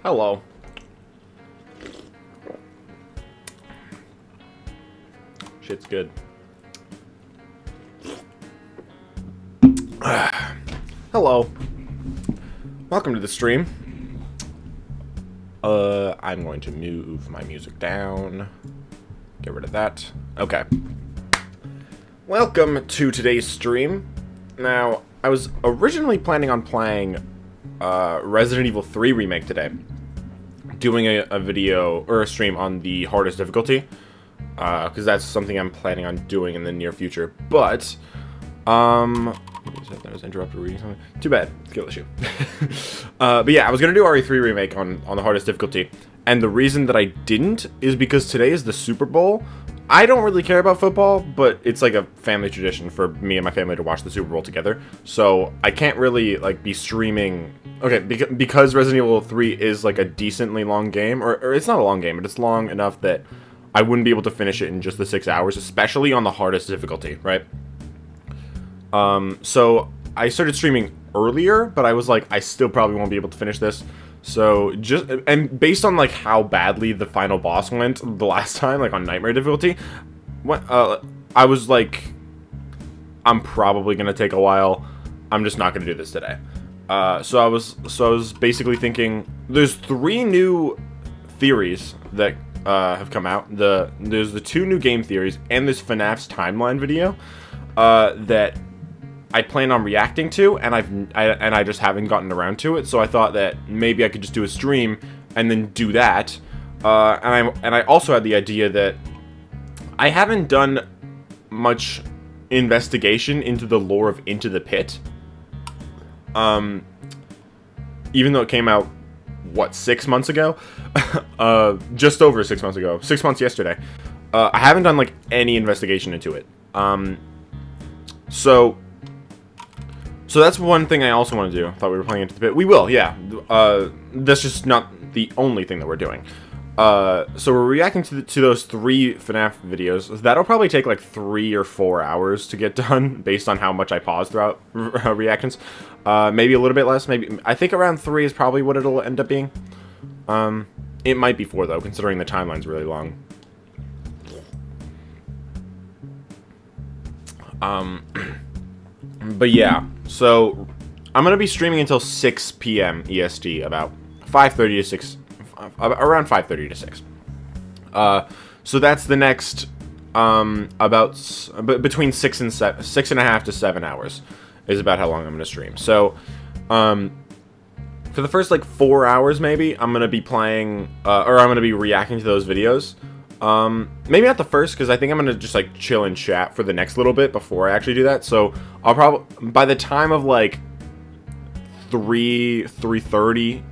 Hello. Shit's good. Hello. Welcome to the stream. I'm going to move my music down. Get rid of that. Okay. Welcome to today's stream. Now, I was originally planning on playing Resident Evil 3 Remake today. Doing a video, or a stream on the hardest difficulty. Because that's something I'm planning on doing in the near future. But, that was interrupted reading something. Too bad. Skill issue. But yeah, I was going to do RE3 Remake on the hardest difficulty. And the reason that I didn't is because today is the Super Bowl. I don't really care about football, but it's like a family tradition for me and my family to watch the Super Bowl together. So I can't really like be streaming. Okay, because Resident Evil 3 is like a decently long game, or it's not a long game, but it's long enough that I wouldn't be able to finish it in just the 6 hours, especially on the hardest difficulty, right? So I started streaming earlier, but I was like, I still probably won't be able to finish this. So and based on like how badly the final boss went the last time, like on Nightmare difficulty, I was like, I'm probably gonna take a while. I'm just not gonna do this today. So I was basically thinking, there's 3 new theories that have come out. There's the 2 new game theories and this FNaF's timeline video that I plan on reacting to, and I just haven't gotten around to it. So I thought that maybe I could just do a stream and then do that. And I also had the idea that I haven't done much investigation into the lore of Into the Pit. Even though it came out, what, 6 months ago? Just over 6 months ago. 6 months yesterday. I haven't done like any investigation into it. So that's one thing I also want to do. I thought we were playing Into the Pit. We will, yeah. That's just not the only thing that we're doing. So we're reacting to those 3 FNaF videos. That'll probably take like 3 or 4 hours to get done, based on how much I pause throughout reactions. Maybe a little bit less. Maybe I think around 3 is probably what it'll end up being. It might be 4 though, considering the timeline's really long. But yeah, so I'm gonna be streaming until 6 p.m. EST, about 5:30 to 6, around 5:30 to 6. So that's the next between 6 and 6.5 to 7 hours is about how long I'm gonna stream. So for the first like 4 hours, maybe I'm gonna be playing, or I'm gonna be reacting to those videos. Maybe not the first, because I think I'm gonna just like chill and chat for the next little bit before I actually do that. So I'll probably, by the time of like 3:30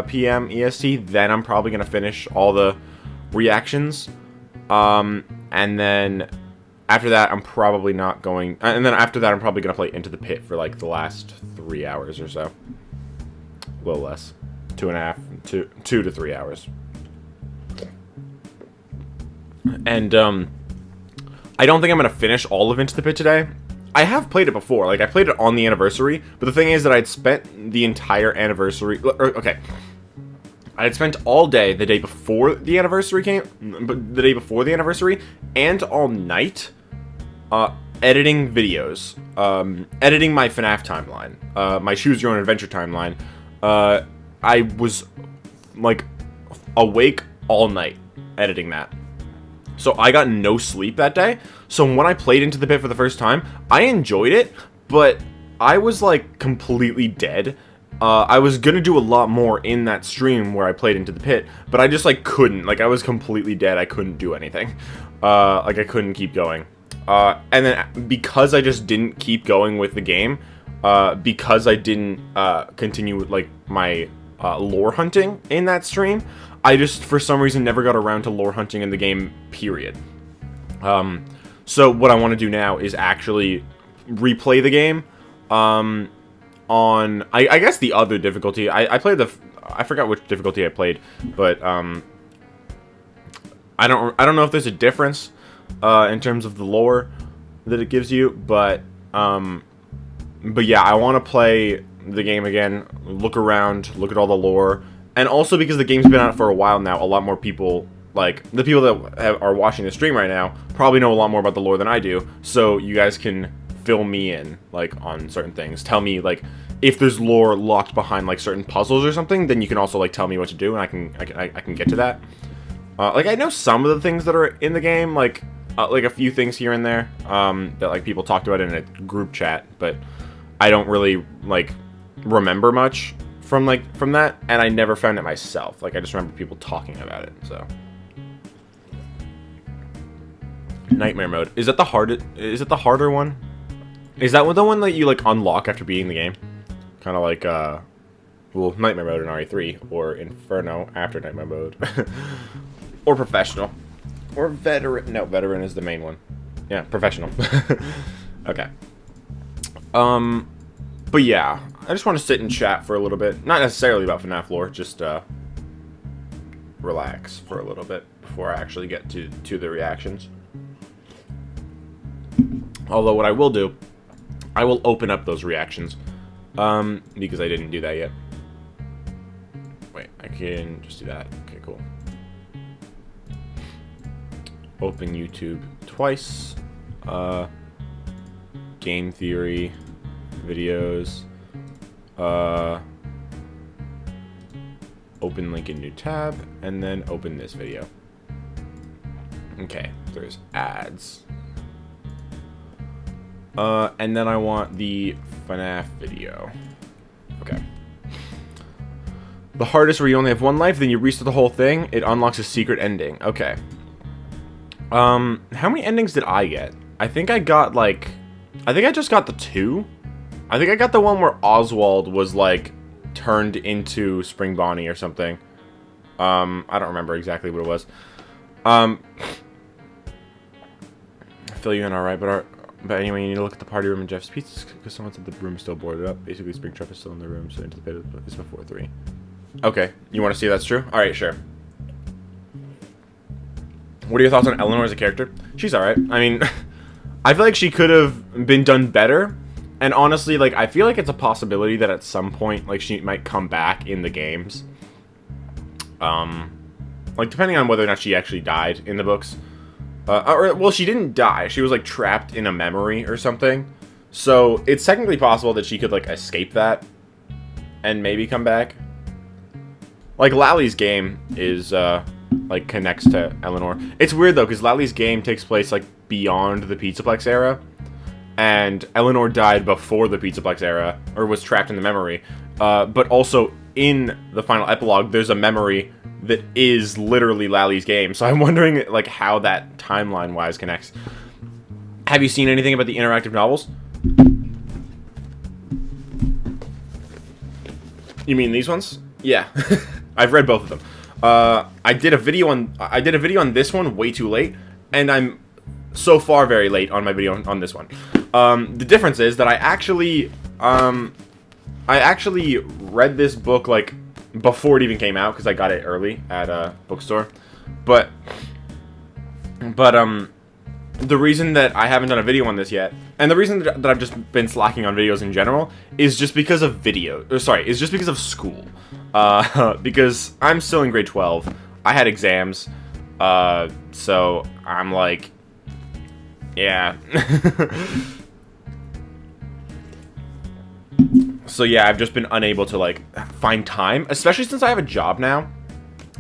p.m. EST, then I'm probably gonna finish all the reactions. And then after that, I'm probably not going. And then after that, I'm probably gonna play Into the Pit for like the last 3 hours or so. A little less, 2 to 3 hours. And, I don't think I'm gonna finish all of Into the Pit today. I have played it before, like, I played it on the anniversary, but the thing is that I'd spent the entire anniversary, okay, I had spent all day, the day before the anniversary came, but the day before the anniversary, and all night, editing videos, editing my FNaF timeline, my Choose Your Own Adventure timeline. I was, like, awake all night editing that. So I got no sleep that day. So when I played Into the Pit for the first time, I enjoyed it, but I was like completely dead. I was gonna do a lot more in that stream where I played Into the Pit, but I just like couldn't. Like I was completely dead. I couldn't do anything. Like I couldn't keep going. And then because I just didn't keep going with the game, because I didn't continue with like my lore hunting in that stream, I just, for some reason, never got around to lore hunting in the game, period. So what I want to do now is actually replay the game, on, I guess the other difficulty. I played I forgot which difficulty I played, but, I don't know if there's a difference, in terms of the lore that it gives you, but yeah, I want to play the game again, look around, look at all the lore, And also because the game's been out for a while now, a lot more people, like, the people that are watching the stream right now probably know a lot more about the lore than I do, so you guys can fill me in, like, on certain things. Tell me, like, if there's lore locked behind, like, certain puzzles or something, then you can also, like, tell me what to do, and I can get to that. Like, I know some of the things that are in the game, like a few things here and there, that, like, people talked about in a group chat, but I don't really, like, remember much from that, and I never found it myself. Like, I just remember people talking about it, so. Nightmare mode. Is that the harder one? Is that the one that you, like, unlock after beating the game? Kind of like, well, Nightmare mode in RE3, or Inferno after Nightmare mode. Or Professional. Or Veteran. No, Veteran is the main one. Yeah, Professional. Okay. But yeah, I just want to sit and chat for a little bit. Not necessarily about FNaF lore, just, relax for a little bit before I actually get to the reactions. Although what I will do, I will open up those reactions, because I didn't do that yet. Wait, I can just do that. Okay, cool. Open YouTube twice. Game theory videos. Open link in new tab, and then open this video. Okay, there's ads. And then I want the FNaF video. Okay. The hardest where you only have one life, then you restart the whole thing. It unlocks a secret ending. Okay. How many endings did I get? I think I got, like, I think I just got the 2. I think I got the one where Oswald was, like, turned into Spring Bonnie or something. I don't remember exactly what it was. I feel you in alright, but anyway, you need to look at the party room in Jeff's Pizza because someone said the room is still boarded up. Basically, Springtrap is still in the room, so into the bed is before 3. Okay, you want to see if that's true? Alright, sure. What are your thoughts on Eleanor as a character? She's alright. I mean, I feel like she could have been done better. And honestly, like, I feel like it's a possibility that at some point, like, she might come back in the games. Like, depending on whether or not she actually died in the books. Well, she didn't die. She was, like, trapped in a memory or something. So, it's technically possible that she could, like, escape that and maybe come back. Like, Lally's game is, like, connects to Eleanor. It's weird, though, because Lally's game takes place, like, beyond the Pizzaplex era. And Eleanor died before the Pizzaplex era, or was trapped in the memory. But also, in the final epilogue, there's a memory that is literally Lally's game. So I'm wondering, like, how that timeline-wise connects. Have you seen anything about the interactive novels? You mean these ones? Yeah. I've read both of them. I did a video on this one way too late, and I'm so far very late on my video on this one. The difference is that I actually read this book, like, before it even came out, because I got it early at a bookstore. But the reason that I haven't done a video on this yet, and the reason that I've just been slacking on videos in general, is just because of is just because of school. Because I'm still in grade 12. I had exams, so I'm like, yeah. So yeah, I've just been unable to, like, find time, especially since I have a job now.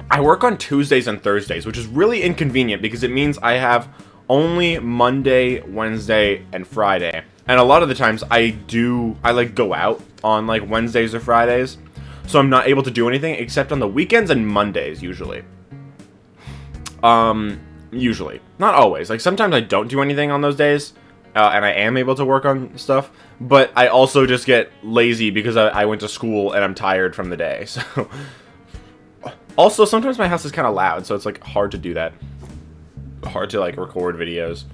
I work on Tuesdays and Thursdays, which is really inconvenient because it means I have only Monday, Wednesday, and Friday. And a lot of the times I like go out on, like, Wednesdays or Fridays. So I'm not able to do anything except on the weekends and Mondays, usually. Usually. Not always. Like, sometimes I don't do anything on those days. And I am able to work on stuff, but I also just get lazy because I went to school and I'm tired from the day, so. Also, sometimes my house is kind of loud, so it's, like, hard to do that. Hard to, like, record videos.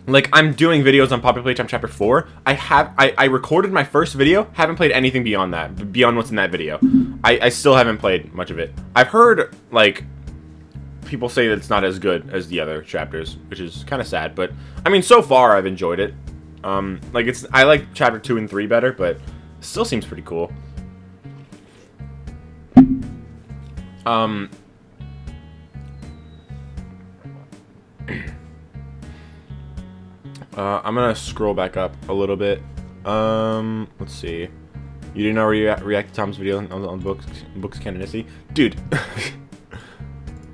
Like, I'm doing videos on Popular Playtime Chapter 4. I recorded my first video, haven't played anything beyond that, beyond what's in that video. I still haven't played much of it. I've heard, like, people say that it's not as good as the other chapters, which is kind of sad, but I mean, so far I've enjoyed it. Like, I like chapter 2 and 3 better, but it still seems pretty cool. I'm gonna scroll back up a little bit. Let's see. You didn't already react to Tom's video on books canonicity? Dude,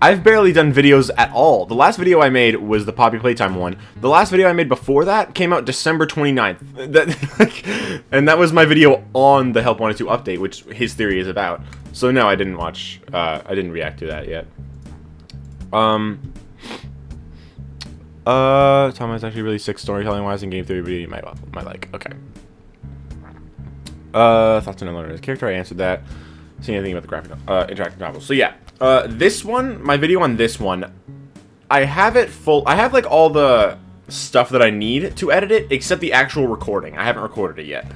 I've barely done videos at all. The last video I made was the Poppy Playtime one. The last video I made before that came out December 29th. And that was my video on the Help Wanted to update, which his theory is about. So no, I didn't watch, I didn't react to that yet. Tom is actually really sick storytelling-wise and game theory video you might like. Okay. Thoughts on unlearning character, I answered that. See anything about the graphic interactive novels. So yeah, this one, my video on this one, I have it full. I have like all the stuff that I need to edit it, except the actual recording. I haven't recorded it yet.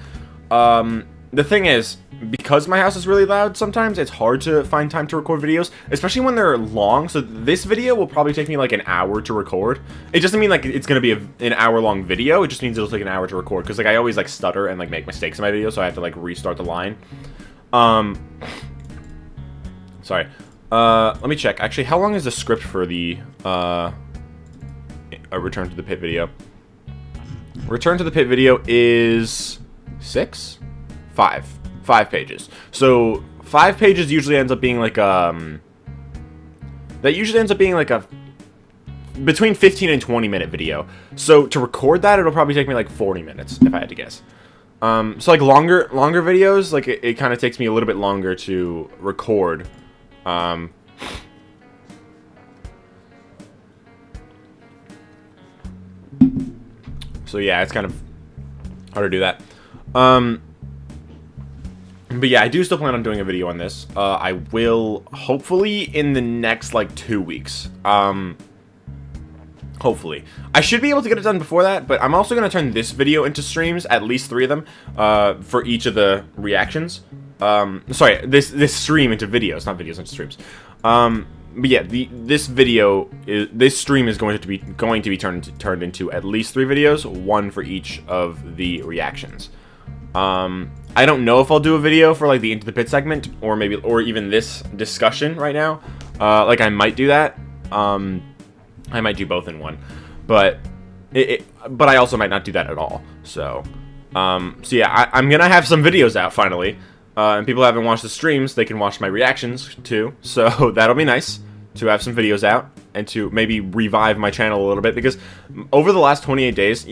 The thing is, because my house is really loud, sometimes it's hard to find time to record videos, especially when they're long. So this video will probably take me like an hour to record. It doesn't mean like it's gonna be an hour-long video. It just means it'll take an hour to record, because like I always like stutter and like make mistakes in my video, so I have to like restart the line. Sorry. Let me check. Actually, how long is the script for the Return to the Pit video? Return to the Pit video is 5 pages. So 5 pages usually ends up being like that usually ends up being like a between 15 and 20 minute video. So to record that, it'll probably take me like 40 minutes if I had to guess. So like longer videos, like it kind of takes me a little bit longer to record. So yeah, it's kind of hard to do that. But yeah, I do still plan on doing a video on this. I will hopefully in the next like 2 weeks. Hopefully. I should be able to get it done before that, but I'm also going to turn this video into streams, at least 3 of them, for each of the reactions. Sorry, this stream into videos, not videos into streams. But yeah, this stream is going to be turned into at least 3 videos, 1 for each of the reactions. I don't know if I'll do a video for like the Into the Pit segment, or even this discussion right now. Like I might do that. I might do both in one, but I also might not do that at all. So yeah, I'm gonna have some videos out finally, and people who haven't watched the streams, they can watch my reactions too. So that'll be nice to have some videos out and to maybe revive my channel a little bit, because over the last 28 days,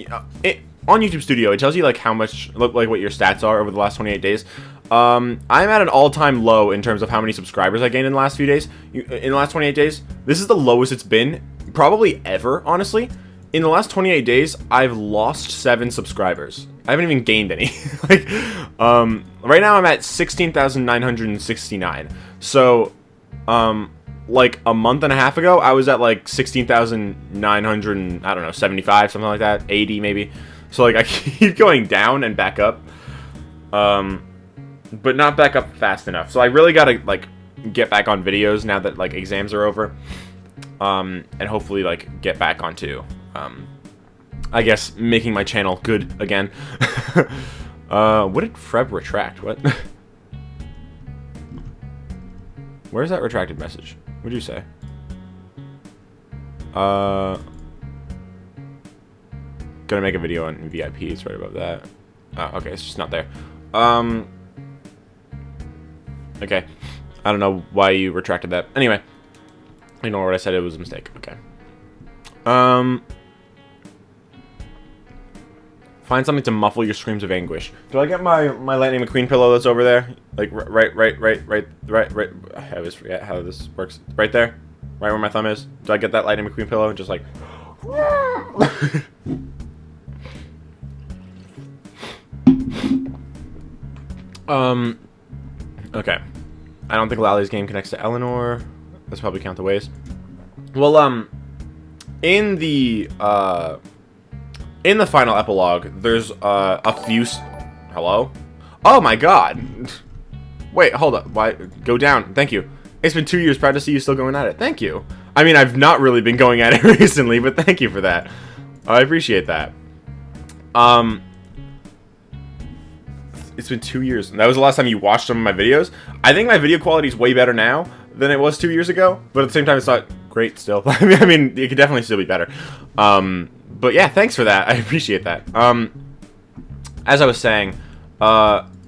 on YouTube Studio, it tells you like how much, like what your stats are over the last 28 days. I'm at an all-time low in terms of how many subscribers I gained in the last few days. In the last 28 days, this is the lowest it's been probably ever, honestly. In the last 28 days, I've lost 7 subscribers. I haven't even gained any. Like, right now I'm at 16,969. So, like a month and a half ago, I was at like 16,900, I don't know, 75, something like that, 80 maybe. So like I keep going down and back up, but not back up fast enough. So I really gotta like get back on videos now that like exams are over, and hopefully like get back onto, I guess, making my channel good again. What did Freb retract? What? Where's that retracted message? What did you say? Gonna make a video on VIP. It's right above that. Okay, it's just not there. Okay. I don't know why you retracted that. Anyway, ignore what I said. It was a mistake. Okay. Find something to muffle your screams of anguish. Do I get my Lightning McQueen pillow that's over there? Like right. I always forget how this works. Right there, right where my thumb is. Do I get that Lightning McQueen pillow? Just like. Okay. I don't think Lally's game connects to Eleanor. Let's probably count the ways. Well, in the final epilogue, there's a few. Hello? Oh my god! Wait, hold up. Why? Go down. Thank you. It's been 2 years. Proud to see you still going at it. Thank you. I mean, I've not really been going at it recently, but thank you for that. I appreciate that. It's been 2 years. That was the last time you watched some of my videos. I think my video quality is way better now, than it was 2 years ago, but at the same time, it's not great still. I mean, it could definitely still be better. But yeah, thanks for that. I appreciate that. As I was saying,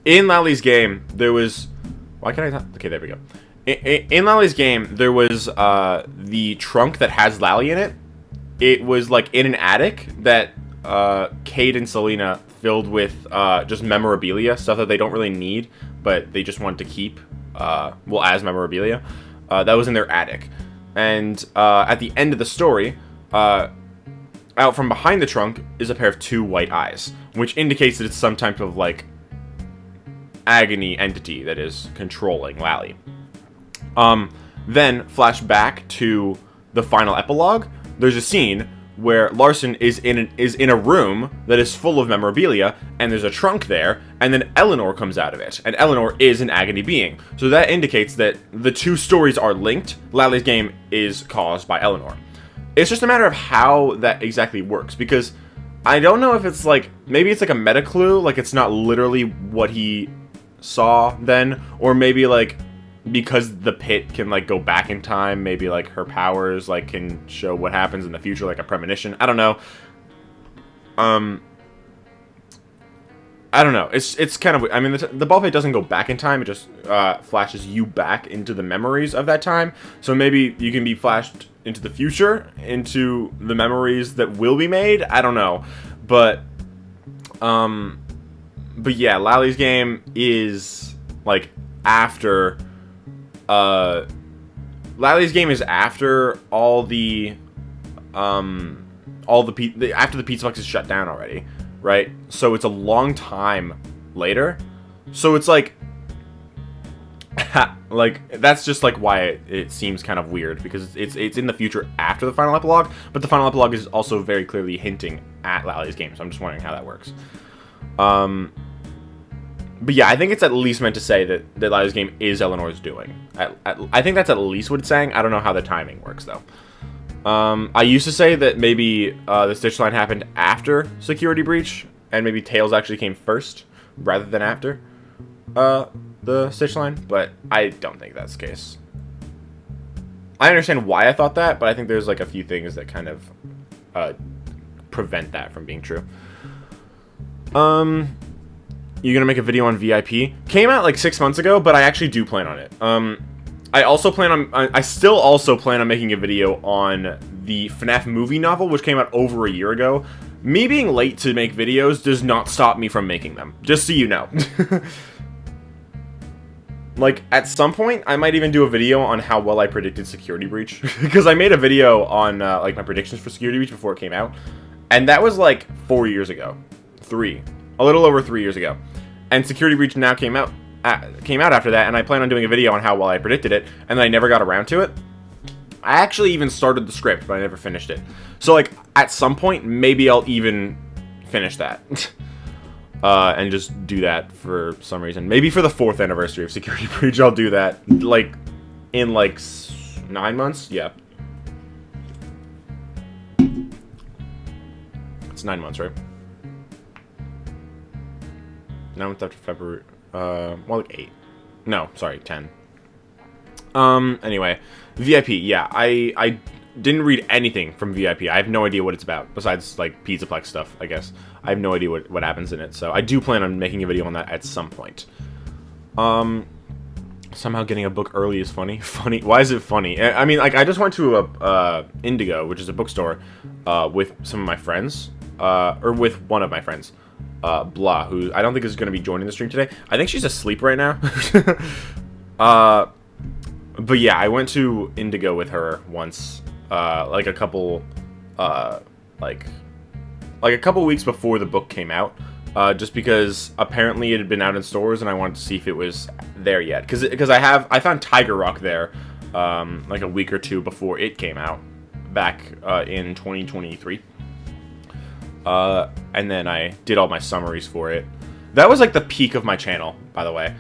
in Lally's game, there was... Why can I not... Okay, there we go. In Lally's game, there was the trunk that has Lally in it. It was like in an attic that Cade and Selena filled with just memorabilia, stuff that they don't really need, but they just want to keep, well, as memorabilia. That was in their attic. And at the end of the story, out from behind the trunk is a pair of 2 white eyes, which indicates that it's some type of, like, agony entity that is controlling Lally. Then, flash back to the final epilogue. There's a scene where Larson is in a room that is full of memorabilia, and there's a trunk there, and then Eleanor comes out of it, and Eleanor is an agony being. So that indicates that the 2 stories are linked. Lally's game is caused by Eleanor. It's just a matter of how that exactly works, because I don't know if it's like, maybe it's like a meta clue, like it's not literally what he saw then, or maybe like because the pit can like go back in time, maybe like her powers like can show what happens in the future, like a premonition. I don't know. I don't know. It's kind of, I mean, the ball pit doesn't go back in time. It just flashes you back into the memories of that time. So maybe you can be flashed into the future, into the memories that will be made. I don't know, but yeah, Lally's game is like after. Lally's game is after all the after the pizza box is shut down already, right? So it's a long time later. So it's like, like that's just like why it seems kind of weird, because it's in the future after the final epilogue, but the final epilogue is also very clearly hinting at Lally's game. So I'm just wondering how that works. But yeah, I think it's at least meant to say that Lally's game is Eleanor's doing. I think that's at least what it's saying. I don't know how the timing works, though. I used to say that maybe the Stitch line happened after Security Breach, and maybe Tails actually came first, rather than after the Stitch line, but I don't think that's the case. I understand why I thought that, but I think there's like a few things that kind of prevent that from being true. You're gonna make a video on VIP? Came out like 6 months ago, but I actually do plan on it. I still also plan on making a video on the FNaF movie novel, which came out over a year ago. Me being late to make videos does not stop me from making them, just so you know. Like, at some point, I might even do a video on how well I predicted Security Breach. Because I made a video on, like, my predictions for Security Breach before it came out. And that was, like, 4 years ago. 3. A little over 3 years ago. And Security Breach now came out after that, and I plan on doing a video on how well I predicted it, and then I never got around to it. I actually even started the script, but I never finished it. So, like, at some point, maybe I'll even finish that. And just do that for some reason. Maybe for the 4th anniversary of Security Breach, I'll do that. Like, in, like, 9 months? Yeah. It's 9 months, right? 9 months after February. Well, like 8. No, sorry, 10. Anyway. VIP, yeah. I didn't read anything from VIP. I have no idea what it's about, besides, like, Pizzaplex stuff, I guess. I have no idea what happens in it, so I do plan on making a video on that at some point. Somehow getting a book early is funny. Funny? Why is it funny? I mean, like, I just went to a Indigo, which is a bookstore, with some of my friends, or with one of my friends, Blah, who I don't think is going to be joining the stream today. I think she's asleep right now. But yeah, I went to Indigo with her once, like a couple weeks before the book came out, just because apparently it had been out in stores and I wanted to see if it was there yet. Because I found Tiger Rock there, like a week or two before it came out, back in 2023. And then I did all my summaries for it. That was like the peak of my channel, by the way.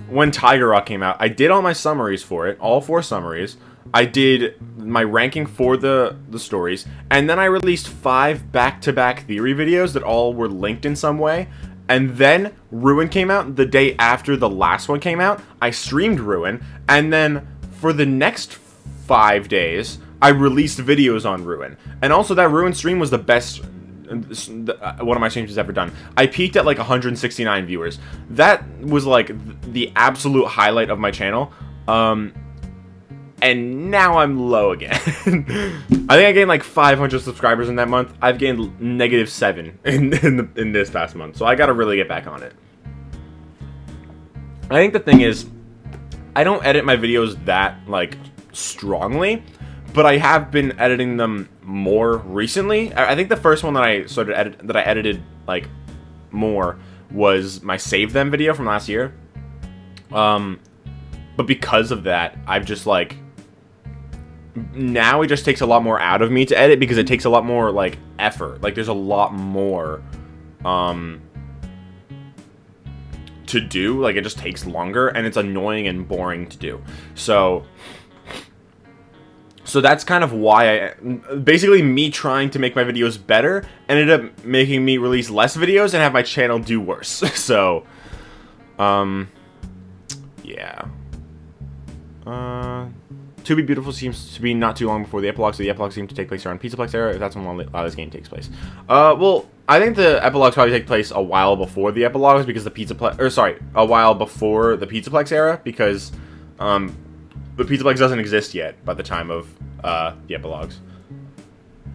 When Tiger Rock came out, I did all my summaries for it, all 4 summaries. I did my ranking for the stories, and then I released 5 back-to-back theory videos that all were linked in some way, And then Ruin came out the day after the last one came out. I streamed Ruin, and then for the next 5 days, I released videos on Ruin. And also that Ruin stream was the best one of my streams has ever done. I peaked at like 169 viewers. That was like the absolute highlight of my channel. And now I'm low again. I think I gained like 500 subscribers in that month. I've gained -7 in this past month. So I gotta really get back on it. I think the thing is, I don't edit my videos that like strongly, but I have been editing them more recently. I think the first one that I edited like more was my Save Them video from last year. But because of that, I've just like, now it just takes a lot more out of me to edit because it takes a lot more like effort. Like there's a lot more to do. Like it just takes longer and it's annoying and boring to do. So that's kind of why basically me trying to make my videos better ended up making me release less videos and have my channel do worse. So yeah. To Be Beautiful seems to be not too long before the epilogue, so the epilogue seems to take place around Pizzaplex era, if that's when a lot of this game takes place. Well, I think the epilogues probably take place a while before the epilogues, because a while before the Pizzaplex era, because the Pizzaplex doesn't exist yet by the time of the epilogues.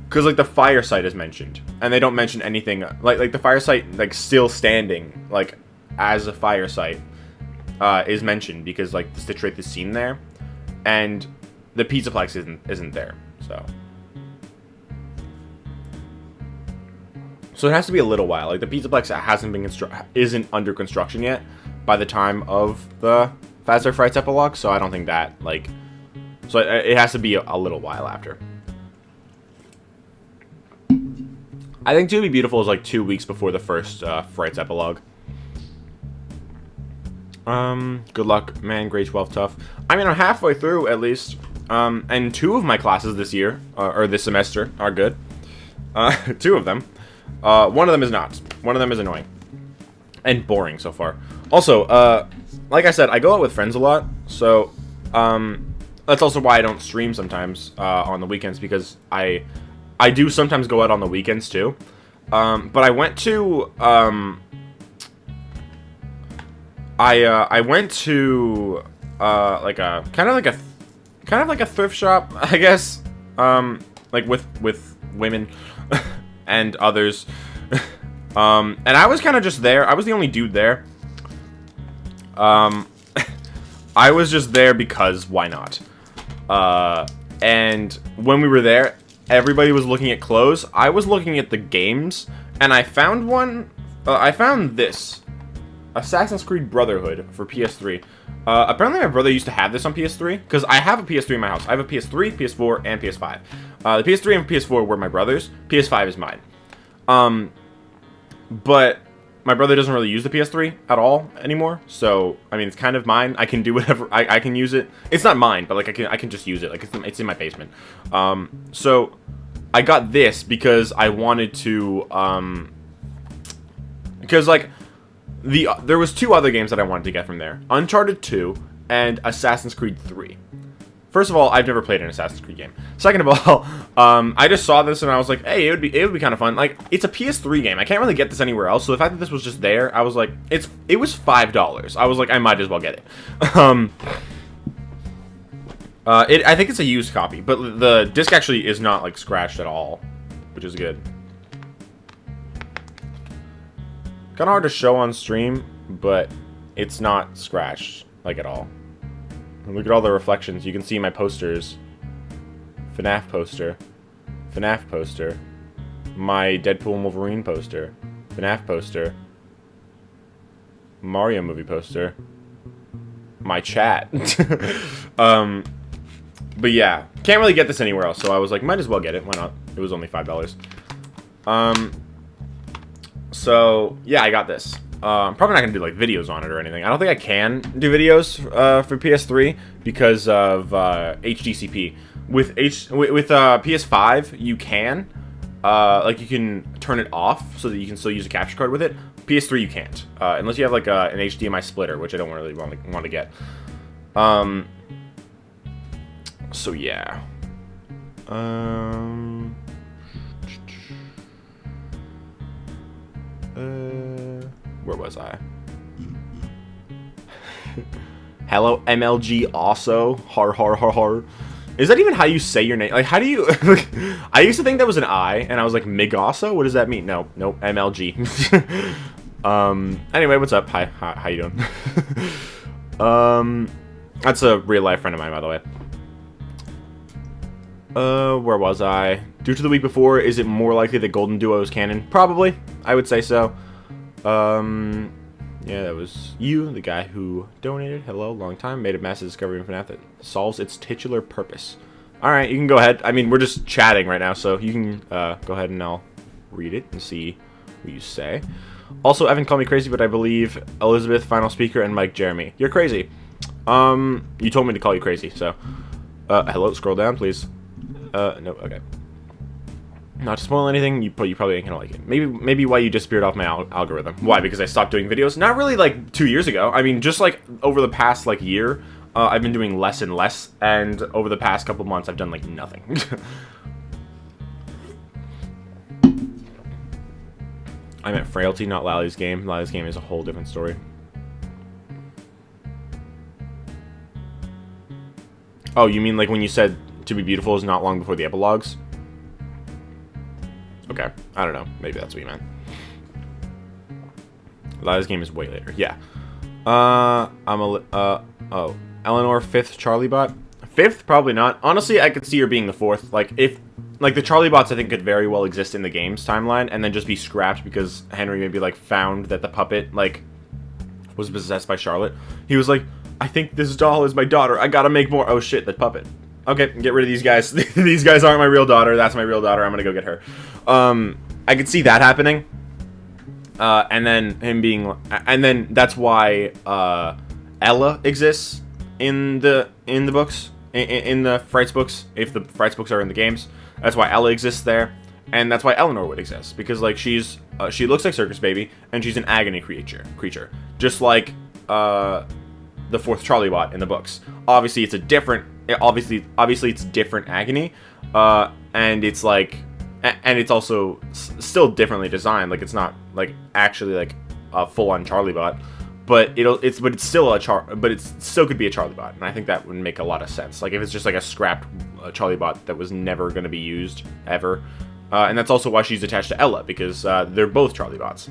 Because like the fire site is mentioned, and they don't mention anything like the fire site like still standing like as a fire site is mentioned because like to situate the scene there, and the Pizzaplex isn't there, so it has to be a little while. Like the Pizzaplex isn't under construction yet by the time of the Fazbear Frights epilogue, so I don't think that like, so it has to be a little while after. I think To Be Beautiful is like 2 weeks before the first Frights epilogue. Good luck, man. Grade 12 tough. I mean, I'm halfway through at least. And 2 of my classes this year, or this semester, are good. 2 of them. One of them is not. One of them is annoying. And boring so far. Also, like I said, I go out with friends a lot. So, that's also why I don't stream sometimes, on the weekends. Because I do sometimes go out on the weekends too. But I went to, I went to like a kind of like a thrift shop, I guess, like with women and others, and I was kind of just there. I was the only dude there. I was just there because why not? And when we were there, everybody was looking at clothes. I was looking at the games, and I found one. I found this. Assassin's Creed Brotherhood for PS3. Apparently my brother used to have this on PS3, because I have a PS3 in my house. I have a PS3, PS4, and PS5. The PS3 and PS4 were my brother's. PS5 is mine. But my brother doesn't really use the PS3 at all anymore, so, I mean, it's kind of mine. I can do whatever, I can use it. It's not mine, but, like, I can just use it. Like, it's in my basement. So, I got this because I wanted to, because, like, there was 2 other games that I wanted to get from there. Uncharted 2 and Assassin's Creed 3. First of all, I've never played an Assassin's Creed game. Second of all, I just saw this and I was like, hey, it would be kind of fun. Like, it's a PS3 game. I can't really get this anywhere else. So the fact that this was just there, I was like, it was $5. I was like, I might as well get it. I think it's a used copy, but the disc actually is not like scratched at all, which is good. Kind of hard to show on stream, but it's not scratched, like, at all. And look at all the reflections. You can see my posters. FNaF poster. FNaF poster. My Deadpool and Wolverine poster. FNaF poster. Mario movie poster. My chat. But yeah, can't really get this anywhere else, so I was like, might as well get it. Why not? It was only $5. So, yeah, I got this. I'm probably not going to do, like, videos on it or anything. I don't think I can do videos for PS3 because of HDCP. With PS5, you can. Like, you can turn it off so that you can still use a capture card with it. PS3 you can't, unless you have like an HDMI splitter, which I don't really want to get. So yeah. Where was I? Hello, MLG also. Har har har har. Is that even how you say your name? Like, how do you... I used to think that was an I, and I was like, Migasso? What does that mean? No, MLG. Anyway, what's up? Hi, how you doing? That's a real-life friend of mine, by the way. Where was I? Due to the week before, is it more likely that Golden Duo is canon? Probably. I would say so. Yeah, that was you, the guy who donated. Hello, long time. Made a massive discovery in FNaF that solves its titular purpose. Alright, you can go ahead. I mean, we're just chatting right now, so you can go ahead and I'll read it and see what you say. Also, Evan called me crazy, but I believe Elizabeth, final speaker, and Mike Jeremy. You're crazy. You told me to call you crazy, so... hello, scroll down, please. No, okay. Not to spoil anything, you probably ain't gonna like it. Maybe why you disappeared off my algorithm. Why? Because I stopped doing videos? Not really, like, 2 years ago. I mean, just, like, over the past, like, year, I've been doing less and less, and over the past couple months, I've done, like, nothing. I meant Frailty, not Lally's game. Lally's game is a whole different story. Oh, you mean, like, when you said To Be Beautiful is not long before the epilogues? Okay, I don't know. Maybe that's what you meant. Lally's game is way later. Yeah. Oh, Eleanor 5th Charlie bot. 5th? Probably not. Honestly, I could see her being the 4th. Like, if... Like, the Charlie bots, I think, could very well exist in the game's timeline, and then just be scrapped because Henry maybe, like, found that the puppet, like, was possessed by Charlotte. He was like, I think this doll is my daughter. I gotta make more. Oh, shit, the puppet. Okay, get rid of these guys. These guys aren't my real daughter. That's my real daughter. I'm gonna go get her. I could see that happening. And then him being... And then that's why Ella exists in the books. In the Frights books. If the Frights books are in the games. That's why Ella exists there. And that's why Eleanor would exist. Because, like, she looks like Circus Baby. And she's an agony creature. Just like the 4th Charlie bot in the books. Obviously, it's a different... Obviously, it's different agony, and it's like, and it's also still differently designed. Like, it's not like actually like a full-on Charlie bot, but it's still but it still could be a Charlie bot, and I think that would make a lot of sense. Like, if it's just like a scrapped Charlie bot that was never going to be used ever, and that's also why she's attached to Ella, because they're both Charlie bots.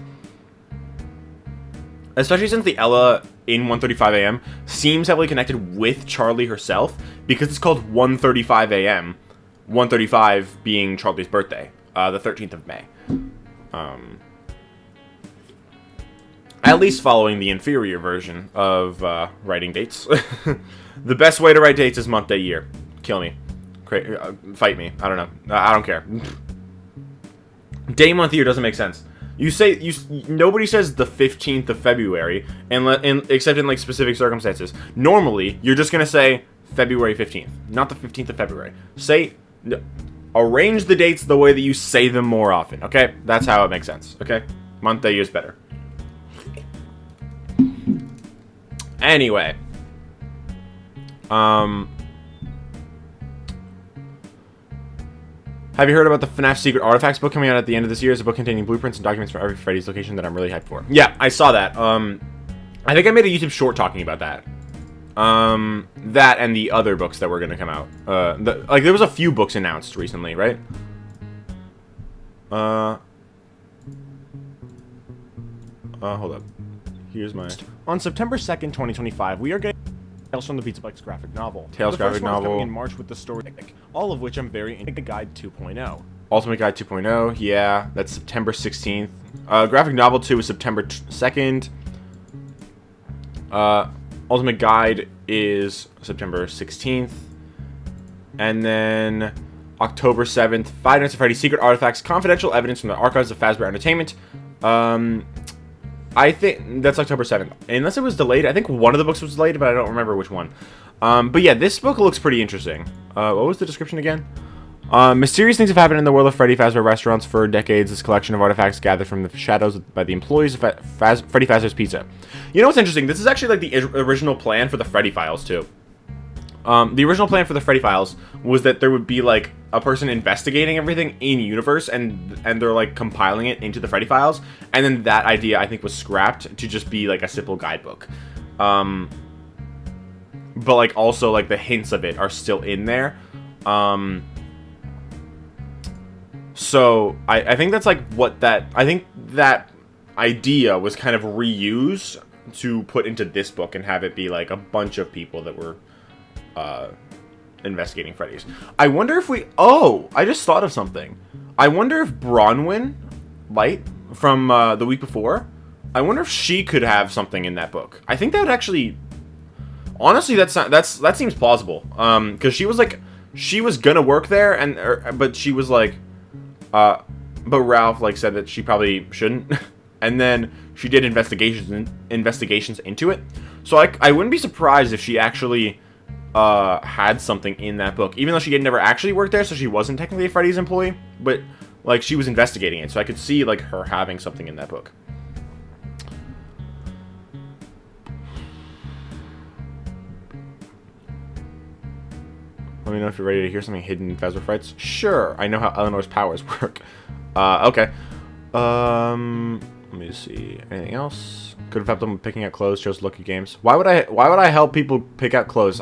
Especially since the Ella in 1:35 a.m. seems heavily connected with Charlie herself, because it's called 1:35 a.m. 1:35 being Charlie's birthday, the 13th of May. At least following the inferior version of writing dates. The best way to write dates is month, day, year. Kill me. Fight me. I don't know. I don't care. Day, month, year doesn't make sense. Nobody says the 15th of February, except in like specific circumstances. Normally, you're just gonna say February 15th, not the 15th of February. Arrange the dates the way that you say them more often. Okay, that's how it makes sense. Okay, month, day, year is better. Anyway, have you heard about the FNaF Secret Artifacts book coming out at the end of this year? It's a book containing blueprints and documents from every Freddy's location that I'm really hyped for. Yeah, I saw that. I think I made a YouTube short talking about that. That and the other books that were going to come out. Like, there was a few books announced recently, right? Hold up. Here's my... On September 2nd, 2025, we are getting Tales from the Pizza Box graphic novel. Tales graphic novel. Coming in March with the story, all of which I'm very into. Guide 2.0. Ultimate Guide 2.0, yeah, that's September 16th. Graphic novel 2 is September 2nd. Ultimate Guide is September 16th. And then October 7th, Five Nights at Freddy's Secret Artifacts, confidential evidence from the archives of Fazbear Entertainment. I think that's October 7th. Unless it was delayed. I think one of the books was delayed, but I don't remember which one. But yeah, this book looks pretty interesting. What was the description again? Mysterious things have happened in the world of Freddy Fazbear restaurants for decades. This collection of artifacts gathered from the shadows by the employees of Freddy Fazbear's Pizza. You know what's interesting? This is actually like the original plan for the Freddy Files, too. The original plan for the Freddy Files was that there would be, like, a person investigating everything in universe, and they're, like, compiling it into the Freddy Files. And then that idea, I think, was scrapped to just be, like, a simple guidebook. But, like, also, like, the hints of it are still in there. So, I think that's, like, I think that idea was kind of reused to put into this book and have it be, like, a bunch of people that were, investigating Freddy's. I wonder if I just thought of something. I wonder if Bronwyn Light from, the week before, I wonder if she could have something in that book. I think that would actually, honestly, that seems plausible. Because she was, like, she was gonna work there, but she was, like, but Ralph, like, said that she probably shouldn't. And then she did investigations into it. So I wouldn't be surprised if she actually had something in that book, even though she had never actually worked there, so she wasn't technically a Freddy's employee, but, like, she was investigating it, so I could see, like, her having something in that book. Let me know if you're ready to hear something hidden in Fazbear Frights. Sure, I know how Eleanor's powers work. Okay. Let me see. Anything else? Could have helped them with picking out clothes. Chose Lucky Games. Why would I help people pick out clothes?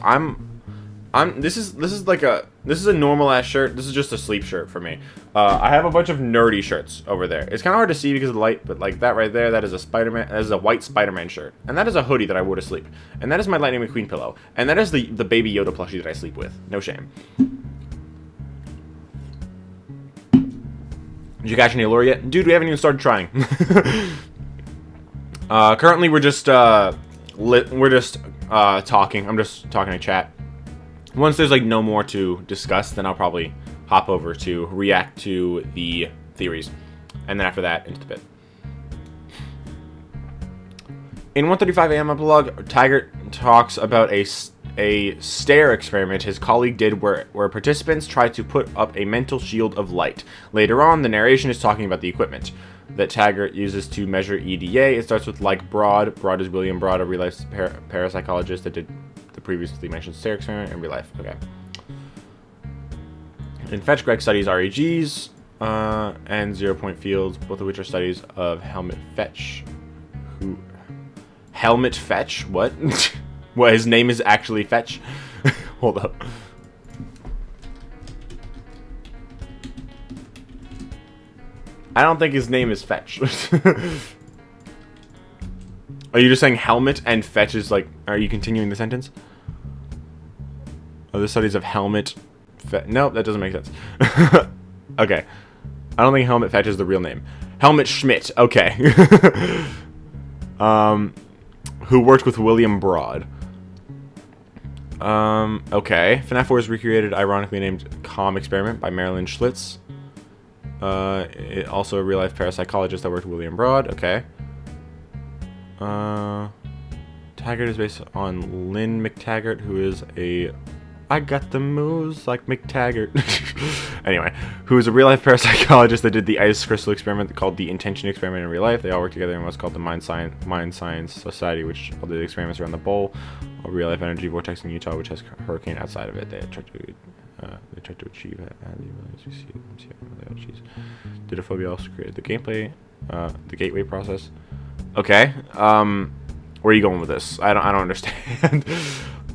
This is a normal ass shirt. This is just a sleep shirt for me. I have a bunch of nerdy shirts over there. It's kind of hard to see because of the light, but like that right there, that is a Spider-Man. That is a white Spider-Man shirt, and that is a hoodie that I wore to sleep, and that is my Lightning McQueen pillow, and that is the Baby Yoda plushie that I sleep with. No shame. Did you catch any lure yet? Dude, we haven't even started trying. Currently we're just talking. I'm just talking to chat. Once there's like no more to discuss, then I'll probably hop over to react to the theories, and then after that into the bit. In 1:35 a.m. epilogue, Taggart talks about a stare experiment his colleague did where participants tried to put up a mental shield of light. Later on, the narration is talking about the equipment that Taggart uses to measure EDA. It starts with like Broad. Broad is William Broad, a real-life parapsychologist that did the previously mentioned stare experiment in real life. Okay. In Fetch, Greg studies REGs and 0-point fields, both of which are studies of Helmet Fetch. Helmet Fetch? What? What, his name is actually Fetch? Hold up. I don't think his name is Fetch. Are you just saying Helmet and Fetch is like... Are you continuing the sentence? Oh, the studies of Helmet Fetch... Nope, that doesn't make sense. Okay. I don't think Helmet Fetch is the real name. Helmet Schmidt. Okay. Who worked with William Broad. Okay. FNaF 4 is recreated, ironically named Calm Experiment by Marilyn Schlitz. Also a real-life parapsychologist that worked with William Broad. Okay. Taggart is based on Lynn McTaggart, who is a... I got the moves like McTaggart. Anyway, who is a real-life parapsychologist that did the ice crystal experiment called the Intention Experiment in real life. They all work together in what's called the Mind Science Society, which all did experiments around the bowl, a real-life energy vortex in Utah, which has a hurricane outside of it. They tried to achieve Didophobia also created the gameplay, the gateway process. Okay, where are you going with this? I don't understand.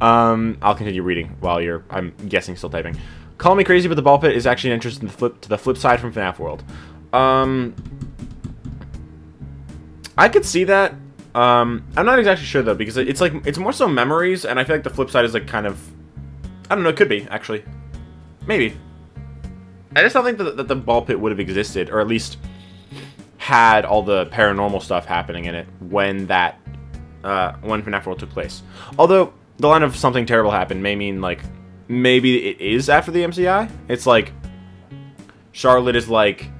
I'll continue reading while I'm guessing still typing. Call me crazy, but the ball pit is actually an interest in the flip side from FNaF World. I could see that. I'm not exactly sure though, because it's more so memories, and I feel like the flip side is like kind of, I don't know, it could be actually, maybe. I just don't think that the ball pit would have existed, or at least had all the paranormal stuff happening in it when when FNaF World took place. Although the line of something terrible happened may mean like maybe it is after the MCI. It's like Charlotte is like,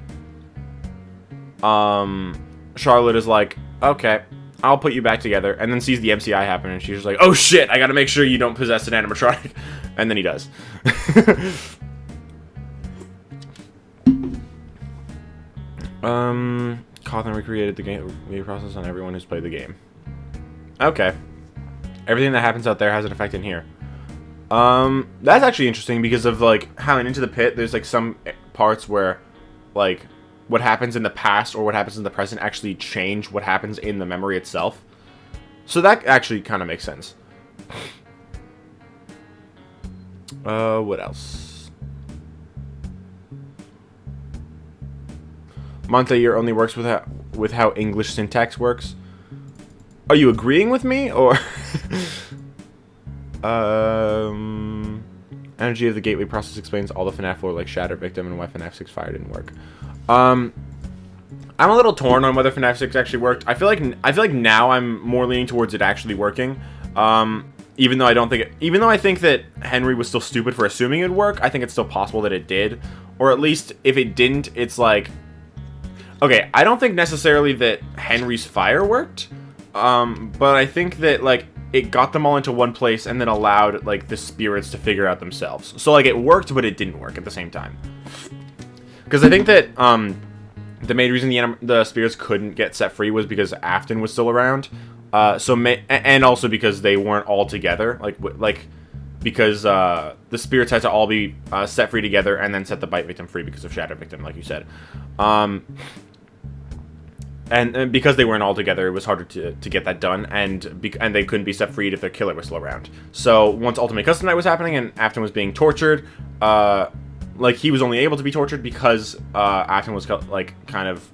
okay, I'll put you back together, and then sees the MCI happen, and she's just like, oh shit, I gotta make sure you don't possess an animatronic, and then he does. Cawthon recreated the game process on everyone who's played the game. Okay. Everything that happens out there has an effect in here. That's actually interesting because of, like, how in Into the Pit, there's, like, some parts where, like, what happens in the past or what happens in the present actually change what happens in the memory itself. So that actually kind of makes sense. What else? Multi-year only works with how English syntax works. Are you agreeing with me, or... Energy of the gateway process explains all the FNaF lore, like Shatter Victim and why FNaF 6 Fire didn't work. I'm a little torn on whether FNaF 6 actually worked. I feel like now I'm more leaning towards it actually working. Even though I think that Henry was still stupid for assuming it'd work, I think it's still possible that it did. Or at least if it didn't, it's like, okay, I don't think necessarily that Henry's fire worked. But I think that, like, it got them all into one place and then allowed, like, the spirits to figure out themselves. So, like, it worked, but it didn't work at the same time. Because I think that, the main reason the spirits couldn't get set free was because Afton was still around. And also because they weren't all together. Because, the spirits had to all be, set free together and then set the bite victim free because of Shadow Victim, like you said. And because they weren't all together, it was harder to get that done, and they couldn't be set free if their killer was still around. So once Ultimate Custom Night was happening and Afton was being tortured, like, he was only able to be tortured because Afton was, like, kind of,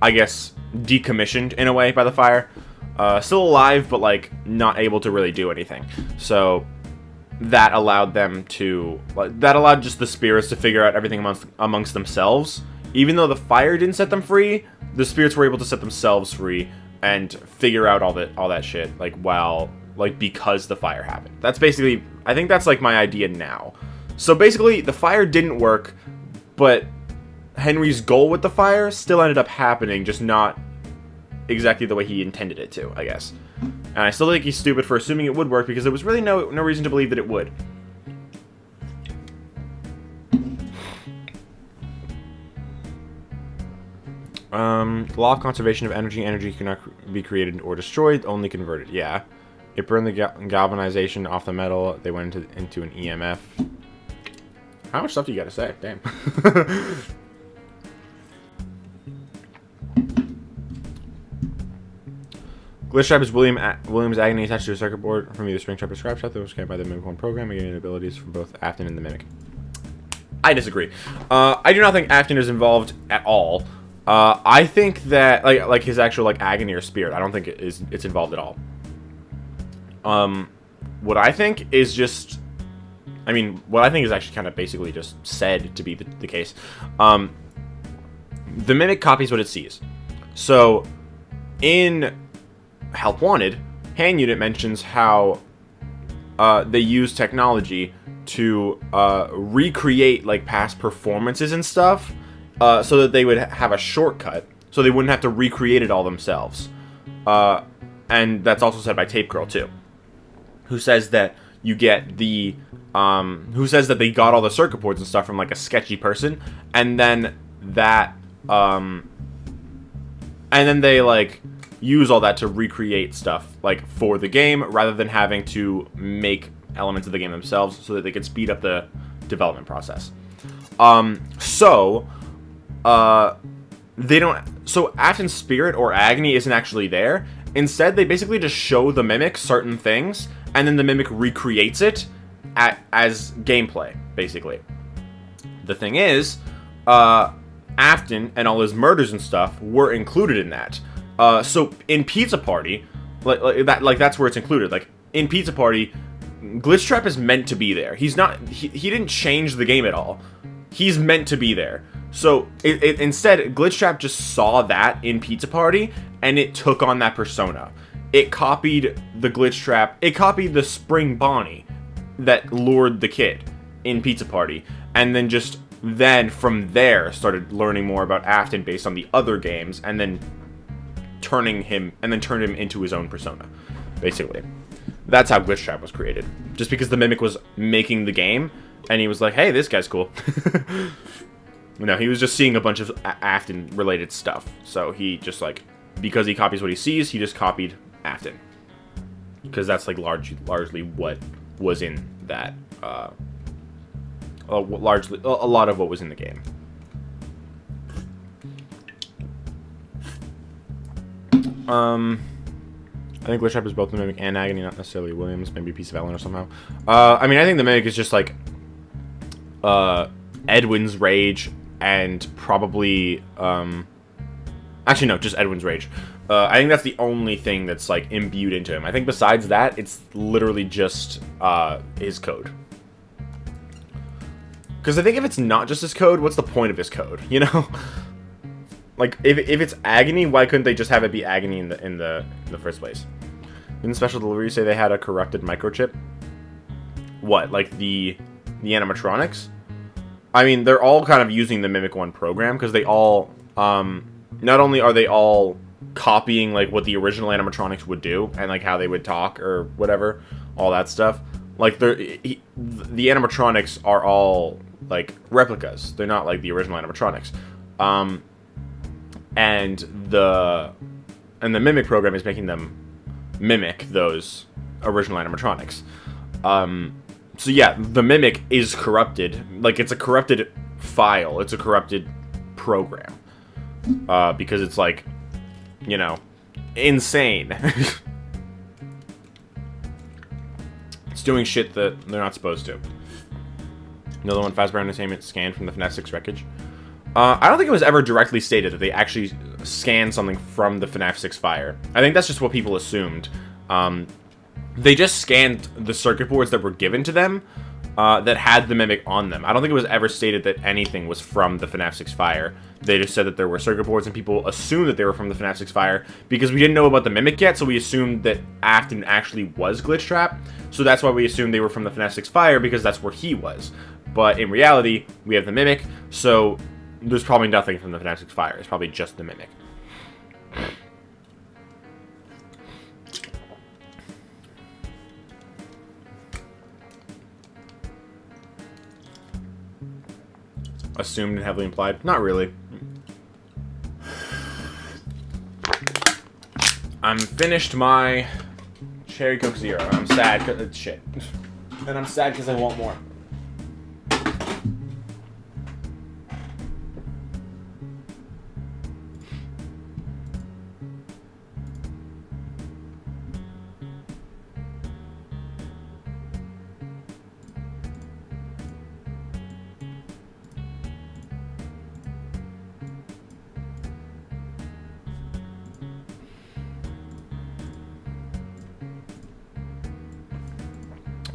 I guess, decommissioned in a way by the fire. Still alive, but, like, not able to really do anything. So that allowed them to, that allowed just the spirits to figure out everything amongst themselves. Even though the fire didn't set them free, the spirits were able to set themselves free and figure out all that shit, like, because the fire happened. That's basically, I think that's, like, my idea now. So basically, the fire didn't work, but Henry's goal with the fire still ended up happening, just not exactly the way he intended it to, I guess. And I still think he's stupid for assuming it would work, because there was really no reason to believe that it would. Law of conservation of energy. Energy cannot be created or destroyed, only converted. Yeah. It burned the galvanization off the metal. They went into an EMF. How much stuff do you gotta say? Damn. Glitchtrap is William's agony attached to a circuit board from either Springtrap or Scraptrap that was created by the Mimic 1 program, gaining abilities from both Afton and the Mimic. I disagree. I do not think Afton is involved at all. I think that, like his actual, like, agony or spirit, I don't think it's involved at all. What I think is just, what I think is actually kind of basically just said to be the case. The Mimic copies what it sees. So, in Help Wanted, Hand Unit mentions how they use technology to recreate, like, past performances and stuff, so that they would have a shortcut, so they wouldn't have to recreate it all themselves. And that's also said by Tape Girl too, who says that you get the who says that they got all the circuit boards and stuff from, like, a sketchy person, and then that and then they, like, use all that to recreate stuff, like, for the game, rather than having to make elements of the game themselves, so that they could speed up the development process. They don't. So Afton's spirit or agony isn't actually there. Instead, they basically just show the Mimic certain things, and then the Mimic recreates it as gameplay, basically. The thing is, Afton and all his murders and stuff were included in that. So in Pizza Party, that's where it's included. Like, in Pizza Party, Glitchtrap is meant to be there. He's not. He didn't change the game at all. He's meant to be there. So instead, Glitchtrap just saw that in Pizza Party, and it took on that persona. It copied the Glitchtrap. It copied the Spring Bonnie that lured the kid in Pizza Party, and then from there started learning more about Afton based on the other games, and then turned him into his own persona, basically. That's how Glitchtrap was created. Just because the Mimic was making the game, and he was like, hey, this guy's cool. No, he was just seeing a bunch of Afton-related stuff. So he just, like, because he copies what he sees, he just copied Afton. Because that's, like, largely what was in that, largely, a lot of what was in the game. I think Glitchtrap is both the Mimic and Agony, not necessarily Williams, maybe a piece of Ellen or somehow. I mean, I think the Mimic is just, like, Edwin's Rage, and probably, actually, no, just Edwin's Rage. I think that's the only thing that's, like, imbued into him. I think besides that, it's literally just, his code. Because I think if it's not just his code, what's the point of his code, you know? Like, if it's Agony, why couldn't they just have it be Agony in the first place? Didn't Special Delivery say they had a corrupted microchip? What, like the animatronics? I mean, they're all kind of using the Mimic 1 program, because they all, not only are they all copying, like, what the original animatronics would do, and, like, how they would talk, or whatever, all that stuff. Like, the animatronics are all, like, replicas. They're not, like, the original animatronics. And the Mimic program is making them mimic those original animatronics. So yeah, the Mimic is corrupted. Like, it's a corrupted file. It's a corrupted program. Because it's, like, you know, insane. It's doing shit that they're not supposed to. Another one, Fazbear Entertainment scanned from the FNaF 6 wreckage. I don't think it was ever directly stated that they actually scanned something from the FNaF 6 fire. I think that's just what people assumed. They just scanned the circuit boards that were given to them that had the Mimic on them. I don't think it was ever stated that anything was from the FNaF 6 fire. They just said that there were circuit boards, and people assumed that they were from the FNaF 6 fire because we didn't know about the Mimic yet, so we assumed that Afton actually was Glitchtrap. So that's why we assumed they were from the FNaF 6 fire, because that's where he was. But in reality, we have the Mimic, so there's probably nothing from the FNaF 6 fire. It's probably just the Mimic. Assumed and heavily implied? Not really. I'm finished my Cherry Coke Zero. I'm sad because it's shit. And I'm sad because I want more.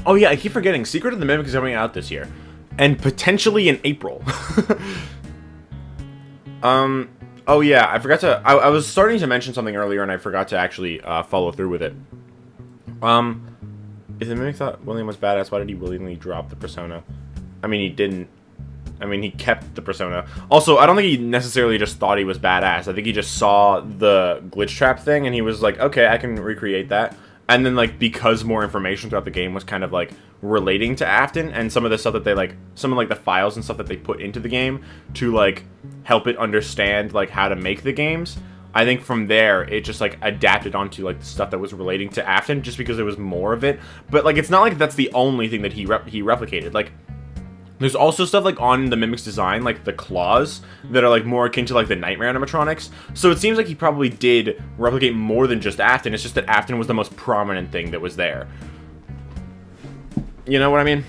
Oh yeah, I keep forgetting. Secret of the Mimic is coming out this year. And potentially in April. Oh yeah, I forgot to... I was starting to mention something earlier and I forgot to actually follow through with it. If the Mimic thought William was badass, why did he willingly drop the persona? I mean, he didn't. I mean, he kept the persona. Also, I don't think he necessarily just thought he was badass. I think he just saw the Glitchtrap thing and he was like, okay, I can recreate that. And then, like, because more information throughout the game was kind of, like, relating to Afton, and some of the stuff that they, like, some of, like, the files and stuff that they put into the game to, like, help it understand, like, how to make the games, I think from there, it just, like, adapted onto, like, the stuff that was relating to Afton, just because there was more of it. But, like, it's not like that's the only thing that he replicated. Like, there's also stuff, like, on the Mimic's design, like, the claws, that are, like, more akin to, like, the Nightmare animatronics. So it seems like he probably did replicate more than just Afton. It's just that Afton was the most prominent thing that was there. You know what I mean?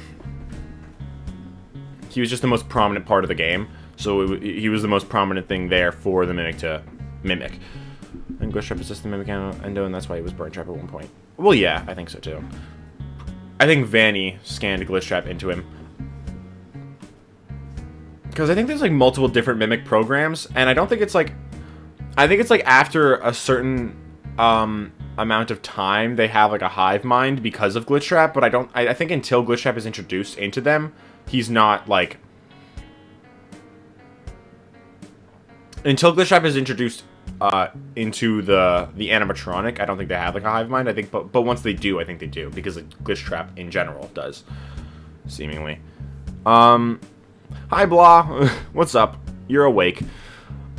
He was just the most prominent part of the game. So he was the most prominent thing there for the Mimic to mimic. And Glitchtrap is just the Mimic Endo, and that's why he was Burn Trap at one point. Well, yeah, I think so, too. I think Vanny scanned Glitchtrap into him. Because I think there's, like, multiple different Mimic programs, and I don't think it's, like... I think it's, like, after a certain, amount of time, they have, like, a hive mind because of Glitchtrap, but I think until Glitchtrap is introduced into them, he's not, like... Until Glitchtrap is introduced, into the animatronic, I don't think they have, like, a hive mind, I think, but once they do, I think they do, because, like, Glitchtrap in general does, seemingly. Hi, Blah. What's up? You're awake.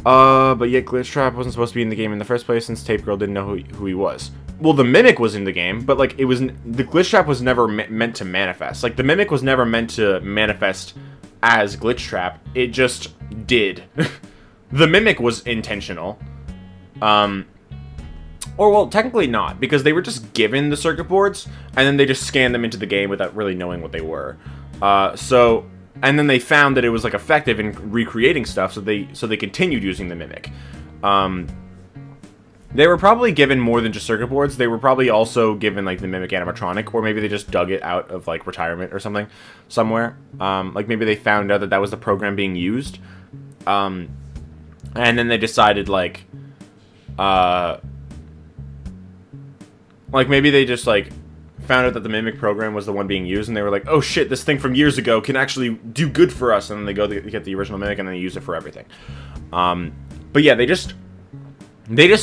But yet Glitchtrap wasn't supposed to be in the game in the first place since Tape Girl didn't know who he was. Well, the Mimic was in the game, but, like, the Glitchtrap was never meant to manifest. Like, the Mimic was never meant to manifest as Glitchtrap. It just did. The Mimic was intentional. Or, well, technically not, because they were just given the circuit boards, and then they just scanned them into the game without really knowing what they were. And then they found that it was, like, effective in recreating stuff, so they continued using the Mimic. They were probably given more than just circuit boards. They were probably also given, like, the Mimic animatronic, or maybe they just dug it out of, like, retirement or something somewhere. Like, maybe they found out that that was the program being used. And then they decided, like, maybe they just, like, found out that the Mimic program was the one being used, and they were like, oh shit, this thing from years ago can actually do good for us, and then they go to get the original Mimic, and then they use it for everything. But yeah, they just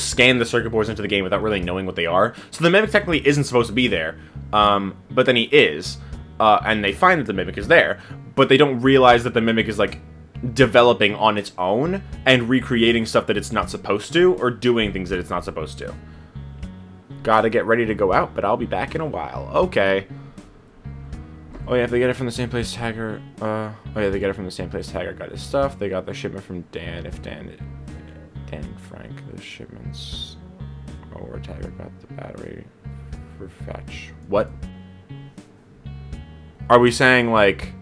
scanned the circuit boards into the game without really knowing what they are. So the Mimic technically isn't supposed to be there, but then he is, and they find that the Mimic is there, but they don't realize that the Mimic is, like, developing on its own, and recreating stuff that it's not supposed to, or doing things that it's not supposed to. Gotta get ready to go out, but I'll be back in a while. Okay. Oh yeah, if they get it from the same place Tagger, oh yeah, they get it from the same place Tagger got his stuff. They got their shipment from Dan. If Dan and Frank, the shipments, or Tagger got the battery for fetch. What? Are we saying, like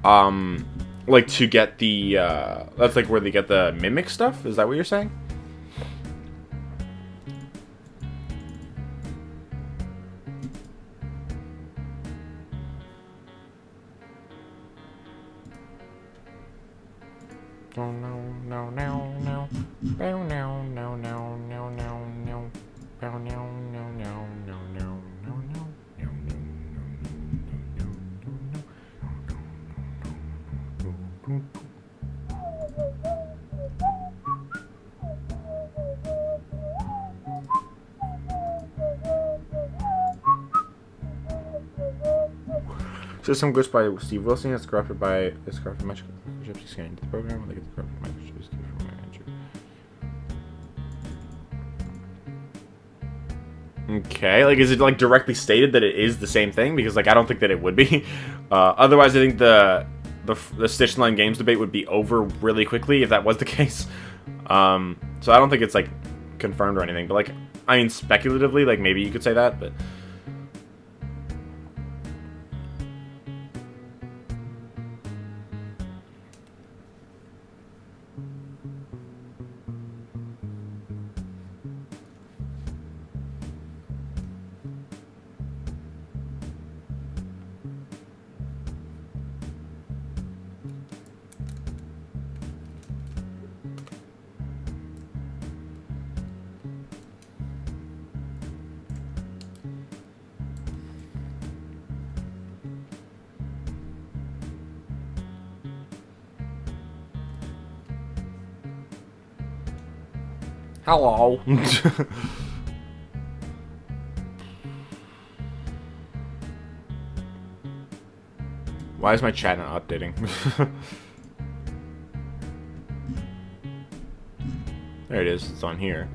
to get the, that's like where they get the Mimic stuff? Is that what you're saying? System glitch by Steve Wilson. It's corrupted by microchips scanning to the program. They get the corrupted microchips from my entry. Okay, like, is it, like, directly stated that it is the same thing? Because, like, I don't think that it would be. Otherwise, I think the Stitch Line Games debate would be over really quickly if that was the case. So I don't think it's, like, confirmed or anything. But, like, I mean, speculatively, like, maybe you could say that, but... Hello. Why is my chat not updating? There it is. It's on here.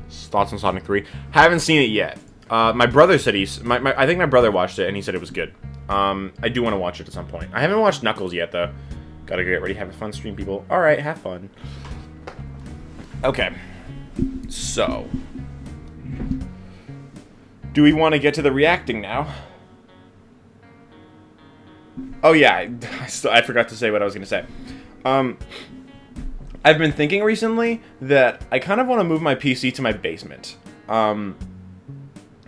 Thoughts on Sonic 3? Haven't seen it yet. My brother said I think my brother watched it and he said it was good. I do want to watch it at some point. I haven't watched Knuckles yet, though. Gotta get ready. Have a fun stream, people. Alright, have fun. Okay. So. Do we want to get to the reacting now? Oh, yeah. I forgot to say what I was going to say. I've been thinking recently that I kind of want to move my PC to my basement.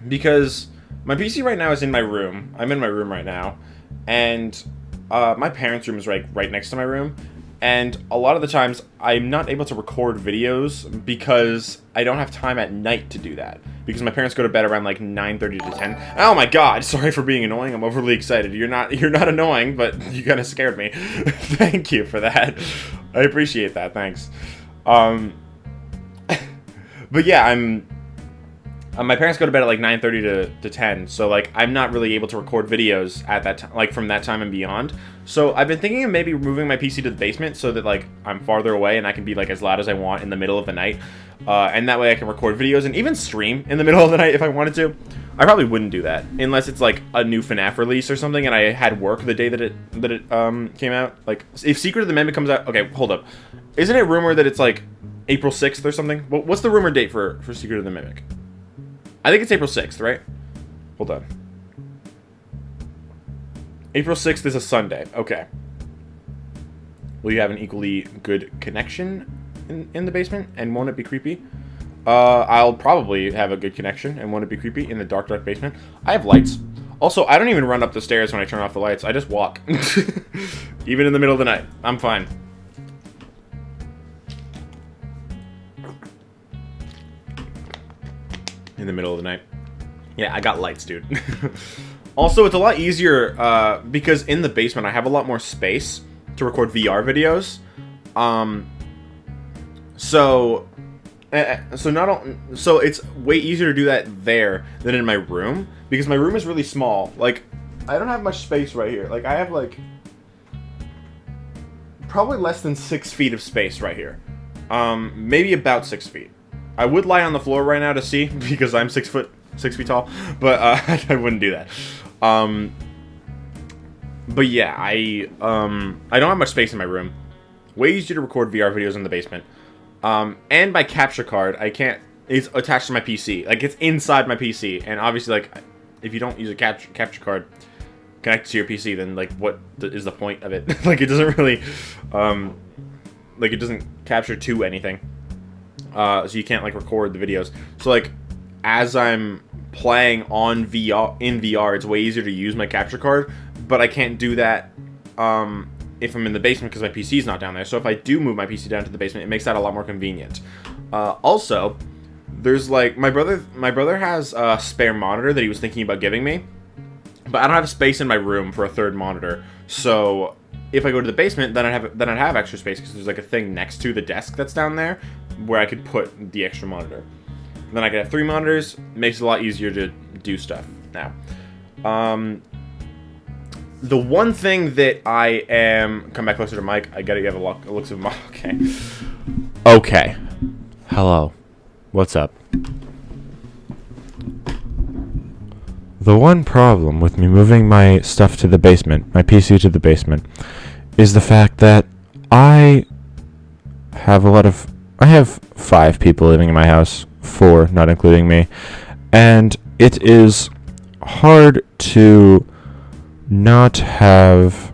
Because... my PC right now is in my room. I'm in my room right now. And my parents' room is right next to my room. And a lot of the times, I'm not able to record videos because I don't have time at night to do that. Because my parents go to bed around like 9:30 to 10. Oh my god, sorry for being annoying. I'm overly excited. You're not annoying, but you kind of scared me. Thank you for that. I appreciate that. Thanks. But yeah, My parents go to bed at like 9:30 to 10, so like I'm not really able to record videos at that time, like from that time and beyond. So I've been thinking of maybe moving my PC to the basement so that like I'm farther away and I can be like as loud as I want in the middle of the night, and that way I can record videos and even stream in the middle of the night if I wanted to. I probably wouldn't do that unless it's like a new FNaF release or something and I had work the day that it came out. Like if Secret of the Mimic comes out, okay, hold up, isn't it rumored that it's like April 6th or something? What's the rumored date for Secret of the Mimic? I think it's April 6th, right? Hold on. April 6th is a Sunday. Okay. Will you have an equally good connection in the basement? And won't it be creepy? I'll probably have a good connection and won't it be creepy in the dark basement. I have lights. Also, I don't even run up the stairs when I turn off the lights. I just walk. Even in the middle of the night. I'm fine. In the middle of the night. Yeah, I got lights, dude. Also, it's a lot easier because in the basement I have a lot more space to record VR videos. So it's way easier to do that there than in my room because my room is really small. Like, I don't have much space right here. Like, I have like probably less than 6 feet of space right here. Maybe about 6 feet. I would lie on the floor right now to see because I'm 6 feet tall, but I wouldn't do that. But yeah, I don't have much space in my room. Way easier to record VR videos in the basement. And my capture card, it's attached to my PC. Like, it's inside my PC, and obviously, like, if you don't use a capture card connected to your PC, then like, what is the point of it? Like, it doesn't really, like, it doesn't capture to anything. So you can't like record the videos. So like as I'm playing on VR, it's way easier to use my capture card, but I can't do that if I'm in the basement because my PC's not down there. So if I do move my PC down to the basement, it makes that a lot more convenient. Also, there's like my brother has a spare monitor that he was thinking about giving me, but I don't have space in my room for a third monitor. So if I go to the basement, then I'd have extra space because there's like a thing next to the desk that's down there where I could put the extra monitor. Then I could have 3 monitors. Makes it a lot easier to do stuff now. The one thing that I am... Come back closer to Mike. I gotta give a looks of Mike. Okay. Okay. Hello. What's up? The one problem with me moving my stuff to the basement, my PC to the basement, is the fact that I have 5 people living in my house, 4, not including me, and it is hard to not have,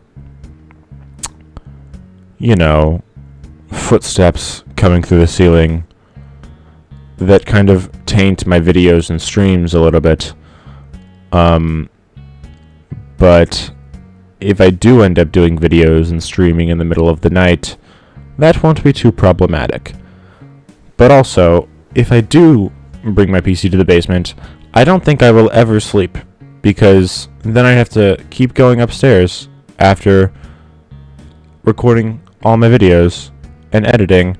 you know, footsteps coming through the ceiling that kind of taint my videos and streams a little bit. But if I do end up doing videos and streaming in the middle of the night, that won't be too problematic. But also, if I do bring my PC to the basement, I don't think I will ever sleep, because then I have to keep going upstairs after recording all my videos and editing,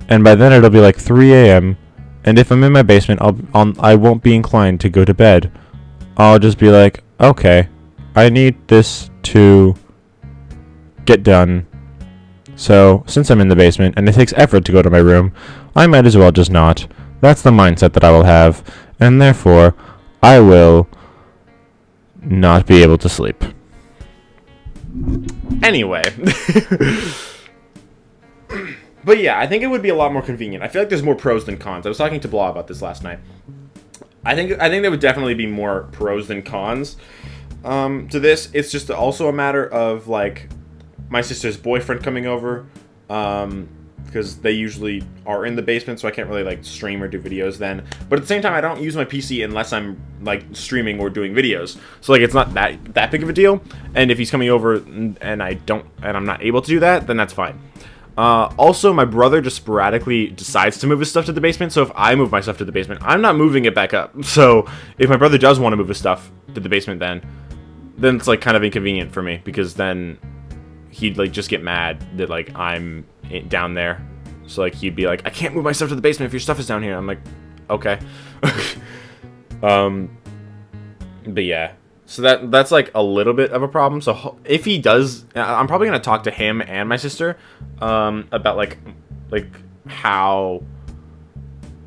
and by then it'll be like 3 a.m., and if I'm in my basement, I won't be inclined to go to bed. I'll just be like, okay, I need this to get done. So, since I'm in the basement, and it takes effort to go to my room, I might as well just not. That's the mindset that I will have, and therefore, I will not be able to sleep. Anyway. But yeah, I think it would be a lot more convenient. I feel like there's more pros than cons. I was talking to Blah about this last night. I think there would definitely be more pros than cons to this. It's just also a matter of, like, my sister's boyfriend coming over, because they usually are in the basement, so I can't really, like, stream or do videos then. But at the same time, I don't use my PC unless I'm, like, streaming or doing videos. So, like, it's not that big of a deal. And if he's coming over and I'm not able to do that, then that's fine. Also, my brother just sporadically decides to move his stuff to the basement, so if I move my stuff to the basement, I'm not moving it back up. So, if my brother does want to move his stuff to the basement then it's, like, kind of inconvenient for me, because then he'd, like, just get mad that, like, I'm down there. So, like, he'd be like, I can't move my stuff to the basement if your stuff is down here. I'm like, okay. But yeah, so that's like a little bit of a problem. So if he does, I'm probably gonna talk to him and my sister about like how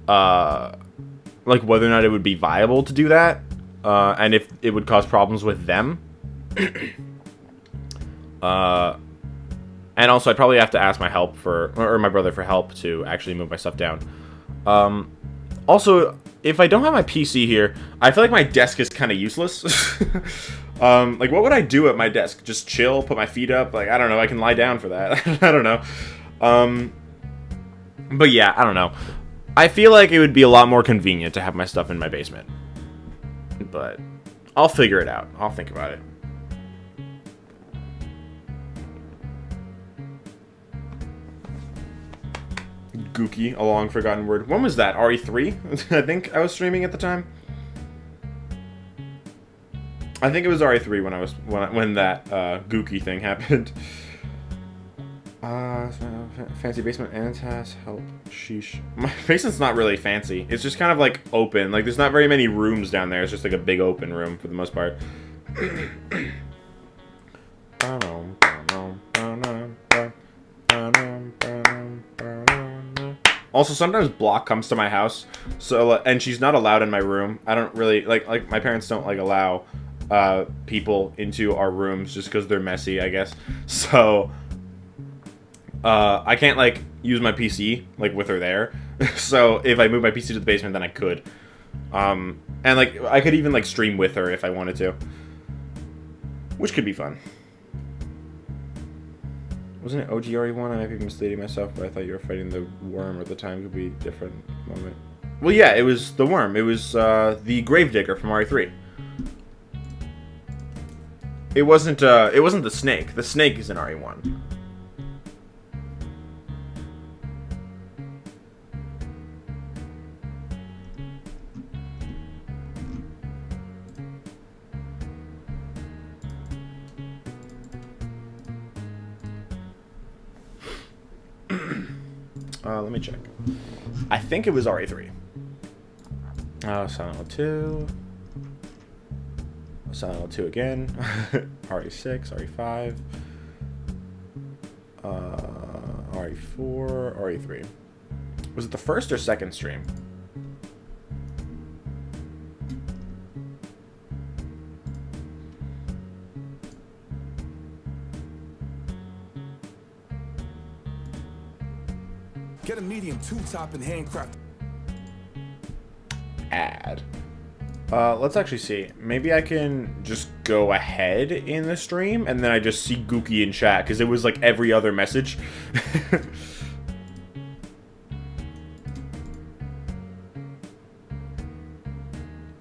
like whether or not it would be viable to do that, and if it would cause problems with them. And also I'd probably have to ask my brother for help to actually move my stuff down. Also, if I don't have my PC here, I feel like my desk is kind of useless. Like, what would I do at my desk? Just chill, put my feet up? Like, I don't know. I can lie down for that. I don't know. But yeah, I don't know. I feel like it would be a lot more convenient to have my stuff in my basement. But I'll figure it out. I'll think about it. Gookie, a long forgotten word. When was that? RE3? I think I was streaming at the time. I think it was RE3 when that Gookie thing happened. Fancy basement and has help. Sheesh. My basement's not really fancy. It's just kind of like open. Like there's not very many rooms down there. It's just like a big open room for the most part. Also, sometimes Block comes to my house, so and she's not allowed in my room. I don't really like my parents don't like allow people into our rooms just because they're messy, I guess. So I can't like use my PC like with her there. So if I move my PC to the basement, then I could. And like I could even like stream with her if I wanted to, which could be fun. Wasn't it OGRE1? I might be misleading myself, but I thought you were fighting the worm at the time. Could be a different moment. Well, yeah, it was the worm. It was the Gravedigger from RE3. It wasn't the snake. The snake is in RE1. Let me check. I think it was RE3. Silent Hill 2. Silent Hill 2 again. RE6, RE5. RE4, RE3. Was it the first or second stream? Get a medium two-top and handcraft. Add. Let's actually see. Maybe I can just go ahead in the stream, and then I just see Gookie in chat, because it was like every other message. Oh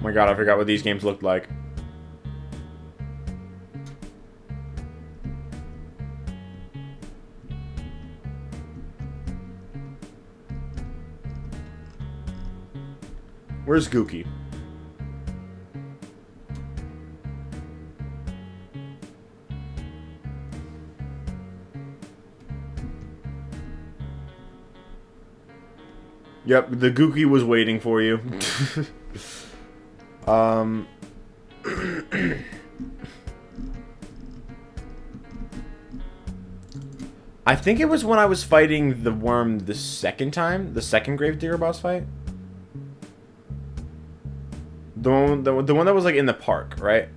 my god, I forgot what these games looked like. Where's Gookie? Yep, the Gookie was waiting for you. I think it was when I was fighting the worm the second time, the second Gravedigger boss fight. The one that was like in the park, right?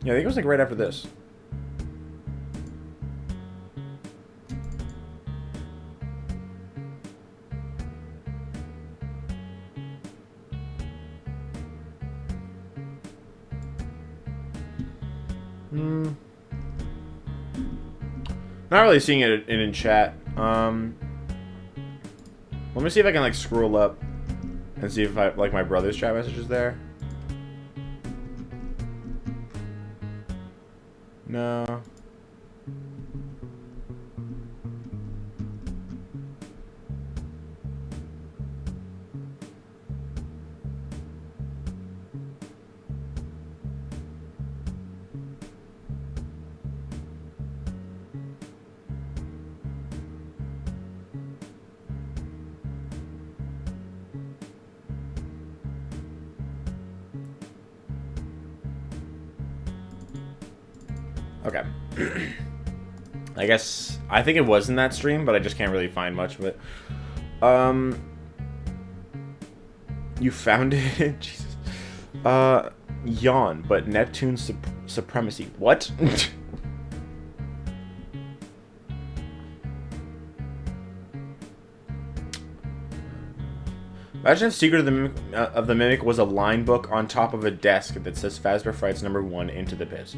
Yeah, I think it was like right after this. Not really seeing it in chat. Let me see if I can like scroll up and see if I like my brother's chat message is there. No. Okay. I guess I think it was in that stream, but I just can't really find much of it. You found it? Jesus. Yawn, but Neptune's supremacy. What? Imagine if Secret of the Mimic was a line book on top of a desk that says Fazbear Frights #1 Into the Pit.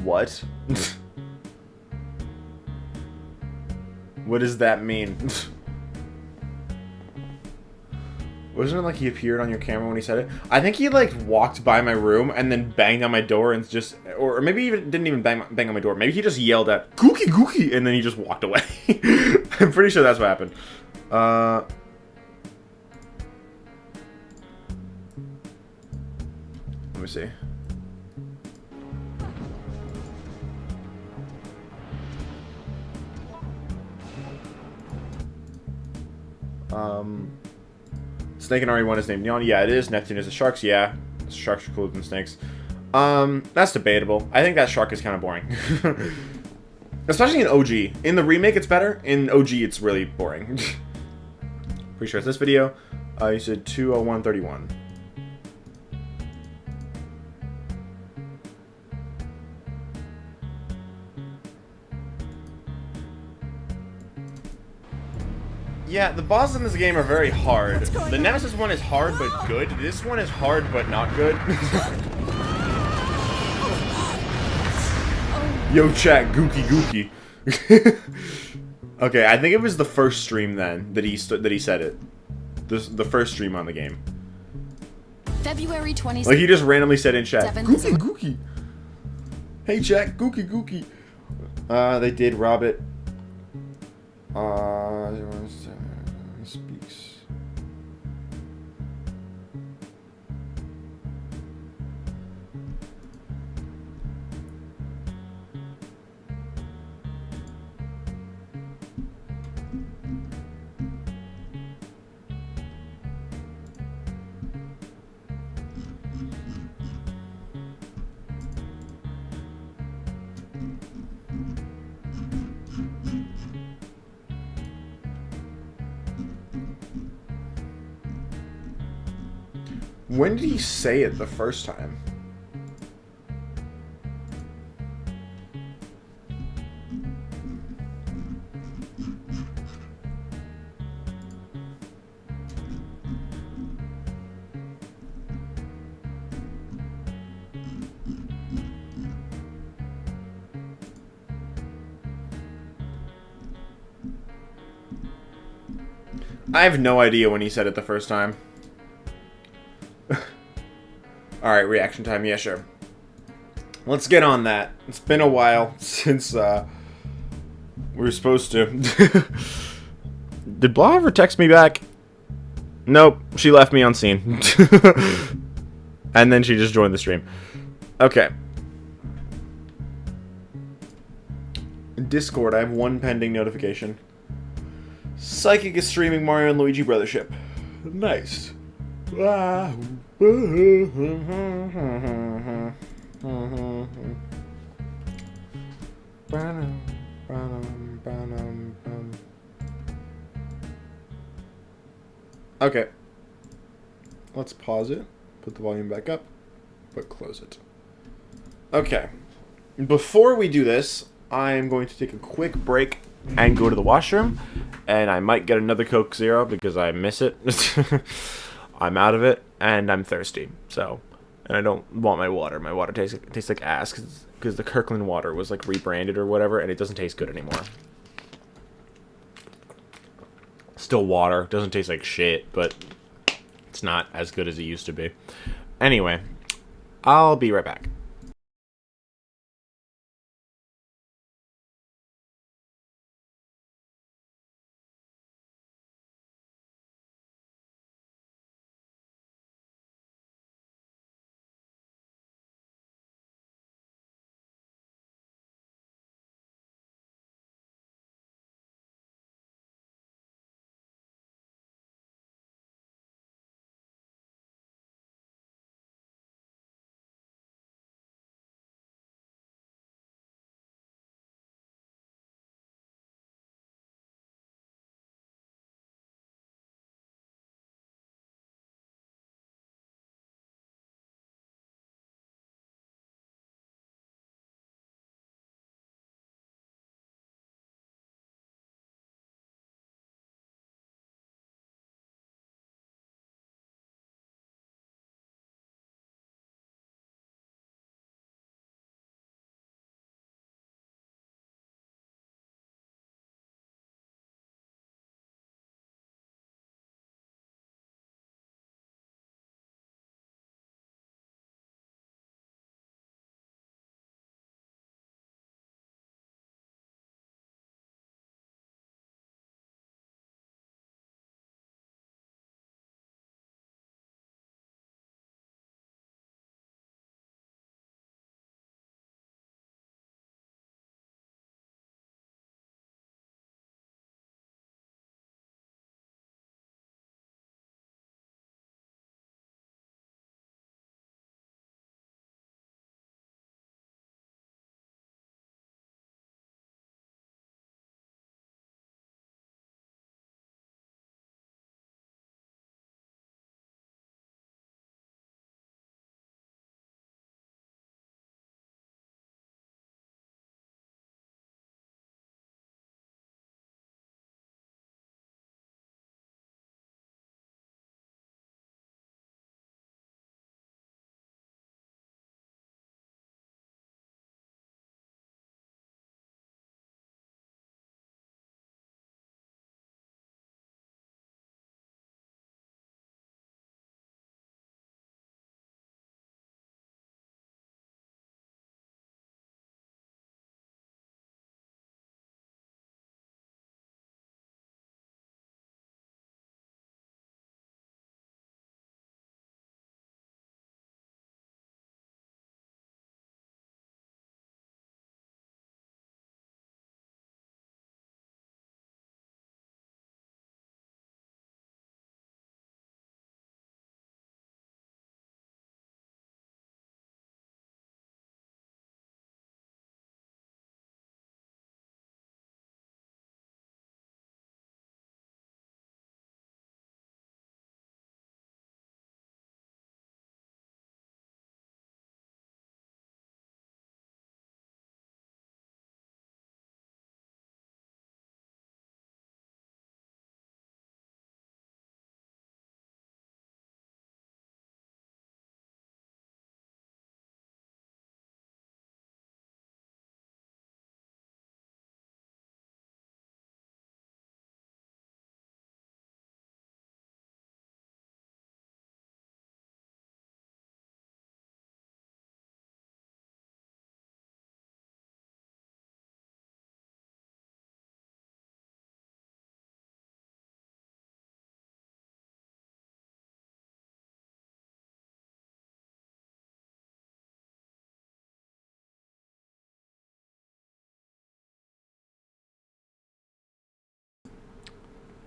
What? What does that mean? Wasn't it like he appeared on your camera when he said it? I think he like walked by my room and then banged on my door and just, or maybe even didn't even bang on my door. Maybe he just yelled at "Gookie Gookie" and then he just walked away. I'm pretty sure that's what happened. Let me see. Snake and RE1 is named Neon. Yeah, it is. Neptune is the sharks. Yeah, sharks are cooler than snakes. That's debatable. I think that shark is kind of boring. Especially in OG. In the remake, it's better. In OG, it's really boring. Pretty sure it's this video. You said 20131. Yeah, the bosses in this game are very hard. The Nemesis one is hard but good. This one is hard but not good. Yo, chat, gookie gookie. Okay, I think it was the first stream then that he said it. The first stream on the game. February 26th. Like he just randomly said in chat, gookie gookie. Hey chat, gookie gookie. They did rob it. Speaks. When did he say it the first time? I have no idea when he said it the first time. Alright, reaction time. Yeah, sure. Let's get on that. It's been a while since we were supposed to. Did Blah ever text me back? Nope. She left me on scene. And then she just joined the stream. Okay. Discord, I have one pending notification. Psychic is streaming Mario and Luigi Brothership. Nice. Wow. Okay. Let's pause it. Put the volume back up. But close it. Okay. Before we do this, I'm going to take a quick break and go to the washroom. And I might get another Coke Zero because I miss it. I'm out of it, and I'm thirsty. So, and I don't want my water. My water tastes like ass because the Kirkland water was like rebranded or whatever, and it doesn't taste good anymore. Still water. Doesn't taste like shit, but it's not as good as it used to be. Anyway, I'll be right back.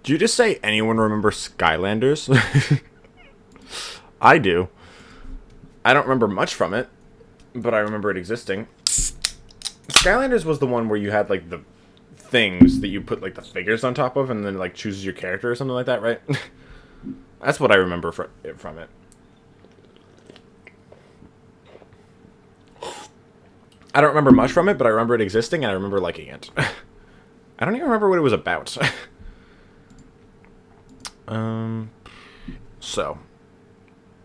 Did you just say anyone remember Skylanders? I do. I don't remember much from it, but I remember it existing. Skylanders was the one where you had, like, the things that you put, like, the figures on top of and then, like, chooses your character or something like that, right? That's what I remember from it. I don't remember much from it, but I remember it existing and I remember liking it. I don't even remember what it was about. So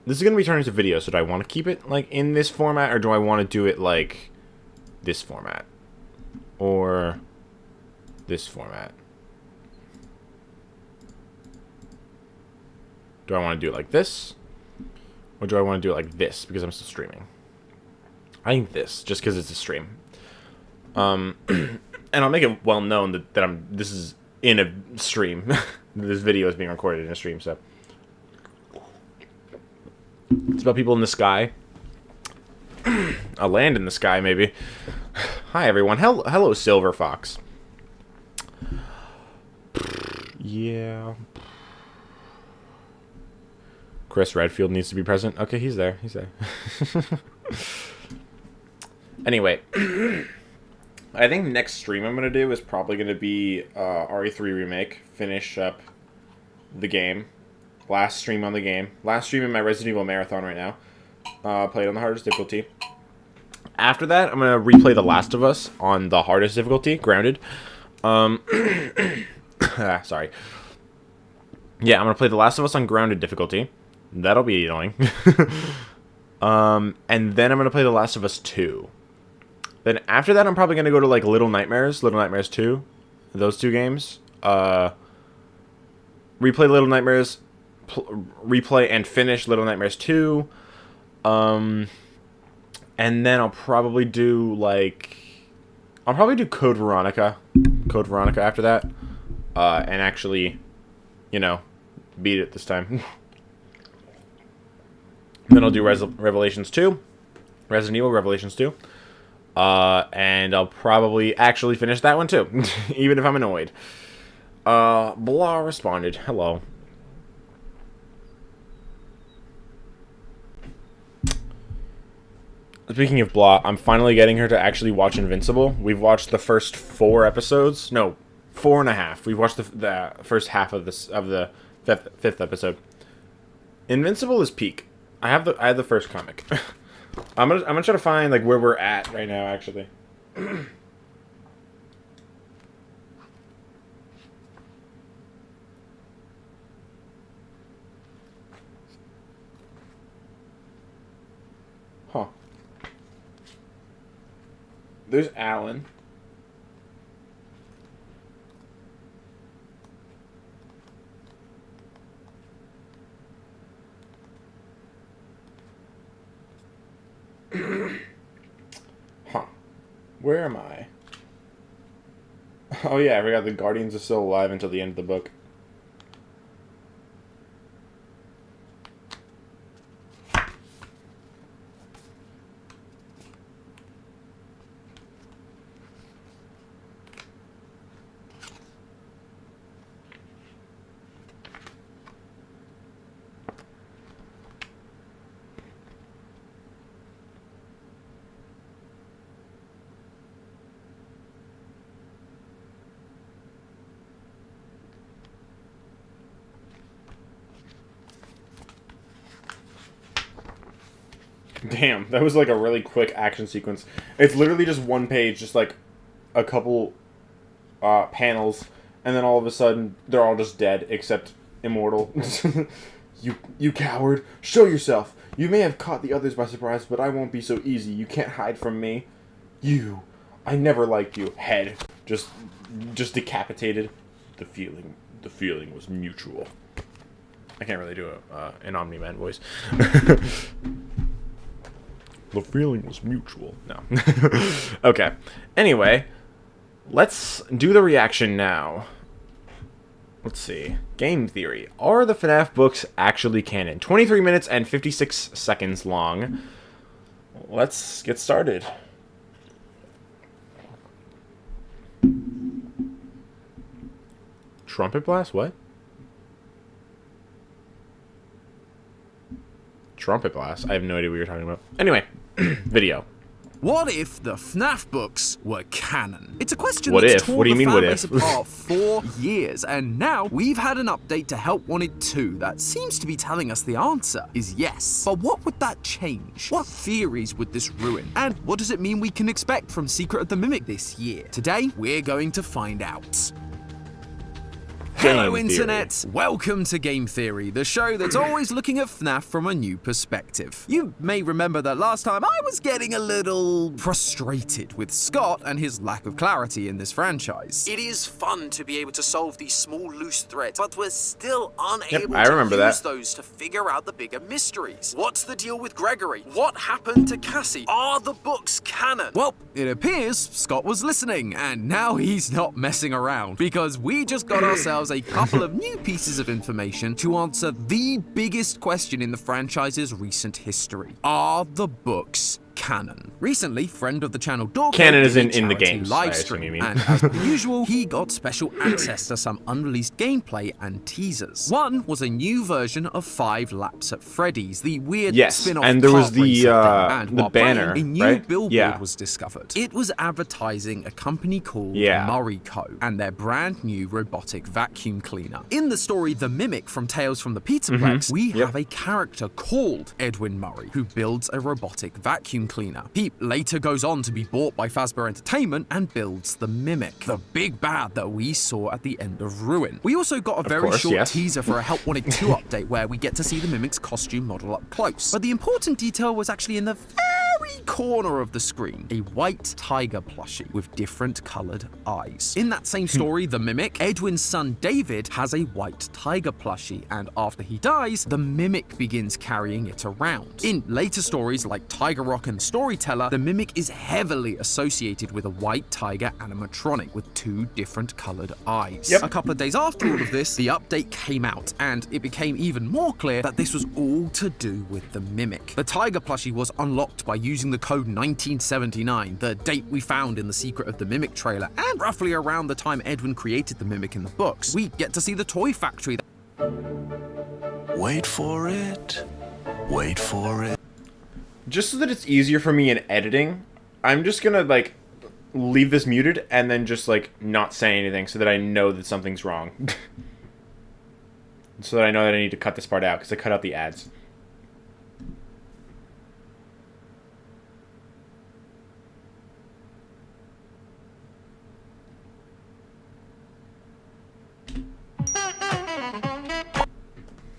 this is going to be turned into video, so do I want to keep it, like, in this format, or do I want to do it, like, this format? Or this format? Do I want to do it like this? Or do I want to do it like this, because I'm still streaming? I think this, just because it's a stream. And I'll make it well known that this is in a stream. This video is being recorded in a stream, so. It's about people in the sky. A land in the sky, maybe. Hi, everyone. Hello, Silver Fox. Yeah. Chris Redfield needs to be present. Okay, he's there. He's there. Anyway. I think next stream I'm going to do is probably going to be RE3 Remake. Finish up the game. Last stream on the game. Last stream in my Resident Evil Marathon right now. Played on the hardest difficulty. After that, I'm going to replay The Last of Us on the hardest difficulty, Grounded. Sorry. Yeah, I'm going to play The Last of Us on Grounded difficulty. That'll be annoying. And then I'm going to play The Last of Us 2. Then after that, I'm probably going to go to, like, Little Nightmares 2. Those two games. Replay Little Nightmares. Replay and finish Little Nightmares 2. And then I'll probably do, like... I'll probably do Code Veronica. Code Veronica after that. And actually, you know, beat it this time. Then I'll do Revelations 2. Resident Evil Revelations 2. And I'll probably actually finish that one too. Even if I'm annoyed. Blah responded. Hello. Speaking of Blah, I'm finally getting her to actually watch Invincible. We've watched the first 4 episodes. No, 4.5. We've watched the first half of the fifth episode. Invincible is peak. I have the first comic. I'm gonna try to find, like, where we're at right now, actually. Huh. There's Alan. Huh. Where am I? Oh yeah, I forgot the Guardians are still alive until the end of the book. Damn, that was like a really quick action sequence. It's literally just one page, just like a couple panels, and then all of a sudden they're all just dead except Immortal. You coward! Show yourself! You may have caught the others by surprise, but I won't be so easy. You can't hide from me. I never liked you. Head. Just decapitated. The feeling was mutual. I can't really do an Omni-Man voice. The feeling was mutual. No. Okay. Anyway, let's do the reaction now. Let's see. Game theory. Are the FNaF books actually canon? 23 minutes and 56 seconds long. Let's get started. Trumpet blast? What? Trumpet blast. I have no idea what you're talking about. Anyway, video. What if the FNaF books were canon? It's a question What that's if? torn What do you the mean, fan what base if? apart for years, and now we've had an update to Help Wanted 2 that seems to be telling us the answer is yes. But what would that change? What theories would this ruin? And what does it mean we can expect from Secret of the Mimic this year? Today, we're going to find out. Hello, Game Internet! Theory. Welcome to Game Theory, the show that's always looking at FNaF from a new perspective. You may remember that last time I was getting a little frustrated with Scott and his lack of clarity in this franchise. It is fun to be able to solve these small loose threads, but we're still unable I remember to use that. those to figure out the bigger mysteries. What's the deal with Gregory? What happened to Cassie? Are the books canon? Well, it appears Scott was listening, and now he's not messing around, because we just got ourselves a couple of new pieces of information to answer the biggest question in the franchise's recent history. Are the books canon? Recently, friend of the channel Dorco Canon is did a in the charity games, live I assume stream, you mean. and as per usual, he got special access to some unreleased gameplay and teasers. One was a new version of 5 Laps at Freddy's, the weird Yes, spin-off and there was kart racer thing, and the while playing, banner, a new right? billboard Yeah. was discovered. It was advertising a company called Yeah. Murray Co. and their brand new robotic vacuum cleaner. In the story The Mimic from Tales from the Pizzaplex, we have a character called Edwin Murray who builds a robotic vacuum cleaner. He later goes on to be bought by Fazbear Entertainment and builds the Mimic, the big bad that we saw at the end of Ruin. We also got a very course, short yes. teaser for a Help Wanted 2 update where we get to see the Mimic's costume model up close. But the important detail was actually in the very corner of the screen, a white tiger plushie with different coloured eyes. In that same story, The Mimic, Edwin's son David has a white tiger plushie, and after he dies, the Mimic begins carrying it around. In later stories like Tiger Rock and Storyteller, the Mimic is heavily associated with a white tiger animatronic with 2 different coloured eyes. Yep. A couple of days after all of this, the update came out, and it became even more clear that this was all to do with the Mimic. The tiger plushie was unlocked by using the code 1979, the date we found in the Secret of the Mimic trailer, and roughly around the time Edwin created the Mimic in the books. We get to see the toy factory. Wait for it. Wait for it. Just so that it's easier for me in editing, I'm just gonna like leave this muted and then just like not say anything so that I know that something's wrong. So that I know that I need to cut this part out because I cut out the ads.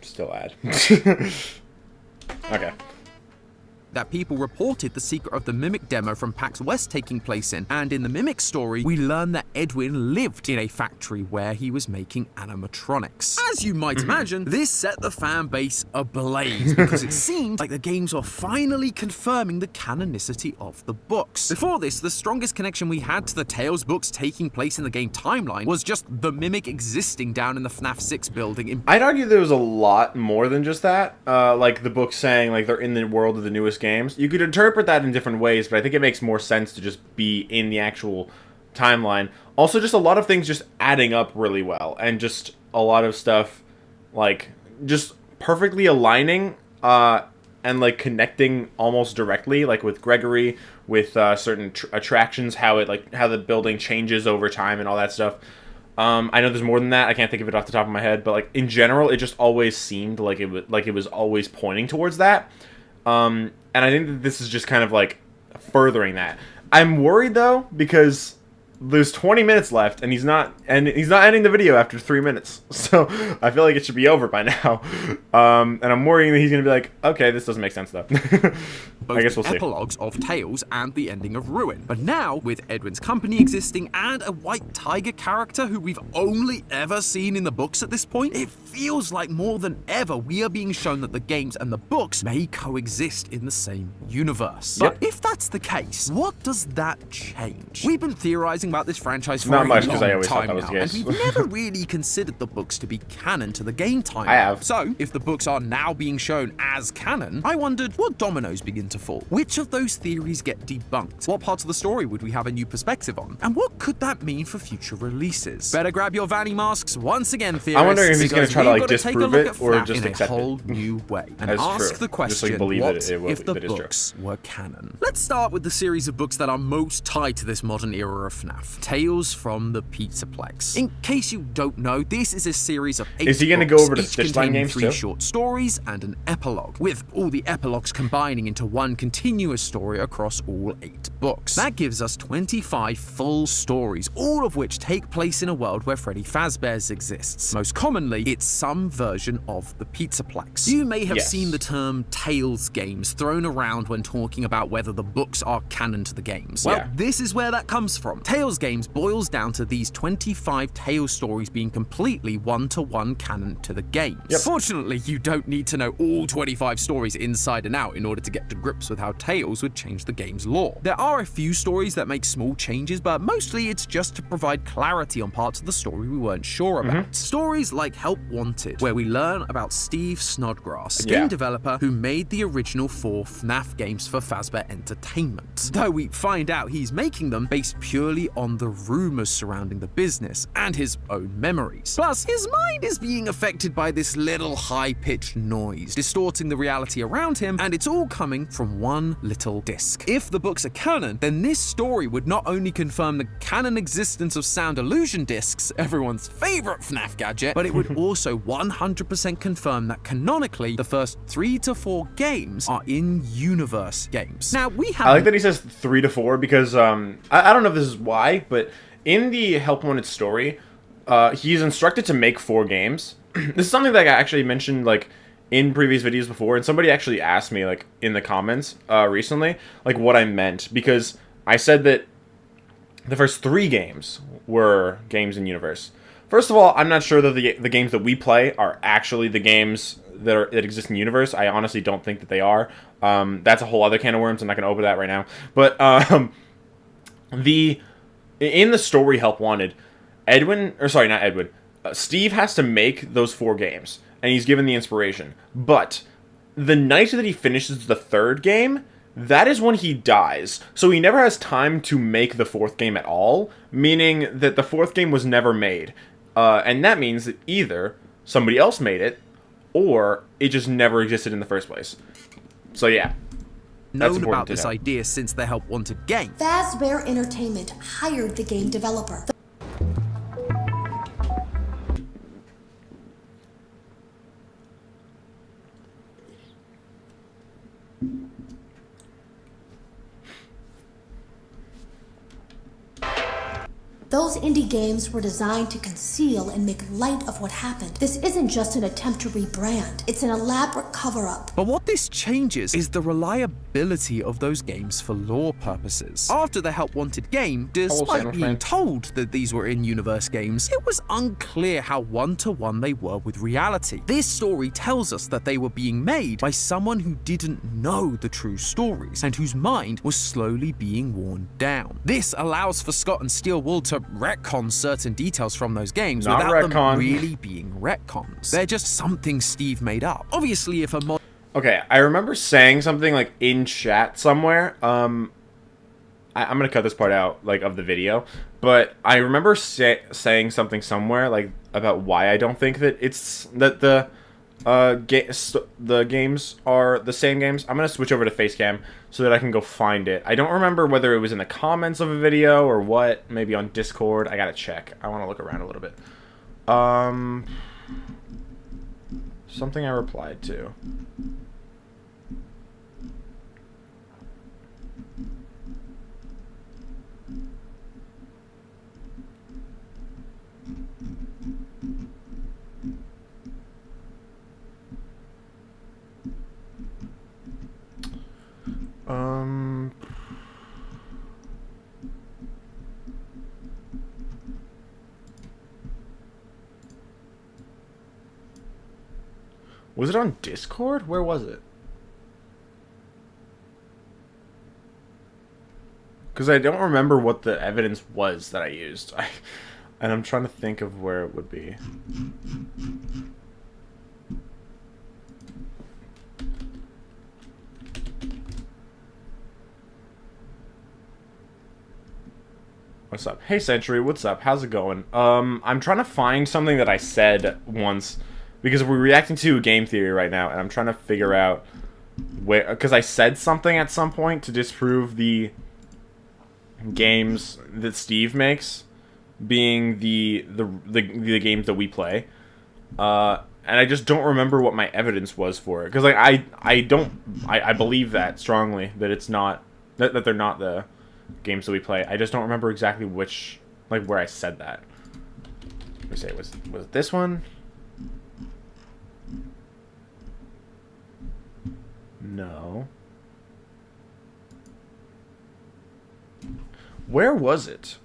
Still ad. Okay. That people reported the Secret of the Mimic demo from PAX West taking place in, and in the Mimic story, we learn that Edwin lived in a factory where he was making animatronics. As you might imagine, this set the fan base ablaze because it seemed like the games were finally confirming the canonicity of the books. Before this, the strongest connection we had to the Tales books taking place in the game timeline was just the Mimic existing down in the FNaF 6 building in I'd argue there was a lot more than just that. Like the book saying like they're in the world of the newest games. You could interpret that in different ways, but I think it makes more sense to just be in the actual timeline. Also, just a lot of things just adding up really well, and just a lot of stuff like just perfectly aligning and like connecting almost directly, like with Gregory, with certain attractions, how the building changes over time and all that stuff. I know there's more than that. I can't think of it off the top of my head, but like in general, it just always seemed like it was always pointing towards that. And I think that this is just kind of like furthering that. I'm worried though because there's 20 minutes left, and he's not ending the video after 3 minutes. So I feel like it should be over by now. And I'm worrying that he's gonna be like, okay, this doesn't make sense though. both I guess the we'll see. epilogues of Tales and the ending of Ruin. But now, with Edwin's company existing and a white tiger character who we've only ever seen in the books at this point, it feels like more than ever we are being shown that the games and the books may coexist in the same universe. Yep. But if that's the case, what does that change? We've been theorizing about this franchise for Not a much, 'cause I long always thought time that was now, the and case. we've never really considered the books to be canon to the game timeline. I have. So, if the books are now being shown as canon, I wondered what dominoes begin to fall. Which of those theories get debunked? What parts of the story would we have a new perspective on? And what could that mean for future releases? Better grab your Vanny masks once again, theorists. I'm wondering if he's gonna try to, like, because we've disprove gotta take a it look at or FNaF just in accept a it. whole new way and That's ask true. the Just, like, question: believe what that it will- if the that is true. books were canon? Let's start with the series of books that are most tied to this modern era of FNaF: Tales from the Pizzaplex. In case you don't know, this is a series of 8 Is he gonna books, go over to each Stitchline containing games 3 too? short stories and an epilogue, with all the epilogues combining into one continuous story across all 8 books. That gives us 25 full stories, all of which take place in a world where Freddy Fazbear's exists. Most commonly, it's some version of the Pizzaplex. You may have Yes. seen the term Tales games thrown around when talking about whether the books are canon to the games. Well, Yeah. this is where that comes from. Tales games boils down to these 25 Tales stories being completely one-to-one canon to the games. Yep. Fortunately, you don't need to know all 25 stories inside and out in order to get to grips with how Tales would change the game's lore. There are a few stories that make small changes, but mostly it's just to provide clarity on parts of the story we weren't sure about. Stories like Help Wanted, where we learn about Steve Snodgrass, a game Yeah. developer who made the original 4 FNaF games for Fazbear Entertainment. Though we find out he's making them based purely on the rumors surrounding the business and his own memories. Plus, his mind is being affected by this little high-pitched noise, distorting the reality around him, and it's all coming from one little disc. If the books are canon, then this story would not only confirm the canon existence of sound illusion discs, everyone's favorite FNaF gadget, but it would also 100% confirm that canonically, the first 3 to 4 games are in-universe games. Now, we have I like that he says 3 to 4 because I don't know if this is why, but in the Help Wanted story, he's instructed to make 4 games. This is something that I actually mentioned like in previous videos before, and somebody actually asked me like in the comments recently like what I meant, because I said that the first 3 games were games in universe. First of all, I'm not sure that the games that we play are actually the games that exist in the universe. I honestly don't think that they are. That's a whole other can of worms. I'm not going to open that right now. But in the story Help Wanted, Steve has to make those 4 games, and he's given the inspiration. But the night that he finishes the 3rd game, that is when he dies. So he never has time to make the 4th game at all, meaning that the 4th game was never made. And that means that either somebody else made it, or it just never existed in the first place. So yeah. known important about to this know. idea since the Help Wanted game. Fazbear Entertainment hired the game developer. Those indie games were designed to conceal and make light of what happened. This isn't just an attempt to rebrand, it's an elaborate cover-up. But what this changes is the reliability of those games for lore purposes. After the Help Wanted game, despite channel being friend. told that these were in-universe games, it was unclear how one-to-one they were with reality. This story tells us that they were being made by someone who didn't know the true stories and whose mind was slowly being worn down. This allows for Scott and Steel Wool to retcon certain details from those games Not without retcon. them really being retcons. They're just something Steve made up. Obviously, if a mod Okay, I remember saying something like in chat somewhere. I'm gonna cut this part out like of the video, but I remember saying something somewhere like about why I don't think that it's that the games are the same games. I'm gonna switch over to Facecam so that I can go find it. I don't remember whether it was in the comments of a video or what. Maybe on Discord. I gotta check. I want to look around a little bit. Something I replied to. Was it on Discord? Where was it? Because I don't remember what the evidence was that I used. And I'm trying to think of where it would be. What's up? Hey Century, what's up? How's it going? I'm trying to find something that I said once, because we're reacting to game theory right now, and I'm trying to figure out where, because I said something at some point to disprove the games that Steve makes being the games that we play, and I just don't remember what my evidence was for it, because like I believe that strongly that it's not that they're not the games that we play. I just don't remember exactly which, like, where I said that. Let me say, was it this one? No. Where was it?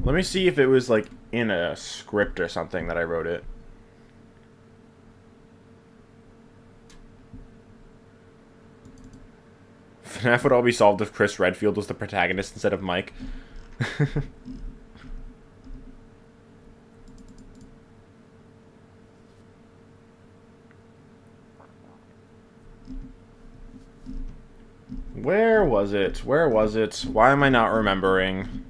Let me see if it was, like, in a script or something that I wrote it. FNaF would all be solved if Chris Redfield was the protagonist instead of Mike. Where was it? Where was it? Why am I not remembering?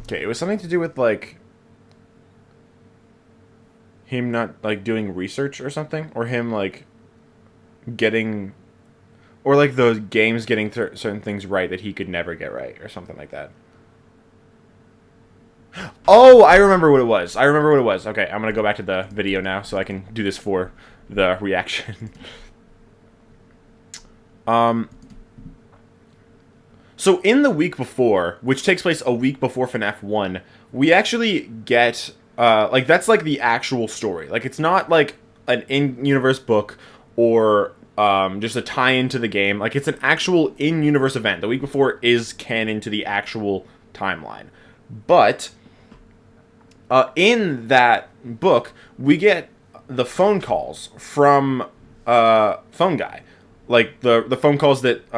Okay, it was something to do with, like, him not, like, doing research or something, or him, like, getting, or, like, those games getting certain things right that he could never get right, or something like that. Oh, I remember what it was. I remember what it was. Okay, I'm gonna go back to the video now so I can do this for the reaction. So in the week before, which takes place a week before FNaF 1, we actually get, like, that's, like, the actual story. Like, it's not, like, an in-universe book or just a tie-in to the game. Like, it's an actual in-universe event. The week before is canon to the actual timeline. But in that book, we get the phone calls from Phone Guy. Like, the phone calls that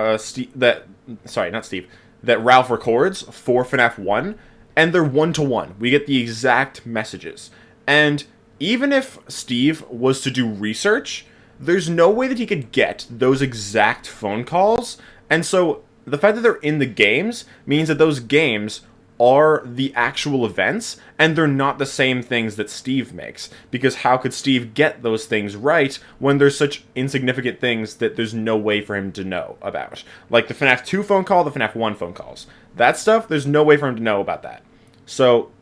that Ralph records for FNaF 1, and they're one-to-one. We get the exact messages. And even if Steve was to do research, there's no way that he could get those exact phone calls. And so the fact that they're in the games means that those games are the actual events, and they're not the same things that Steve makes. Because how could Steve get those things right when there's such insignificant things that there's no way for him to know about? Like the FNaF 2 phone call, the FNaF 1 phone calls. That stuff, there's no way for him to know about that. So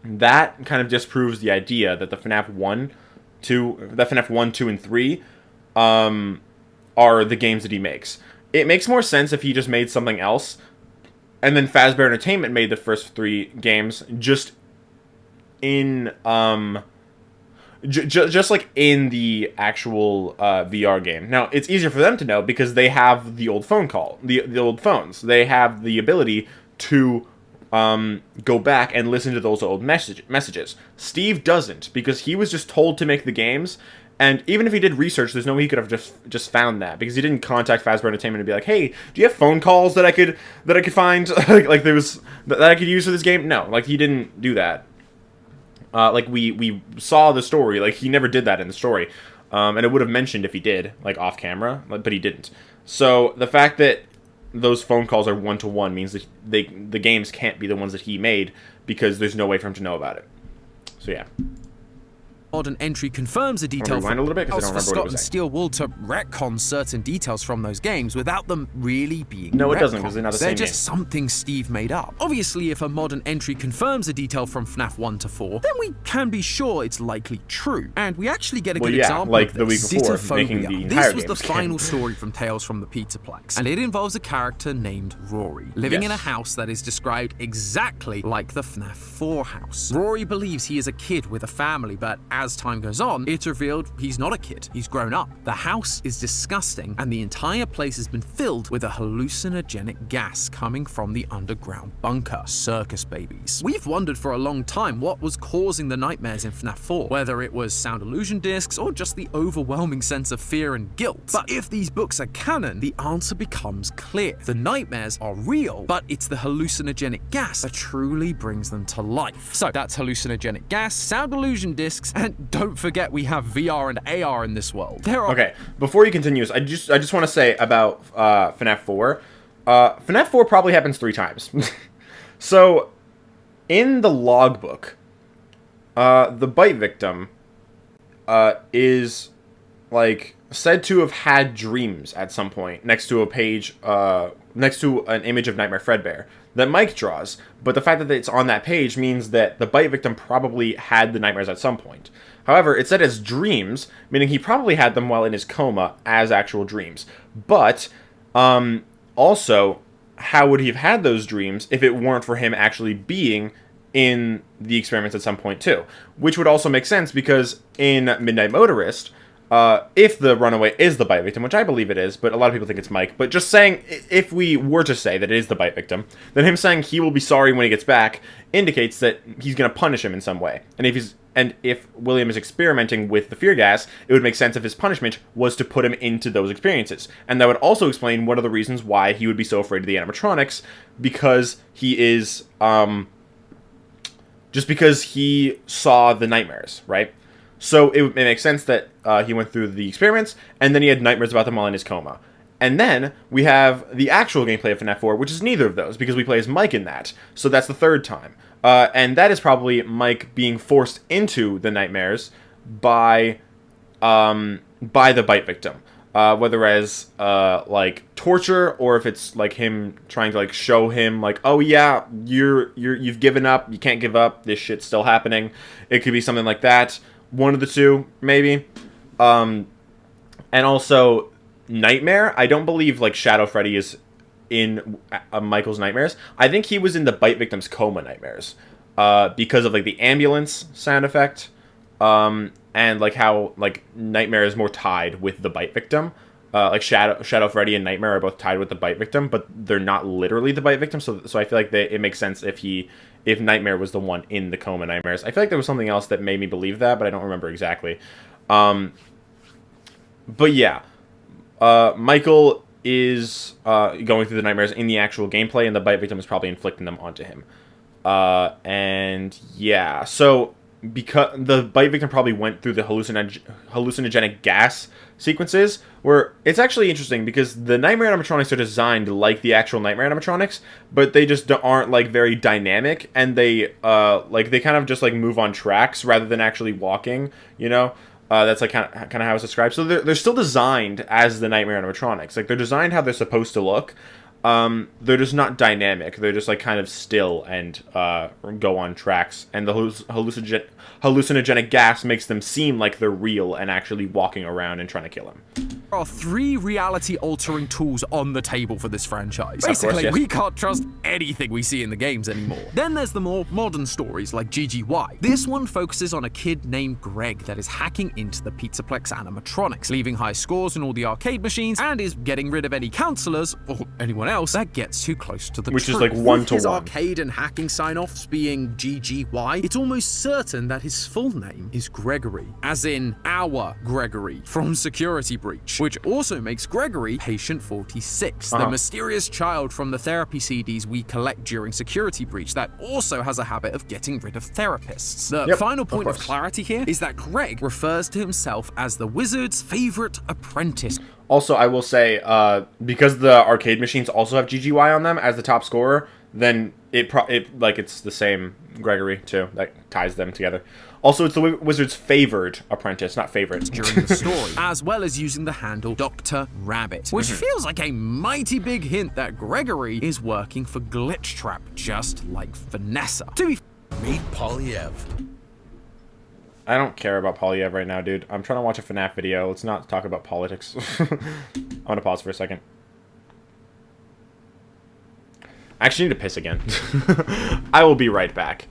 that kind of disproves the idea that the FNaF 1, 2, and 3 are the games that he makes. It makes more sense if he just made something else, and then Fazbear Entertainment made the first 3 games just in, just like in the actual VR game. Now, it's easier for them to know because they have the old phone call, the old phones. They have the ability to go back and listen to those old messages. Steve doesn't, because he was just told to make the games. And even if he did research, there's no way he could have just found that, because he didn't contact Fazbear Entertainment and be like, "Hey, do you have phone calls that I could find like there was that I could use for this game?" No, like he didn't do that. Like we saw the story, like he never did that in the story, and it would have mentioned if he did, like off camera, but he didn't. So the fact that those phone calls are one-to-one means that the games can't be the ones that he made, because there's no way for him to know about it. So yeah. Modern entry confirms a detail rewind a little bit, 'cause I don't for remember what it Scott was and saying. Steel Wool to retcon certain details from those games without them really being No, it doesn't, retconned. 'cause they're not the They're same just game. something Steve made up. Obviously, if a modern entry confirms a detail from FNaF 1 to 4, then we can be sure it's likely true. And we actually get a good example like of the week this. before, Zitophobia. making the entire This was the games canon. final story from Tales from the Pizzaplex, and it involves a character named Rory, living in a Yes. house that is described exactly like the FNaF 4 house. Rory believes he is a kid with a family, but as as time goes on, it's revealed he's not a kid, he's grown up. The house is disgusting, and the entire place has been filled with a hallucinogenic gas coming from the underground bunker. Circus babies. We've wondered for a long time what was causing the nightmares in FNAF 4, whether it was sound illusion discs or just the overwhelming sense of fear and guilt. But if these books are canon, the answer becomes clear. The nightmares are real, but it's the hallucinogenic gas that truly brings them to life. So that's hallucinogenic gas, sound illusion discs, and don't forget we have VR and AR in this world. Okay, before you continue, I just want to say about FNAF 4. FNAF 4 probably happens 3 times. So, in the logbook, the bite victim is, like, said to have had dreams at some point next to a page, next to an image of Nightmare Fredbear that Mike draws. But the fact that it's on that page means that the bite victim probably had the nightmares at some point. However, it's said as dreams, meaning he probably had them while in his coma as actual dreams. But, also, how would he have had those dreams if it weren't for him actually being in the experiments at some point too? Which would also make sense because in Midnight Motorist, if the runaway is the bite victim, which I believe it is, but a lot of people think it's Mike, but just saying, if we were to say that it is the bite victim, then him saying he will be sorry when he gets back indicates that he's going to punish him in some way. And if William is experimenting with the fear gas, it would make sense if his punishment was to put him into those experiences. And that would also explain one of the reasons why he would be so afraid of the animatronics, because he is, just because he saw the nightmares, right? So it makes sense that he went through the experiments, and then he had nightmares about them while in his coma. And then we have the actual gameplay of FNAF 4, which is neither of those, because we play as Mike in that. So that's the 3rd time. And that is probably Mike being forced into the nightmares by the bite victim. Whether as, like, torture, or if it's, like, him trying to, like, show him, like, oh, yeah, you've given up, you can't give up, this shit's still happening. It could be something like that. One of the two, maybe. And also, Nightmare, I don't believe, like, Shadow Freddy is in Michael's nightmares. I think he was in the bite victim's coma nightmares. Because of, like, the ambulance sound effect. And, like, how, like, Nightmare is more tied with the bite victim. Like, Shadow Freddy and Nightmare are both tied with the bite victim, but they're not literally the bite victim, so I feel like it makes sense if Nightmare was the one in the coma nightmares. I feel like there was something else that made me believe that, but I don't remember exactly. But yeah, Michael is going through the nightmares in the actual gameplay, and the bite victim is probably inflicting them onto him. And yeah, so because the bite victim probably went through the hallucinogenic gas sequences, where it's actually interesting because the nightmare animatronics are designed like the actual nightmare animatronics, but they just aren't, like, very dynamic, and they they kind of just, like, move on tracks rather than actually walking, you know. That's, like, kind of how it's described. So they're still designed as the nightmare animatronics. Like, they're designed how they're supposed to look. They're just not dynamic. They're just, like, kind of still and go on tracks. And the hallucinogenic gas makes them seem like they're real and actually walking around and trying to kill him. There are 3 reality-altering tools on the table for this franchise. Of course, Basically, yes. we can't trust anything we see in the games anymore. Then there's the more modern stories like GGY. This one focuses on a kid named Greg that is hacking into the Pizzaplex animatronics, leaving high scores in all the arcade machines, and is getting rid of any counselors, or anyone else, that gets too close to the Which truth. is, like, 1 to 1. His arcade and hacking sign-offs being GGY, it's almost certain that his full name is Gregory, as in our Gregory from Security Breach, which also makes Gregory Patient 46, the mysterious child from the therapy CDs we collect during Security Breach that also has a habit of getting rid of therapists. The final point of clarity here is that Greg refers to himself as the wizard's favorite apprentice. Also, I will say, because the arcade machines also have GGY on them as the top scorer, then it's the same Gregory too. That ties them together. Also, it's the wizard's favored apprentice, not favorite. During the story, as well as using the handle Dr. Rabbit, which feels like a mighty big hint that Gregory is working for Glitchtrap, just like Vanessa. To be Meet Polyev. I don't care about Polyev right now, dude. I'm trying to watch a FNAF video. Let's not talk about politics. I'm gonna pause for a second. I actually need to piss again. I will be right back.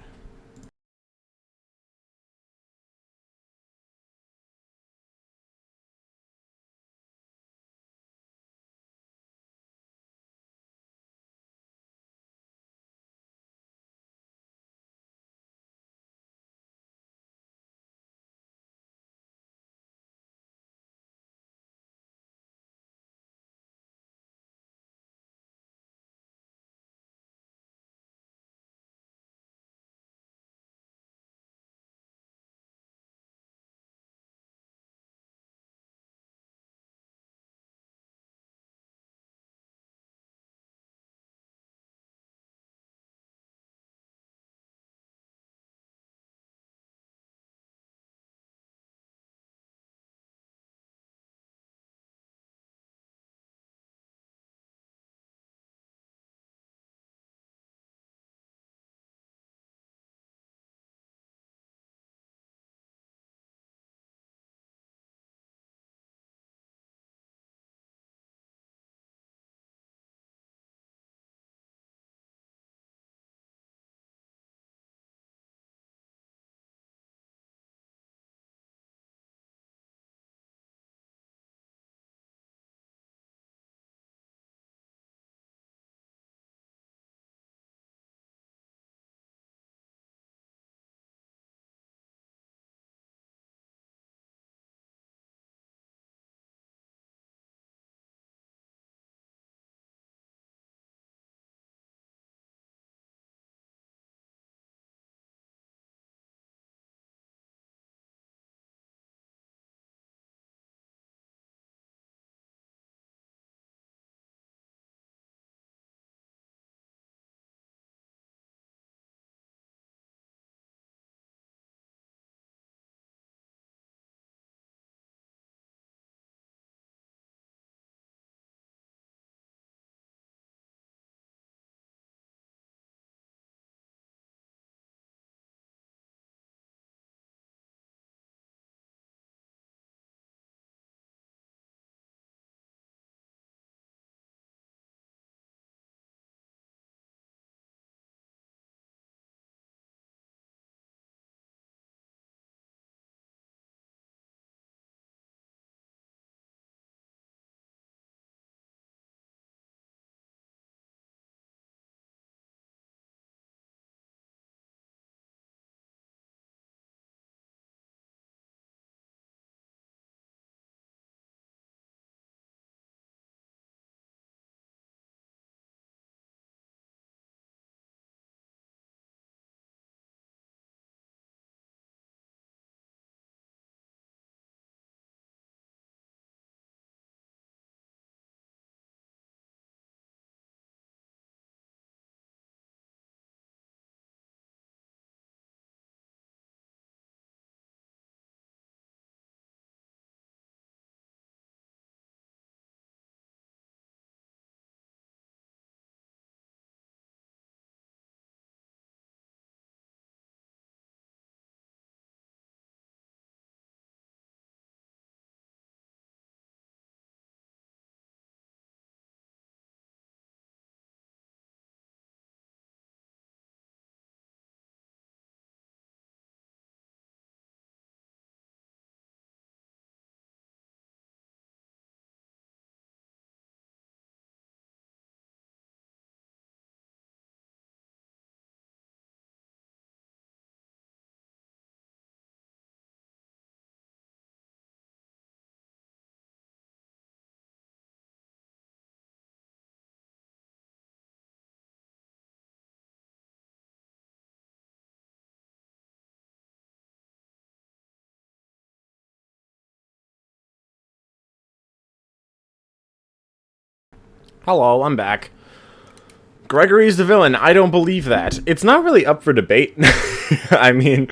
Hello, I'm back. Gregory's the villain. I don't believe that. It's not really up for debate. I mean,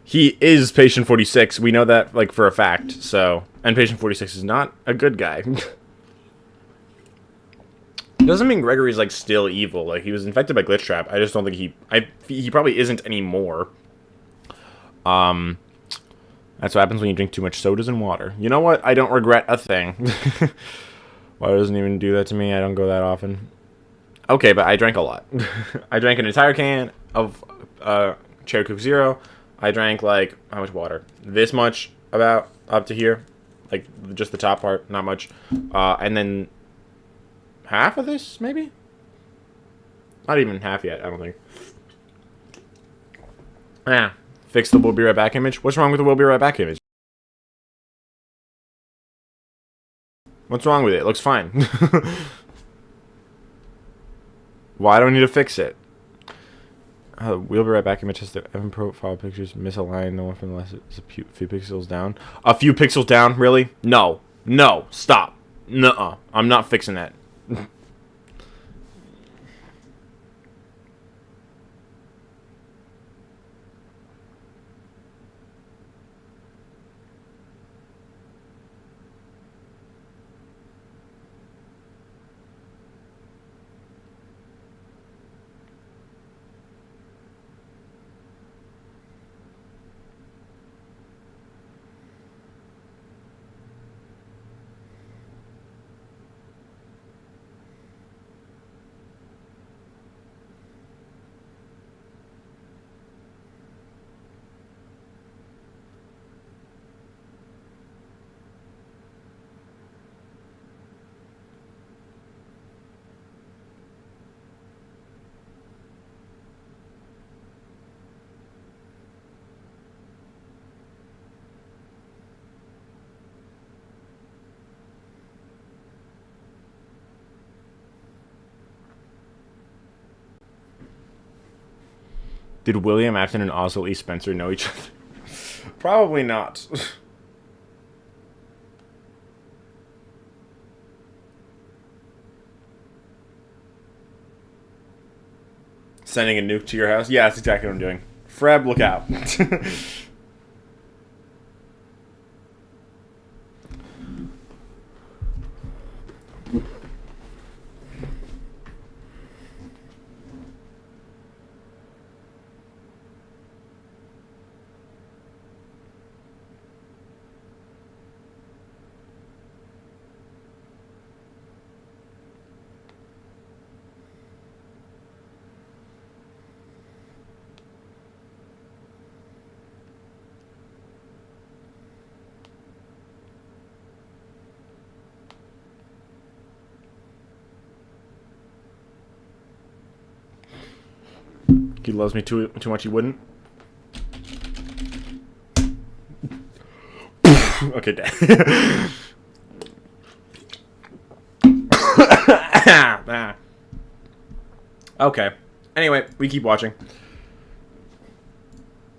he is Patient 46. We know that, like, for a fact. So, and Patient 46 is not a good guy. Doesn't mean Gregory's, like, still evil. Like, he was infected by Glitchtrap. I just don't think he probably isn't anymore. That's what happens when you drink too much sodas and water. You know what? I don't regret a thing. Why doesn't it even do that to me? I don't go that often. Okay, but I drank a lot. I drank an entire can of Cherry Coke Zero. I drank, like, how much water? This much, about, up to here. Like, just the top part, not much. And then half of this, maybe? Not even half yet, I don't think. Yeah. Fix the "we'll be right back" image. What's wrong with the "we'll be right back" image? What's wrong with it? It looks fine. Why do I need to fix it? "We'll be right back" image has the Evan profile pictures misaligned. No one from the last is a few pixels down. A few pixels down? Really? No. No. Stop. Nuh-uh. I'm not fixing that. Did William Afton and Oswald E. Spencer know each other? Probably not. Sending a nuke to your house? Yeah, that's exactly what I'm doing. Freb, look out. He loves me too much he wouldn't. Okay, Dad. Okay. Anyway, we keep watching.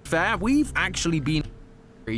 Fair, we've actually been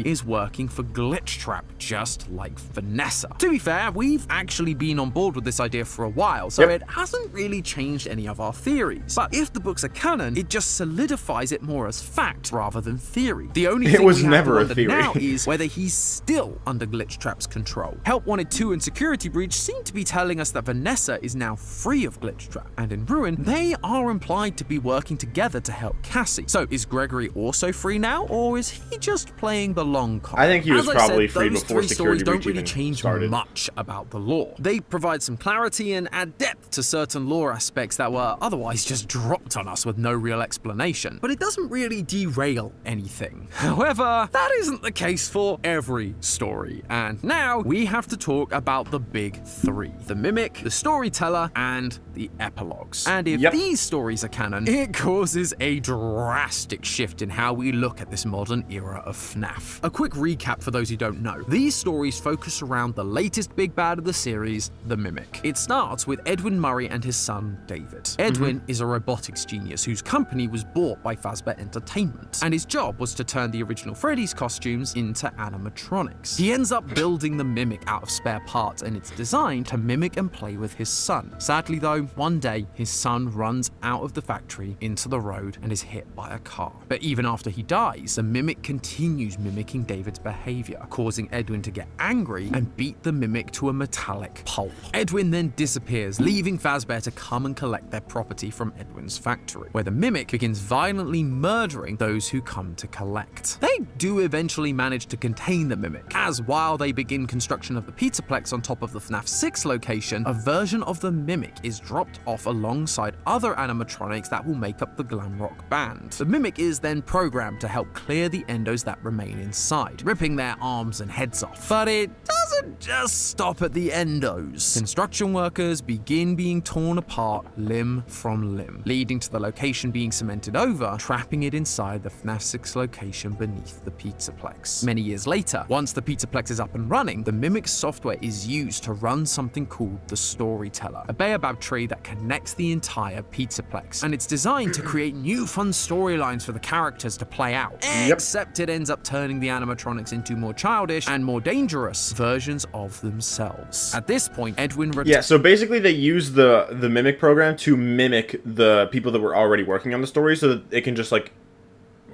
is working for Glitchtrap, just like Vanessa. To be fair, we've actually been on board with this idea for a while, so it hasn't really changed any of our theories. But if the books are canon, it just solidifies it more as fact rather than theory. The only thing we have to wonder now is whether he's still under Glitchtrap's control. Help Wanted 2 and Security Breach seem to be telling us that Vanessa is now free of Glitchtrap, and in Ruin, they are implied to be working together to help Cassie. So is Gregory also free now, or is he just playing the long con? I think he was probably said, free those before three Security stories Breach don't really even change started. much about the lore. They provide some clarity and add depth to certain lore aspects that were otherwise just dropped on us with no real explanation. But it doesn't really derail anything. However, that isn't the case for every story. And now we have to talk about the big three: the Mimic, the Storyteller, and the Epilogues. And if these stories are canon, it causes a drastic shift in how we look at this modern era of FNaF. FNaF. A quick recap for those who don't know. These stories focus around the latest big bad of the series, the Mimic. It starts with Edwin Murray and his son, David. Edwin is a robotics genius whose company was bought by Fazbear Entertainment, and his job was to turn the original Freddy's costumes into animatronics. He ends up building the Mimic out of spare parts, and it's designed to mimic and play with his son. Sadly though, one day, his son runs out of the factory into the road and is hit by a car. But even after he dies, the Mimic continues mimicking David's behavior, causing Edwin to get angry and beat the Mimic to a metallic pulp. Edwin then disappears, leaving Fazbear to come and collect their property from Edwin's factory, where the Mimic begins violently murdering those who come to collect. They do eventually manage to contain the Mimic, as while they begin construction of the Pizzaplex on top of the FNaF 6 location, a version of the Mimic is dropped off alongside other animatronics that will make up the glam rock band. The Mimic is then programmed to help clear the endos that remain inside, ripping their arms and heads off. But it doesn't just stop at the endos. Construction workers begin being torn apart limb from limb, leading to the location being cemented over, trapping it inside the FNaF 6 location beneath the Pizzaplex. Many years later, once the Pizzaplex is up and running, the Mimic software is used to run something called the Storyteller, a baobab tree that connects the entire Pizzaplex, and it's designed to create new fun storylines for the characters to play out. Except it ends up turning the animatronics into more childish and more dangerous versions of themselves. At this point, Edwin Yeah, so basically they use the Mimic program to mimic the people that were already working on the story so that it can just, like,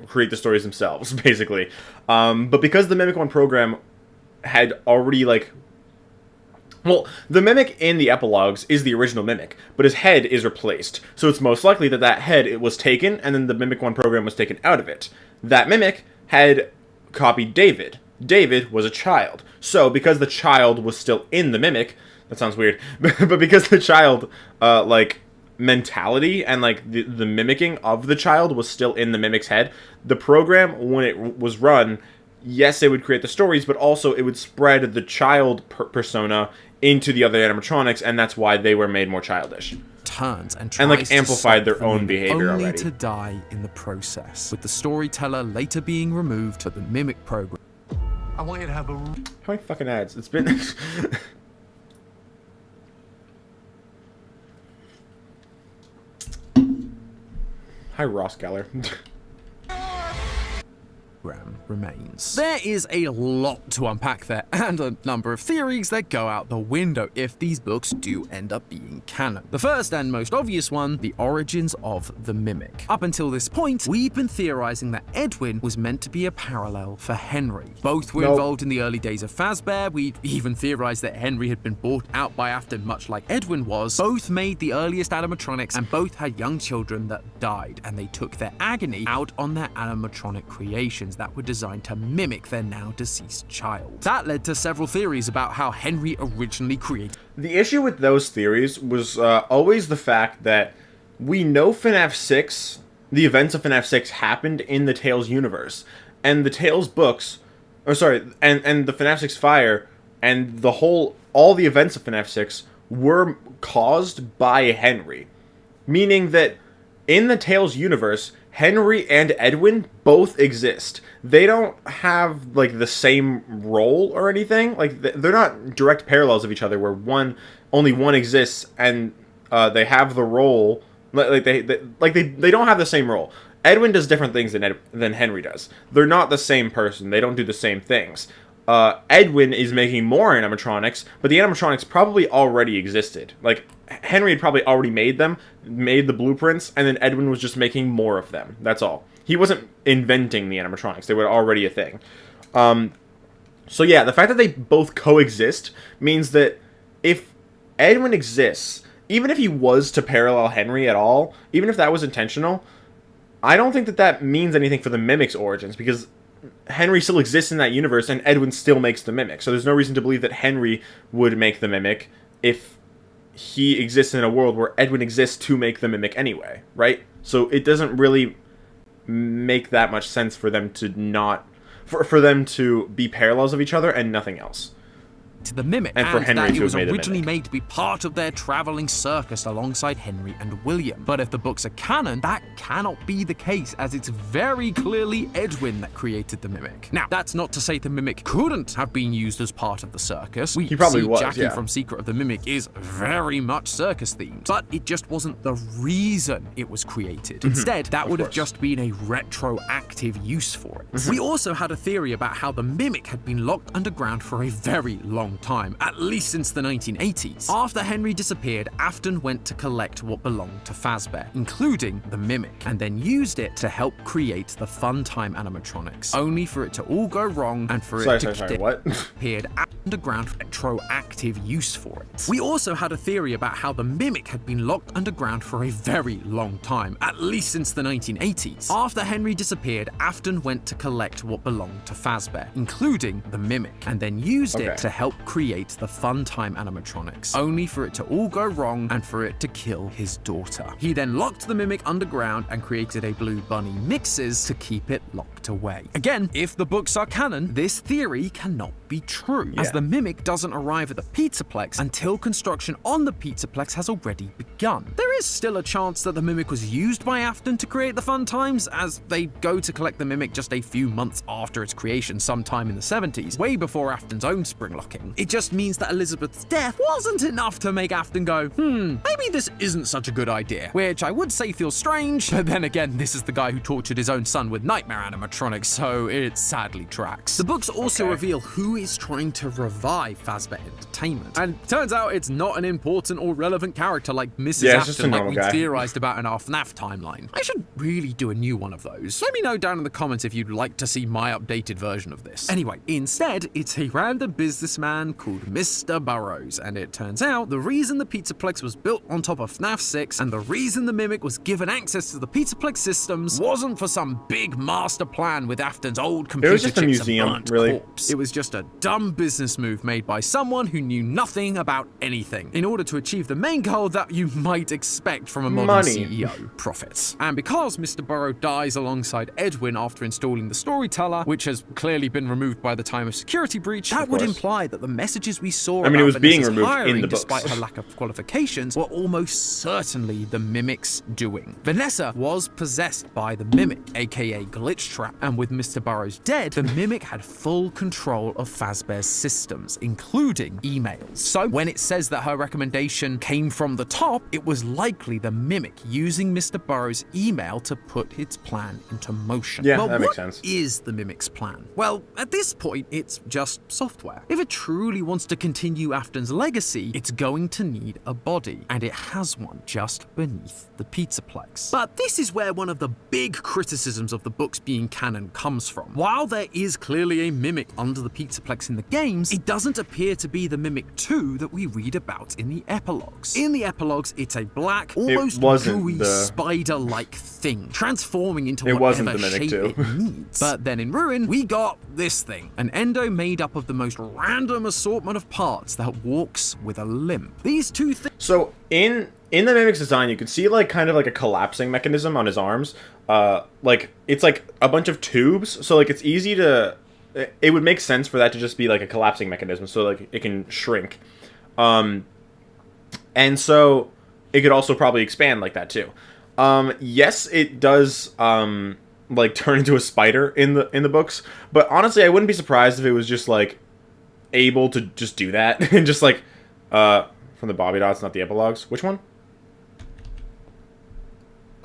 create the stories themselves, basically. But because the Mimic 1 program had already, like... Well, the Mimic in the epilogues is the original Mimic, but his head is replaced. So it's most likely that that head it was taken, and then the Mimic 1 program was taken out of it. That Mimic had copied David. David was a child. So, because the child was still in the Mimic... That sounds weird. But because the child, like, mentality and, like, the mimicking of the child was still in the Mimic's head, the program, when it was run, yes, it would create the stories, but also it would spread the child persona into the other animatronics, and that's why they were made more childish. Turns and like amplified their own behavior only already. to die in the process, with the Storyteller later being removed to the Mimic program. I want you to have a... How many fucking ads? It's been... Hi, Ross Geller. Remains. There is a lot to unpack there, and a number of theories that go out the window if these books do end up being canon. The first and most obvious one, the origins of the Mimic. Up until this point, we've been theorizing that Edwin was meant to be a parallel for Henry. Both were involved in the early days of Fazbear. We even theorized that Henry had been bought out by Afton, much like Edwin was. Both made the earliest animatronics, and both had young children that died, and they took their agony out on their animatronic creations that were designed to mimic their now deceased child. That led to several theories about how Henry originally created. The issue with those theories was always the fact that we know FNaF 6, the events of FNaF 6 happened in the Tales universe, and the Tales books, and the FNaF 6 fire, and all the events of FNaF 6 were caused by Henry, meaning that in the Tales universe, Henry and Edwin both exist. They don't have, like, the same role or anything. Like, they're not direct parallels of each other where only one exists and they have the role. Like, they don't have the same role. Edwin does different things than Henry does. They're not the same person. They don't do the same things. Edwin is making more animatronics, but the animatronics probably already existed. Like, Henry had probably already made the blueprints, and then Edwin was just making more of them. That's all. He wasn't inventing the animatronics. They were already a thing. So yeah, the fact that they both coexist means that if Edwin exists, even if he was to parallel Henry at all, even if that was intentional, I don't think that means anything for the Mimic's origins, because Henry still exists in that universe, and Edwin still makes the Mimic. So there's no reason to believe that Henry would make the Mimic if he exists in a world where Edwin exists to make the Mimic anyway, right? So it doesn't really make that much sense for them to for them to be parallels of each other and nothing else. the Mimic, And for Henry that to it was have made the originally Mimic. made to be part of their traveling circus alongside Henry and William. But if the books are canon, that cannot be the case, as it's very clearly Edwin that created the Mimic. Now, that's not to say the Mimic couldn't have been used as part of the circus. We He probably see was, Jackie yeah. from Secret of the Mimic is very much circus themed, but it just wasn't the reason it was created. Instead, that would have just been a retroactive use for it. We also had a theory about how the Mimic had been locked underground for a very long time, at least since the 1980s. After Henry disappeared, Afton went to collect what belonged to Fazbear, including the Mimic, and then used it to help create the Funtime animatronics, only for it to all go wrong and for it to What? appeared underground for retroactive use for it. We also had a theory about how the Mimic had been locked underground for a very long time, at least since the 1980s. After Henry disappeared, Afton went to collect what belonged to Fazbear, including the Mimic, and then used it to help create the Funtime animatronics, only for it to all go wrong and for it to kill his daughter. He then locked the Mimic underground and created a Blue Bunny Mixes to keep it locked away. Again, if the books are canon, this theory cannot be true, as the Mimic doesn't arrive at the Pizzaplex until construction on the Pizzaplex has already begun. There is still a chance that the Mimic was used by Afton to create the Funtimes, as they go to collect the Mimic just a few months after its creation sometime in the 70s, way before Afton's own spring locking. It just means that Elizabeth's death wasn't enough to make Afton go, maybe this isn't such a good idea, which I would say feels strange, but then again, this is the guy who tortured his own son with nightmare animatronics, so it sadly tracks. The books also reveal who is trying to revive Fazbear Entertainment, and turns out it's not an important or relevant character like Mrs. Yeah, it's just a Afton, like normal we guy. theorized about in our FNaF timeline. I should really do a new one of those. Let me know down in the comments if you'd like to see my updated version of this. Anyway, instead, it's a random businessman called Mr. Burrows, and it turns out the reason the Pizzaplex was built on top of FNAF 6 and the reason the Mimic was given access to the Pizzaplex systems wasn't for some big master plan with Afton's old computer was just a chips museum, and burnt really. corpse. It was just a dumb business move made by someone who knew nothing about anything in order to achieve the main goal that you might expect from a modern Money. CEO: profits. And because Mr. Burrow dies alongside Edwin after installing the storyteller, which has clearly been removed by the time of security breach, that would imply that the messages we saw I mean, it about was being Vanessa's removed in hiring, the books. despite her lack of qualifications, were almost certainly the Mimic's doing. Vanessa was possessed by the Mimic, aka Glitchtrap, and with Mr. Burrows dead, the Mimic had full control of Fazbear's systems, including emails. So when it says that her recommendation came from the top, it was likely the Mimic using Mr. Burrows' email to put its plan into motion. Yeah, Well, that makes what sense. is the Mimic's plan? Well, at this point, it's just software. If it truly wants to continue Afton's legacy, it's going to need a body, and it has one just beneath the Pizzaplex. But this is where one of the big criticisms of the books being canon comes from. While there is clearly a Mimic under the Pizzaplex in the games, it doesn't appear to be the Mimic 2 that we read about in the epilogues. In the epilogues, it's a black, almost wasn't gooey the- spider-like thing, transforming into It wasn't whatever the Mimic shape 2. it needs. But then in Ruin, we got this thing, an endo made up of the most random assortment of parts that walks with a limp. These two things So in the Mimic's design, you can see like kind of like a collapsing mechanism on his arms. Like it's like a bunch of tubes, so like it's easy to. It would make sense for that to just be like a collapsing mechanism, so like it can shrink. And so it could also probably expand like that too. Yes, it does like turn into a spider in the books, but honestly, I wouldn't be surprised if it was just like able to just do that and just like from the Bobby Dots, not the epilogues. Which one?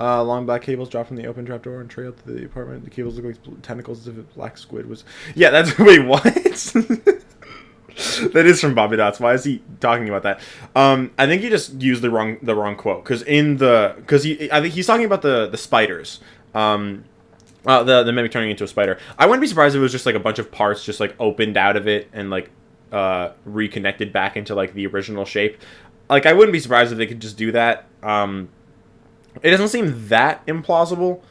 Long black cables drop from the open trapdoor and trail to the apartment. The cables look like tentacles as if a black squid was. Yeah, that's wait what? That is from Bobby Dots. Why is he talking about that? I think he just used the wrong quote because I think he's talking about the spiders. The Mimic turning into a spider. I wouldn't be surprised if it was just like a bunch of parts just like opened out of it and like reconnected back into like the original shape. Like I wouldn't be surprised if they could just do that. It doesn't seem that implausible.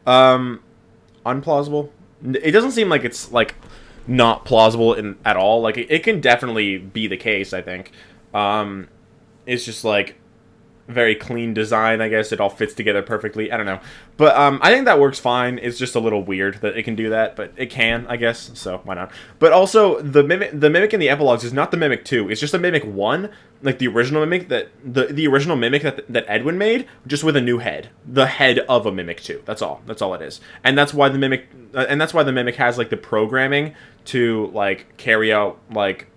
Unplausible. It doesn't seem like it's like not plausible at all. Like it can definitely be the case, I think. It's just like very clean design, I guess. It all fits together perfectly. I don't know. But I think that works fine. It's just a little weird that it can do that, but it can, I guess, so why not? But also, the Mimic in the epilogues is not the Mimic 2. It's just a Mimic 1, like the original Mimic the original Mimic that Edwin made, just with a new head. The head of a Mimic 2. That's all. That's all it is. And that's why the Mimic has, like, the programming to, like, carry out, like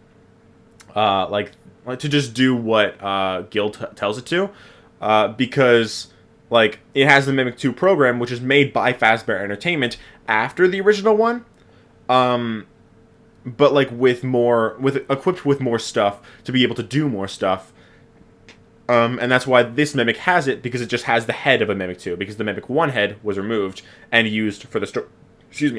to just do what Gil tells it to, because like it has the Mimic 2 program, which is made by Fazbear Entertainment after the original one, but like equipped with more stuff to be able to do more stuff, and that's why this Mimic has it, because it just has the head of a Mimic 2, because the Mimic 1 head was removed and used for the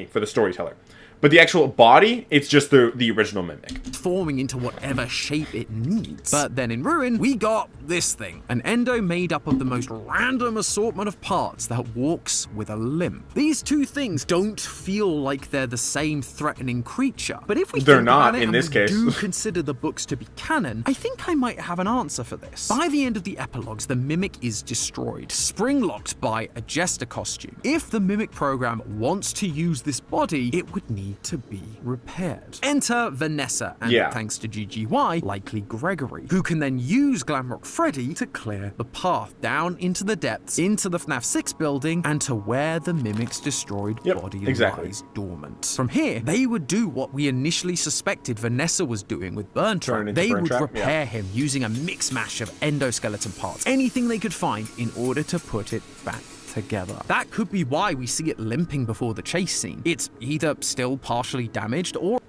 for the storyteller. But the actual body, it's just the original Mimic. Forming into whatever shape it needs. But then in Ruin, we got this thing. An endo made up of the most random assortment of parts that walks with a limp. These two things don't feel like they're the same threatening creature. But if we they're think not about it, in this case. do consider the books to be canon, I think I might have an answer for this. By the end of the epilogues, the Mimic is destroyed, spring-locked by a jester costume. If the Mimic program wants to use this body, it would need to be repaired. Enter Vanessa, and thanks to GGY, likely Gregory, who can then use Glamrock Freddy to clear the path down into the depths, into the FNaF 6 building, and to where the Mimic's destroyed body lies dormant. From here, they would do what we initially suspected Vanessa was doing with Burntrap. They would repair him using a mix-mash of endoskeleton parts, anything they could find, in order to put it back together. That could be why we see it limping before the chase scene. It's either still partially damaged or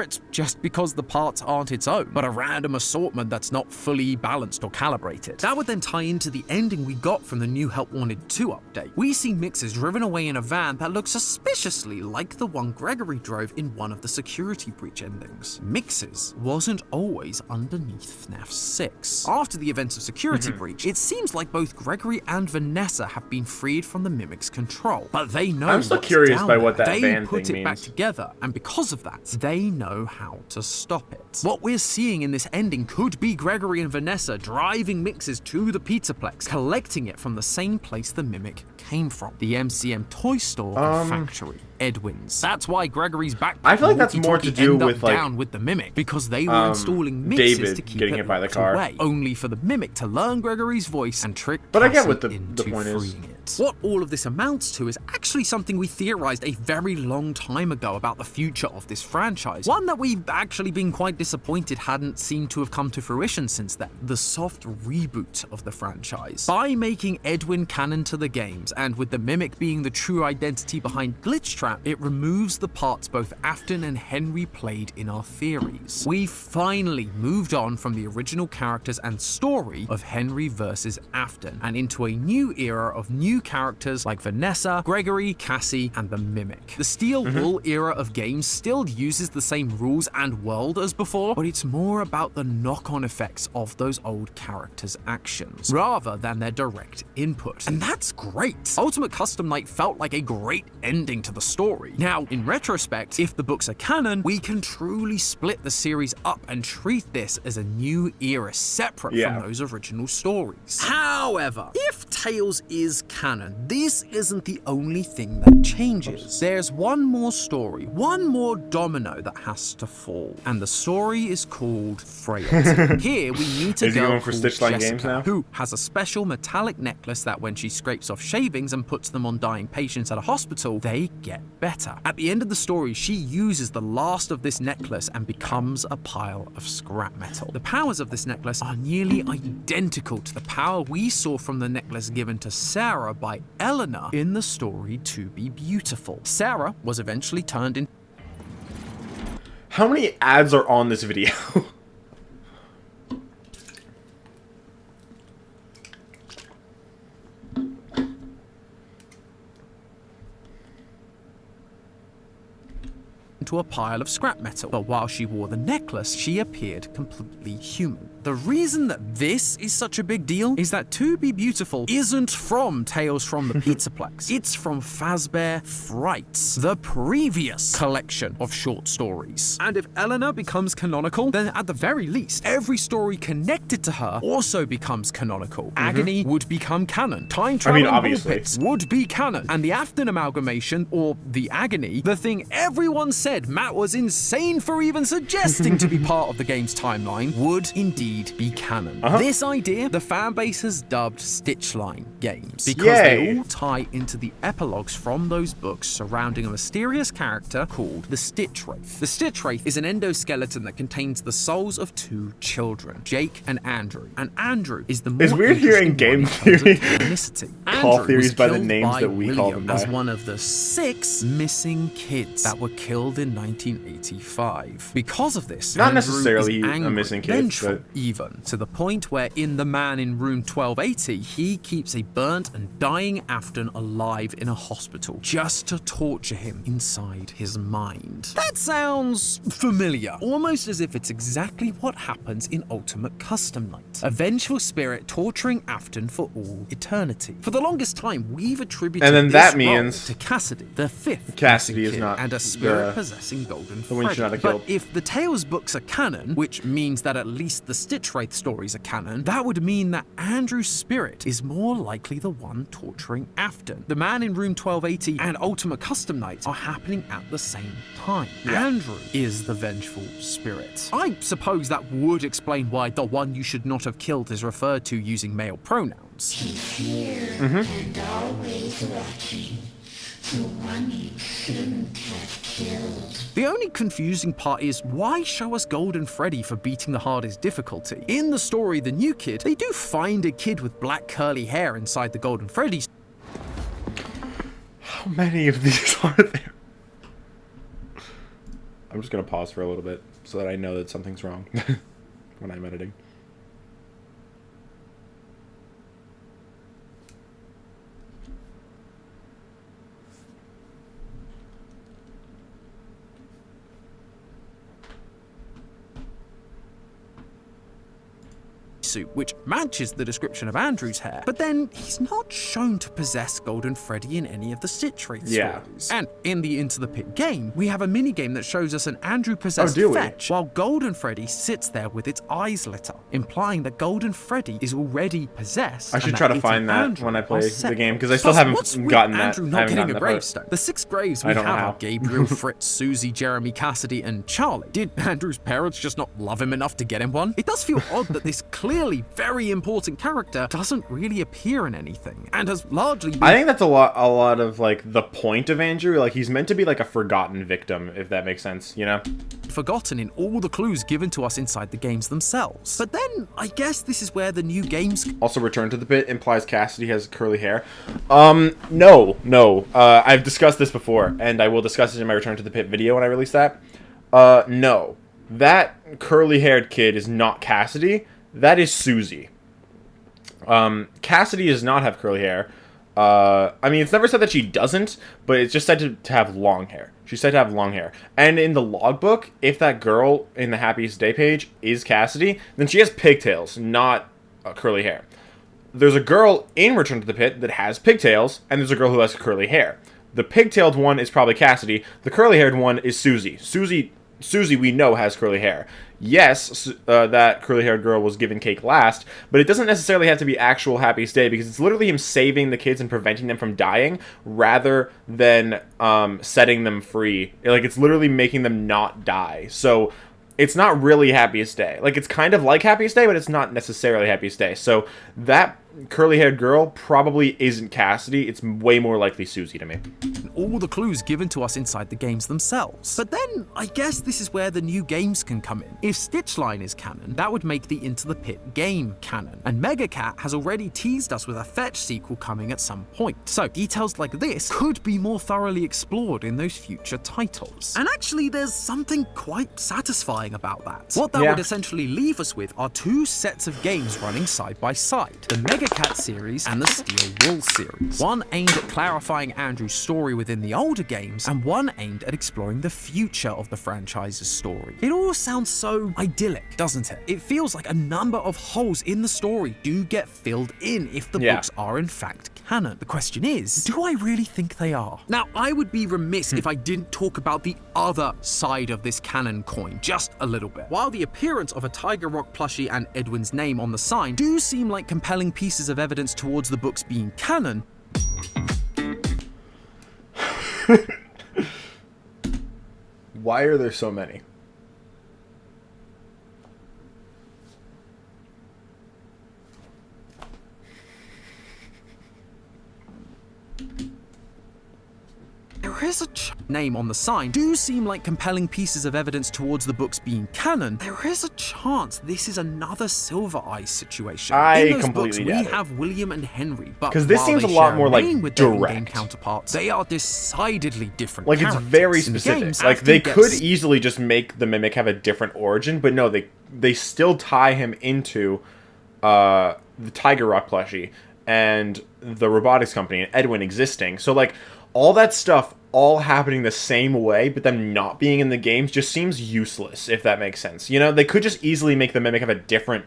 it's just because the parts aren't its own, but a random assortment that's not fully balanced or calibrated. That would then tie into the ending we got from the new Help Wanted 2 update. We see Mixes driven away in a van that looks suspiciously like the one Gregory drove in one of the security breach endings. Mixes wasn't always underneath FNaF 6. After the events of security breach, it seems like both Gregory and Vanessa have been freed from the Mimic's control, but they know I'm still what's curious down by there. what that they van put thing it back means. together, and because of that, they know how to stop it. What we're seeing in this ending could be Gregory and Vanessa driving Mixes to the Pizzaplex, collecting it from the same place the Mimic came from, the MCM toy store and factory, Edwin's. That's why Gregory's backpack I feel like that's more to do with like down with the Mimic, because they were installing Mixes David to keep getting it hit by the locked car. away, only for the Mimic to learn Gregory's voice and trick But I get Cassie what the into point is. freeing it. What all of this amounts to is actually something we theorized a very long time ago about the future of this franchise. One that we've actually been quite disappointed hadn't seemed to have come to fruition since then. The soft reboot of the franchise. By making Edwin canon to the games, and with the Mimic being the true identity behind Glitchtrap, it removes the parts both Afton and Henry played in our theories. We finally moved on from the original characters and story of Henry versus Afton, and into a new era of new characters like Vanessa, Gregory, Cassie, and the Mimic. The Steel Wool era of games still uses the same rules and world as before, but it's more about the knock-on effects of those old characters' actions, rather than their direct input. And that's great. Ultimate Custom Night felt like a great ending to the story. Now, in retrospect, if the books are canon, we can truly split the series up and treat this as a new era separate from those original stories. However, if Tales is canon, this isn't the only thing that changes. There's one more story, one more domino that has to fall, and the story is called Frailty. Here we meet a girl called Jessica, who has a special metallic necklace that when she scrapes off shavings and puts them on dying patients at a hospital, they get better. At the end of the story, she uses the last of this necklace and becomes a pile of scrap metal. The powers of this necklace are nearly identical to the power we saw from the necklace given to Sarah by Eleanor in the story To Be Beautiful. Sarah was eventually turned into How many ads are on this video? into a pile of scrap metal, but while she wore the necklace, she appeared completely human. The reason that this is such a big deal is that To Be Beautiful isn't from Tales from the Pizzaplex. It's from Fazbear Frights, the previous collection of short stories. And if Eleanor becomes canonical, then at the very least, every story connected to her also becomes canonical. Agony would become canon. Time travel obviously. would be canon. And the Afton amalgamation, or the Agony, the thing everyone said Matt was insane for even suggesting to be part of the game's timeline, would indeed be canon. This idea, the fanbase has dubbed Stitchline games, because they all tie into the epilogues from those books surrounding a mysterious character called the Stitch Wraith. The Stitch Wraith is an endoskeleton that contains the souls of two children, Jake and Andrew. And Andrew is the more It's weird hearing game theory call theories by the names that we call them by. As one of the 6 missing kids that were killed in 1985. Because of this, not Andrew necessarily is angry, a missing kid, vengeful, but even to the point where in The Man in Room 1280, he keeps a burnt and dying Afton alive in a hospital just to torture him inside his mind. That sounds familiar, almost as if it's exactly what happens in Ultimate Custom Night. A vengeful spirit torturing Afton for all eternity. For the longest time, we've attributed and then this that role means to Cassidy, the 5th Cassidy missing is kid, not and a spirit the possessing Golden one Freddy. should not have But killed. if the Tales books are canon, which means that at least the Stitch Wraith stories are canon, that would mean that Andrew's spirit is more likely the one torturing Afton. The Man in Room 1280 and Ultimate Custom Night are happening at the same time. Andrew is the vengeful spirit. I suppose that would explain why the one you should not have killed is referred to using male pronouns. And always watching. The one you shouldn't have killed. The only confusing part is, why show us Golden Freddy for beating the hardest difficulty? In the story The New Kid, they do find a kid with black curly hair inside the Golden Freddy. How many of these are there? I'm just gonna pause for a little bit so that I know that something's wrong when I'm editing. Suit, which matches the description of Andrew's hair, but then he's not shown to possess Golden Freddy in any of the Stitch Wraith stories. And in the Into the Pit game, we have a minigame that shows us an Andrew possessed fetch, while Golden Freddy sits there with its eyes lit up, implying that Golden Freddy is already possessed. I should try to find that Andrew when I play are the game, because I still haven't gotten that. Andrew not getting a gravestone. The 6 graves we have are Gabriel, Fritz, Susie, Jeremy, Cassidy, and Charlie. Did Andrew's parents just not love him enough to get him one? It does feel odd that this clearly very important character doesn't really appear in anything, and has largely been... I think that's a lot of like the point of Andrew. Like, he's meant to be like a forgotten victim, if that makes sense, you know? forgotten in all the clues given to us inside the games themselves. But then, I guess this is where the new games... Also, Return to the Pit implies Cassidy has curly hair. No. I've discussed this before, and I will discuss it in my Return to the Pit video when I release that. No. That curly-haired kid is not Cassidy. That is Susie. Cassidy does not have curly hair. I mean, it's never said that she doesn't, but it's just said to have long hair. She's said to have long hair. And in the logbook, if that girl in the Happiest Day page is Cassidy, then she has pigtails, not curly hair. There's a girl in Return to the Pit that has pigtails, and there's a girl who has curly hair. The pigtailed one is probably Cassidy. The curly-haired one is Susie. Susie, we know, has curly hair. Yes, that curly-haired girl was given cake last, but it doesn't necessarily have to be actual Happiest Day, because it's literally him saving the kids and preventing them from dying, rather than setting them free. Like, it's literally making them not die. So it's not really Happiest Day. Like, it's kind of like Happiest Day, but it's not necessarily Happiest Day. So that curly-haired girl probably isn't Cassidy. It's way more likely Susie to me. All the clues given to us inside the games themselves. But then, I guess this is where the new games can come in. If Stitchline is canon, that would make the Into the Pit game canon. And Megacat has already teased us with a Fetch sequel coming at some point. So, details like this could be more thoroughly explored in those future titles. And actually, there's something quite satisfying about that. What that would essentially leave us with are two sets of games running side by side. The Megacat series and the Steel Wool series. One aimed at clarifying Andrew's story with within the older games, and one aimed at exploring the future of the franchise's story. It all sounds so idyllic, doesn't it? It feels like a number of holes in the story do get filled in if the books are in fact canon. The question is, do I really think they are? Now, I would be remiss if I didn't talk about the other side of this canon coin just a little bit. While the appearance of a Tiger Rock plushie and Edwin's name on the sign do seem like compelling pieces of evidence towards the books being canon, Why are there so many? there is a name on the sign do seem like compelling pieces of evidence towards the books being canon. There is a chance this is another Silver Eyes situation. In those books, we have William and Henry, but because this while seems they a lot share more like with their in-game direct counterparts, they are decidedly different. Like, it's characters. very In the specific. games, Like, Afton they gets could easily just make the Mimic have a different origin, but no, they still tie him into the Tiger Rock plushie and the robotics company and Edwin existing. So, like, all that stuff all happening the same way, but them not being in the games just seems useless, if that makes sense. You know, they could just easily make the Mimic have a different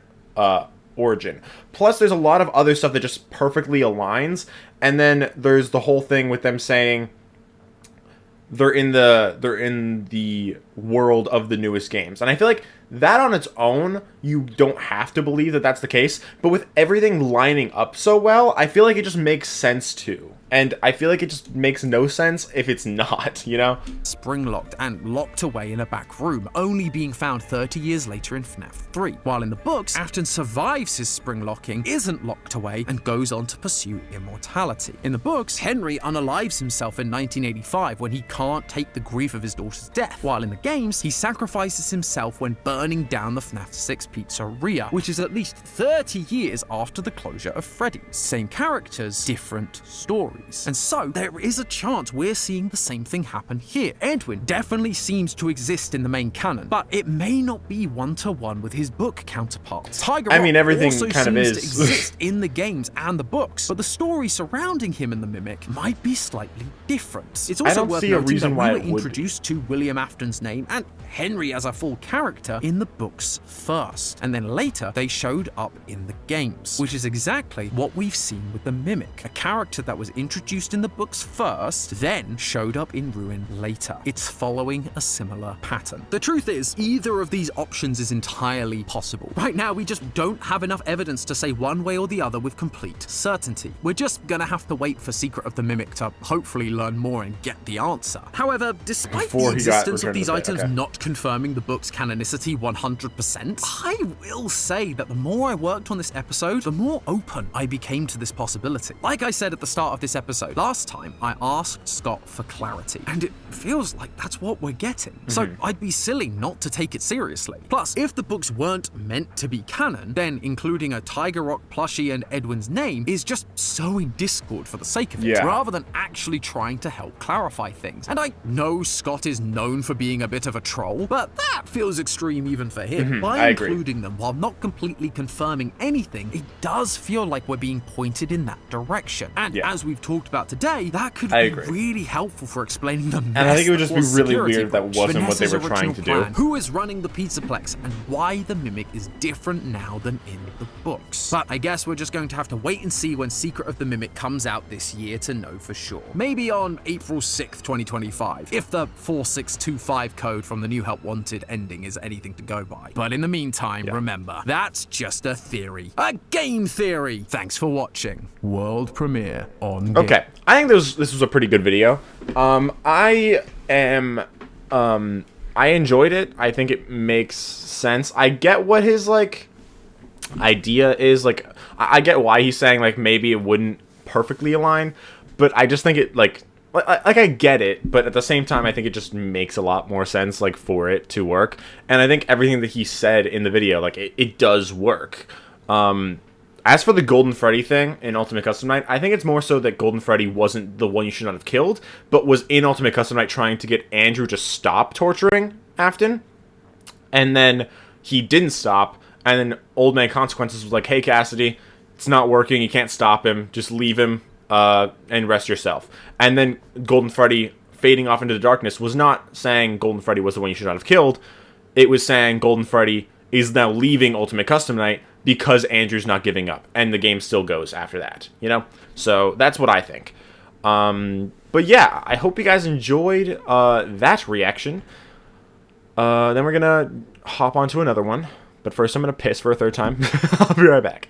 origin. Plus, there's a lot of other stuff that just perfectly aligns, and then there's the whole thing with them saying they're in the world of the newest games. And I feel like that on its own, you don't have to believe that that's the case, but with everything lining up so well, I feel like it just makes sense too. And I feel like it just makes no sense if it's not, you know? Spring-locked and locked away in a back room, only being found 30 years later in FNaF 3. While in the books, Afton survives his spring-locking, isn't locked away, and goes on to pursue immortality. In the books, Henry unalives himself in 1985 when he can't take the grief of his daughter's death, while in the games, he sacrifices himself when burning down the FNaF 6 pizzeria, which is at least 30 years after the closure of Freddy's. Same characters, different stories. And so, there is a chance we're seeing the same thing happen here. Edwin definitely seems to exist in the main canon, but it may not be one-to-one with his book counterparts. Tiger Rock everything also kind of seems is. to exist in the games and the books, but the story surrounding him and the Mimic might be slightly different. It's also don't worth see a noting reason that why we it were would be. introduced to William Afton's name and Henry as a full character in the books first, and then later they showed up in the games, which is exactly what we've seen with the Mimic, a character that was introduced in the books first, then showed up in Ruin later. It's following a similar pattern. The truth is, either of these options is entirely possible. Right now, we just don't have enough evidence to say one way or the other with complete certainty. We're just gonna have to wait for Secret of the Mimic to hopefully learn more and get the answer. However, despite the existence of these items not confirming the book's canonicity 100%, I will say that the more I worked on this episode, the more open I became to this possibility. Like I said at the start of this episode, last time I asked Scott for clarity, and it feels like that's what we're getting. So I'd be silly not to take it seriously. Plus, if the books weren't meant to be canon, then including a Tiger Rock plushie and Edwin's name is just sowing discord for the sake of it, rather than actually trying to help clarify things. And I know Scott is known for being a bit of a troll, but that feels extreme even for him. By including them while not completely confirming anything, it does feel like we're being pointed in that direction. And as we've talked about today, that could be really helpful for explaining the mess. And I think it would just be really security weird if that wasn't Vanessa's what they were trying to do. plan, who is running the Pizzaplex, and why the Mimic is different now than in the books. But I guess we're just going to have to wait and see when Secret of the Mimic comes out this year to know for sure. Maybe on April 6th, 2025, if the 4625 code from the New Help Wanted ending is anything to go by. But in the meantime, remember, that's just a theory. A game theory! Thanks for watching. World premiere on Game. Okay, I think this was a pretty good video. I enjoyed it. I think it makes sense. I get what his, like, idea is. Like, I get why he's saying, like, maybe it wouldn't perfectly align, but I just think it, like I get it, but at the same time, I think it just makes a lot more sense, like, for it to work. And I think everything that he said in the video, like, it does work. As for the Golden Freddy thing in Ultimate Custom Night, I think it's more so that Golden Freddy wasn't the one you should not have killed, but was in Ultimate Custom Night trying to get Andrew to stop torturing Afton. And then he didn't stop, and then Old Man Consequences was like, hey, Cassidy, it's not working, you can't stop him, just leave him, and rest yourself. And then Golden Freddy fading off into the darkness was not saying Golden Freddy was the one you should not have killed. It was saying Golden Freddy is now leaving Ultimate Custom Night because Andrew's not giving up, and the game still goes after that, you know? So that's what I think. But yeah, I hope you guys enjoyed that reaction. Then we're gonna hop onto another one. But first I'm gonna piss for a third time. I'll be right back.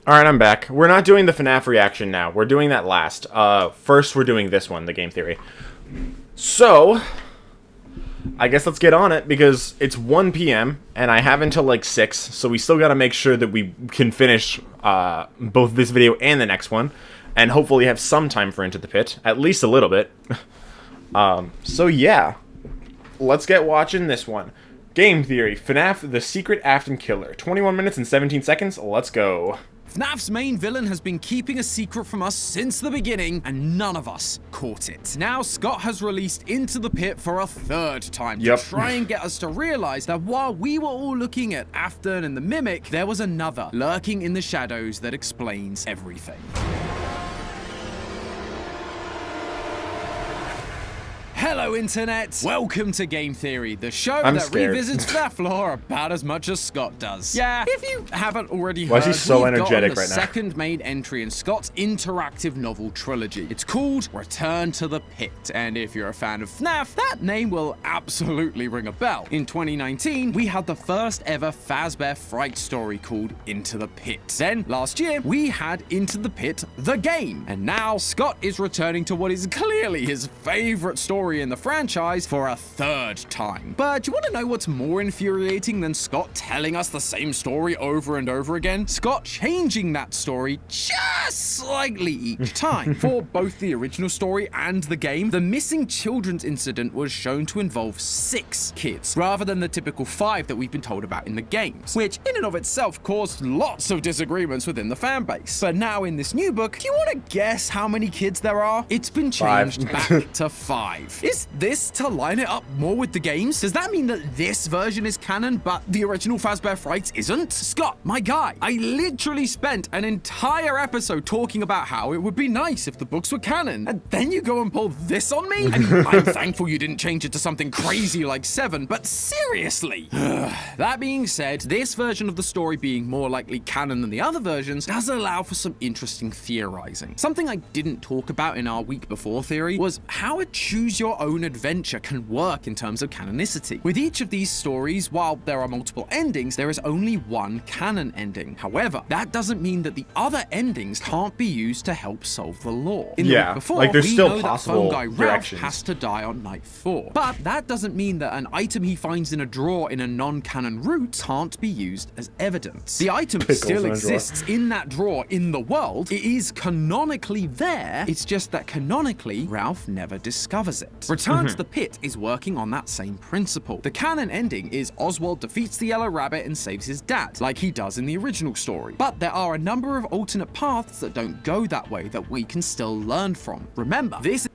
Alright, I'm back. We're not doing the FNaF reaction now. We're doing that last. First, we're doing this one, the game theory. So, I guess let's get on it, because it's 1 p.m., and I have until, like, 6, so we still gotta make sure that we can finish both this video and the next one, and hopefully have some time for Into the Pit, at least a little bit. So yeah, let's get watching this one. Game theory, FNaF The Secret Afton Killer. 21 minutes and 17 seconds, let's go. FNAF's main villain has been keeping a secret from us since the beginning, and none of us caught it. Now Scott has released Into the Pit for a third time to try and get us to realize that while we were all looking at Afton and the Mimic, there was another lurking in the shadows that explains everything. Hello, Internet! Welcome to Game Theory, the show that revisits FNAF lore about as much as Scott does. Yeah, if you haven't already heard, we've got the second main entry in Scott's interactive novel trilogy. It's called Return to the Pit, and if you're a fan of FNAF, that name will absolutely ring a bell. In 2019, we had the first ever Fazbear Fright story called Into the Pit. Then, last year, we had Into the Pit, the game. And now, Scott is returning to what is clearly his favorite story in the franchise for a third time. But you want to know what's more infuriating than Scott telling us the same story over and over again? Scott changing that story just slightly each time. For both the original story and the game, the missing children's incident was shown to involve 6 kids, rather than the typical 5 that we've been told about in the games, which in and of itself caused lots of disagreements within the fan base. But now in this new book, do you want to guess how many kids there are? It's been changed back to 5. Is this to line it up more with the games? Does that mean that this version is canon, but the original Fazbear Frights isn't? Scott, my guy, I literally spent an entire episode talking about how it would be nice if the books were canon, and then you go and pull this on me? I mean, I'm thankful you didn't change it to something crazy like 7, but seriously. That being said, this version of the story being more likely canon than the other versions does allow for some interesting theorizing. Something I didn't talk about in our week before theory was how a choose your own adventure can work in terms of canonicity. With each of these stories, while there are multiple endings, there is only one canon ending. However, that doesn't mean that the other endings can't be used to help solve the lore. In the Yeah, book before, like, there's we still know that possible phone guy Ralph directions. has to die on night 4. But that doesn't mean that an item he finds in a drawer in a non-canon route can't be used as evidence. The item still in a drawer. exists in that drawer in the world. It is canonically there. It's just that canonically, Ralph never discovers it. Return to the Pit is working on that same principle. The canon ending is Oswald defeats the Yellow Rabbit and saves his dad, like he does in the original story. But there are a number of alternate paths that don't go that way that we can still learn from. Remember, this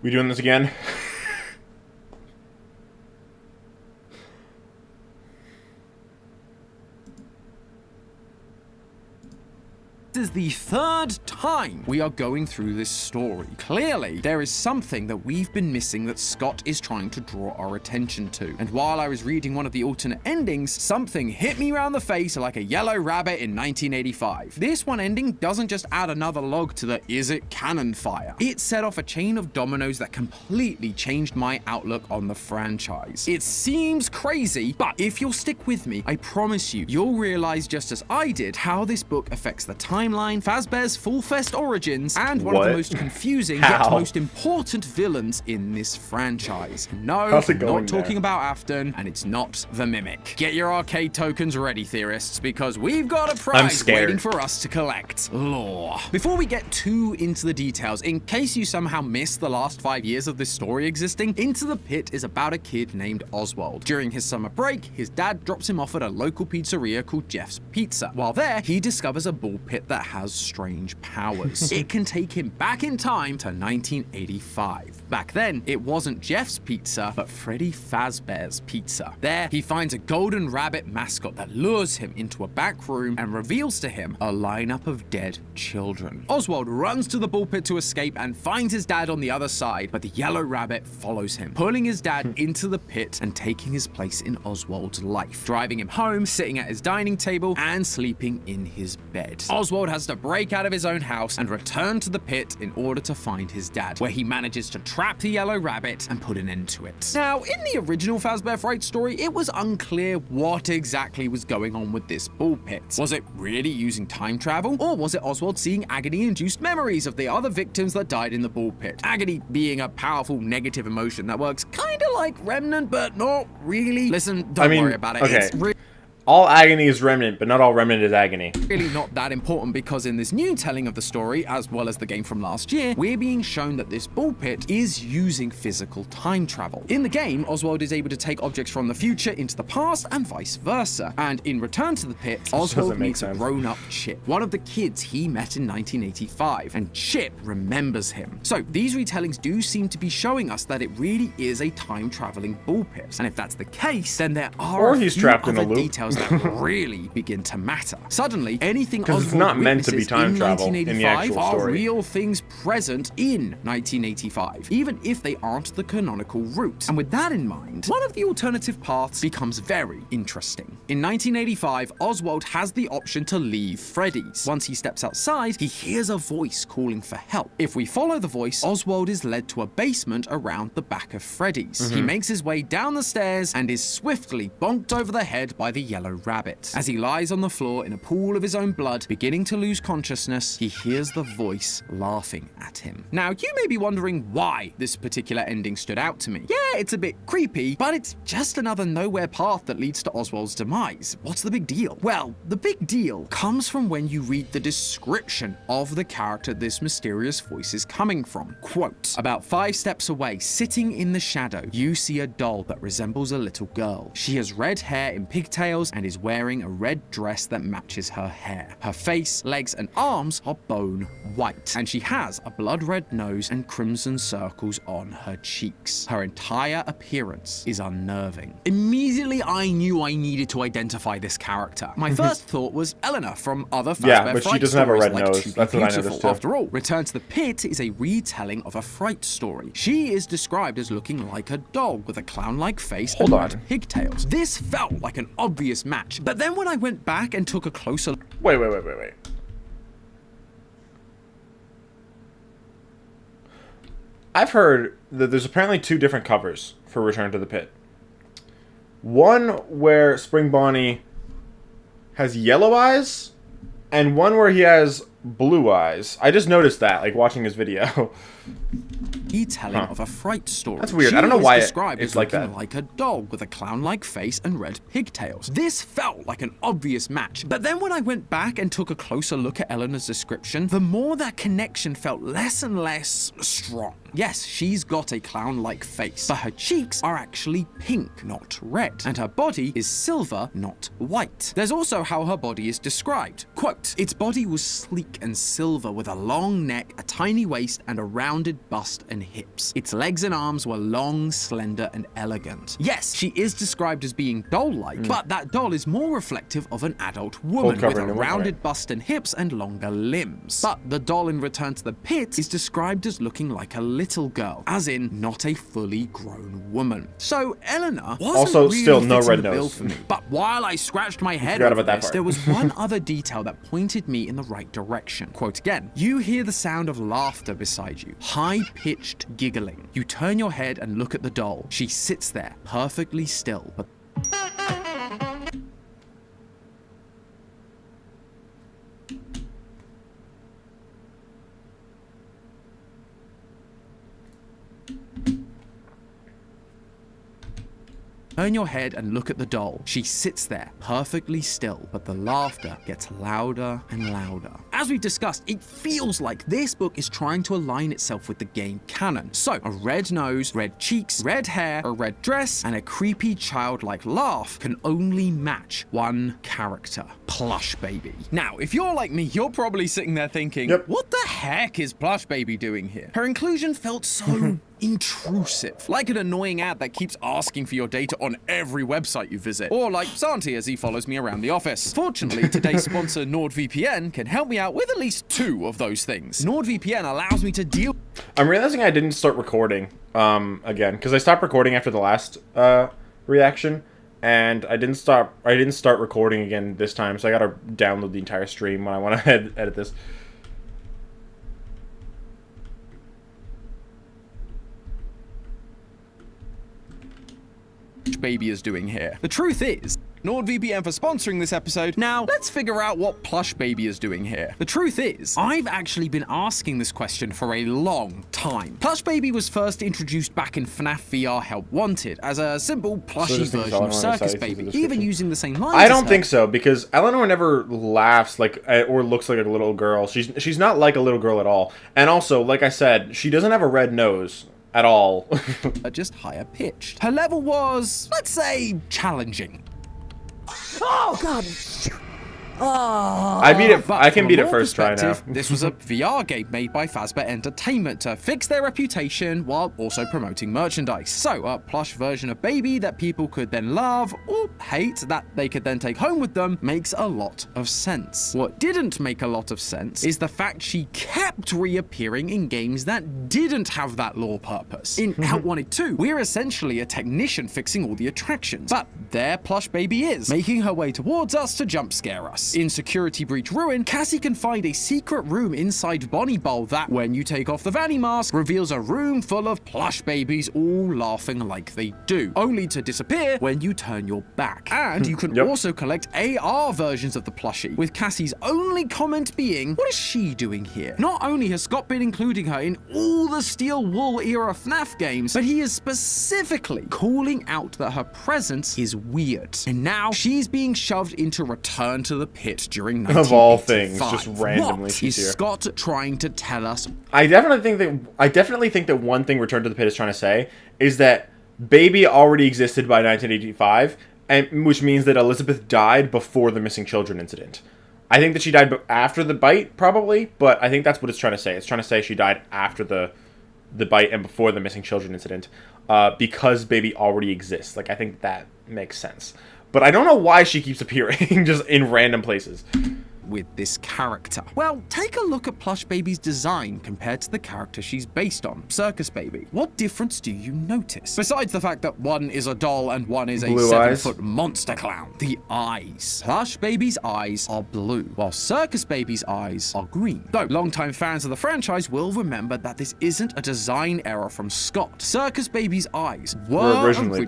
We doing this again? is the 3rd time we are going through this story. Clearly, there is something that we've been missing that Scott is trying to draw our attention to. And while I was reading one of the alternate endings, something hit me around the face like a yellow rabbit in 1985. This one ending doesn't just add another log to the is it canon fire. It set off a chain of dominoes that completely changed my outlook on the franchise. It seems crazy, but if you'll stick with me, I promise you'll realize just as I did how this book affects the timeline, Fazbear's Full Fest origins, and one of the most confusing yet most important villains in this franchise. No, I'm not talking about Afton, and it's not the Mimic. Get your arcade tokens ready, theorists, because we've got a prize waiting for us to collect. Lore. Before we get too into the details, in case you somehow missed the last 5 years of this story existing, Into the Pit is about a kid named Oswald. During his summer break, his dad drops him off at a local pizzeria called Jeff's Pizza. While there, he discovers a ball pit that has strange powers. It can take him back in time to 1985. Back then, it wasn't Jeff's Pizza, but Freddy Fazbear's Pizza. There, he finds a golden rabbit mascot that lures him into a back room and reveals to him a lineup of dead children. Oswald runs to the ball pit to escape and finds his dad on the other side, but the yellow rabbit follows him, pulling his dad into the pit and taking his place in Oswald's life, driving him home, sitting at his dining table, and sleeping in his bed. Oswald has to break out of his own house and return to the pit in order to find his dad, where he manages to trap the yellow rabbit and put an end to it. Now, in the original Fazbear Fright story, it was unclear what exactly was going on with this ball pit. Was it really using time travel, or was it Oswald seeing agony-induced memories of the other victims that died in the ball pit? Agony being a powerful negative emotion that works kinda like Remnant, but not really. Listen, don't worry about it. Okay. It's all agony is remnant, but not all remnant is agony. really not that important, because in this new telling of the story, as well as the game from last year, we're being shown that this ball pit is using physical time travel. In the game, Oswald is able to take objects from the future into the past and vice versa. And in Return to the Pit, Oswald meets a grown-up Chip, one of the kids he met in 1985, and Chip remembers him. So these retellings do seem to be showing us that it really is a time-traveling ball pit. And if that's the case, then there are a few other details that really begin to matter. Suddenly, anything Oswald it's not meant to be witnesses time in travel in the 1985 actual are story. real things present in 1985, even if they aren't the canonical route. And with that in mind, one of the alternative paths becomes very interesting. In 1985, Oswald has the option to leave Freddy's. Once he steps outside, he hears a voice calling for help. If we follow the voice, Oswald is led to a basement around the back of Freddy's. He makes his way down the stairs and is swiftly bonked over the head by the yellow rabbit. As he lies on the floor in a pool of his own blood, beginning to lose consciousness, he hears the voice laughing at him. Now, you may be wondering why this particular ending stood out to me. Yeah, it's a bit creepy, but it's just another nowhere path that leads to Oswald's demise. What's the big deal? Well, the big deal comes from when you read the description of the character this mysterious voice is coming from. Quote, "About 5 steps away, sitting in the shadow, you see a doll that resembles a little girl. She has red hair in pigtails and is wearing a red dress that matches her hair. Her face, legs, and arms are bone white, and she has a blood red nose and crimson circles on her cheeks. Her entire appearance is unnerving." Immediately, I knew I needed to identify this character. My first thought was Eleanor from other Fazbear but she Fright doesn't have a stories red like nose. To Be That's what I Beautiful. noticed too. After all, Return to the Pit is a retelling of a Fright story. She is described as looking like a doll with a clown-like face and red pigtails. This felt like an obvious match, but then when I went back and took a closer look. Wait. I've heard that there's apparently 2 different covers for Return to the Pit. One where Spring Bonnie has yellow eyes, and one where he has blue eyes. I just noticed that, like, watching his video. Telling of a fright story. That's weird. She I don't know is why described it's as like looking that. like a dog with a clown-like face and red pigtails. This felt like an obvious match, but then when I went back and took a closer look at Eleanor's description, the more that connection felt less and less strong. Yes, she's got a clown-like face, but her cheeks are actually pink, not red, and her body is silver, not white. There's also how her body is described. Quote, its body was sleek and silver with a long neck, a tiny waist, and a rounded bust and hips. Its legs and arms were long, slender, and elegant. Yes, she is described as being doll-like, but that doll is more reflective of an adult woman with a rounded bust and hips and longer limbs. But the doll in Return to the Pit is described as looking like a little girl, as in not a fully grown woman. So Eleanor wasn't Also, really still no fitting red the bill nose. for me. But while I scratched my head forgot over about that this, part. there was one other detail that pointed me in the right direction. Quote again, you hear the sound of laughter beside you, high-pitched giggling. You turn your head and look at the doll. She sits there, perfectly still, but turn your head and look at the doll. She sits there, perfectly still, but the laughter gets louder and louder. As we've discussed, it feels like this book is trying to align itself with the game canon. So, a red nose, red cheeks, red hair, a red dress, and a creepy childlike laugh can only match one character, Plush Baby. Now, if you're like me, you're probably sitting there thinking, what the heck is Plush Baby doing here? Her inclusion felt so intrusive, like an annoying ad that keeps asking for your data on every website you visit, or like Santi as he follows me around the office. Fortunately, today's sponsor NordVPN can help me out with at least two of those things. NordVPN allows me to deal. I'm realizing I didn't start recording again because I stopped recording after the last reaction, and I didn't start recording again this time, so I gotta download the entire stream when I want to edit this. Baby is doing here. The truth is, NordVPN for sponsoring this episode. Now, let's figure out what Plush Baby is doing here. The truth is, I've actually been asking this question for a long time. Plush Baby was first introduced back in FNaF VR Help Wanted as a simple plushy version of Circus Baby, even using the same lines. I don't think so, because Eleanor never laughs like or looks like a little girl. She's not like a little girl at all. And also, like I said, she doesn't have a red nose at all. Just higher pitched. Her level was, let's say, challenging. Oh, God. I beat it. I can beat it first try now. This was a VR game made by Fazbear Entertainment to fix their reputation while also promoting merchandise. So, a plush version of Baby that people could then love or hate that they could then take home with them makes a lot of sense. What didn't make a lot of sense is the fact she kept reappearing in games that didn't have that lore purpose. In Help Wanted 2, we're essentially a technician fixing all the attractions, but there Plush Baby is, making her way towards us to jump scare us. In Security Breach Ruin, Cassie can find a secret room inside Bonnie Bowl that, when you take off the Vanny mask, reveals a room full of plush babies all laughing like they do, only to disappear when you turn your back. And you can also collect AR versions of the plushie, with Cassie's only comment being, what is she doing here? Not only has Scott been including her in all the Steel Wool era FNaF games, but he is specifically calling out that her presence is weird. And now she's being shoved into Return to the Pit during 1985. Of all things, just randomly What she's is here. Scott trying to tell us? I definitely think that one thing Return to the Pit is trying to say is that Baby already existed by 1985, and which means that Elizabeth died before the missing children incident. I think that she died after the bite, probably, but I think that's what it's trying to say. It's trying to say she died after the bite and before the missing children incident, because Baby already exists. Like, I think that makes sense. But I don't know why she keeps appearing just in random places. with this character? Well, take a look at Plush Baby's design compared to the character she's based on, Circus Baby. What difference do you notice? Besides the fact that one is a doll and one is a Blue eyes. 7-foot monster clown. The eyes. Plush Baby's eyes are blue, while Circus Baby's eyes are green. Though longtime fans of the franchise will remember that this isn't a design error from Scott. Circus Baby's eyes were originally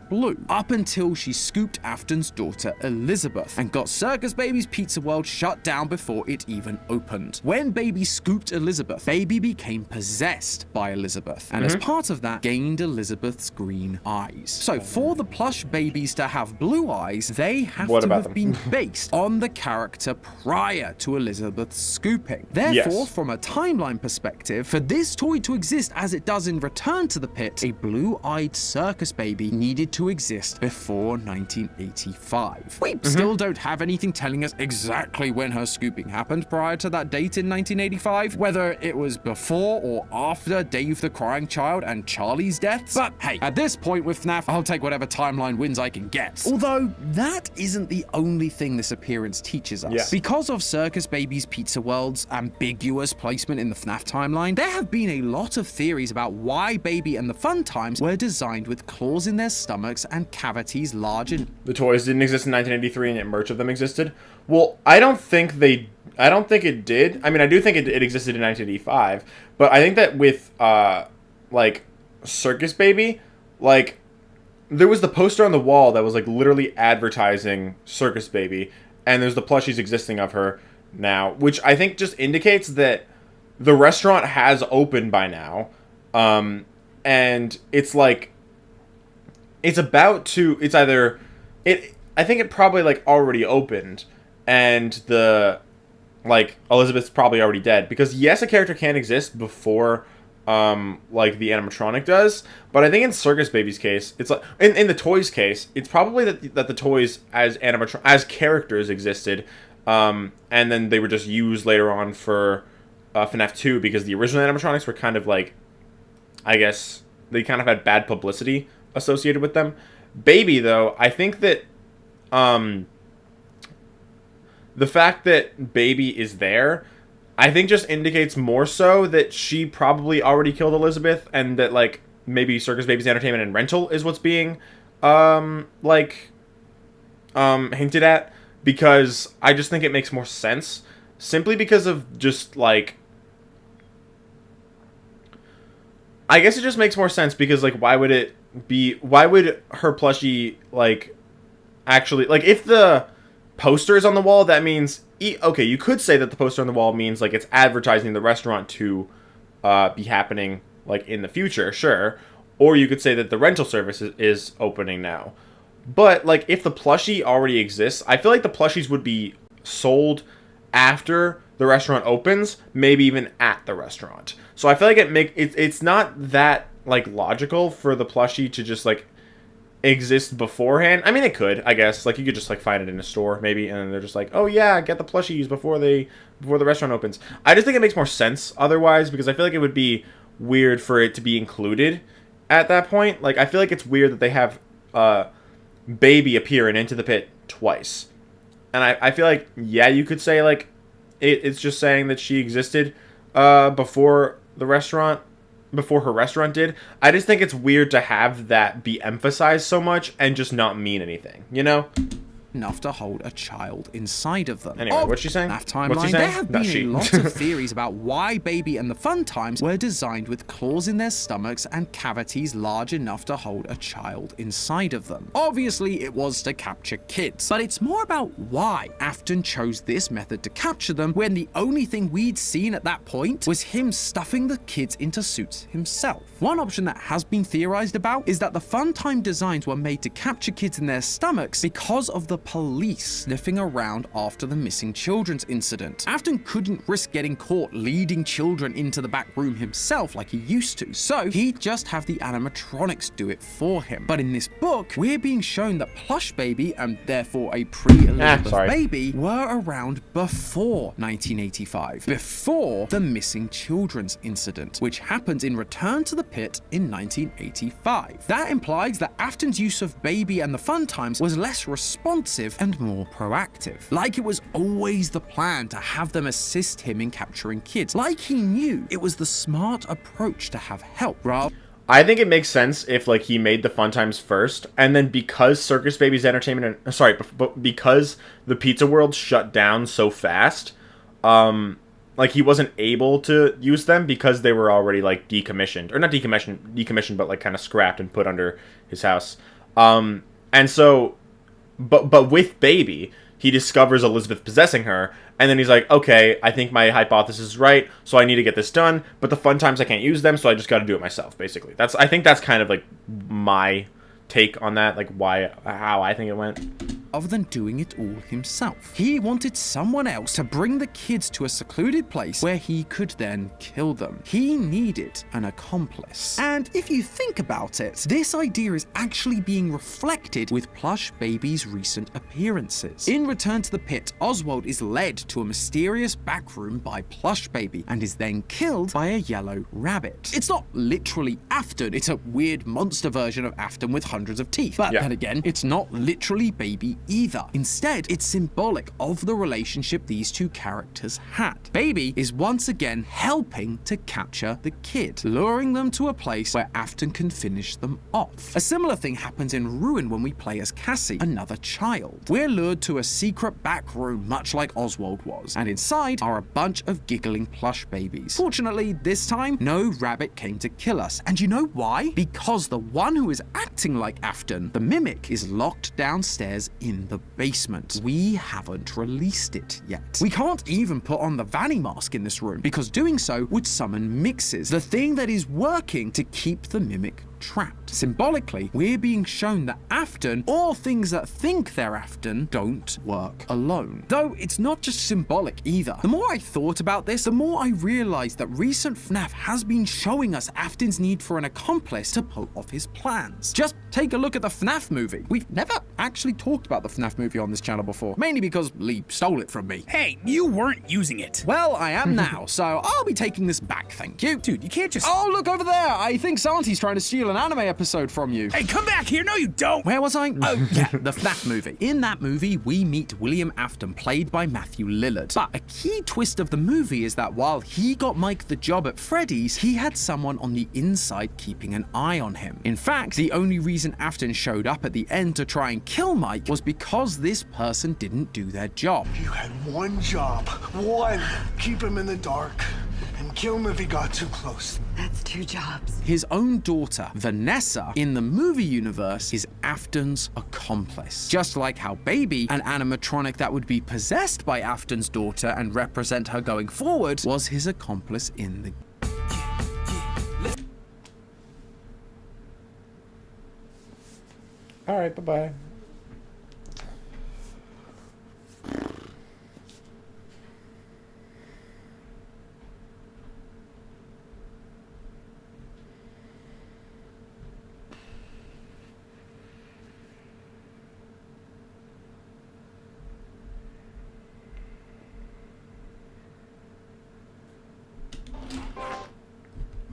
blue, up until she scooped Afton's daughter Elizabeth and got Circus Baby's Pizza World shut down before it even opened. When Baby scooped Elizabeth, Baby became possessed by Elizabeth, and as part of that, gained Elizabeth's green eyes. So for the Plush Babies to have blue eyes, they have to have been based on the character prior to Elizabeth's scooping. Therefore, from a timeline perspective, for this toy to exist as it does in Return to the Pit, a blue-eyed Circus Baby needed to exist before 1985. We still don't have anything telling us exactly when her scooping happened prior to that date in 1985, whether it was before or after Dave the Crying Child and Charlie's deaths. But hey, at this point with FNaF, I'll take whatever timeline wins I can get. Although, that isn't the only thing this appearance teaches us. Because of Circus Baby's Pizza World's ambiguous placement in the FNaF timeline, there have been a lot of theories about why Baby and the Fun Times were designed with claws in their stomachs and cavities large and... The toys didn't exist in 1983 and yet merch of them existed? Well, I don't think it did. I mean, I do think it existed in 1985, but I think that with, like, Circus Baby, like, there was the poster on the wall that was, like, literally advertising Circus Baby, and there's the plushies existing of her now, which I think just indicates that the restaurant has opened by now, and it's, like, it's about to, it's either, I think it probably, like, already opened, and like, Elizabeth's probably already dead, because yes, a character can exist before, like, the animatronic does, but I think in Circus Baby's case, it's like, in the toys case, it's probably that the toys as characters existed, and then they were just used later on for, FNaF 2, because the original animatronics were kind of, like, I guess, they kind of had bad publicity associated with them. Baby, though, I think that, the fact that Baby is there, I think just indicates more so that she probably already killed Elizabeth, and that, like, maybe Circus Baby's entertainment and rental is what's being, hinted at, because I just think it makes more sense, simply because of just, like, I guess it just makes more sense because, like, why would her plushie, like, actually, like, if the poster is on the wall, that means, okay, you could say that the poster on the wall means, like, it's advertising the restaurant to be happening, like, in the future, sure, or you could say that the rental service is opening now. But, like, if the plushie already exists, I feel like the plushies would be sold after the restaurant opens, maybe even at the restaurant. So I feel like it's not that, like, logical for the plushie to just, like, exist beforehand. I mean, it could, I guess. Like, you could just, like, find it in a store, maybe, and then they're just like, oh, yeah, get the plushies before the restaurant opens. I just think it makes more sense otherwise, because I feel like it would be weird for it to be included at that point. Like, I feel like it's weird that they have Baby appear in Into the Pit twice. And I feel like, yeah, you could say, like, it's just saying that she existed before her restaurant did. I just think it's weird to have that be emphasized so much and just not mean anything, you know? Enough to hold a child inside of them. Anyway, what's she saying? FNaF timeline, there have been a lot of theories about why Baby and the Fun Times were designed with claws in their stomachs and cavities large enough to hold a child inside of them. Obviously, it was to capture kids, but it's more about why Afton chose this method to capture them when the only thing we'd seen at that point was him stuffing the kids into suits himself. One option that has been theorized about is that the Fun Time designs were made to capture kids in their stomachs because of the police sniffing around after the missing children's incident. Afton couldn't risk getting caught leading children into the back room himself like he used to, so he'd just have the animatronics do it for him. But in this book, we're being shown that Plush Baby, and therefore a pre-Elizabeth Baby, were around before 1985, before the missing children's incident, which happened in Return to the Pit in 1985. That implies that Afton's use of Baby and the Fun Times was less responsive defensive and more proactive. Like it was always the plan to have them assist him in capturing kids. Like he knew it was the smart approach to have help, rather. I think it makes sense if, like, he made the fun times first, and then because Circus Baby's entertainment, but because the Pizza World shut down so fast, like, he wasn't able to use them because they were already, like, decommissioned, or not decommissioned, but, like, kind of scrapped and put under his house. And so, but with Baby, he discovers Elizabeth possessing her, and then he's like, okay, I think my hypothesis is right, so I need to get this done, but the fun times I can't use them, so I just gotta do it myself, basically. I think that's kind of, like, my take on that, like, how I think it went. Other than doing it all himself. He wanted someone else to bring the kids to a secluded place where he could then kill them. He needed an accomplice. And if you think about it, this idea is actually being reflected with Plush Baby's recent appearances. In Return to the Pit, Oswald is led to a mysterious back room by Plush Baby and is then killed by a yellow rabbit. It's not literally Afton, it's a weird monster version of Afton with hundreds of teeth. But then again, it's not literally Baby either. Instead, it's symbolic of the relationship these two characters had. Baby is once again helping to capture the kid, luring them to a place where Afton can finish them off. A similar thing happens in Ruin when we play as Cassie, another child. We're lured to a secret back room, much like Oswald was, and inside are a bunch of giggling plush babies. Fortunately, this time, no rabbit came to kill us. And you know why? Because the one who is acting like Afton, the mimic, is locked downstairs in the basement. We haven't released it yet. We can't even put on the Vanny mask in this room because doing so would summon mixes, the thing that is working to keep the mimic trapped. Symbolically, we're being shown that Afton, or things that think they're Afton, don't work alone. Though it's not just symbolic either. The more I thought about this, the more I realized that recent FNaF has been showing us Afton's need for an accomplice to pull off his plans. Just take a look at the FNaF movie. We've never actually talked about the FNaF movie on this channel before, mainly because Lee stole it from me. Hey, you weren't using it. Well, I am now, so I'll be taking this back, thank you. Dude, you can't just... Oh, look over there! I think Santi's trying to steal an anime episode from you. Hey, come back here! No, you don't! Where was I? Oh, yeah, the FNaF movie. In that movie, we meet William Afton, played by Matthew Lillard. But a key twist of the movie is that while he got Mike the job at Freddy's, he had someone on the inside keeping an eye on him. In fact, the only reason Afton showed up at the end to try and kill Mike was because this person didn't do their job. You had one job. One. Keep him in the dark and kill him if he got too close. That's 2 jobs. His own daughter, Vanessa, in the movie universe, is Afton's accomplice. Just like how Baby, an animatronic that would be possessed by Afton's daughter and represent her going forward, was his accomplice in the Alright, bye-bye.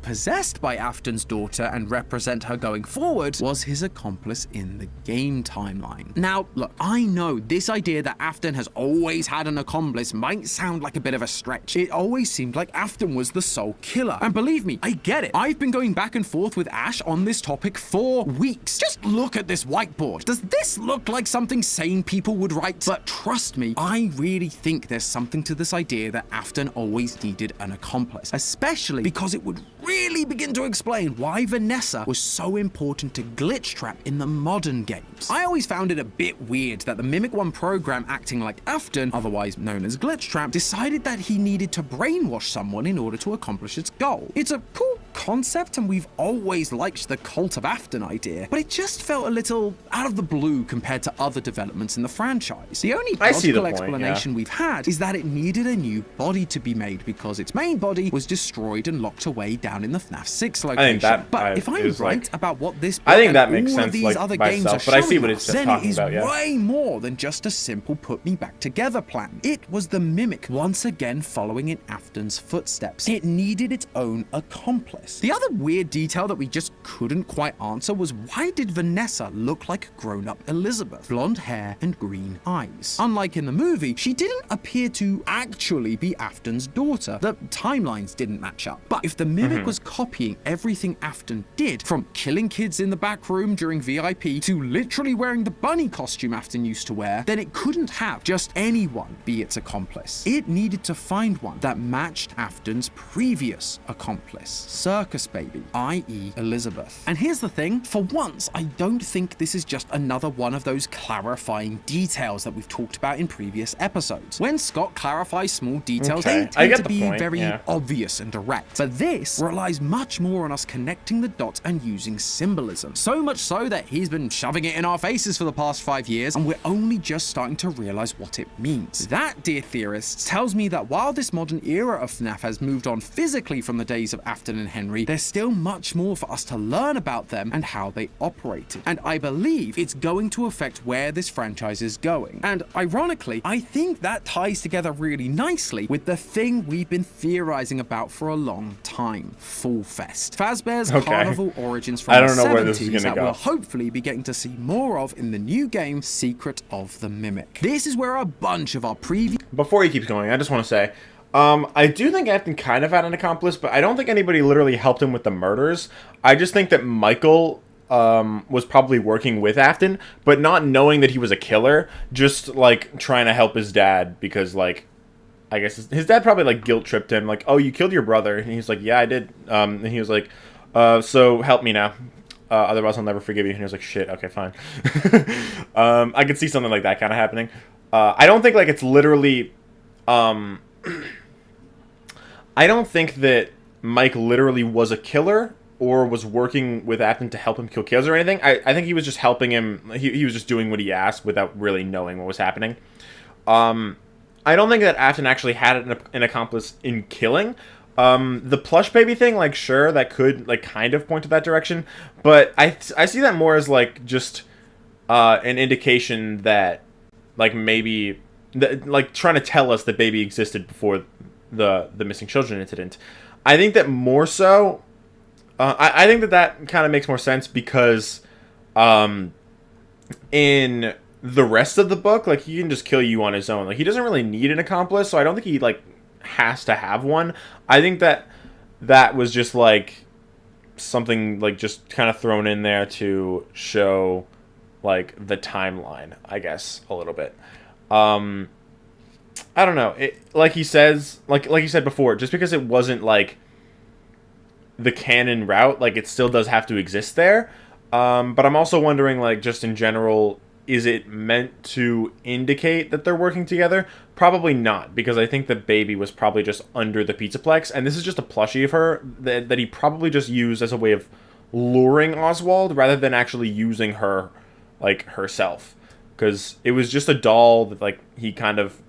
possessed by Afton's daughter and represent her going forward was his accomplice in the game timeline. Now, look, I know this idea that Afton has always had an accomplice might sound like a bit of a stretch. It always seemed like Afton was the sole killer. And believe me, I get it. I've been going back and forth with Ash on this topic for weeks. Just look at this whiteboard. Does this look like something sane people would write? But trust me, I really think there's something to this idea that Afton always needed an accomplice, especially because it would really begin to explain why Vanessa was so important to Glitchtrap in the modern games. I always found it a bit weird that the Mimic 1 program acting like Afton, otherwise known as Glitchtrap, decided that he needed to brainwash someone in order to accomplish its goal. It's a cool concept and we've always liked the Cult of Afton idea, but it just felt a little out of the blue compared to other developments in the franchise. The only logical explanation we've had is that it needed a new body to be made because its main body was destroyed and locked away down in the FNaF 6 location. But if I'm right about what this I think that makes all sense, of these like, other by games itself, are but I see showing what us, it's then it talking is about, yeah. way more than just a simple put me back together plan. It was the Mimic once again following in Afton's footsteps. It needed its own accomplice. accomplice. The other weird detail that we just couldn't quite answer was, why did Vanessa look like grown-up Elizabeth? Blonde hair and green eyes. Unlike in the movie, she didn't appear to actually be Afton's daughter. The timelines didn't match up. But if the mimic was copying everything Afton did, from killing kids in the back room during VIP to literally wearing the bunny costume Afton used to wear, then it couldn't have just anyone be its accomplice. It needed to find one that matched Afton's previous accomplice, Circus Baby, i.e. Elizabeth. And here's the thing, for once, I don't think this is just another one of those clarifying details that we've talked about in previous episodes. When Scott clarifies small details, they tend to be very obvious and direct. But this relies much more on us connecting the dots and using symbolism. So much so that he's been shoving it in our faces for the past 5 years, and we're only just starting to realize what it means. That, dear theorists, tells me that while this modern era of FNaF has moved on physically from the days of Afton and Henry, there's still much more for us to learn about them and how they operated. And I believe it's going to affect where this franchise is going. And ironically, I think that ties together really nicely with the thing we've been theorizing about for a long time, Fall Fest. Fazbear's carnival origins from the 70s that we'll hopefully be getting to see more of in the new game, Secret of the Mimic. This is where a bunch of our previous... Before he keeps going, I just want to say, I do think Afton kind of had an accomplice, but I don't think anybody literally helped him with the murders. I just think that Michael was probably working with Afton, but not knowing that he was a killer, just, like, trying to help his dad because, like, I guess his dad probably, like, guilt-tripped him, like, oh, you killed your brother. And he's like, yeah, I did. And he was like, so help me now. Otherwise I'll never forgive you. And he was like, shit, okay, fine. I could see something like that kind of happening. I don't think, like, it's literally... I don't think that Mike literally was a killer or was working with Afton to help him kill kids or anything. I think he was just helping him. He was just doing what he asked without really knowing what was happening. I don't think that Afton actually had an accomplice in killing. The plush baby thing, like, sure, that could, like, kind of point to that direction. But I see that more as, like, just an indication that, like, maybe... like, trying to tell us that baby existed before the missing children incident. I think that more so... I think that kind of makes more sense because in the rest of the book, like, he can just kill you on his own. Like, he doesn't really need an accomplice, so I don't think he, like, has to have one. I think that was just, like, something, like, just kind of thrown in there to show, like, the timeline, I guess, a little bit. I don't know. Like he says, like you said before, just because it wasn't, like, the canon route, like, it still does have to exist there. But I'm also wondering, like, just in general, is it meant to indicate that they're working together? Probably not, because I think the baby was probably just under the Pizzaplex, and this is just a plushie of her that he probably just used as a way of luring Oswald rather than actually using her, like, herself. Because it was just a doll that, like, he kind of...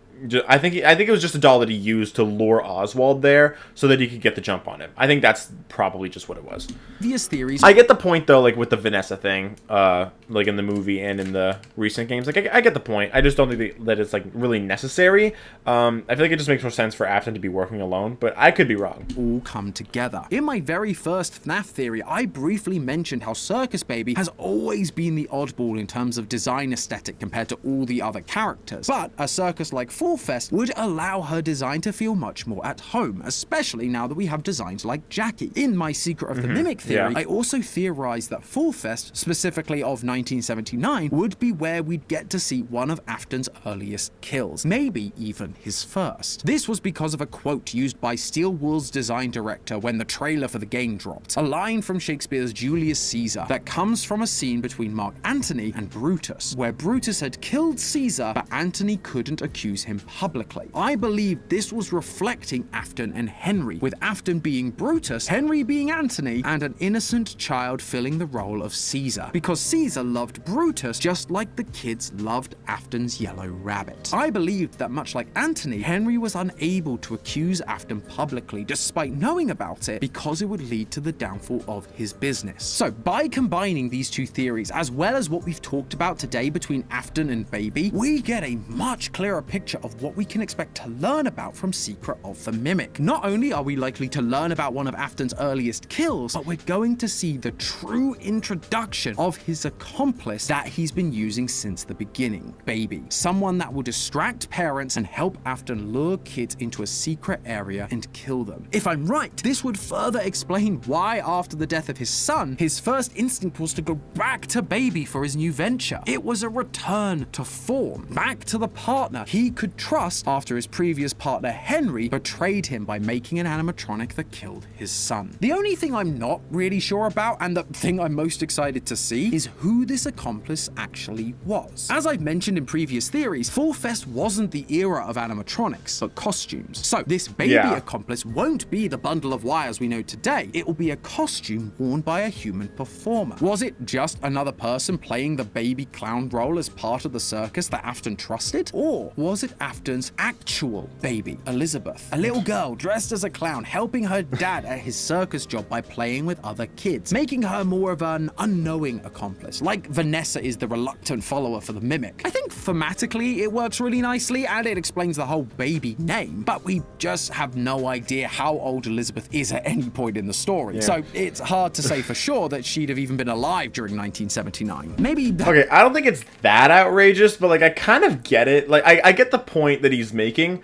I think it was just a doll that he used to lure Oswald there so that he could get the jump on him. I think that's probably just what it was. Previous theories. I get the point, though, like, with the Vanessa thing, like, in the movie and in the recent games. Like, I get the point. I just don't think that it's, like, really necessary. I feel like it just makes more sense for Afton to be working alone, but I could be wrong. All come together. In my very first FNaF theory, I briefly mentioned how Circus Baby has always been the oddball in terms of design aesthetic compared to all the other characters. But a circus like Fall Fest would allow her design to feel much more at home, especially now that we have designs like Jackie. In my Secret of the Mimic theory, I also theorized that Fall Fest, specifically of 1979, would be where we'd get to see one of Afton's earliest kills, maybe even his first. This was because of a quote used by Steel Wool's design director when the trailer for the game dropped, a line from Shakespeare's Julius Caesar that comes from a scene between Mark Antony and Brutus, where Brutus had killed Caesar, but Antony couldn't accuse him publicly. I believe this was reflecting Afton and Henry, with Afton being Brutus, Henry being Antony, and an innocent child filling the role of Caesar, because Caesar loved Brutus just like the kids loved Afton's yellow rabbit. I believed that much like Antony, Henry was unable to accuse Afton publicly despite knowing about it because it would lead to the downfall of his business. So by combining these two theories, as well as what we've talked about today between Afton and Baby, we get a much clearer picture of of what we can expect to learn about from Secret of the Mimic. Not only are we likely to learn about one of Afton's earliest kills, but we're going to see the true introduction of his accomplice that he's been using since the beginning, Baby. Someone that will distract parents and help Afton lure kids into a secret area and kill them. If I'm right, this would further explain why after the death of his son, his first instinct was to go back to Baby for his new venture. It was a return to form, back to the partner he could trust after his previous partner Henry betrayed him by making an animatronic that killed his son. The only thing I'm not really sure about, and the thing I'm most excited to see, is who this accomplice actually was. As I've mentioned in previous theories, Fall Fest wasn't the era of animatronics, but costumes. So this Baby accomplice won't be the bundle of wires we know today. It will be a costume worn by a human performer. Was it just another person playing the baby clown role as part of the circus that Afton trusted? Or was it Afton's actual baby, Elizabeth? A little girl dressed as a clown helping her dad at his circus job by playing with other kids, making her more of an unknowing accomplice, like Vanessa is the reluctant follower for the Mimic. I think thematically it works really nicely and it explains the whole Baby name, but we just have no idea how old Elizabeth is at any point in the story. So it's hard to say for sure that she'd have even been alive during 1979. Maybe... Okay, I don't think it's that outrageous, but like I kind of get it. Like I get the point that he's making.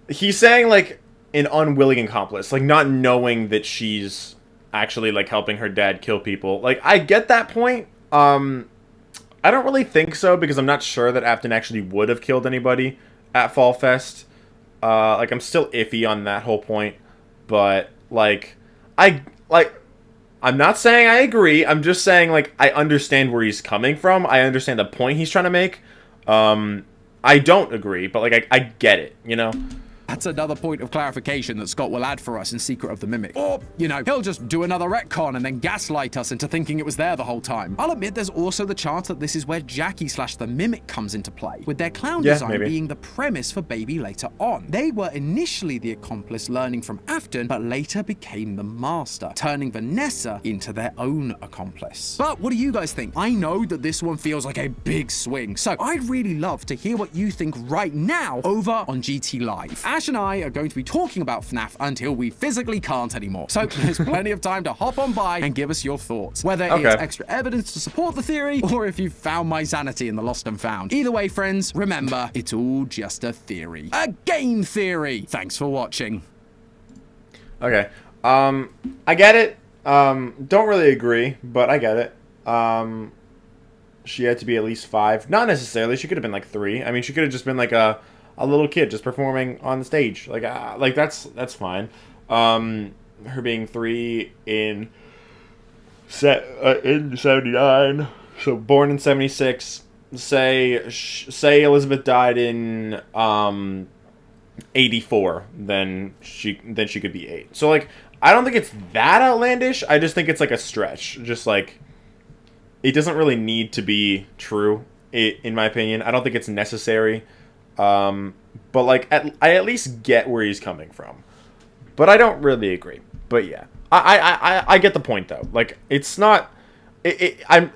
He's saying like an unwilling accomplice, like not knowing that she's actually like helping her dad kill people. Like I get that point. I don't really think so because I'm not sure that Afton actually would have killed anybody at Fall Fest. Like I'm still iffy on that whole point, but I'm not saying I agree. I'm just saying like I understand where he's coming from. I understand the point he's trying to make. I don't agree, but like I get it, you know? That's another point of clarification that Scott will add for us in Secret of the Mimic. Or, you know, he'll just do another retcon and then gaslight us into thinking it was there the whole time. I'll admit there's also the chance that this is where Jackie/the Mimic comes into play, with their clown design being the premise for Baby later on. They were initially the accomplice learning from Afton, but later became the master, turning Vanessa into their own accomplice. But what do you guys think? I know that this one feels like a big swing, so I'd really love to hear what you think right now over on GT Live. Ash and I are going to be talking about FNaF until we physically can't anymore. So there's plenty of time to hop on by and give us your thoughts. Whether it's extra evidence to support the theory, or if you found my sanity in the lost and found. Either way, friends, remember, it's all just a theory. A game theory! Thanks for watching. Okay. I get it. Don't really agree, but I get it. She had to be at least 5. Not necessarily. She could have been like 3. I mean, she could have just been like a little kid just performing on the stage. Like that's fine. Her being 3 in 79, so born in 76. Say Elizabeth died in 84, then she could be 8. So like I don't think it's that outlandish. I just think it's like a stretch. Just like it doesn't really need to be true, in my opinion. I don't think it's necessary. But like I at least get where he's coming from, but I don't really agree. But yeah, I get the point though. Like it's not, it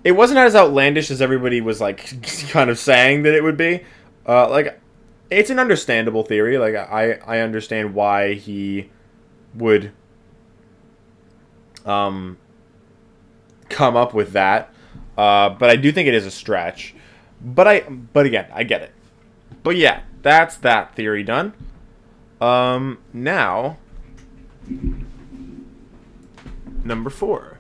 wasn't as outlandish as everybody was like kind of saying that it would be. Like it's an understandable theory. Like I understand why he would come up with that. But I do think it is a stretch. But again, I get it. But yeah, that's that theory done. Now, number 4.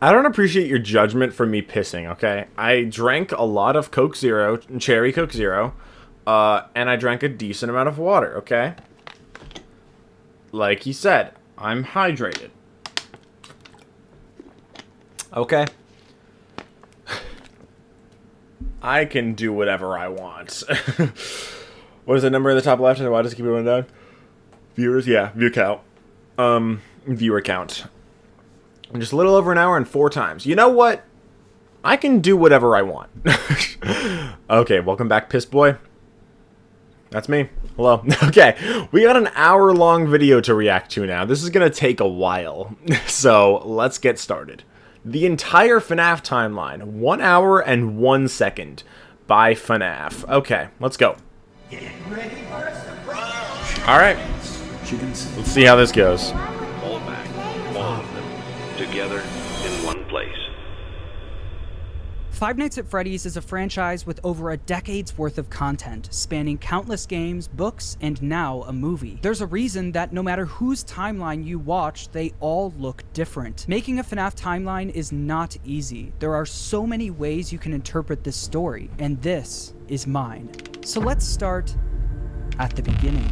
I don't appreciate your judgment for me pissing, okay? I drank a lot of Coke Zero, cherry Coke Zero, and I drank a decent amount of water, okay? Like he said, I'm hydrated. Okay. I can do whatever I want. What is the number in the top left and why does it keep going down? Viewers? Yeah, view count. Viewer count. Just a little over an hour and 4 times. You know what? I can do whatever I want. Okay, welcome back, Piss Boy. That's me. Hello. Okay, we got an hour-long video to react to now. This is going to take a while. So, let's get started. The entire FNaF timeline, 1 hour and 1 second by FNaF. Okay, let's go. Alright. Let's see how this goes. All back, all of them, together in one place. Five Nights at Freddy's is a franchise with over a decade's worth of content, spanning countless games, books, and now a movie. There's a reason that no matter whose timeline you watch, they all look different. Making a FNaF timeline is not easy. There are so many ways you can interpret this story, and this is mine. So let's start at the beginning.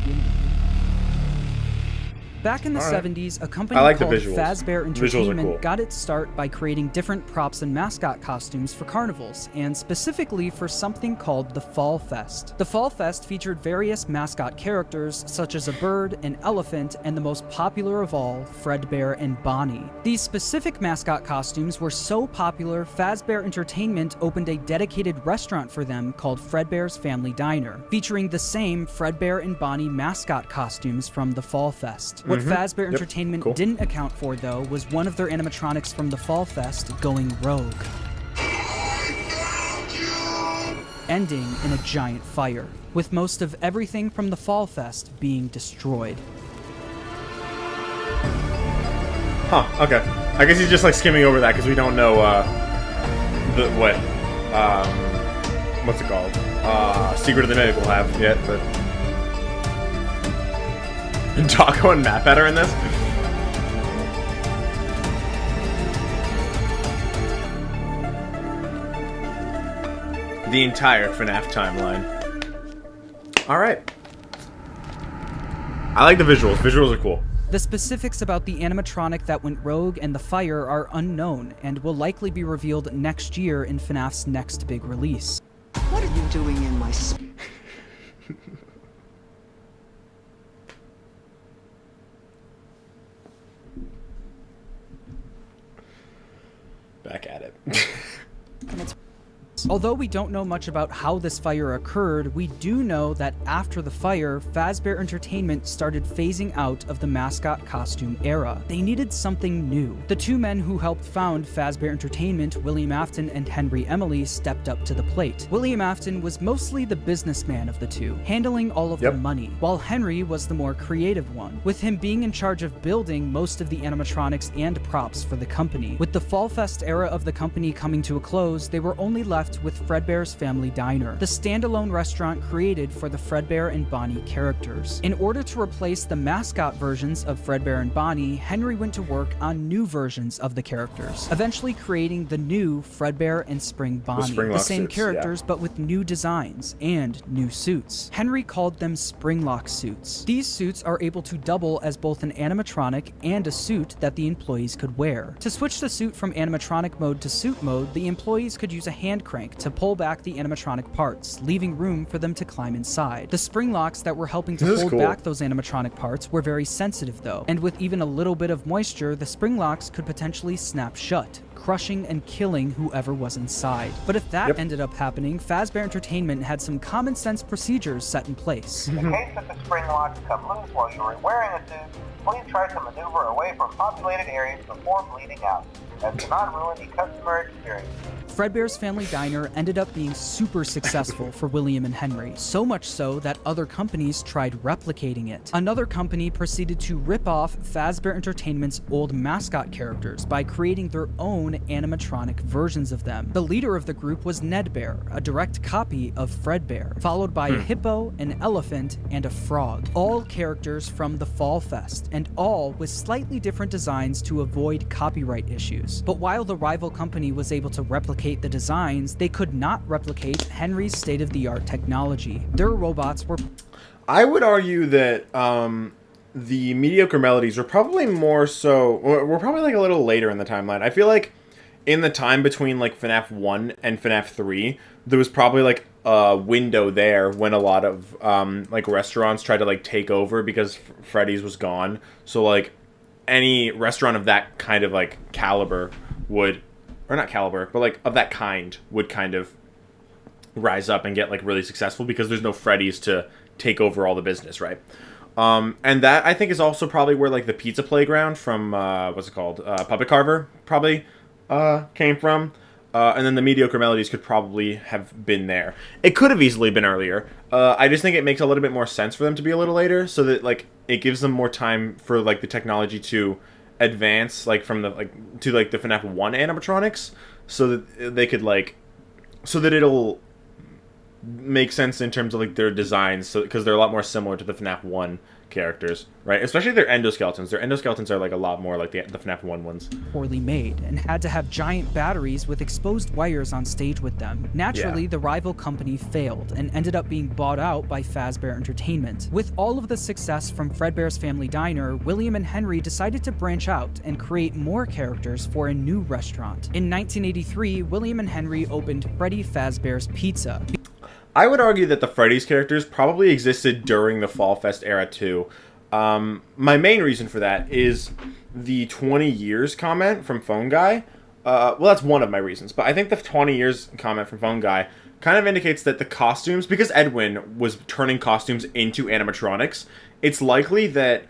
Back in the 70s, a company called Fazbear Entertainment got its start by creating different props and mascot costumes for carnivals, and specifically for something called the Fall Fest. The Fall Fest featured various mascot characters, such as a bird, an elephant, and the most popular of all, Fredbear and Bonnie. These specific mascot costumes were so popular, Fazbear Entertainment opened a dedicated restaurant for them called Fredbear's Family Diner, featuring the same Fredbear and Bonnie mascot costumes from the Fall Fest. What Fazbear Entertainment didn't account for, though, was one of their animatronics from the Fall Fest going rogue, ending in a giant fire, with most of everything from the Fall Fest being destroyed. Huh, okay. I guess he's just like skimming over that because we don't know, what's it called? Secret of the Night we'll have yet, but... Taco and Matt better in this? The entire FNaF timeline. Alright. I like the visuals. Visuals are cool. The specifics about the animatronic that went rogue and the fire are unknown, and will likely be revealed next year in FNaF's next big release. What are you doing in my... Back at it. Although we don't know much about how this fire occurred, we do know that after the fire, Fazbear Entertainment started phasing out of the mascot costume era. They needed something new. The two men who helped found Fazbear Entertainment, William Afton and Henry Emily, stepped up to the plate. William Afton was mostly the businessman of the two, handling all of the money, while Henry was the more creative one, with him being in charge of building most of the animatronics and props for the company. With the Fall Fest era of the company coming to a close, they were only left with Fredbear's Family Diner, the standalone restaurant created for the Fredbear and Bonnie characters. In order to replace the mascot versions of Fredbear and Bonnie, Henry went to work on new versions of the characters, eventually creating the new Fredbear and Spring Bonnie, the same suits, characters but with new designs and new suits. Henry called them Springlock suits. These suits are able to double as both an animatronic and a suit that the employees could wear. To switch the suit from animatronic mode to suit mode, the employees could use a hand crank to pull back the animatronic parts, leaving room for them to climb inside. The spring locks that were helping to hold back those animatronic parts were very sensitive though, and with even a little bit of moisture, the spring locks could potentially snap shut, crushing and killing whoever was inside. But if that ended up happening, Fazbear Entertainment had some common sense procedures set in place. In case that the spring locks come loose while you are wearing a suit, please try to maneuver away from populated areas before bleeding out, as to not ruin the customer experience. Fredbear's Family Diner ended up being super successful for William and Henry, so much so that other companies tried replicating it. Another company proceeded to rip off Fazbear Entertainment's old mascot characters by creating their own own animatronic versions of them. The leader of the group was Ned Bear, a direct copy of Fredbear, followed by a hippo, an elephant, and a frog. All characters from the Fall Fest, and all with slightly different designs to avoid copyright issues. But while the rival company was able to replicate the designs, they could not replicate Henry's state-of-the-art technology. Their robots were... I would argue that the mediocre melodies were probably more so... We're probably like a little later in the timeline. I feel like in the time between like FNaF 1 and FNaF 3, there was probably like a window there when a lot of like restaurants tried to like take over because Freddy's was gone. So like any restaurant of that kind of like caliber would, or not caliber, but like of that kind would kind of rise up and get like really successful because there's no Freddy's to take over all the business, right? And that I think is also probably where like the pizza playground from what's it called, Puppet Carver probably came from. And then the mediocre melodies could probably have been there. It could have easily been earlier. I just think it makes a little bit more sense for them to be a little later, so that like it gives them more time for like the technology to advance, like from the like to like the FNaF 1 animatronics, so that they could like, so that it'll make sense in terms of like their designs, so because they're a lot more similar to the FNaF 1 characters, right? Especially their endoskeletons. Their endoskeletons are like a lot more like the FNaF 1 ones. Poorly made and had to have giant batteries with exposed wires on stage with them. Naturally, the rival company failed and ended up being bought out by Fazbear Entertainment. With all of the success from Fredbear's Family Diner, William and Henry decided to branch out and create more characters for a new restaurant. In 1983, William and Henry opened Freddy Fazbear's Pizza. I would argue that the Freddy's characters probably existed during the Fall Fest era too. My main reason for that is the 20 years comment from Phone Guy. Well, that's one of my reasons, but I think the 20 years comment from Phone Guy kind of indicates that the costumes, because Edwin was turning costumes into animatronics, it's likely that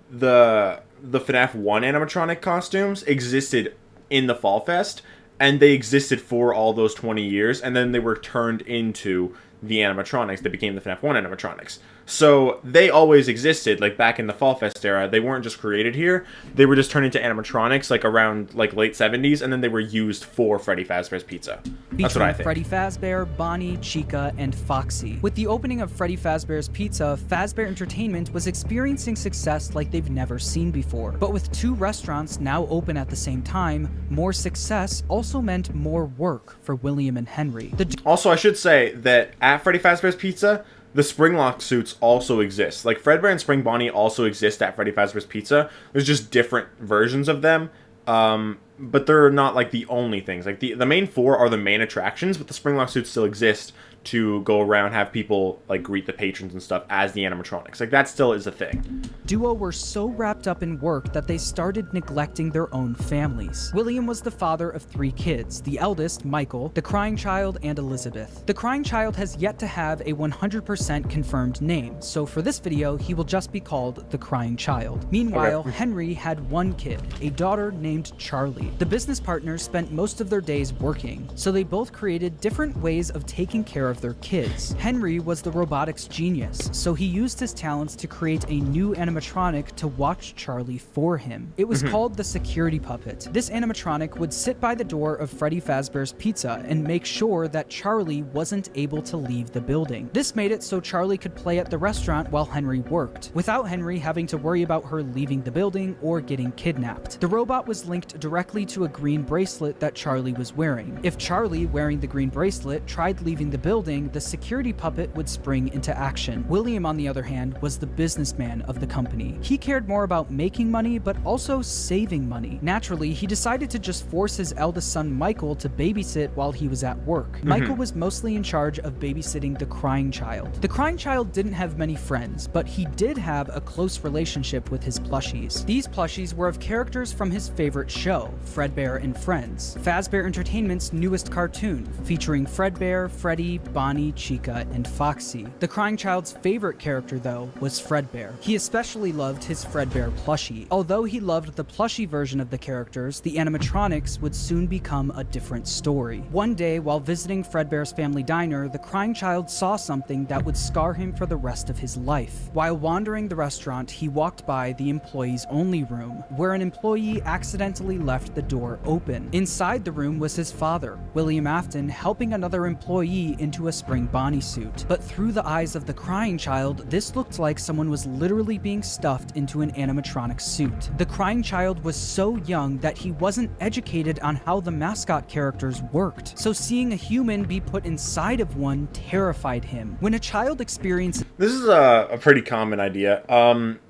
the FNaF 1 animatronic costumes existed in the Fall Fest, and they existed for all those 20 years, and then they were turned into the animatronics that became the FNaF 1 animatronics. So they always existed, like back in the Fall Fest era. They weren't just created here. They were just turned into animatronics like around like late 70s, and then they were used for Freddy Fazbear's Pizza. That's what I think. Freddy Fazbear, Bonnie, Chica, and Foxy. With the opening of Freddy Fazbear's Pizza, Fazbear Entertainment was experiencing success like they've never seen before. But with two restaurants now open at the same time, more success also meant more work for William and Henry. Also, I should say that at Freddy Fazbear's Pizza, the Springlock suits also exist. Like, Fredbear and Spring Bonnie also exist at Freddy Fazbear's Pizza. There's just different versions of them. But they're not, like, the only things. Like, the main four are the main attractions, but the Springlock suits still exist to go around, have people, like, greet the patrons and stuff as the animatronics. Like, that still is a thing. Duo were so wrapped up in work that they started neglecting their own families. William was the father of 3 kids, the eldest, Michael, the crying child, and Elizabeth. The crying child has yet to have a 100% confirmed name, so for this video, he will just be called the crying child. Meanwhile, Henry had 1 kid, a daughter named Charlie. The business partners spent most of their days working, so they both created different ways of taking care of their kids. Henry was the robotics genius, so he used his talents to create a new animatronic to watch Charlie for him. It was called the security puppet. This animatronic would sit by the door of Freddy Fazbear's Pizza and make sure that Charlie wasn't able to leave the building. This made it so Charlie could play at the restaurant while Henry worked, without Henry having to worry about her leaving the building or getting kidnapped. The robot was linked directly to a green bracelet that Charlie was wearing. If Charlie, wearing the green bracelet, tried leaving the building, the security puppet would spring into action. William, on the other hand, was the businessman of the company. He cared more about making money, but also saving money. Naturally, he decided to just force his eldest son, Michael, to babysit while he was at work. Michael was mostly in charge of babysitting the crying child. The crying child didn't have many friends, but he did have a close relationship with his plushies. These plushies were of characters from his favorite show, Fredbear and Friends, Fazbear Entertainment's newest cartoon, featuring Fredbear, Freddy, Bonnie, Chica, and Foxy. The crying child's favorite character, though, was Fredbear. He especially loved his Fredbear plushie. Although he loved the plushie version of the characters, the animatronics would soon become a different story. One day, while visiting Fredbear's Family Diner, the crying child saw something that would scar him for the rest of his life. While wandering the restaurant, he walked by the employees only room, where an employee accidentally left the door open. Inside the room was his father, William Afton, helping another employee into a spring Bonnie suit. But through the eyes of the crying child, this looked like someone was literally being stuffed into an animatronic suit. The crying child was so young that he wasn't educated on how the mascot characters worked, so seeing a human be put inside of one terrified him. When a child experiences... This is a pretty common idea.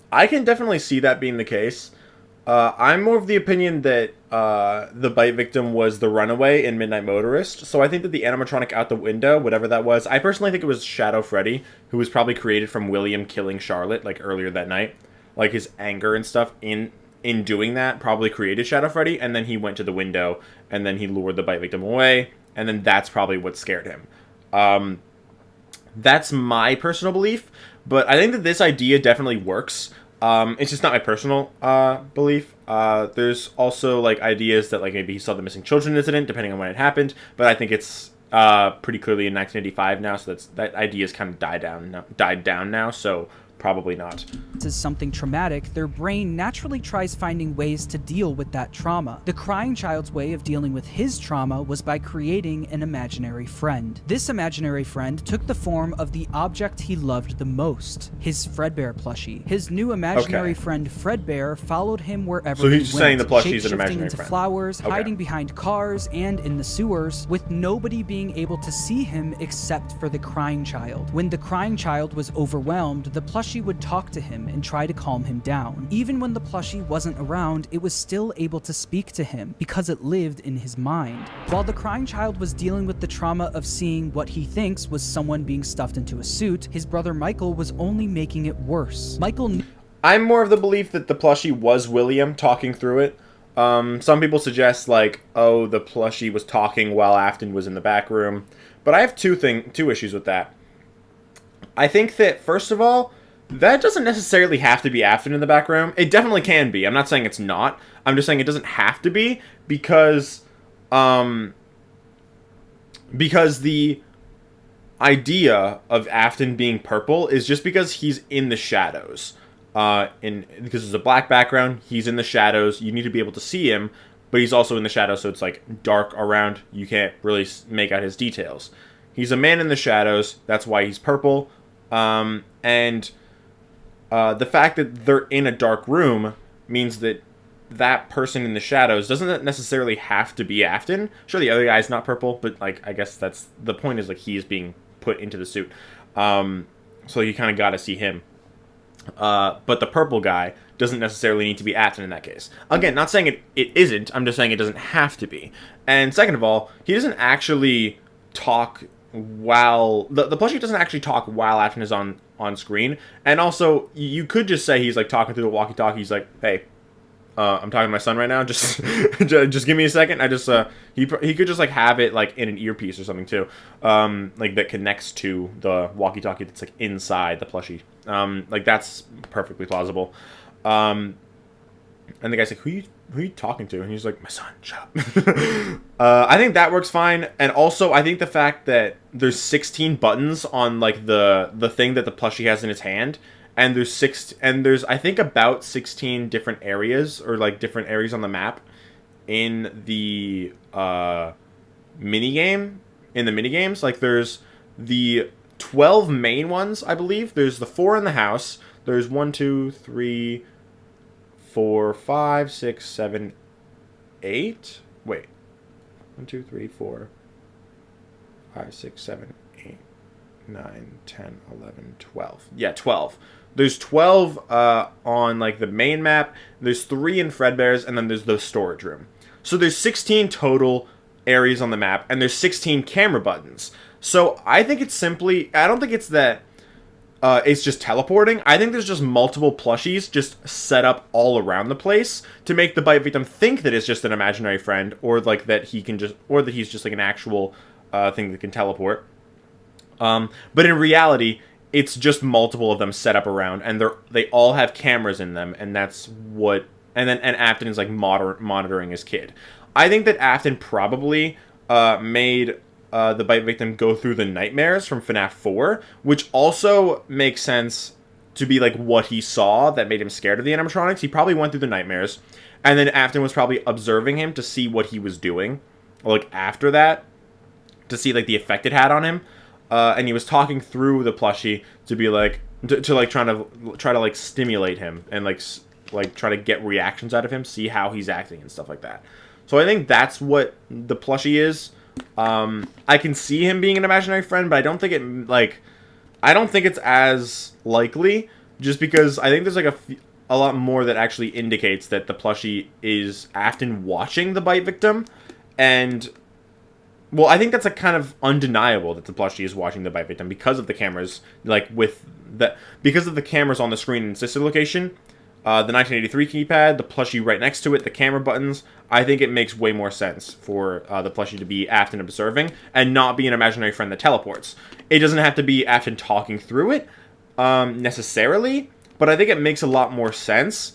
I can definitely see that being the case. I'm more of the opinion that the bite victim was the runaway in Midnight Motorist, so I think that the animatronic out the window, whatever that was, I personally think it was Shadow Freddy, who was probably created from William killing Charlotte, like, earlier that night. Like, his anger and stuff in doing that probably created Shadow Freddy, and then he went to the window, and then he lured the bite victim away, and then that's probably what scared him. That's my personal belief, but I think that this idea definitely works. It's just not my personal belief. There's also like ideas that like maybe he saw the missing children incident, depending on when it happened. But I think it's pretty clearly in 1985 now, so that idea's kind of died down now. So probably not. Is something traumatic, their brain naturally tries finding ways to deal with that trauma. The crying child's way of dealing with his trauma was by creating an imaginary friend. This imaginary friend took the form of the object he loved the most, his Fredbear plushie. His new imaginary friend Fredbear followed him wherever he went. So he's just saying the plushie's an imaginary into friend. Flowers, hiding behind cars and in the sewers, with nobody being able to see him except for the crying child. When the crying child was overwhelmed, the plushie would talk to him and try to calm him down. Even when the plushie wasn't around, it was still able to speak to him because it lived in his mind. While the crying child was dealing with the trauma of seeing what he thinks was someone being stuffed into a suit, his brother Michael was only making it worse. I'm more of the belief that the plushie was William talking through it. Some people suggest like, oh, the plushie was talking while Afton was in the back room. But I have two issues with that. I think that, first of all, that doesn't necessarily have to be Afton in the back room. It definitely can be. I'm not saying it's not. I'm just saying it doesn't have to be because the idea of Afton being purple is just because he's in the shadows. Because it's a black background, he's in the shadows. You need to be able to see him, but he's also in the shadows, so it's like dark around. You can't really make out his details. He's a man in the shadows. That's why he's purple. The fact that they're in a dark room means that that person in the shadows doesn't necessarily have to be Afton. Sure, the other guy's not purple, but like I guess that's the point, is like he's being put into the suit. So you kind of got to see him. But the purple guy doesn't necessarily need to be Afton in that case. Again, not saying it isn't. I'm just saying it doesn't have to be. And second of all, he doesn't actually talk while the plushie doesn't actually talk while Afton is on screen. And also, you could just say he's like talking through the walkie-talkie. He's like, "Hey, I'm talking to my son right now. Just just give me a second." He could just like have it like in an earpiece or something too, like that connects to the walkie-talkie that's like inside the plushie. Like that's perfectly plausible. And the guy's like, who are you talking to? And he's like, my son, shut up. I think that works fine. And also, I think the fact that there's 16 buttons on like the thing that the plushie has in its hand, and there's I think about 16 different areas, or like different areas on the map in the minigames. Like there's the 12 main ones, I believe. There's the 4 in the house. There's 1, 2, 3, 4, 5, 6, 7, 8. Wait. 1, 2, 3, 4, 5, 6, 7, 8, 9, 10, 11, 12. Yeah, 12. There's 12 on like the main map. There's 3 in Fredbear's, and then there's the storage room. So there's 16 total areas on the map, and there's 16 camera buttons. So I think it's simply, I don't think it's that it's just teleporting. I think there's just multiple plushies just set up all around the place to make the bite victim think that it's just an imaginary friend, or like that he can just, or that he's just like an actual thing that can teleport. But in reality, it's just multiple of them set up around, and they all have cameras in them, and that's what. And Afton is like monitoring his kid. I think that Afton probably made the bite victim go through the nightmares from FNaF 4, which also makes sense to be like what he saw that made him scared of the animatronics. He probably went through the nightmares, And then Afton was probably observing him to see what he was doing, like after that, to see like the effect it had on him. And he was talking through the plushie to be like, to like try to like stimulate him and like try to get reactions out of him, see how he's acting and stuff like that. So I think that's what the plushie is. I can see him being an imaginary friend, but I don't think it's as likely, just because I think there's like a lot more that actually indicates that the plushie is Afton watching the bite victim, and well, I think that's like kind of undeniable that the plushie is watching the bite victim because of the cameras, because of the cameras on the screen in sister location, the 1983 keypad, the plushie right next to it, the camera buttons. I think it makes way more sense for the plushie to be Afton observing and not be an imaginary friend that teleports. It doesn't have to be Afton talking through it necessarily, but I think it makes a lot more sense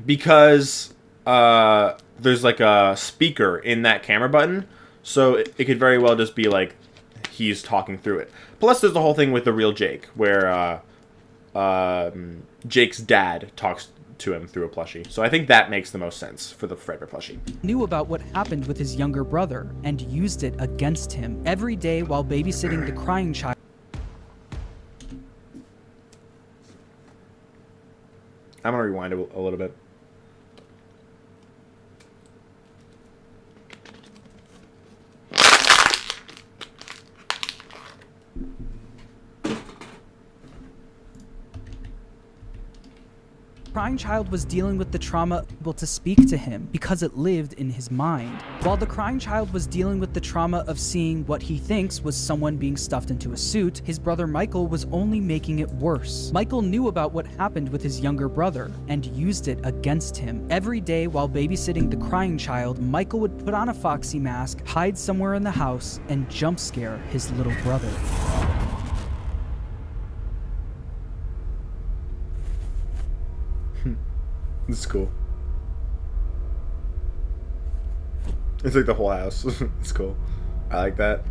because there's like a speaker in that camera button, so it could very well just be like he's talking through it. Plus, there's the whole thing with the real Jake, where Jake's dad talks to him through a plushie. So I think that makes the most sense for the Fredbear plushie. Knew about what happened with his younger brother and used it against him every day while babysitting the crying child. I'm gonna rewind it a little bit. Crying child was dealing with the trauma able to speak to him because it lived in his mind. While the crying child was dealing with the trauma of seeing what he thinks was someone being stuffed into a suit, his brother Michael was only making it worse. Michael knew about what happened with his younger brother and used it against him. Every day while babysitting the crying child, Michael would put on a foxy mask, hide somewhere in the house, and jump scare his little brother. This is cool. It's like the whole house. It's cool. I like that.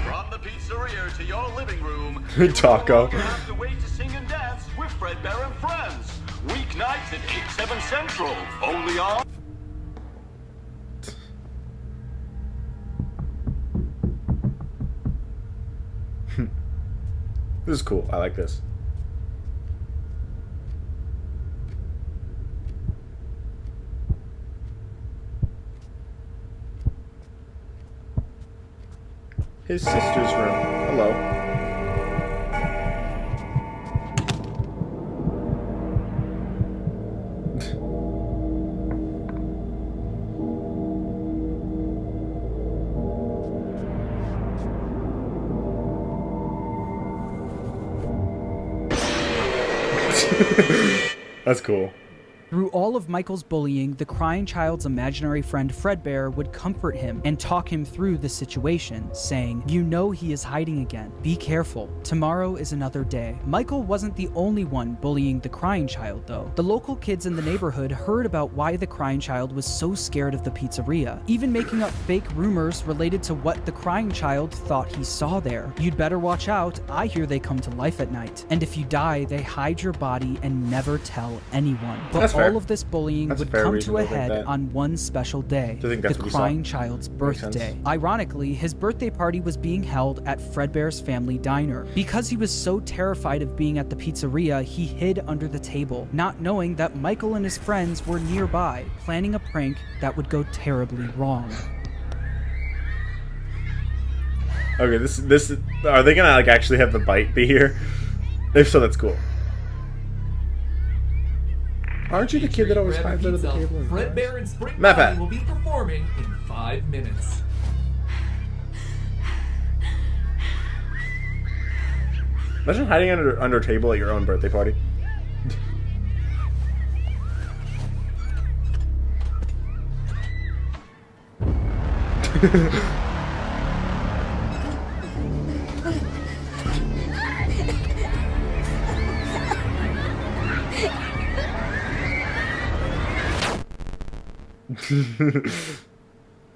From the pizzeria to your living room. Taco. You have to wait to sing and dance with Fredbear and Friends. Weeknights at 8, 7 Central. Only on. This is cool. I like this. His sister's room. Hello. That's cool. Through all of Michael's bullying, the crying child's imaginary friend Fredbear would comfort him and talk him through the situation, saying, "You know he is hiding again. Be careful. Tomorrow is another day." Michael wasn't the only one bullying the crying child, though. The local kids in the neighborhood heard about why the crying child was so scared of the pizzeria, even making up fake rumors related to what the crying child thought he saw there. "You'd better watch out. I hear they come to life at night. And if you die, they hide your body and never tell anyone." But all of this bullying would come to a head on one special day, the crying child's birthday. Ironically, his birthday party was being held at Fredbear's family diner. Because he was so terrified of being at the pizzeria, he hid under the table, not knowing that Michael and his friends were nearby, planning a prank that would go terribly wrong. Okay, this are they gonna like actually have the bite be here? If so, that's cool. Aren't you the kid that always hides under the table? Fredbear and Spring Map Bonnie it. will be performing in 5 minutes. Imagine hiding under a table at your own birthday party.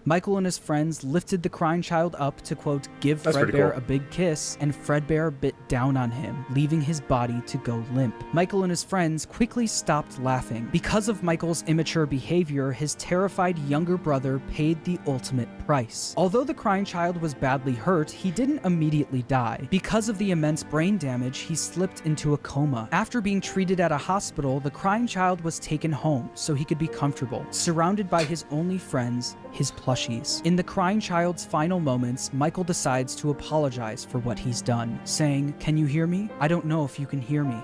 Michael and his friends lifted the crying child up to, quote, give That's pretty Fredbear cool. a big kiss, and Fredbear bit down on him, leaving his body to go limp. Michael and his friends quickly stopped laughing. Because of Michael's immature behavior, his terrified younger brother paid the ultimate price. Although the crying child was badly hurt, he didn't immediately die. Because of the immense brain damage, he slipped into a coma. After being treated at a hospital, the crying child was taken home so he could be comfortable, surrounded by his only friends, his plushies. In the crying child's final moments, Michael decides to apologize for what he's done, saying, "Can you hear me? I don't know if you can hear me.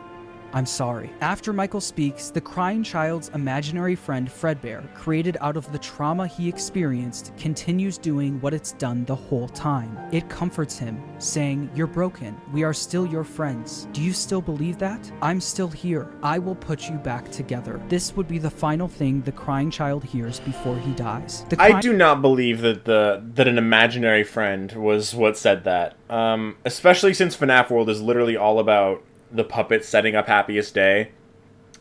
I'm sorry." After Michael speaks, the crying child's imaginary friend Fredbear, created out of the trauma he experienced, continues doing what it's done the whole time. It comforts him, saying, "You're broken. We are still your friends. Do you still believe that? I'm still here. I will put you back together." This would be the final thing the crying child hears before he dies. I do not believe that an imaginary friend was what said that. Especially since FNaF World is literally all about the puppet setting up Happiest Day,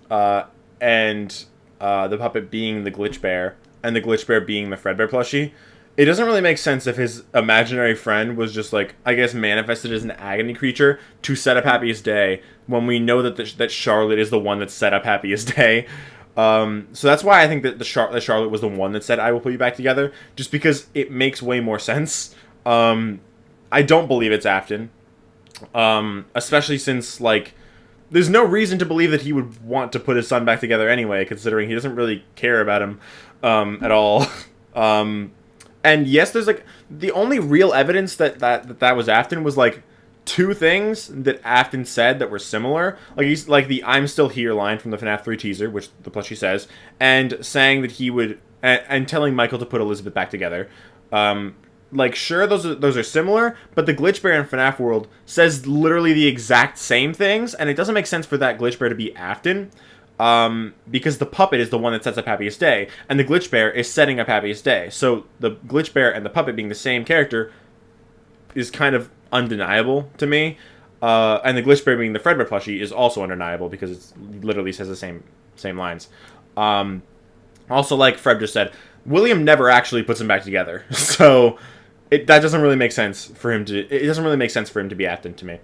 and the puppet being the Glitch Bear, and the Glitch Bear being the Fredbear plushie. It doesn't really make sense if his imaginary friend was just, like, I guess, manifested as an agony creature to set up Happiest Day, when we know that that Charlotte is the one that set up Happiest Day. So that's why I think that Charlotte was the one that said, "I will put you back together," just because it makes way more sense. I don't believe it's Afton. Especially since, like, there's no reason to believe that he would want to put his son back together anyway, considering he doesn't really care about him, at all. And yes, there's, like, the only real evidence that was Afton was, like, two things that Afton said that were similar. Like, he's, like, the "I'm still here" line from the FNaF 3 teaser, which the plushie says, and saying that he would, and telling Michael to put Elizabeth back together. Like, sure, those are similar, but the Glitch Bear in FNaF World says literally the exact same things, and it doesn't make sense for that Glitch Bear to be Afton, because the puppet is the one that sets up Happiest Day, and the Glitch Bear is setting up Happiest Day. So the Glitch Bear and the puppet being the same character is kind of undeniable to me, and the Glitch Bear being the Fredbear plushie is also undeniable, because it literally says the same lines. Also, like Fred just said, William never actually puts them back together, so that doesn't really make sense for him to. It doesn't really make sense for him to be Afton to me.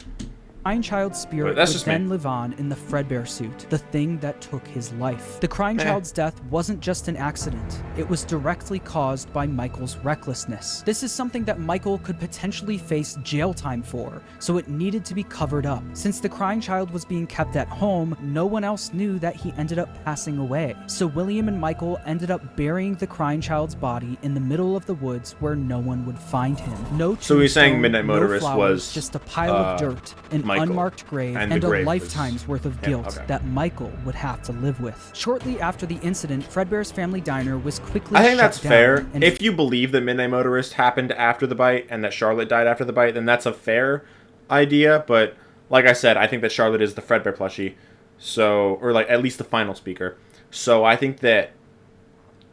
Crying child's spirit would then live on in the Fredbear suit, the thing that took his life. The crying child's death wasn't just an accident. It was directly caused by Michael's recklessness. This is something that Michael could potentially face jail time for, so it needed to be covered up. Since the crying child was being kept at home, no one else knew that he ended up passing away. So William and Michael ended up burying the crying child's body in the middle of the woods where no one would find him. No So he's saying tombstone, Midnight Motorist no flowers, was just a pile of dirt, an Michael. unmarked grave, And and the a grave lifetime's worth of guilt that Michael would have to live with. Shortly after the incident, Fredbear's family diner was quickly I think shut that's down, fair. and If you believe that Midnight Motorist happened after the bite and that Charlotte died after the bite, then that's a fair idea. But like I said, I think that Charlotte is the Fredbear plushie, so, or like at least the final speaker. So I think that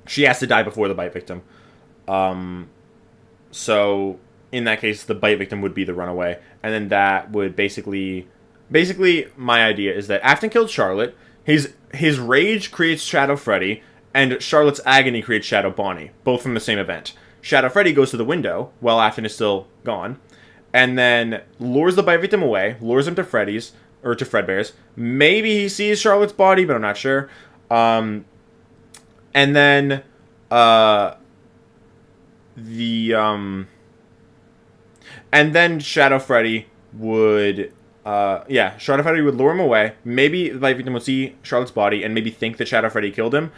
she has to die before the bite victim. So in that case, the bite victim would be the runaway, and then that would basically my idea is that Afton killed Charlotte. His rage creates Shadow Freddy, and Charlotte's agony creates Shadow Bonnie, both from the same event. Shadow Freddy goes to the window while Afton is still gone, and then lures the bite victim away, lures him to Freddy's, or to Fredbear's. Maybe he sees Charlotte's body, but I'm not sure. And then Shadow Freddy would Shadow Freddy would lure him away. Maybe the bite victim would see Charlotte's body and maybe think that Shadow Freddy killed her,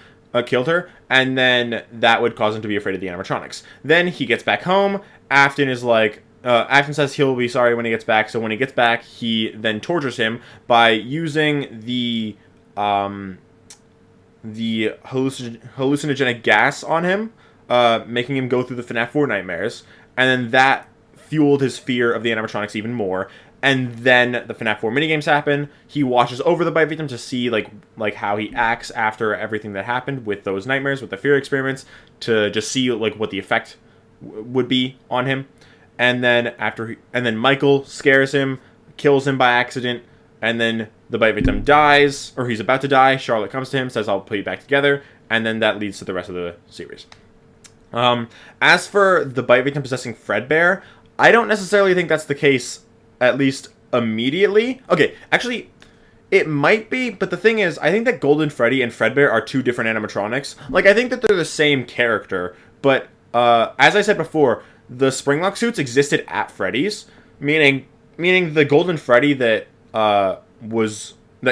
and then that would cause him to be afraid of the animatronics. Then he gets back home. Afton is like, Afton says he'll be sorry when he gets back. So when he gets back, he then tortures him by using the hallucinogenic gas on him, making him go through the FNaF 4 nightmares, and then that fueled his fear of the animatronics even more. And then the FNaF 4 minigames happen. He watches over the bite victim to see like how he acts after everything that happened with those nightmares, with the fear experiments, to just see like what the effect would be on him. And then Michael scares him, kills him by accident, and then the bite victim dies, or he's about to die. Charlotte comes to him, says, "I'll put you back together," and then that leads to the rest of the series. As for the bite victim possessing Fredbear, I don't necessarily think that's the case, at least immediately. Okay, actually, it might be, but the thing is, I think that Golden Freddy and Fredbear are two different animatronics. Like, I think that they're the same character, but as I said before, the Springlock suits existed at Freddy's, meaning the Golden Freddy that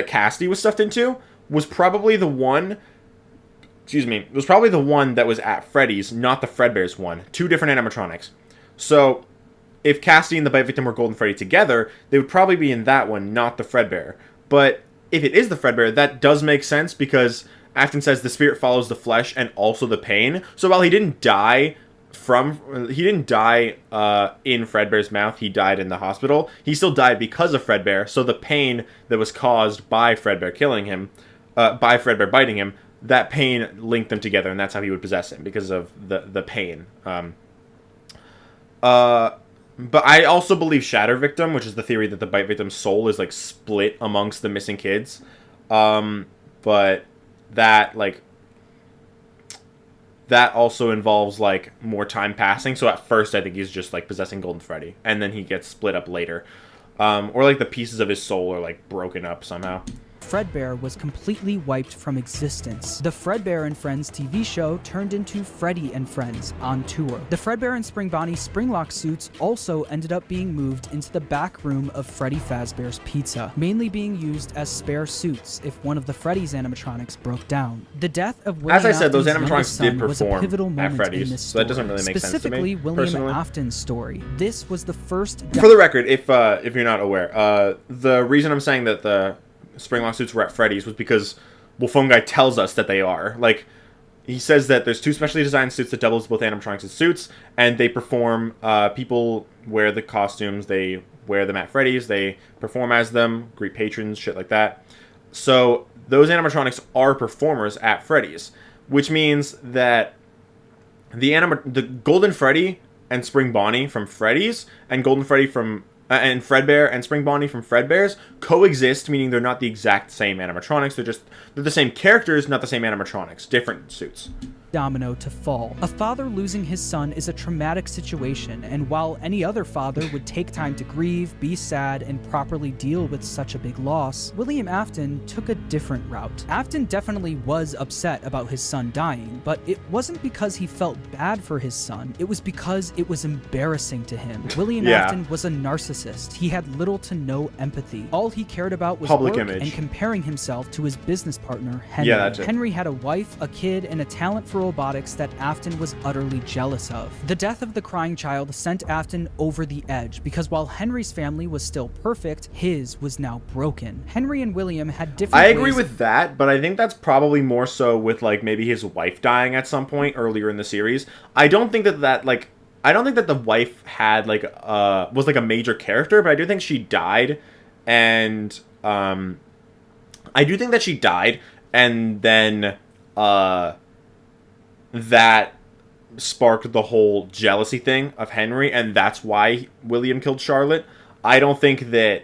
Cassidy was stuffed into was probably the one. Excuse me, it was probably the one that was at Freddy's, not the Fredbear's one. Two different animatronics. So, if Cassidy and the Bite Victim were Golden Freddy together, they would probably be in that one, not the Fredbear. But if it is the Fredbear, that does make sense because Afton says the spirit follows the flesh and also the pain. So while he didn't die in Fredbear's mouth, he died in the hospital. He still died because of Fredbear. So the pain that was caused by Fredbear killing him, by Fredbear biting him, that pain linked them together, and that's how he would possess him, because of the pain. But I also believe Shatter Victim, which is the theory that the Bite Victim's soul is, like, split amongst the missing kids. But that, like, that also involves, like, more time passing. So at first, I think he's just, like, possessing Golden Freddy, and then he gets split up later. Or, like, the pieces of his soul are, like, broken up somehow. Fredbear was completely wiped from existence. The Fredbear and Friends TV show turned into Freddy and Friends on tour. The Fredbear and Spring Bonnie Springlock suits also ended up being moved into the back room of Freddy Fazbear's Pizza, mainly being used as spare suits if one of the Freddy's animatronics broke down. The death of William As I said, those Afton's animatronics did was a perform pivotal moment at Freddy's, in this so story. that doesn't really make sense to me, Specifically, William personally. Afton's story. This was the first... For the record, if you're not aware, the reason I'm saying that the Springlock suits were at Freddy's was because Wolfone Guy tells us that they are. Like, he says that there's two specially designed suits that double as both animatronics and suits, and they perform, people wear the costumes, they wear them at Freddy's, they perform as them, greet patrons, shit like that. So, those animatronics are performers at Freddy's, which means that the Golden Freddy and Spring Bonnie from Freddy's, and Golden Freddy from and Fredbear and Spring Bonnie from Fredbear's coexist, meaning they're not the exact same animatronics. They're the same characters, not the same animatronics. Different suits. Domino to fall. A father losing his son is a traumatic situation, and while any other father would take time to grieve, be sad, and properly deal with such a big loss, William Afton took a different route. Afton definitely was upset about his son dying, but it wasn't because he felt bad for his son, it was because it was embarrassing to him. William Afton was a narcissist. He had little to no empathy. All he cared about was public work image and comparing himself to his business partner, Henry. Yeah, that's it. Henry had a wife, a kid, and a talent for robotics that Afton was utterly jealous of. The death of the crying child sent Afton over the edge because while Henry's family was still perfect, his was now broken. Henry and William had different I agree with that, but I think that's probably more so with, like, maybe his wife dying at some point earlier in the series. I don't think that the wife had, like, was, like, a major character, but I do think she died, and, I do think that she died, and then, that sparked the whole jealousy thing of Henry, and that's why William killed Charlotte. I don't think that,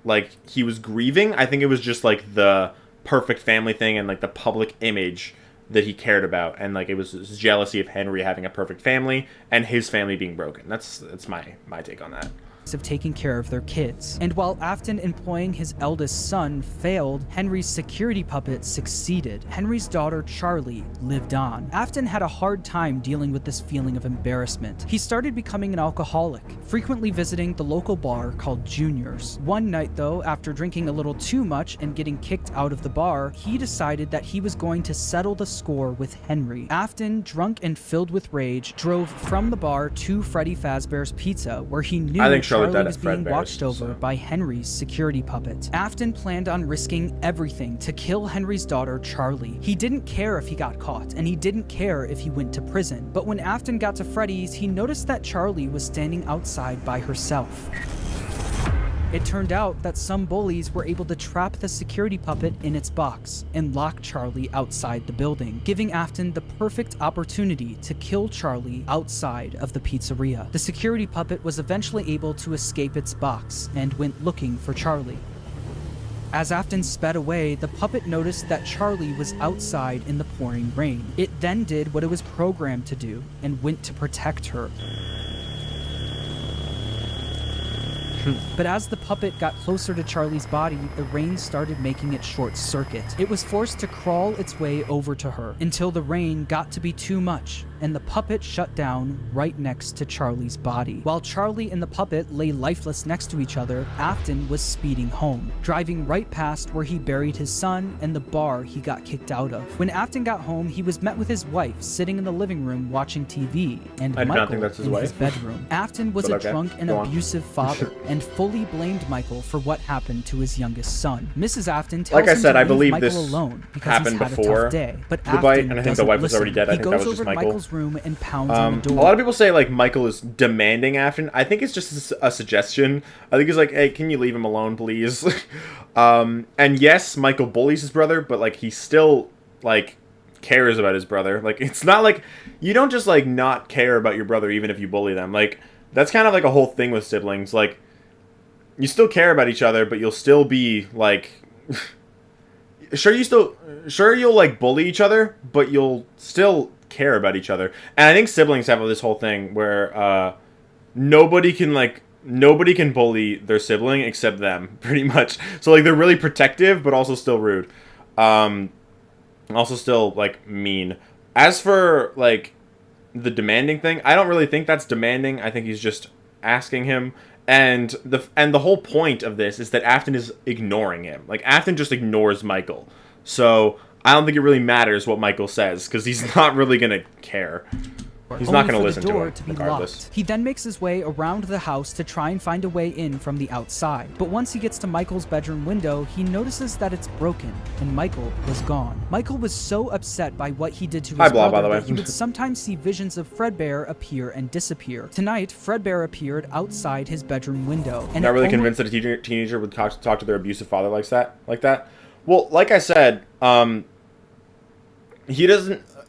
like, he was grieving. I think it was just, like, the perfect family thing and, like, the public image that he cared about, and, like, it was his jealousy of Henry having a perfect family and his family being broken. That's my take on that. Of taking care of their kids. And while Afton employing his eldest son failed, Henry's security puppet succeeded. Henry's daughter, Charlie, lived on. Afton had a hard time dealing with this feeling of embarrassment. He started becoming an alcoholic, frequently visiting the local bar called Junior's. One night, though, after drinking a little too much and getting kicked out of the bar, he decided that he was going to settle the score with Henry. Afton, drunk and filled with rage, drove from the bar to Freddy Fazbear's Pizza, where he knew Charlie was being watched over by Henry's security puppet. Afton planned on risking everything to kill Henry's daughter, Charlie. He didn't care if he got caught, and he didn't care if he went to prison. But when Afton got to Freddy's, he noticed that Charlie was standing outside by herself. It turned out that some bullies were able to trap the security puppet in its box and lock Charlie outside the building, giving Afton the perfect opportunity to kill Charlie outside of the pizzeria. The security puppet was eventually able to escape its box and went looking for Charlie. As Afton sped away, the puppet noticed that Charlie was outside in the pouring rain. It then did what it was programmed to do and went to protect her. But as the puppet got closer to Charlie's body, the rain started making it short circuit. It was forced to crawl its way over to her until the rain got to be too much, and the puppet shut down right next to Charlie's body. While Charlie and the puppet lay lifeless next to each other, Afton was speeding home, driving right past where he buried his son and the bar he got kicked out of. When Afton got home, he was met with his wife sitting in the living room watching TV, and Michael in his bedroom. Afton was a drunk and abusive father, and fully blamed Michael for what happened to his youngest son. Mrs. Afton tells him to leave Michael alone because he's had a tough day, but Afton and I think the wife was already dead. I think that was just Michael's room and pounds on the door. A lot of people say like Michael is demanding Afton. I think it's just a suggestion. I think he's like, hey, can you leave him alone, please? And yes, Michael bullies his brother, but like he still like cares about his brother. Like it's not like you don't just like not care about your brother even if you bully them. Like that's kind of like a whole thing with siblings. Like you still care about each other, but you'll still be like sure you'll like bully each other, but you'll still care about each other. And I think siblings have this whole thing where nobody can bully their sibling except them, pretty much. So like they're really protective but also still rude. Also still like mean. As for like the demanding thing, I don't really think that's demanding. I think he's just asking him. And the whole point of this is that Afton is ignoring him. Like Afton just ignores Michael. So I don't think it really matters what Michael says because he's not really gonna care. He's not going to listen to him, regardless. He then makes his way around the house to try and find a way in from the outside. But once he gets to Michael's bedroom window, he notices that it's broken, and Michael was gone. Michael was so upset by what he did to his brother that he would sometimes see visions of Fredbear appear and disappear. Tonight, Fredbear appeared outside his bedroom window. And not really convinced that a teenager would talk to their abusive father like that? Well, like I said,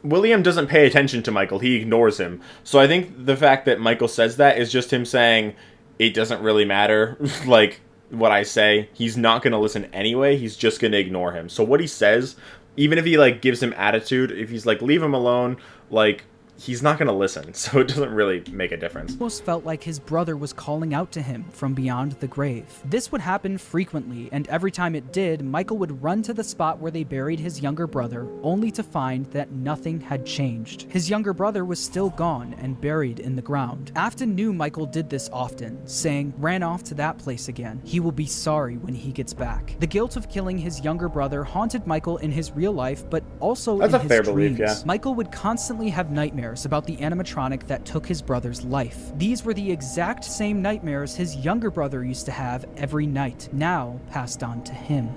William doesn't pay attention to Michael. He ignores him. So I think the fact that Michael says that is just him saying, it doesn't really matter, like, what I say. He's not going to listen anyway. He's just going to ignore him. So what he says, even if he, like, gives him attitude, if he's like, leave him alone, like, he's not going to listen, so it doesn't really make a difference. Almost felt like his brother was calling out to him from beyond the grave. This would happen frequently, and every time it did, Michael would run to the spot where they buried his younger brother, only to find that nothing had changed. His younger brother was still gone and buried in the ground. Afton knew Michael did this often, saying, ran off to that place again. He will be sorry when he gets back. The guilt of killing his younger brother haunted Michael in his real life, but also in his dreams. That's a fair belief, yeah. Michael would constantly have nightmares about the animatronic that took his brother's life. These were the exact same nightmares his younger brother used to have every night, now passed on to him.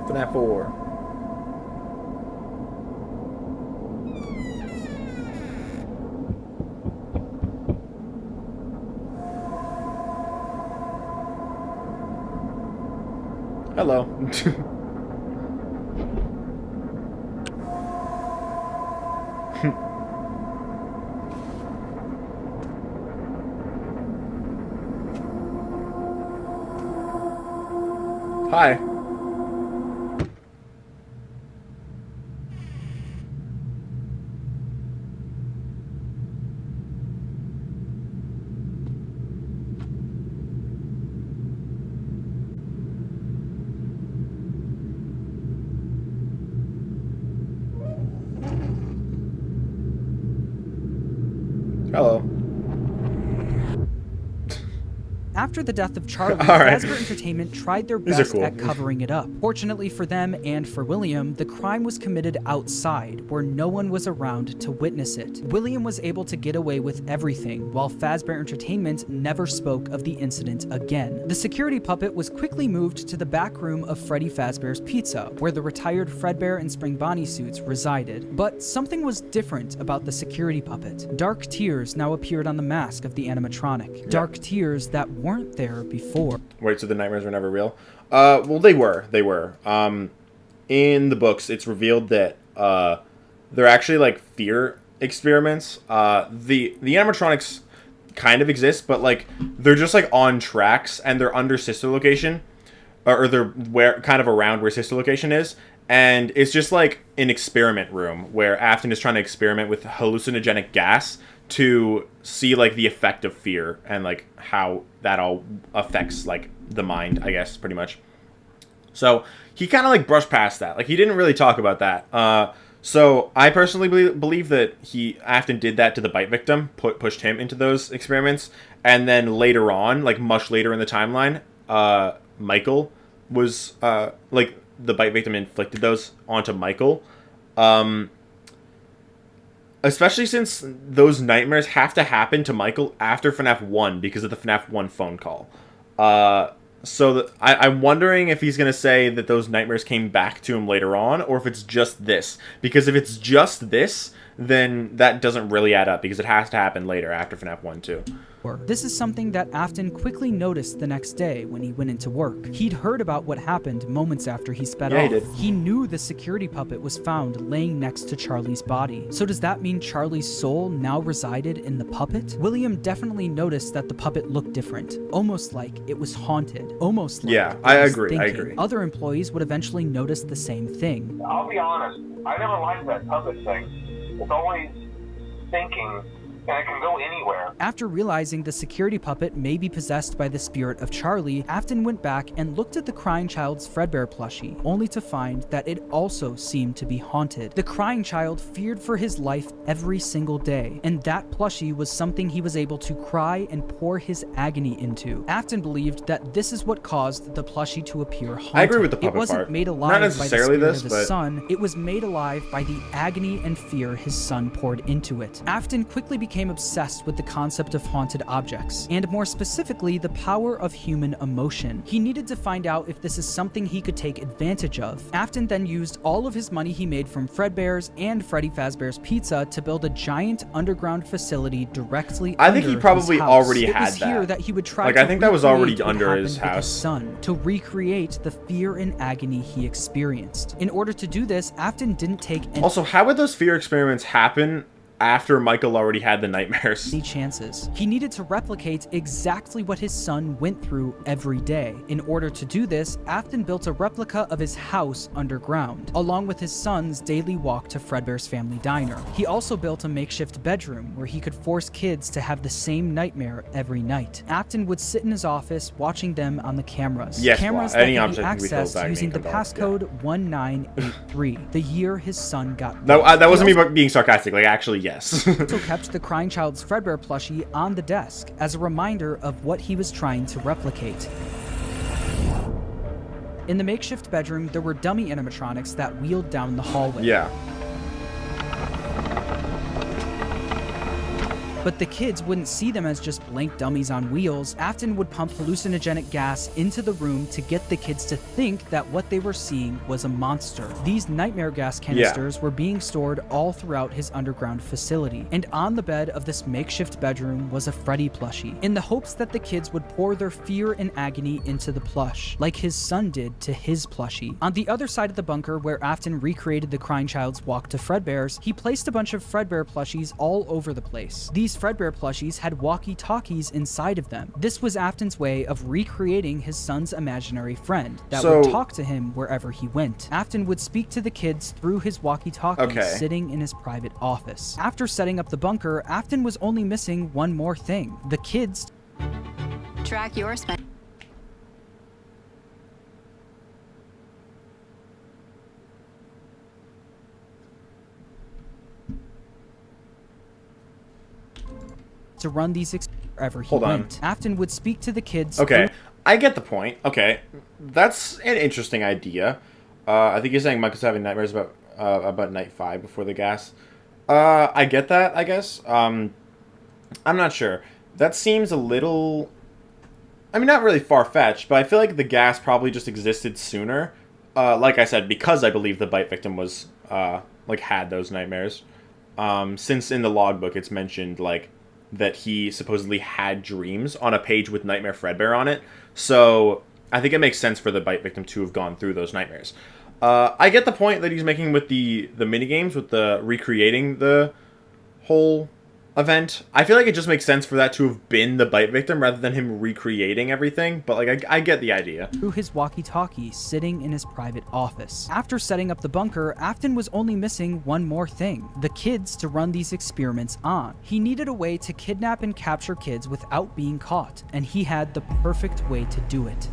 FNaF 4. Hello. Hi. Hello. After the death of Charlie, Fazbear Entertainment tried their best at covering it up. Fortunately for them and for William, the crime was committed outside, where no one was around to witness it. William was able to get away with everything, while Fazbear Entertainment never spoke of the incident again. The security puppet was quickly moved to the back room of Freddy Fazbear's Pizza, where the retired Fredbear and Spring Bonnie suits resided. But something was different about the security puppet. Dark tears now appeared on the mask of the animatronic. Dark tears that weren't there before. Wait, so the nightmares were never real? Well, they were. in the books, it's revealed that they're actually like fear experiments. The animatronics kind of exist, but like they're just like on tracks and they're under sister location, or they're where kind of around where sister location is, and it's just like an experiment room where Afton is trying to experiment with hallucinogenic gas to see like the effect of fear and like how that all affects like the mind, I guess, pretty much. So he kind of like brushed past that. Like he didn't really talk about that. So I personally believe that Afton did that to the bite victim, pushed him into those experiments, and then later on, like much later in the timeline, Michael was like the bite victim inflicted those onto Michael. Especially since those nightmares have to happen to Michael after FNaF 1 because of the FNaF 1 phone call. So I'm wondering if he's going to say that those nightmares came back to him later on, or if it's just this. Because if it's just this, then that doesn't really add up, because it has to happen later after FNaF 1 too. This is something that Afton quickly noticed the next day when he went into work. He'd heard about what happened moments after he sped off. He did. He knew the security puppet was found laying next to Charlie's body. So does that mean Charlie's soul now resided in the puppet? William definitely noticed that the puppet looked different, almost like it was haunted, almost like I it was agree. thinking. Other employees would eventually notice the same thing. I'll be honest, I never liked that puppet thing. It's always thinking, and it can go anywhere. After realizing the security puppet may be possessed by the spirit of Charlie, Afton went back and looked at the crying child's Fredbear plushie, only to find that it also seemed to be haunted. The crying child feared for his life every single day, and that plushie was something he was able to cry and pour his agony into. Afton believed that this is what caused the plushie to appear haunted. I agree with the puppet It wasn't part. made alive Not by the necessarily spirit this, of his but son, it was made alive by the agony and fear his son poured into it. Afton quickly became obsessed with the concept of haunted objects, and more specifically, the power of human emotion. He needed to find out if this is something he could take advantage of. Afton then used all of his money he made from Fredbear's and Freddy Fazbear's Pizza to build a giant underground facility directly I think he under probably his house. already It had was here that. that he would try Like, to I think that was already recreate what under his happened with house. son, to recreate the fear and agony he experienced. In order to do this, Afton didn't take any Also, how would those fear experiments happen after Michael already had the nightmares? chances. He needed to replicate exactly what his son went through every day. In order to do this, Afton built a replica of his house underground, along with his son's daily walk to Fredbear's family diner. He also built a makeshift bedroom where he could force kids to have the same nightmare every night. Afton would sit in his office watching them on the cameras. Yes, Cameras well, that any could be object can be filled accessed back using the and come back, passcode 1983, the year his son got No, born. that wasn't He me being sarcastic. Like, actually, yes. also kept the crying child's Fredbear plushie on the desk as a reminder of what he was trying to replicate. In the makeshift bedroom, there were dummy animatronics that wheeled down the hallway. Yeah. But the kids wouldn't see them as just blank dummies on wheels. Afton would pump hallucinogenic gas into the room to get the kids to think that what they were seeing was a monster. These nightmare gas canisters were being stored all throughout his underground facility. And on the bed of this makeshift bedroom was a Freddy plushie, in the hopes that the kids would pour their fear and agony into the plush, like his son did to his plushie. On the other side of the bunker, where Afton recreated the crying child's walk to Fredbear's, he placed a bunch of Fredbear plushies all over the place. These Fredbear plushies had walkie-talkies inside of them. This was Afton's way of recreating his son's imaginary friend that would talk to him wherever he went. Afton would speak to the kids through his walkie-talkies sitting in his private office. After setting up the bunker, Afton was only missing one more thing. The kids Track your spend. to run these wherever he went. Afton would speak to the kids. Okay, I get the point. Okay, that's an interesting idea. I think you're saying Michael's having nightmares about night 5 before the gas. I get that, I guess. I'm not sure. That seems a little... I mean, not really far-fetched, but I feel like the gas probably just existed sooner. Like I said, because I believe the bite victim was, had those nightmares. Since in the logbook it's mentioned, that he supposedly had dreams on a page with Nightmare Fredbear on it. So I think it makes sense for the bite victim to have gone through those nightmares. I get the point that he's making with the mini games, with the recreating the whole event. I feel like it just makes sense for that to have been the bite victim rather than him recreating everything, but like I get the idea. Through his walkie-talkie sitting in his private office. After setting up the bunker, Afton was only missing one more thing: the kids to run these experiments on. He needed a way to kidnap and capture kids without being caught, and he had the perfect way to do it.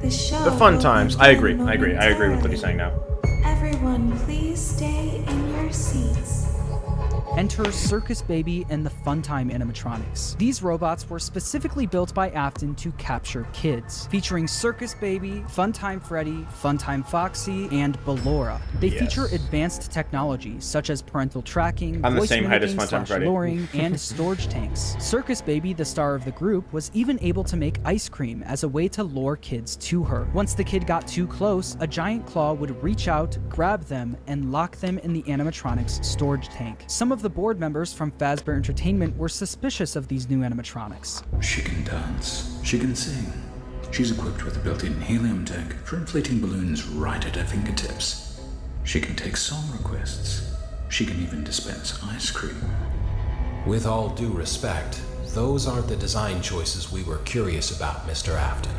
The fun times. I agree with what he's saying now. Everyone, please stay in your seats. Enter Circus Baby and the Funtime animatronics. These robots were specifically built by Afton to capture kids, featuring Circus Baby, Funtime Freddy, Funtime Foxy, and Ballora. They feature advanced technology such as parental tracking, I'm the voice same height as mimicking Funtime Freddy. luring, and storage tanks. Circus Baby, the star of the group, was even able to make ice cream as a way to lure kids to her. Once the kid got too close, a giant claw would reach out, grab them, and lock them in the animatronics storage tank. Some of the board members from Fazbear Entertainment were suspicious of these new animatronics. She can dance. She can sing. She's equipped with a built-in helium tank for inflating balloons right at her fingertips. She can take song requests. She can even dispense ice cream. With all due respect, those aren't the design choices we were curious about, Mr. Afton.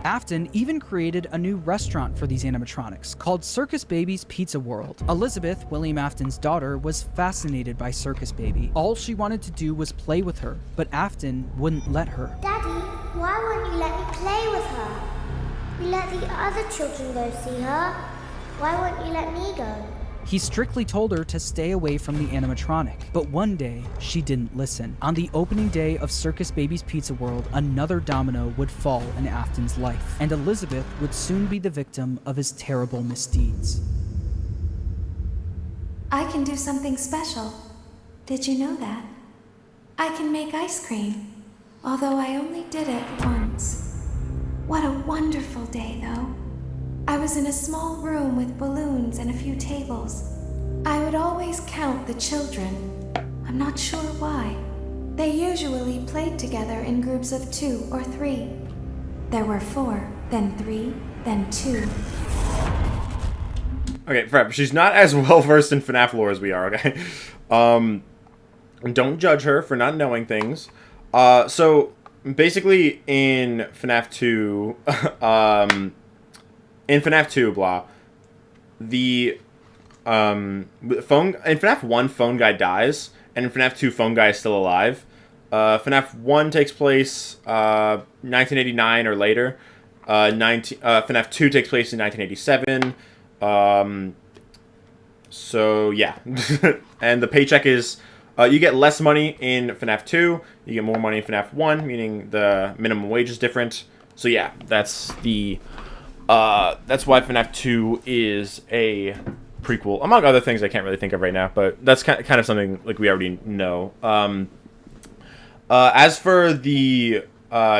Afton even created a new restaurant for these animatronics called Circus Baby's Pizza World. Elizabeth, William Afton's daughter, was fascinated by Circus Baby. All she wanted to do was play with her, but Afton wouldn't let her. Daddy, why won't you let me play with her? You let the other children go see her. Why won't you let me go? He strictly told her to stay away from the animatronic, but one day, she didn't listen. On the opening day of Circus Baby's Pizza World, another domino would fall in Afton's life, and Elizabeth would soon be the victim of his terrible misdeeds. I can do something special. Did you know that? I can make ice cream, although I only did it once. What a wonderful day, though. I was in a small room with balloons and a few tables. I would always count the children. I'm not sure why. They usually played together in groups of 2 or 3. There were 4, then 3, then 2. Okay, Fred, she's not as well versed in FNaF lore as we are, okay? Don't judge her for not knowing things. So, basically, in FNaF 2, in FNaF 2, the phone in FNaF 1, Phone Guy dies, and in FNaF 2, Phone Guy is still alive. FNaF 1 takes place 1989 or later. FNaF 2 takes place in 1987. So yeah, and the paycheck is you get less money in FNaF 2, you get more money in FNaF 1, meaning the minimum wage is different. So yeah, that's the that's why FNaF 2 is a prequel, among other things I can't really think of right now, but that's kind of something like we already know. As for the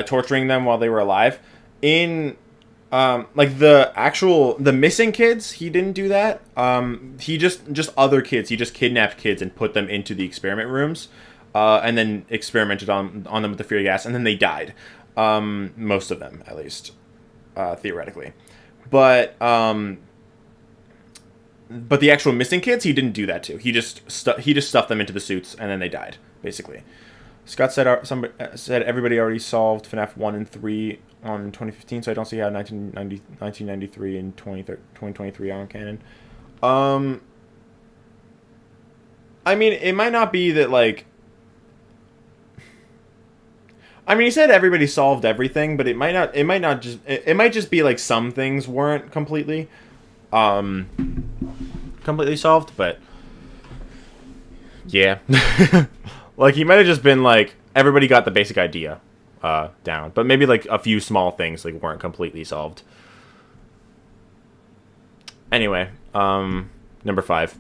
torturing them while they were alive, in like the missing kids, he didn't do that. He just other kids. He just kidnapped kids and put them into the experiment rooms, and then experimented on them with the fear gas, and then they died. Most of them, at least, theoretically. But the actual missing kids, he didn't do that to. He just stuffed them into the suits, and then they died, basically. Scott said said everybody already solved FNaF 1 and 3 on 2015, so I don't see how 1993 and 2023 are canon. I mean, it might not be that, like... I mean, he said everybody solved everything, but it might just be, like, some things weren't completely solved, but... Yeah. Like, he might have just been, like, everybody got the basic idea down. But maybe, like, a few small things, like, weren't completely solved. Anyway, number 5.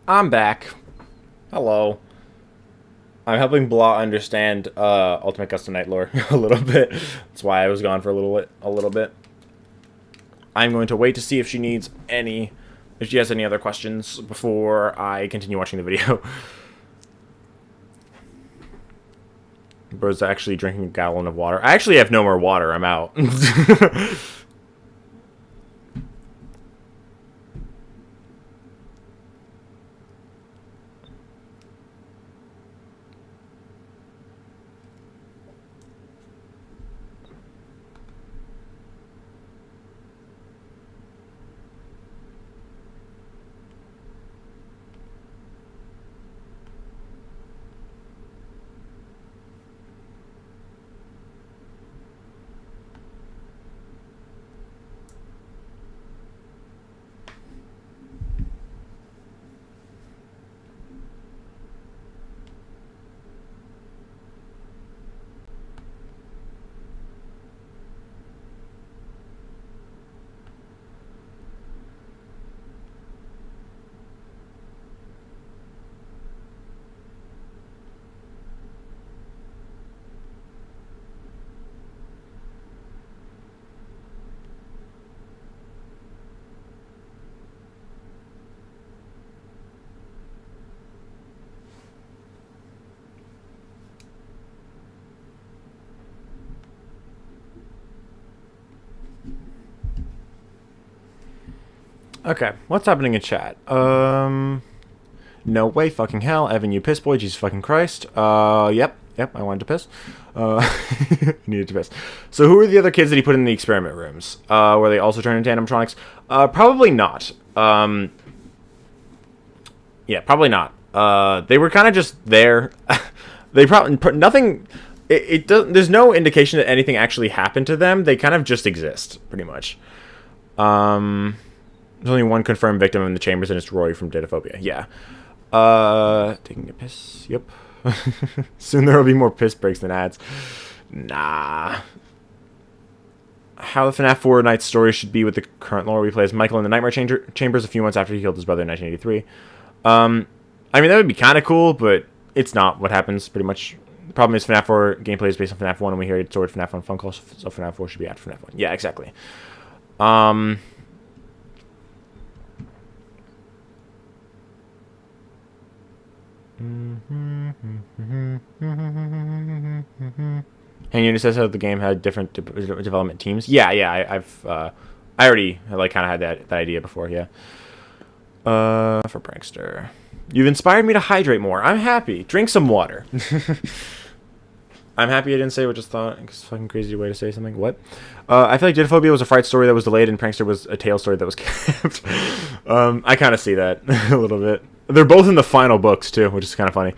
I'm back. Hello. I'm helping Blah understand Ultimate Custom Night lore a little bit. That's why I was gone for a little bit. I'm going to wait to see if she has any other questions before I continue watching the video. Bro's actually drinking a gallon of water. I actually have no more water. I'm out. Okay, what's happening in chat? No way, fucking hell, Evan, you piss boy, Jesus fucking Christ. Yep, I wanted to piss. Needed to piss. So who are the other kids that he put in the experiment rooms? Were they also turned into animatronics? Probably not. Yeah, probably not. They were kind of just there. They probably, nothing, it doesn't, there's no indication that anything actually happened to them. They kind of just exist, pretty much. There's only one confirmed victim in the chambers, and it's Rory from Dataphobia. Yeah. Taking a piss. Yep. Soon there will be more piss breaks than ads. Nah. How the FNaF 4 Night story should be with the current lore we play as Michael in the Nightmare Chambers a few months after he killed his brother in 1983. I mean, that would be kind of cool, but it's not what happens, pretty much. The problem is FNaF 4 gameplay is based on FNaF 1, and we hear it's sort of FNaF 1 fun calls, so FNaF 4 should be after FNaF 1. Yeah, exactly. And Unit says how the game had different development teams. Yeah, I already kind of had that idea before. Yeah. For Prankster, you've inspired me to hydrate more. I'm happy. Drink some water. I'm happy I didn't say what just thought. It's a fucking crazy way to say something. What? I feel like Dataphobia was a fright story that was delayed, and Prankster was a tale story that was kept. I kind of see that a little bit. They're both in the final books, too, which is kind of funny.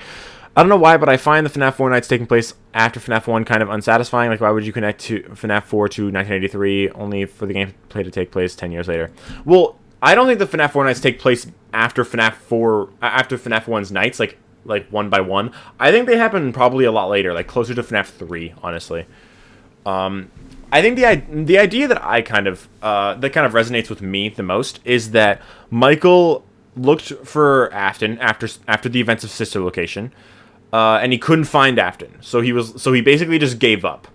I don't know why, but I find the FNaF 4 nights taking place after FNaF 1 kind of unsatisfying. Like, why would you connect to FNaF 4 to 1983 only for the gameplay to take place 10 years later? Well, I don't think the FNaF 4 nights take place after FNaF 1's nights, like one by one. I think they happen probably a lot later, like closer to FNaF 3, honestly. I think the idea that that kind of resonates with me the most is that Michael looked for Afton after the events of Sister Location, and he couldn't find Afton, so he basically just gave up.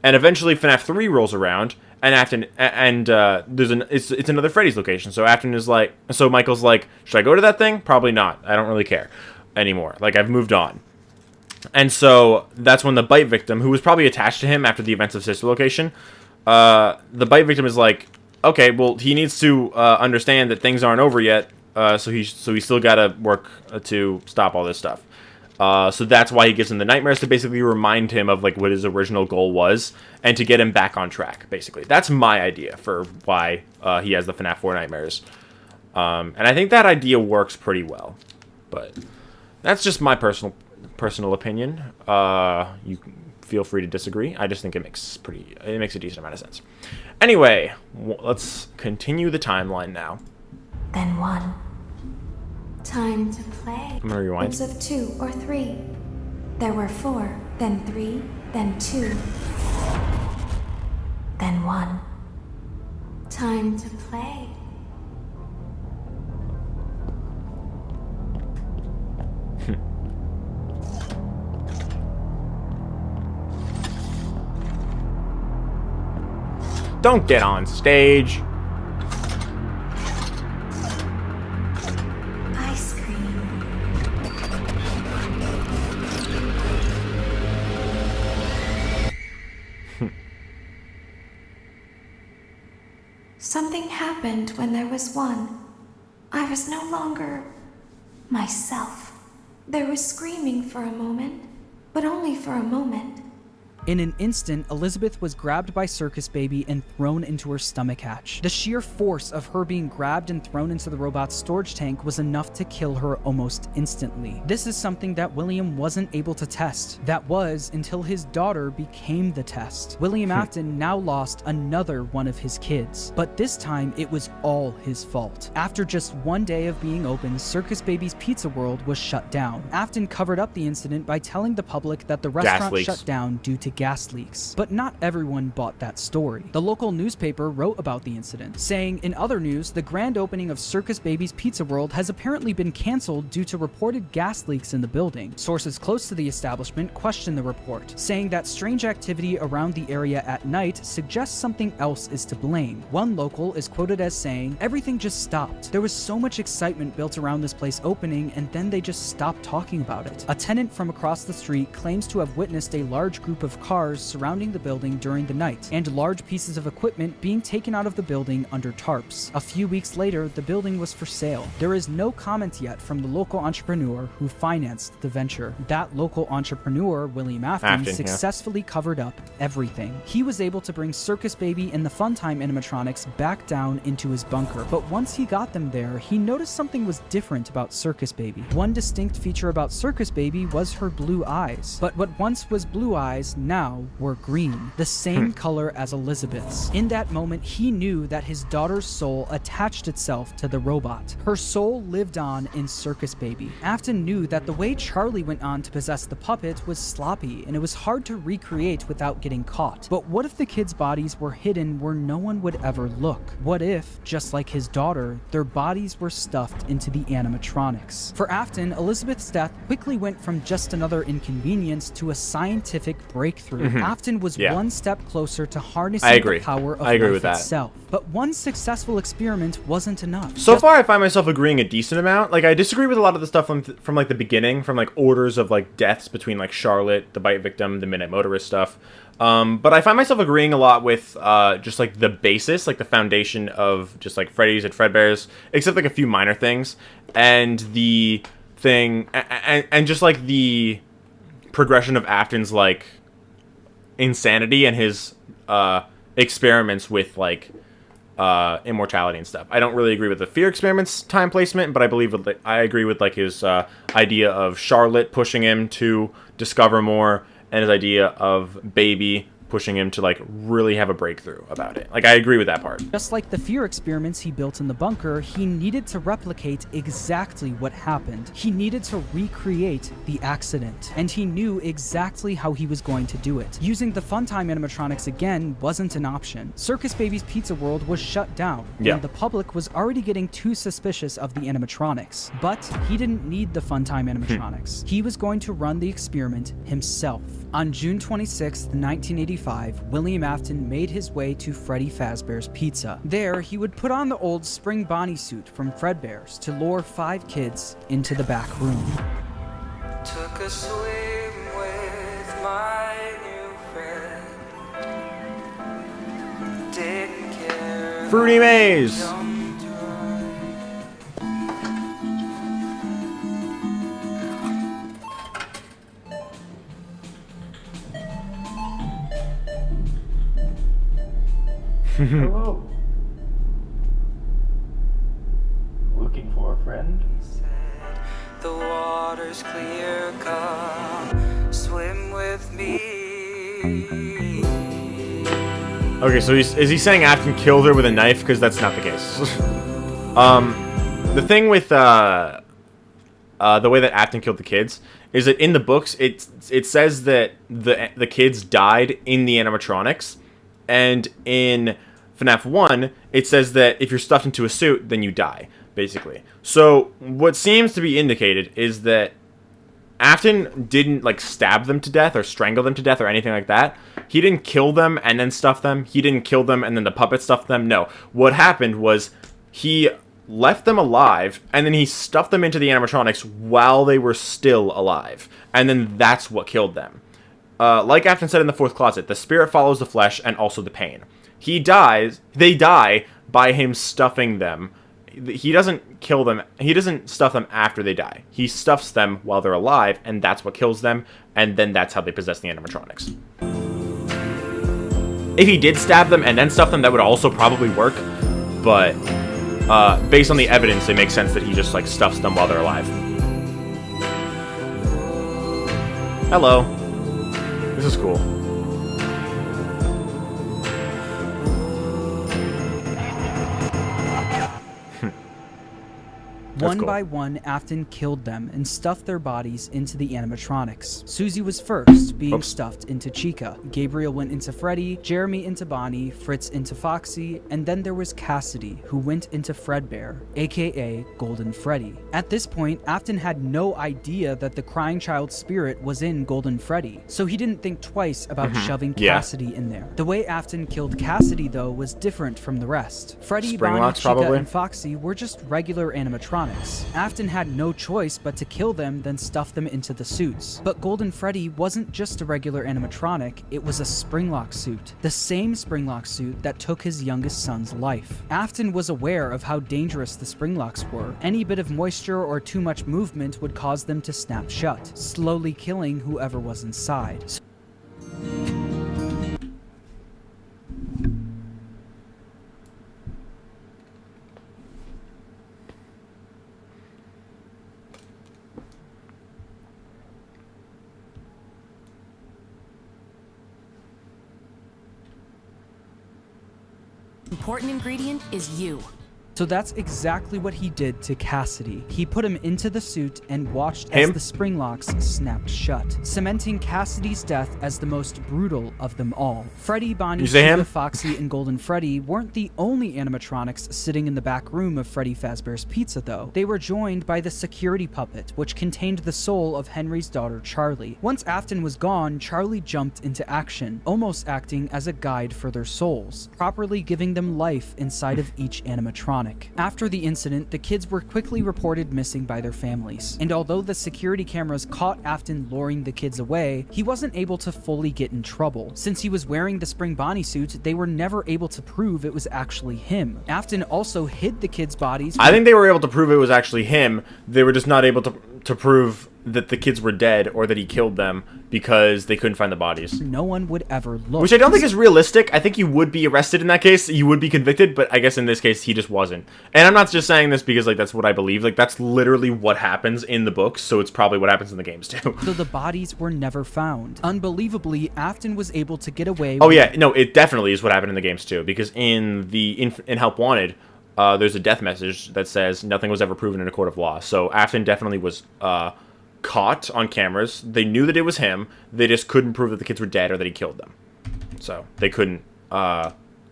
And eventually FNaF 3 rolls around, and Afton it's another Freddy's location. So Michael's like, should I go to that thing? Probably not. I don't really care anymore. Like, I've moved on. And so that's when the bite victim, who was probably attached to him after the events of Sister Location, the bite victim is like, okay, well, he needs to understand that things aren't over yet. So he's still got to work to stop all this stuff. So that's why he gives him the nightmares, to basically remind him of like what his original goal was and to get him back on track. Basically, that's my idea for why he has the FNaF 4 nightmares. And I think that idea works pretty well. But that's just my personal opinion. You feel free to disagree. I just think it makes a decent amount of sense. Anyway, let's continue the timeline now. Then 1. Time to play. I'm gonna rewind. Groups of 2 or 3. There were 4, then 3, then 2. Then 1. Time to play. Don't get on stage. Ice cream. Something happened when there was one. I was no longer myself. There was screaming for a moment, but only for a moment. In an instant, Elizabeth was grabbed by Circus Baby and thrown into her stomach hatch. The sheer force of her being grabbed and thrown into the robot's storage tank was enough to kill her almost instantly. This is something that William wasn't able to test. That was until his daughter became the test. William Afton now lost another one of his kids, but this time it was all his fault. After just one day of being open, Circus Baby's Pizza World was shut down. Afton covered up the incident by telling the public that the restaurant shut down due to gas leaks. But not everyone bought that story. The local newspaper wrote about the incident, saying, in other news, the grand opening of Circus Baby's Pizza World has apparently been canceled due to reported gas leaks in the building. Sources close to the establishment questioned the report, saying that strange activity around the area at night suggests something else is to blame. One local is quoted as saying, everything just stopped. There was so much excitement built around this place opening, and then they just stopped talking about it. A tenant from across the street claims to have witnessed a large group of cars surrounding the building during the night, and large pieces of equipment being taken out of the building under tarps. A few weeks later, the building was for sale. There is no comment yet from the local entrepreneur who financed the venture. That local entrepreneur, William Afton, successfully covered up everything. He was able to bring Circus Baby and the Funtime animatronics back down into his bunker, but once he got them there, he noticed something was different about Circus Baby. One distinct feature about Circus Baby was her blue eyes, but what once was blue eyes now were green, the same color as Elizabeth's. In that moment, he knew that his daughter's soul attached itself to the robot. Her soul lived on in Circus Baby. Afton knew that the way Charlie went on to possess the puppet was sloppy, and it was hard to recreate without getting caught. But what if the kids' bodies were hidden where no one would ever look? What if, just like his daughter, their bodies were stuffed into the animatronics? For Afton, Elizabeth's death quickly went from just another inconvenience to a scientific breakthrough. Afton was one step closer to harnessing the power of life itself. But one successful experiment wasn't enough. So far, I find myself agreeing a decent amount. Like, I disagree with a lot of the stuff from like the beginning, from like orders of like deaths between like Charlotte, the bite victim, the Midnight Motorist stuff. But I find myself agreeing a lot with just like the basis, like the foundation of just like Freddy's and Fredbear's, except like a few minor things, and the thing, and just like the progression of Afton's like insanity and his experiments with like immortality and stuff. I don't really agree with the fear experiments time placement, but I agree with like his idea of Charlotte pushing him to discover more, and his idea of Baby pushing him to like really have a breakthrough about it. Like, I agree with that part. Just like the fear experiments he built in the bunker, he needed to replicate exactly what happened. He needed to recreate the accident, and he knew exactly how he was going to do it. Using the Funtime animatronics again wasn't an option. Circus Baby's Pizza World was shut down, and the public was already getting too suspicious of the animatronics. But he didn't need the Funtime animatronics. He was going to run the experiment himself. On June 26, 1985, William Afton made his way to Freddy Fazbear's Pizza. There, he would put on the old spring Bonnie suit from Fredbear's to lure 5 kids into the back room. Took a swim with my new friend. Didn't care. Fruity Maze! Hello. Looking for a friend? The water's clear, come swim with me. Okay, so is he saying Afton killed her with a knife? Because that's not the case. The thing with the way that Afton killed the kids is that in the books it says that the kids died in the animatronics, and in FNaF 1 it says that if you're stuffed into a suit, then you die, basically. So what seems to be indicated is that Afton didn't like stab them to death or strangle them to death or anything like that. He didn't kill them and then stuff them. He didn't kill them and then the puppet stuffed them. No. What happened was he left them alive and then he stuffed them into the animatronics while they were still alive. And then that's what killed them. Like Afton said in the fourth closet, the spirit follows the flesh and also the pain. They die by him stuffing them. He doesn't kill them. He doesn't stuff them after they die. He stuffs them while they're alive, and that's what kills them, and then that's how they possess the animatronics. If he did stab them and then stuff them, that would also probably work, but based on the evidence, it makes sense that he just like stuffs them while they're alive. Hello. This is cool. One by one, Afton killed them and stuffed their bodies into the animatronics. Susie was first, being stuffed into Chica. Gabriel went into Freddy, Jeremy into Bonnie, Fritz into Foxy, and then there was Cassidy, who went into Fredbear, aka Golden Freddy. At this point, Afton had no idea that the crying child spirit was in Golden Freddy, so he didn't think twice about shoving Cassidy in there. The way Afton killed Cassidy, though, was different from the rest. Freddy, Bonnie, Chica, and Foxy were just regular animatronics. Afton had no choice but to kill them, then stuff them into the suits. But Golden Freddy wasn't just a regular animatronic, it was a Springlock suit. The same Springlock suit that took his youngest son's life. Afton was aware of how dangerous the Springlocks were. Any bit of moisture or too much movement would cause them to snap shut, slowly killing whoever was inside. Important ingredient is you. So that's exactly what he did to Cassidy. He put him into the suit and watched as the Springlocks snapped shut, cementing Cassidy's death as the most brutal of them all. Freddy, Bonnie, Chica, Foxy, and Golden Freddy weren't the only animatronics sitting in the back room of Freddy Fazbear's Pizza, though. They were joined by the security puppet, which contained the soul of Henry's daughter, Charlie. Once Afton was gone, Charlie jumped into action, almost acting as a guide for their souls, properly giving them life inside of each animatronic. After the incident, the kids were quickly reported missing by their families, and although the security cameras caught Afton luring the kids away, he wasn't able to fully get in trouble. Since he was wearing the Spring Bonnie suit, they were never able to prove it was actually him. Afton also hid the kids' bodies. I think they were able to prove it was actually him. They were just not able to prove that the kids were dead or that he killed them because they couldn't find the bodies. No one would ever look. Which I don't think is realistic. I think you would be arrested in that case. You would be convicted, but I guess in this case, he just wasn't. And I'm not just saying this because, like, that's what I believe. Like, that's literally what happens in the books, so it's probably what happens in the games, too. So the bodies were never found. Unbelievably, Afton was able to get away Oh, yeah. No, it definitely is what happened in the games, too, because in Help Wanted, there's a death message that says nothing was ever proven in a court of law. So Afton definitely was caught on cameras. They knew that it was him. They just couldn't prove that the kids were dead or that he killed them. So they couldn't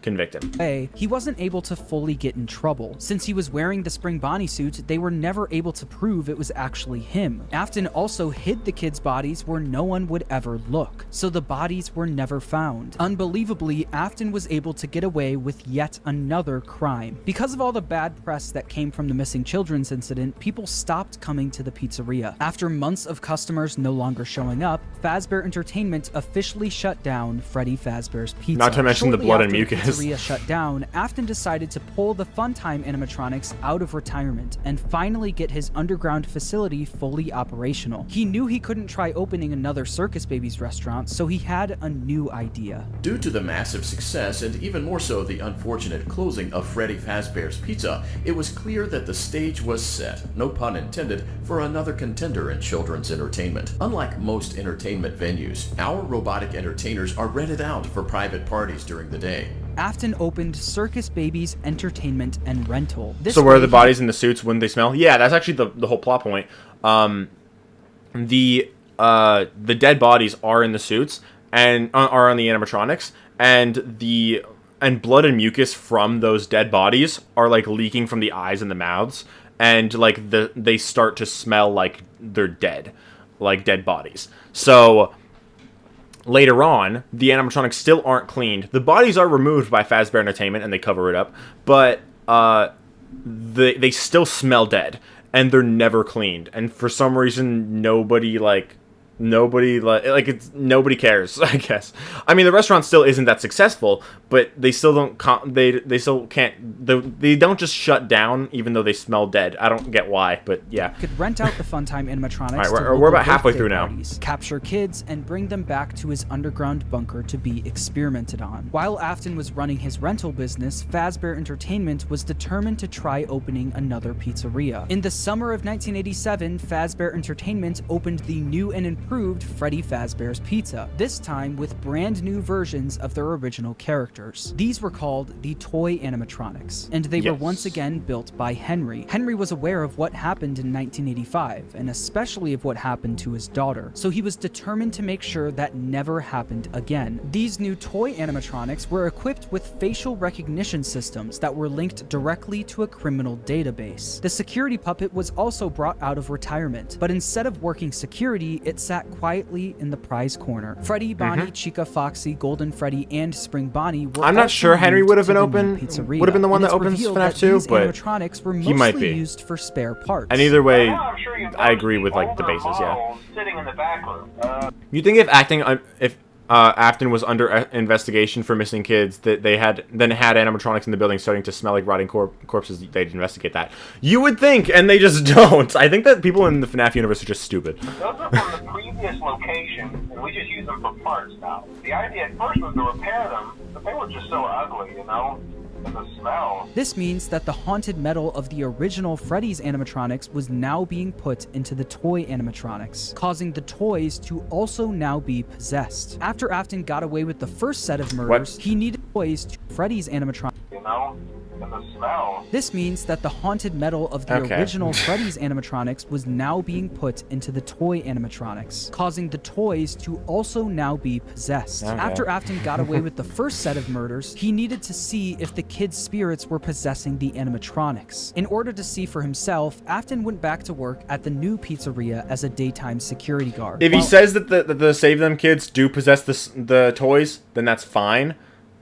convict him. He wasn't able to fully get in trouble. Since he was wearing the Spring Bonnie suit, they were never able to prove it was actually him. Afton also hid the kids' bodies where no one would ever look, so the bodies were never found. Unbelievably, Afton was able to get away with yet another crime. Because of all the bad press that came from the missing children's incident, people stopped coming to the pizzeria. After months of customers no longer showing up, Fazbear Entertainment officially shut down Freddy Fazbear's Pizza. Not to mention the blood and mucus. Pizzeria shut down, Afton decided to pull the Funtime animatronics out of retirement and finally get his underground facility fully operational. He knew he couldn't try opening another Circus Babies restaurant, so he had a new idea. Due to the massive success and even more so the unfortunate closing of Freddy Fazbear's Pizza, it was clear that the stage was set, no pun intended, for another contender in children's entertainment. Unlike most entertainment venues, our robotic entertainers are rented out for private parties during the day. Afton opened Circus Babies Entertainment and Rental. So where are the bodies in the suits? Wouldn't they smell? Yeah, that's actually the whole plot point. The dead bodies are in the suits and are on the animatronics, and blood and mucus from those dead bodies are like leaking from the eyes and the mouths, and like they start to smell like they're dead. like dead bodies. So later on, the animatronics still aren't cleaned. The bodies are removed by Fazbear Entertainment and they cover it up, but they still smell dead and they're never cleaned. And for some reason, nobody cares, I guess. I mean, the restaurant still isn't that successful, but they still don't they still can't they don't just shut down even though they smell dead. I don't get why, but yeah. Could rent out the Funtime animatronics. All right, to we're about local halfway birthday through now. parties, capture kids and bring them back to his underground bunker to be experimented on. While Afton was running his rental business, Fazbear Entertainment was determined to try opening another pizzeria. In the summer of 1987, Fazbear Entertainment opened the new and improved Freddy Fazbear's Pizza, this time with brand new versions of their original characters. These were called the toy animatronics, and they were once again built by Henry. Henry was aware of what happened in 1985, and especially of what happened to his daughter, so he was determined to make sure that never happened again. These new toy animatronics were equipped with facial recognition systems that were linked directly to a criminal database. The security puppet was also brought out of retirement, but instead of working security, it sat quietly in the prize corner. Freddy, Bonnie, Chica, Foxy, Golden Freddy, and Spring Bonnie were I'm not sure Henry would have been open. Would have been the one that and opens it's revealed FNaF that 2, these but animatronics were he might mostly be used for spare parts. And either way, I'm sure you I agree with like the basis. Yeah. Sitting in the back room. You think if Afton was under investigation for missing kids, that they had animatronics in the building starting to smell like rotting corpses, they'd investigate that. You would think, and they just don't. I think that people in the FNaF universe are just stupid. Those are from the previous location, and we just use them for parts now. The idea at first was to repair them, but they were just so ugly, you know? And the smell. This means that the haunted metal of the original Freddy's animatronics was now being put into the toy animatronics, causing the toys to also now be possessed. After Afton got away with the first set of murders, he needed toys to Freddy's animatronics. You know? And the smell. This means that the haunted metal of the original Freddy's animatronics was now being put into the toy animatronics, causing the toys to also now be possessed. After Afton got away with the first set of murders, he needed to see if the kids' spirits were possessing the animatronics. In order to see for himself, Afton went back to work at the new pizzeria as a daytime security guard. If he says that the Save Them kids do possess the toys, then that's fine.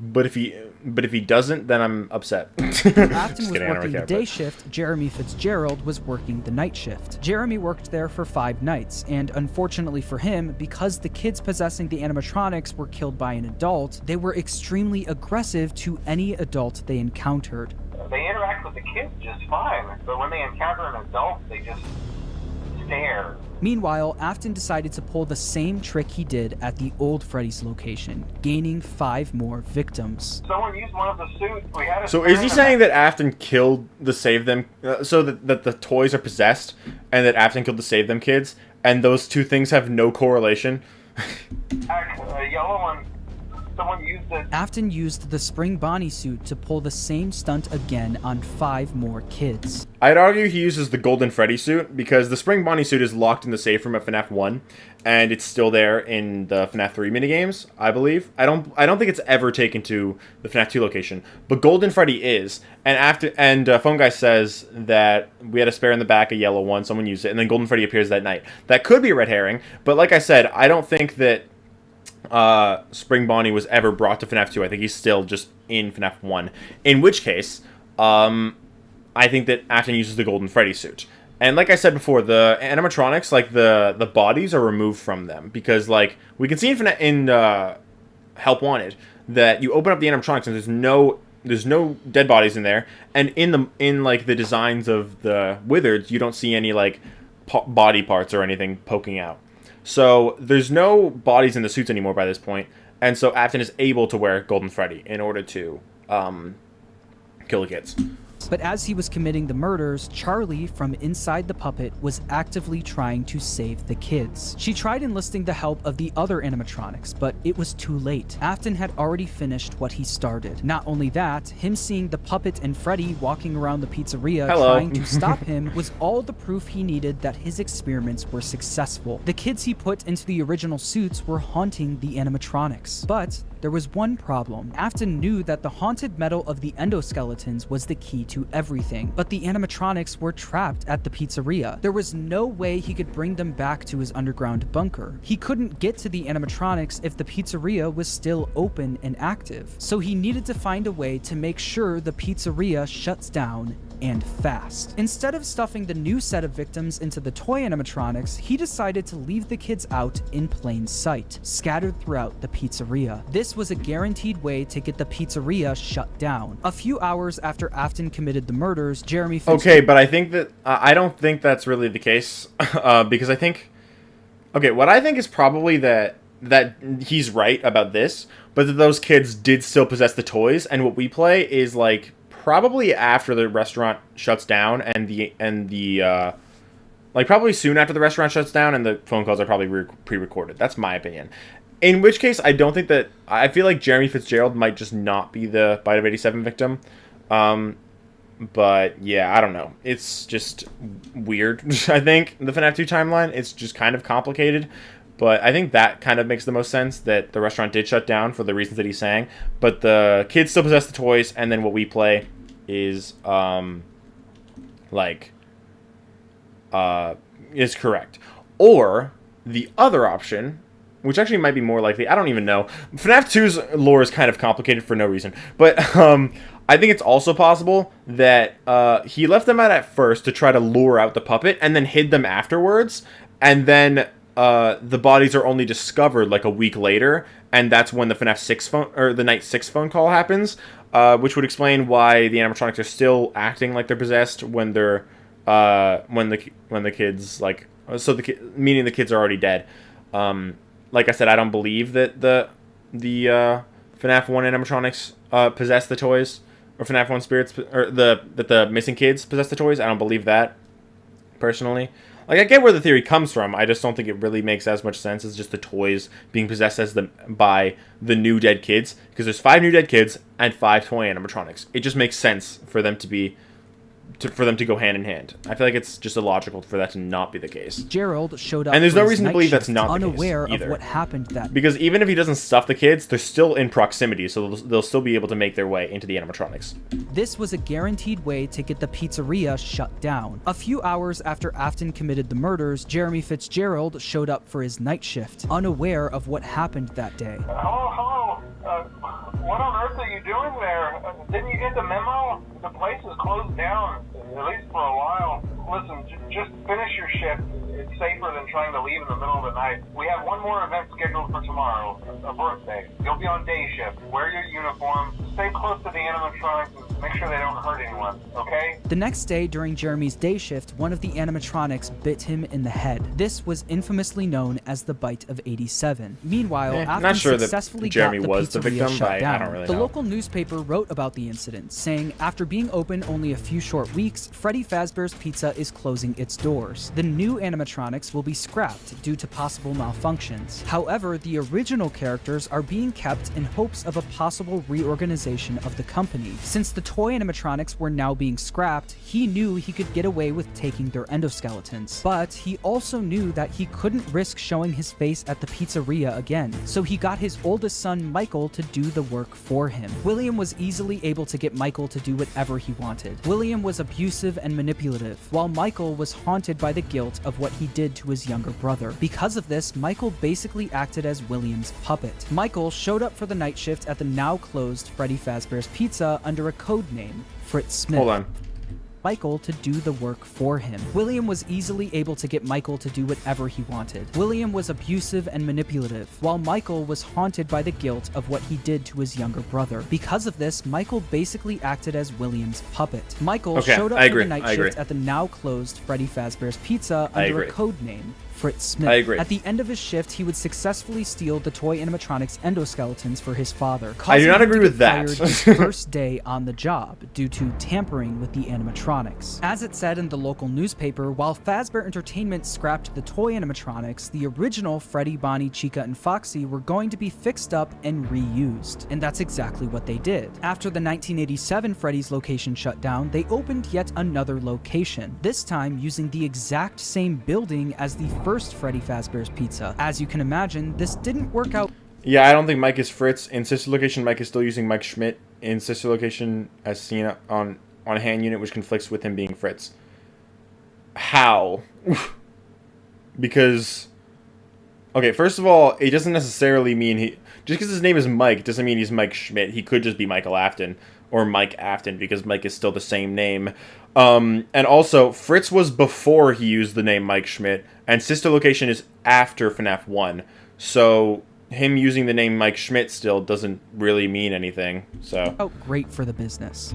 But if he doesn't, then I'm upset. Afton was working the day shift, Jeremy Fitzgerald was working the night shift. Jeremy worked there for 5 nights, and unfortunately for him, because the kids possessing the animatronics were killed by an adult, they were extremely aggressive to any adult they encountered. They interact with the kids just fine, but when they encounter an adult, they just stare. Meanwhile, Afton decided to pull the same trick he did at the old Freddy's location, gaining 5 more victims. Someone used one of the suits. We had a So is he saying that Afton killed the Save Them, so that the toys are possessed, and that Afton killed the Save Them kids, and those two things have no correlation? A yellow one. Someone used it. Afton used the Spring Bonnie suit to pull the same stunt again on 5 more kids. I'd argue he uses the Golden Freddy suit, because the Spring Bonnie suit is locked in the safe room at FNaF 1, and it's still there in the FNaF 3 minigames, I believe. I don't think it's ever taken to the FNaF 2 location, but Golden Freddy is, and Phone Guy says that we had a spare in the back, a yellow one, someone used it, and then Golden Freddy appears that night. That could be a red herring, but like I said, I don't think that Spring Bonnie was ever brought to FNaF 2. I think he's still just in FNaF 1. In which case, I think that Afton uses the Golden Freddy suit. And like I said before, the animatronics, like the bodies are removed from them. Because like we can see in Help Wanted that you open up the animatronics and there's no dead bodies in there. And in like the designs of the Wizards, you don't see any like body parts or anything poking out. So there's no bodies in the suits anymore by this point, and so Afton is able to wear Golden Freddy in order to kill the kids. But as he was committing the murders, Charlie, from inside the puppet, was actively trying to save the kids. She tried enlisting the help of the other animatronics, but it was too late. Afton had already finished what he started. Not only that, him seeing the puppet and Freddy walking around the pizzeria trying to stop him was all the proof he needed that his experiments were successful. The kids he put into the original suits were haunting the animatronics. But there was one problem. Afton knew that the haunted metal of the endoskeletons was the key to everything, but the animatronics were trapped at the pizzeria. There was no way he could bring them back to his underground bunker. He couldn't get to the animatronics if the pizzeria was still open and active, so he needed to find a way to make sure the pizzeria shuts down and fast. Instead of stuffing the new set of victims into the toy animatronics, he decided to leave the kids out in plain sight, scattered throughout the pizzeria. This was a guaranteed way to get the pizzeria shut down. A few hours after Afton committed the murders, Jeremy Okay, but I think that I don't think that's really the case, because I think, okay, what I think is probably that he's right about this, but that those kids did still possess the toys, and what we play is like probably after the restaurant shuts down and the like probably soon after the restaurant shuts down, and the phone calls are probably pre-recorded. That's my opinion. In which case, I don't think that, I feel like Jeremy Fitzgerald might just not be the Bite of 87 victim. But yeah, I don't know. It's just weird. I think the FNaF 2 timeline, it's just kind of complicated. But I think that kind of makes the most sense, that the restaurant did shut down for the reasons that he's saying. But the kids still possess the toys, and then what we play is, is correct. Or the other option, which actually might be more likely, I don't even know. FNaF 2's lore is kind of complicated for no reason. But I think it's also possible that he left them out at first to try to lure out the puppet, and then hid them afterwards, and then the bodies are only discovered like a week later, and that's when the FNaF 6 phone, or the Night 6 phone call happens, which would explain why the animatronics are still acting like they're possessed when they're when the kids, like, so meaning the kids are already dead. Like I said, I don't believe that the FNaF 1 animatronics possess the toys, or FNaF 1 spirits, or that the missing kids possess the toys. I don't believe that, personally. Like, I get where the theory comes from. I just don't think it really makes as much sense as just the toys being possessed by the new dead kids, because there's 5 new dead kids and 5 toy animatronics. It just makes sense for them to be for them to go hand in hand. I feel like it's just illogical for that to not be the case. Gerald showed up, and there's for no his reason to night believe that's shift, not the unaware case either. of what happened that Because even if he doesn't stuff the kids, they're still in proximity, so they'll still be able to make their way into the animatronics. This was a guaranteed way to get the pizzeria shut down. A few hours after Afton committed the murders, Jeremy Fitzgerald showed up for his night shift, unaware of what happened that day. Hello. What on earth are you doing there? Didn't you get the memo? The place is closed down, at least for a while. Listen, just finish your shift. It's safer than trying to leave in the middle of the night. We have one more event scheduled for tomorrow, a birthday. You'll be on day shift. Wear your uniform. Stay close to the animatronics and make sure they don't hurt anyone, okay? The next day, during Jeremy's day shift, one of the animatronics bit him in the head. This was infamously known as the Bite of 87. Meanwhile, Afton not sure successfully that Jeremy got the was the pizzeria victim, shut but down. I don't really the know. local newspaper wrote about the incident, saying, after being open only a few short weeks, Freddy Fazbear's Pizza is closing its doors. The new animatronics will be scrapped due to possible malfunctions. However, the original characters are being kept in hopes of a possible reorganization of the company. Since the toy animatronics were now being scrapped, he knew he could get away with taking their endoskeletons. But he also knew that he couldn't risk showing his face at the pizzeria again, so he got his oldest son Michael to do the work for him. William was easily able to get Michael to do whatever he wanted. William was abusive and manipulative, while Michael was haunted by the guilt of what he did to his younger brother. Because of this, Michael basically acted as William's puppet. Michael showed up for the night shift at the now closed Freddy Fazbear's Pizza under a code name, Fritz Smith. Hold on. Michael to do the work for him. William was easily able to get Michael to do whatever he wanted. William was abusive and manipulative, while Michael was haunted by the guilt of what he did to his younger brother. Because of this, Michael basically acted as William's puppet. Michael showed up for the night shift at the now closed Freddy Fazbear's Pizza under a code name, Fritz Smith. I agree. At the end of his shift, he would successfully steal the toy animatronics endoskeletons for his father. I do not agree with that. His first day on the job due to tampering with the animatronics. As it said in the local newspaper, while Fazbear Entertainment scrapped the toy animatronics, the original Freddy, Bonnie, Chica, and Foxy were going to be fixed up and reused. And that's exactly what they did. After the 1987 Freddy's location shut down, they opened yet another location, this time using the exact same building as the first Freddy Fazbear's Pizza. As you can imagine, this didn't work out. Yeah, I don't think Mike is Fritz. In sister location, Mike is still using Mike Schmidt. In sister location, as seen on hand unit, which conflicts with him being Fritz. How? Because, okay, first of all, it doesn't necessarily mean just because his name is Mike doesn't mean he's Mike Schmidt. He could just be Michael Afton or Mike Afton because Mike is still the same name. And also, Fritz was before he used the name Mike Schmidt, and sister location is after FNaF 1. So him using the name Mike Schmidt still doesn't really mean anything. So great for the business.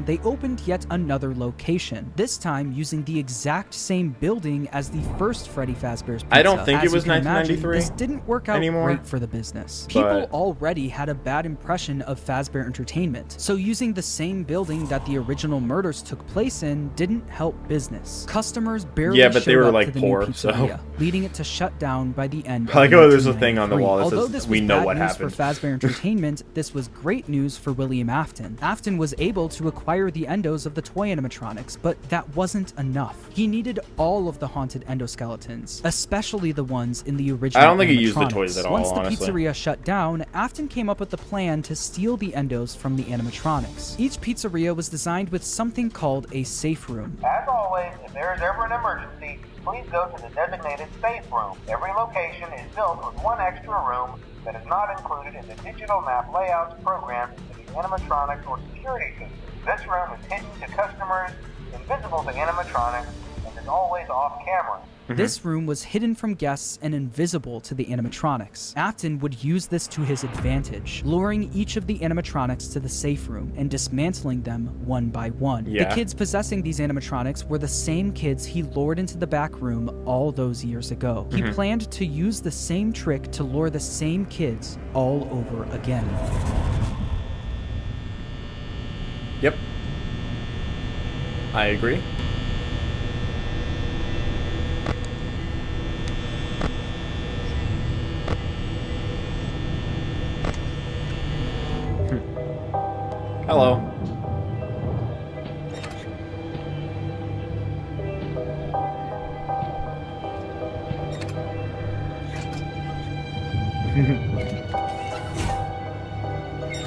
They opened yet another location, this time using the exact same building as the first Freddy Fazbear's Pizza. I don't think As it was you can 1993 imagine, this didn't work out anymore, great for the business. People already had a bad impression of Fazbear Entertainment, so using the same building that the original murders took place in didn't help business. Customers barely but they were showed up like to the poor, new pizzeria, leading it to shut down by the end of like, oh, there's a thing on the wall that Although says, this "We was know bad what news happened." for Fazbear Entertainment, this was great news for William Afton. Afton was able to acquire the endos of the toy animatronics, but that wasn't enough. He needed all of the haunted endoskeletons, especially the ones in the original I don't think he used the animatronics. toys at all, Once the honestly. pizzeria shut down, Afton came up with the plan to steal the endos from the animatronics. Each pizzeria was designed with something called a safe room. As always, if there is ever an emergency, please go to the designated safe room. Every location is built with one extra room that is not included in the digital map layouts programmed into the animatronics or security system. This room is hidden to customers, invisible to animatronics, and is always off camera. This room was hidden from guests and invisible to the animatronics. Afton would use this to his advantage, luring each of the animatronics to the safe room and dismantling them one by one. Yeah. The kids possessing these animatronics were the same kids he lured into the back room all those years ago. He planned to use the same trick to lure the same kids all over again. Yep. I agree. Hello.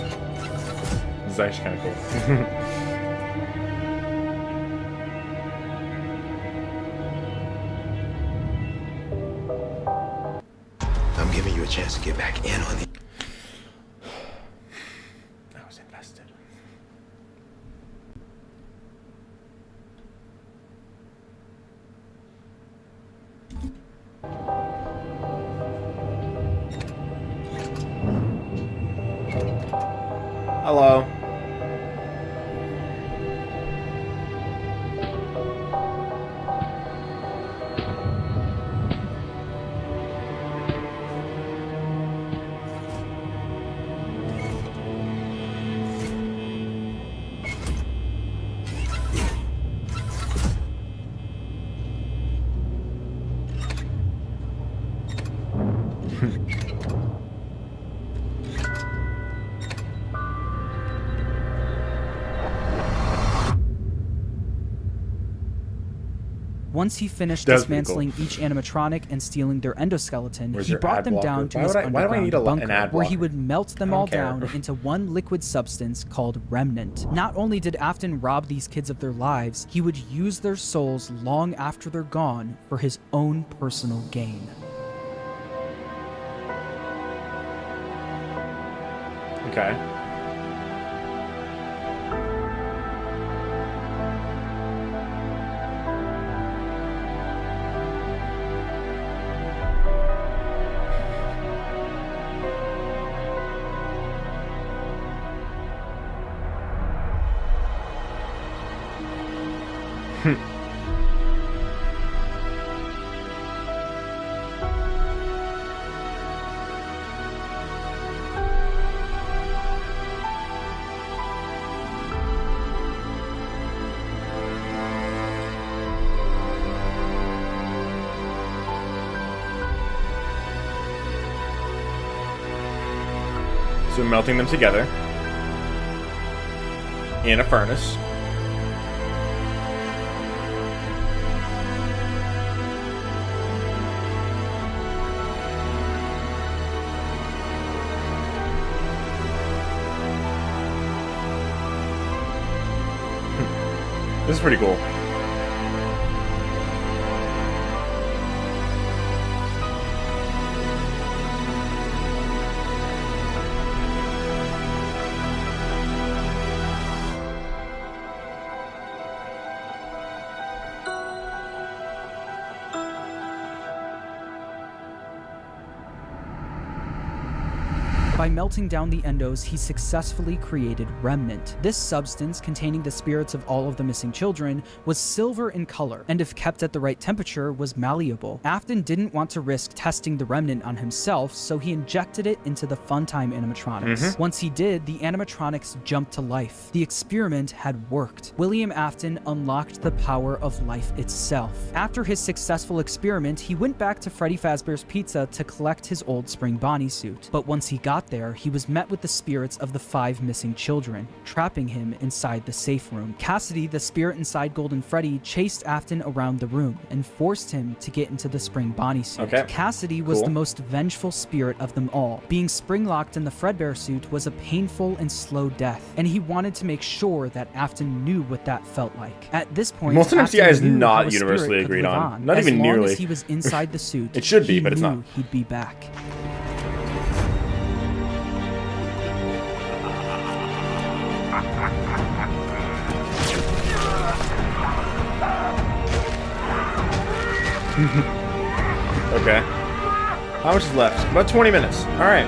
This is actually kind of cool. I'm giving you a chance to get back in on the... I was invested. Hello. Once he finished That was pretty dismantling each animatronic and stealing their endoskeleton, Where's he your brought ad them blocker? down to Why his would I- why do I underground need an bunker, ad where he blocker? would melt them I don't all care. down into one liquid substance called Remnant. Not only did Afton rob these kids of their lives, he would use their souls long after they're gone for his own personal gain. Okay. So melting them together in a furnace. This is pretty cool. By melting down the endos, he successfully created Remnant. This substance, containing the spirits of all of the missing children, was silver in color, and if kept at the right temperature, was malleable. Afton didn't want to risk testing the Remnant on himself, so he injected it into the Funtime animatronics. Once he did, the animatronics jumped to life. The experiment had worked. William Afton unlocked the power of life itself. After his successful experiment, he went back to Freddy Fazbear's Pizza to collect his old Spring Bonnie suit. But once he got there, he was met with the spirits of the 5 missing children, trapping him inside the safe room. Cassidy, the spirit inside Golden Freddy, chased Afton around the room and forced him to get into the Spring Bonnie suit. Cassidy was the most vengeful spirit of them all. Being spring-locked in the Fredbear suit was a painful and slow death, and he wanted to make sure that Afton knew what that felt like. At this point, Most of Afton MCI is knew how not a universally spirit could agreed live on. Not as even long nearly. as he was inside the suit, It should be, he but it's knew not. he'd be back. Okay. How much is left? About 20 minutes. Alright.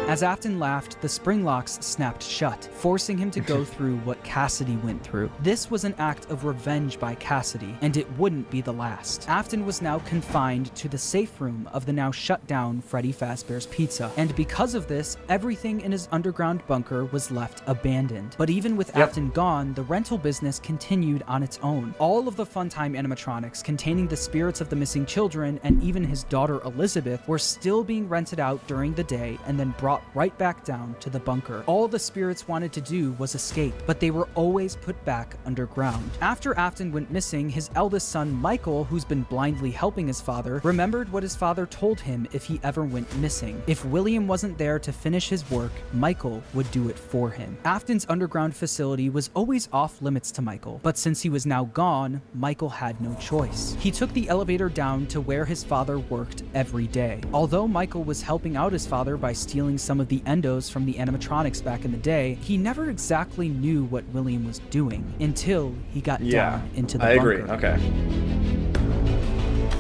As Afton laughed, the spring locks snapped shut, forcing him to go through what Cassidy went through. This was an act of revenge by Cassidy, and it wouldn't be the last. Afton was now confined to the safe room of the now shut down Freddy Fazbear's Pizza, and because of this, everything in his underground bunker was left abandoned. But even with Afton gone, the rental business continued on its own. All of the Funtime animatronics containing the spirits of the missing children and even his daughter Elizabeth were still being rented out during the day and then brought right back down to the bunker. All the spirits wanted to do was escape, but they were always put back underground. After Afton went missing, his eldest son Michael, who's been blindly helping his father, remembered what his father told him if he ever went missing. If William wasn't there to finish his work, Michael would do it for him. Afton's underground facility was always off limits to Michael, but since he was now gone, Michael had no choice. He took the elevator down to where his father worked every day. Although Michael was helping out his father by stealing some of the endos from the animatronics back in the day, he never exactly knew what William was doing until he got down into the bunker. I agree. Okay.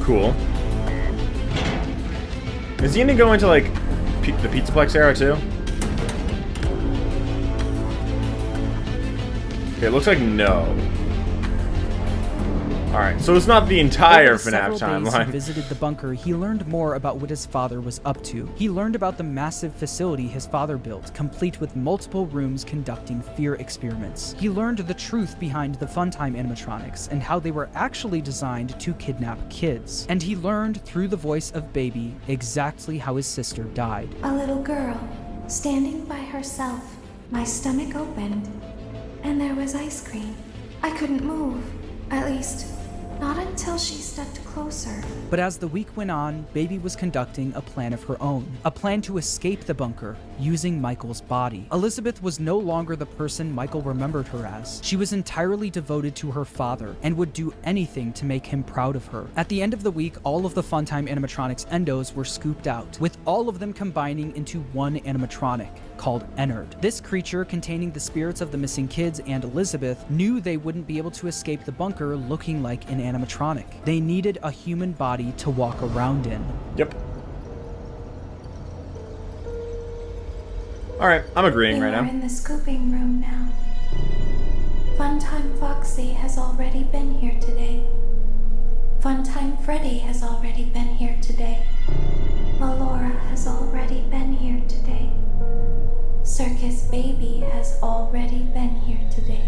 Cool. Is he gonna go into like the Pizzaplex era too? Okay, it looks like no. Alright, so it's not the entire FNaF timeline. He visited the bunker, he learned more about what his father was up to. He learned about the massive facility his father built, complete with multiple rooms conducting fear experiments. He learned the truth behind the Funtime animatronics and how they were actually designed to kidnap kids. And he learned through the voice of Baby exactly how his sister died. A little girl, standing by herself. My stomach opened, and there was ice cream. I couldn't move, at least not until she stepped closer. But as the week went on, Baby was conducting a plan of her own, a plan to escape the bunker using Michael's body. Elizabeth was no longer the person Michael remembered her as. She was entirely devoted to her father and would do anything to make him proud of her. At the end of the week, all of the Funtime animatronics endos were scooped out, with all of them combining into one animatronic called Ennard. This creature, containing the spirits of the missing kids and Elizabeth, knew they wouldn't be able to escape the bunker looking like an animatronic. They needed a human body to walk around in. Yep. Alright, I'm agreeing right now. We're in the scooping room now. Funtime Foxy has already been here today. Funtime Freddy has already been here today. Melora has already been here today. Circus Baby has already been here today.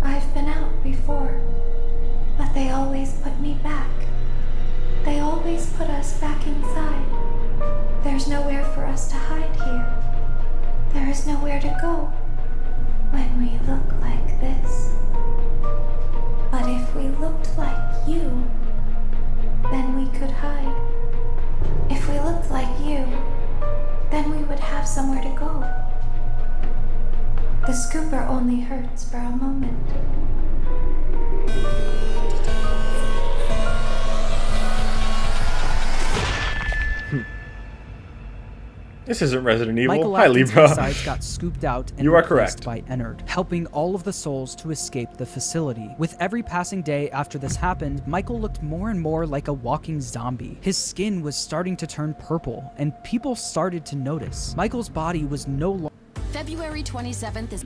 I've been out before, but they always put me back. They always put us back inside. There's nowhere for us to hide here. There is nowhere to go when we look like this. But if we looked like you, then we could hide. If we looked like you, then we would have somewhere to go. The scooper only hurts for a moment. This isn't Resident Evil. Michael Hi, Afton's Libra. insides got scooped out and You are replaced correct. by Ennard, helping all of the souls to escape the facility. With every passing day after this happened, Michael looked more and more like a walking zombie. His skin was starting to turn purple, and people started to notice. Michael's body was no longer... February 27th is...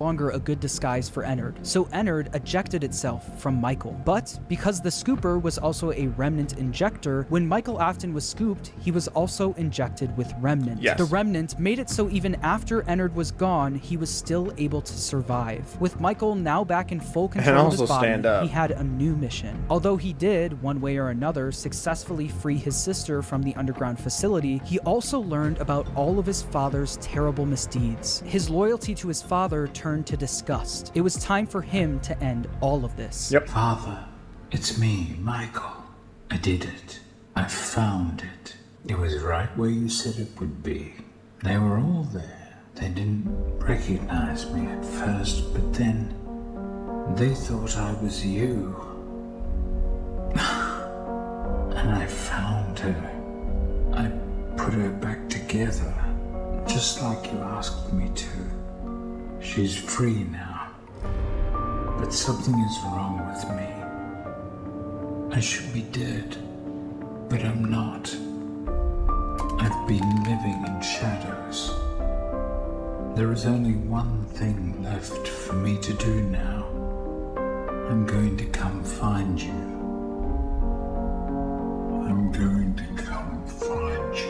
longer a good disguise for Ennard, so Ennard ejected itself from Michael. But because the scooper was also a remnant injector, when Michael Afton was scooped, he was also injected with remnant. Yes. The remnant made it so even after Ennard was gone, he was still able to survive. With Michael now back in full control of his also body, stand up. he had a new mission. Although he did, one way or another, successfully free his sister from the underground facility, he also learned about all of his father's terrible misdeeds. His loyalty to his father turned to disgust. It was time for him to end all of this. Yep. Father, it's me, Michael. I did it. I found it. It was right where you said it would be. They were all there. They didn't recognize me at first, but then they thought I was you. And I found her. I put her back together, just like you asked me to. She's free now. But something is wrong with me. I should be dead, but I'm not. I've been living in shadows. There is only one thing left for me to do now. I'm going to come find you. I'm going to come find you.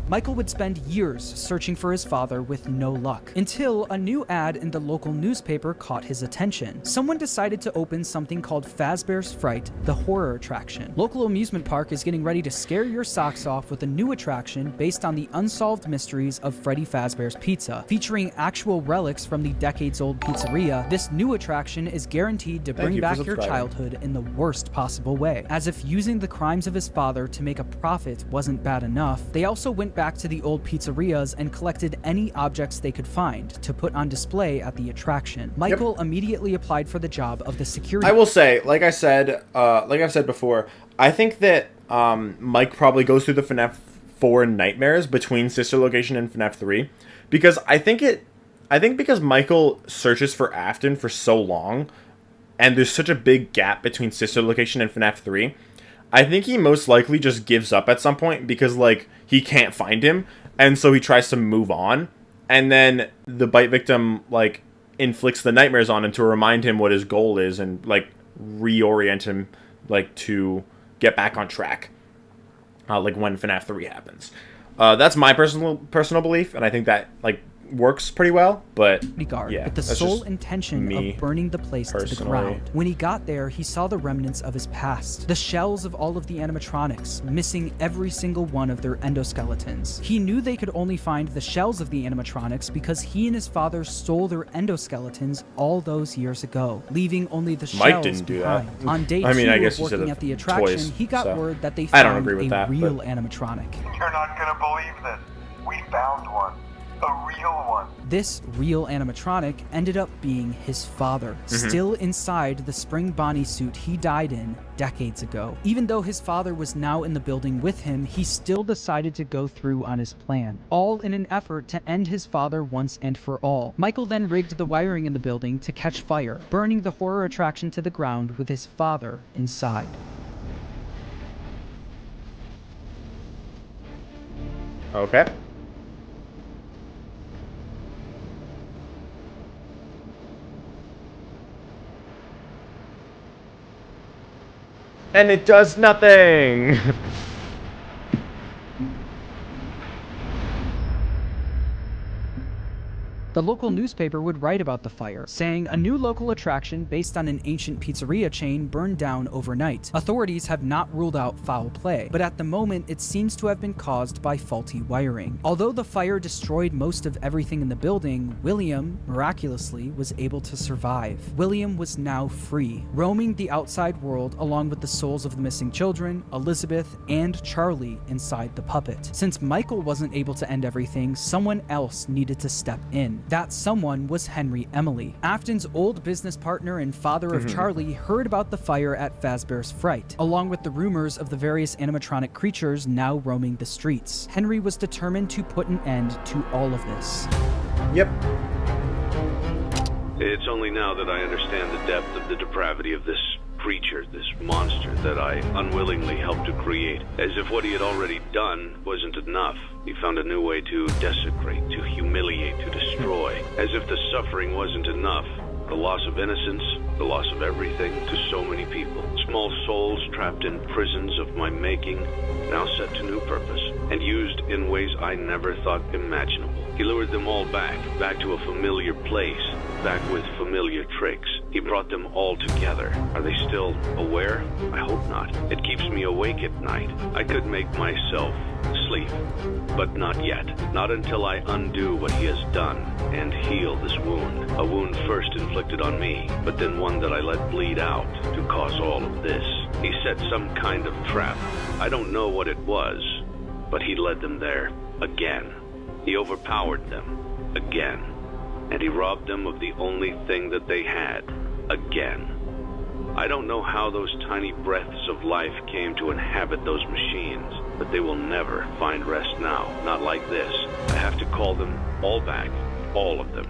Michael would spend years searching for his father with no luck, until a new ad in the local newspaper caught his attention. Someone decided to open something called Fazbear's Fright, the horror attraction. Local amusement park is getting ready to scare your socks off with a new attraction based on the unsolved mysteries of Freddy Fazbear's Pizza. Featuring actual relics from the decades-old pizzeria, this new attraction is guaranteed to bring back your childhood in the worst possible way. As if using the crimes of his father to make a profit wasn't bad enough, they also went back to the old pizzerias and collected any objects they could find to put on display at the attraction. Michael immediately applied for the job of the security. I will say, like I've said before, I think that Mike probably goes through the FNaF 4 nightmares between Sister Location and FNaF 3, because I think because Michael searches for Afton for so long, and there's such a big gap between Sister Location and FNaF 3, I think he most likely just gives up at some point because, like, he can't find him, and so he tries to move on, and then the bite victim, like, inflicts the nightmares on him to remind him what his goal is and, like, reorient him, like, to get back on track, like, when FNaF 3 happens. That's my personal belief, and I think that, like, works pretty well, but yeah, with the sole intention of burning the place to the ground. When he got there, he saw the remnants of his past, the shells of all of the animatronics, missing every single one of their endoskeletons. He knew they could only find the shells of the animatronics because he and his father stole their endoskeletons all those years ago, leaving only the Mike shells didn't do behind. that. On day I mean, 2 I guess of you said working at the attraction, toys, he got so word that they I don't found agree with a that, real but animatronic. You're not gonna believe this. We found one. A real one. This real animatronic ended up being his father, still inside the spring Bonnie suit he died in decades ago. Even though his father was now in the building with him, he still decided to go through on his plan, all in an effort to end his father once and for all. Michael then rigged the wiring in the building to catch fire, burning the horror attraction to the ground with his father inside. Okay. And it does nothing! The local newspaper would write about the fire, saying a new local attraction based on an ancient pizzeria chain burned down overnight. Authorities have not ruled out foul play, but at the moment it seems to have been caused by faulty wiring. Although the fire destroyed most of everything in the building, William, miraculously, was able to survive. William was now free, roaming the outside world along with the souls of the missing children, Elizabeth, and Charlie inside the puppet. Since Michael wasn't able to end everything, someone else needed to step in. That someone was Henry Emily. Afton's old business partner and father of Charlie heard about the fire at Fazbear's Fright, along with the rumors of the various animatronic creatures now roaming the streets. Henry was determined to put an end to all of this. Yep. It's only now that I understand the depth of the depravity of this creature, this monster that I unwillingly helped to create. As if what he had already done wasn't enough. He found a new way to desecrate, to humiliate, to destroy. As if the suffering wasn't enough. The loss of innocence, the loss of everything to so many people. Small souls trapped in prisons of my making, now set to new purpose, and used in ways I never thought imaginable. He lured them all back to a familiar place, back with familiar tricks. He brought them all together. Are they still aware? I hope not. It keeps me awake at night. I could make myself sleep, but not yet. Not until I undo what he has done and heal this wound. A wound first inflicted on me, but then one that I let bleed out to cause all of this. He set some kind of trap. I don't know what it was, but he led them there again. He overpowered them again, and he robbed them of the only thing that they had again. I don't know how those tiny breaths of life came to inhabit those machines, but they will never find rest now, not like this. I have to call them all back, all of them,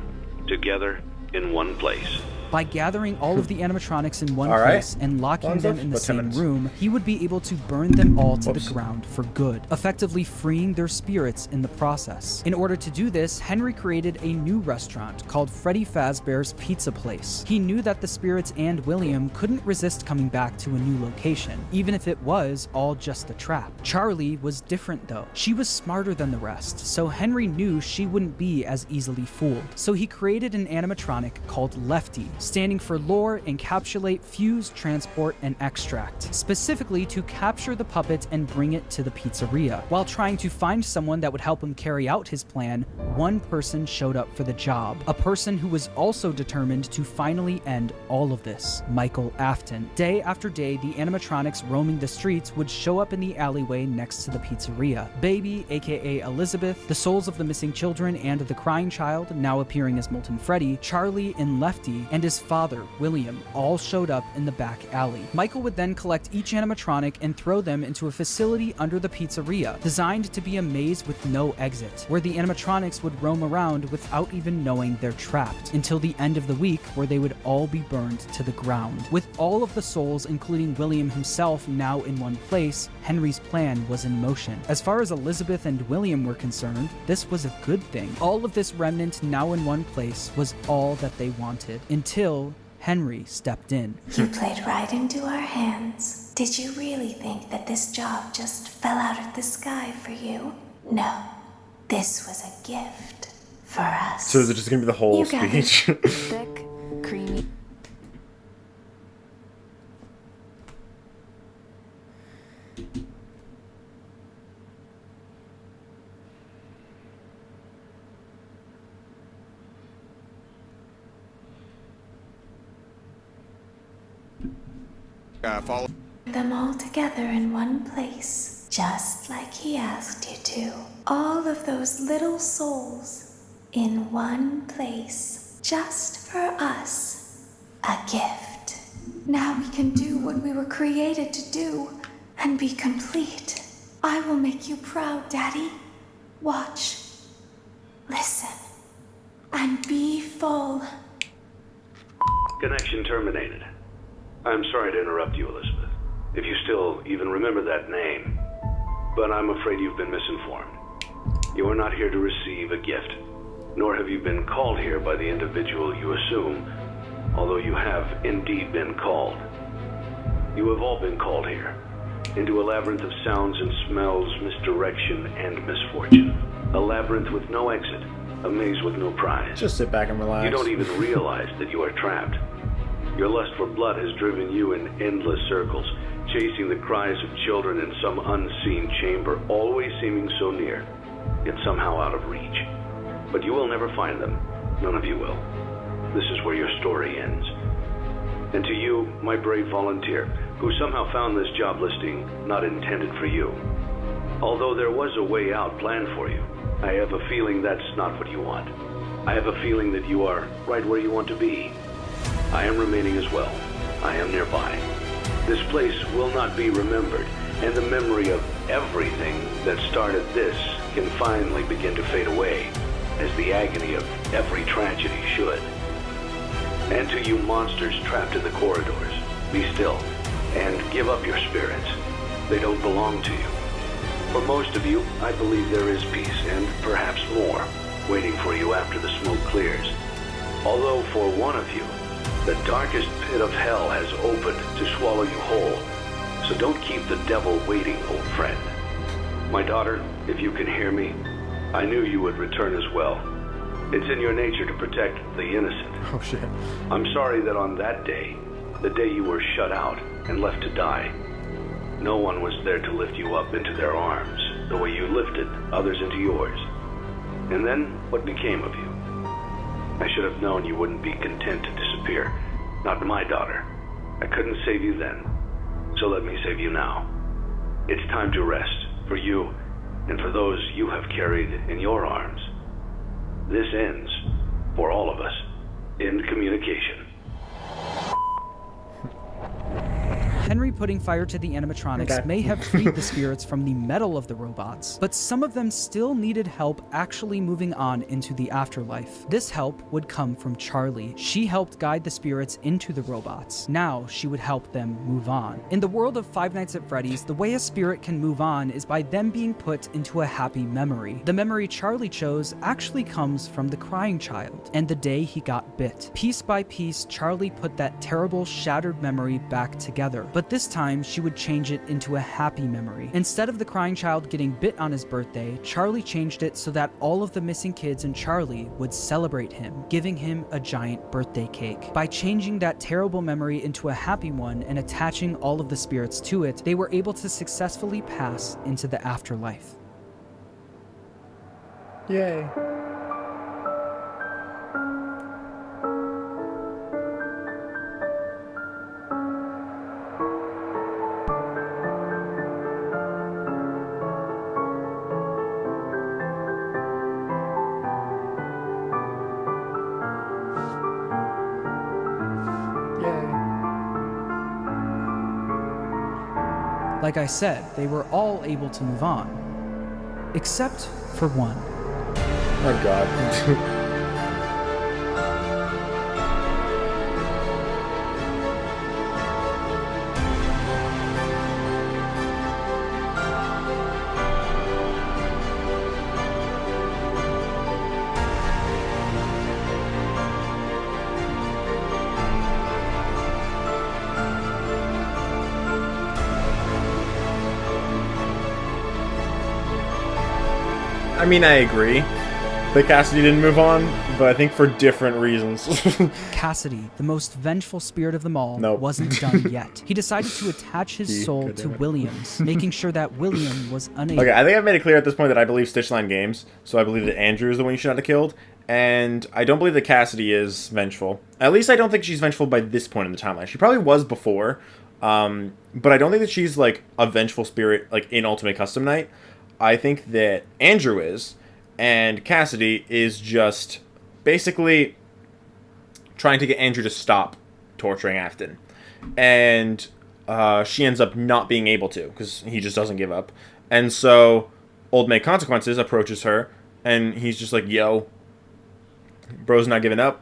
together in one place. By gathering all of the animatronics in one place and locking them in the same room, he would be able to burn them all to the ground for good, effectively freeing their spirits in the process. In order to do this, Henry created a new restaurant called Freddy Fazbear's Pizza Place. He knew that the spirits and William couldn't resist coming back to a new location, even if it was all just a trap. Charlie was different though. She was smarter than the rest, so Henry knew she wouldn't be as easily fooled. So he created an animatronic called Lefty, standing for Lure, Encapsulate, Fuse, Transport, and Extract, specifically to capture the puppet and bring it to the pizzeria. While trying to find someone that would help him carry out his plan, one person showed up for the job, a person who was also determined to finally end all of this, Michael Afton. Day after day, the animatronics roaming the streets would show up in the alleyway next to the pizzeria. Baby, aka Elizabeth, the souls of the missing children and the crying child, now appearing as Molten Freddy, Charlie and Lefty, and his father, William, all showed up in the back alley. Michael would then collect each animatronic and throw them into a facility under the pizzeria, designed to be a maze with no exit, where the animatronics would roam around without even knowing they're trapped, until the end of the week, where they would all be burned to the ground. With all of the souls, including William himself, now in one place, Henry's plan was in motion. As far as Elizabeth and William were concerned, this was a good thing. All of this remnant now in one place was all that they wanted, until Henry stepped in. You played right into our hands. Did you really think that this job just fell out of the sky for you? No. This was a gift for us. So is it just gonna be the whole You got it. speech? Thick, creamy. Follow them all together in one place, just like he asked you to. All of those little souls in one place, just for us. A gift. Now we can do what we were created to do and be complete. I will make you proud, Daddy. Watch. Listen. And be full. Connection terminated. I'm sorry to interrupt you, Elizabeth, if you still even remember that name, but I'm afraid you've been misinformed. You are not here to receive a gift, nor have you been called here by the individual you assume, although you have indeed been called. You have all been called here, into a labyrinth of sounds and smells, misdirection and misfortune. A labyrinth with no exit, a maze with no prize. Just sit back and relax. You don't even realize that you are trapped. Your lust for blood has driven you in endless circles, chasing the cries of children in some unseen chamber, always seeming so near, yet somehow out of reach. But you will never find them. None of you will. This is where your story ends. And to you, my brave volunteer, who somehow found this job listing not intended for you. Although there was a way out planned for you, I have a feeling that's not what you want. I have a feeling that you are right where you want to be. I am remaining as well. I am nearby. This place will not be remembered, and the memory of everything that started this can finally begin to fade away, as the agony of every tragedy should. And to you monsters trapped in the corridors, be still, and give up your spirits. They don't belong to you. For most of you, I believe there is peace, and perhaps more, waiting for you after the smoke clears. Although for one of you, the darkest pit of hell has opened to swallow you whole. So don't keep the devil waiting, old friend. My daughter, if you can hear me, I knew you would return as well. It's in your nature to protect the innocent. Oh shit. I'm sorry that on that day, the day you were shut out and left to die, no one was there to lift you up into their arms, the way you lifted others into yours. And then, what became of you? I should have known you wouldn't be content to disappear. Not my daughter. I couldn't save you then, so let me save you now. It's time to rest, for you, and for those you have carried in your arms. This ends, for all of us, in communication. Henry putting fire to the animatronics may have freed the spirits from the metal of the robots, but some of them still needed help actually moving on into the afterlife. This help would come from Charlie. She helped guide the spirits into the robots. Now she would help them move on. In the world of Five Nights at Freddy's, the way a spirit can move on is by them being put into a happy memory. The memory Charlie chose actually comes from the crying child and the day he got bit. Piece by piece, Charlie put that terrible, shattered memory back together. But this time, she would change it into a happy memory. Instead of the crying child getting bit on his birthday, Charlie changed it so that all of the missing kids and Charlie would celebrate him, giving him a giant birthday cake. By changing that terrible memory into a happy one and attaching all of the spirits to it, they were able to successfully pass into the afterlife. Yay. Like I said, they were all able to move on. Except for one. Oh god. I mean, I agree. That Cassidy didn't move on, but I think for different reasons. Cassidy, the most vengeful spirit of them all, Nope. wasn't done yet. He decided to attach his soul to William's, making sure that William was unable. Okay, I think I've made it clear at this point that I believe Stitchline Games, so I believe that Andrew is the one you should have killed, and I don't believe that Cassidy is vengeful. At least I don't think she's vengeful by this point in the timeline. She probably was before, but I don't think that she's like a vengeful spirit like in Ultimate Custom Night. I think that Andrew is, and Cassidy is just basically trying to get Andrew to stop torturing Afton. And she ends up not being able to, because he just doesn't give up. And so Old Maid Consequences approaches her, and he's just like, yo, bro's not giving up.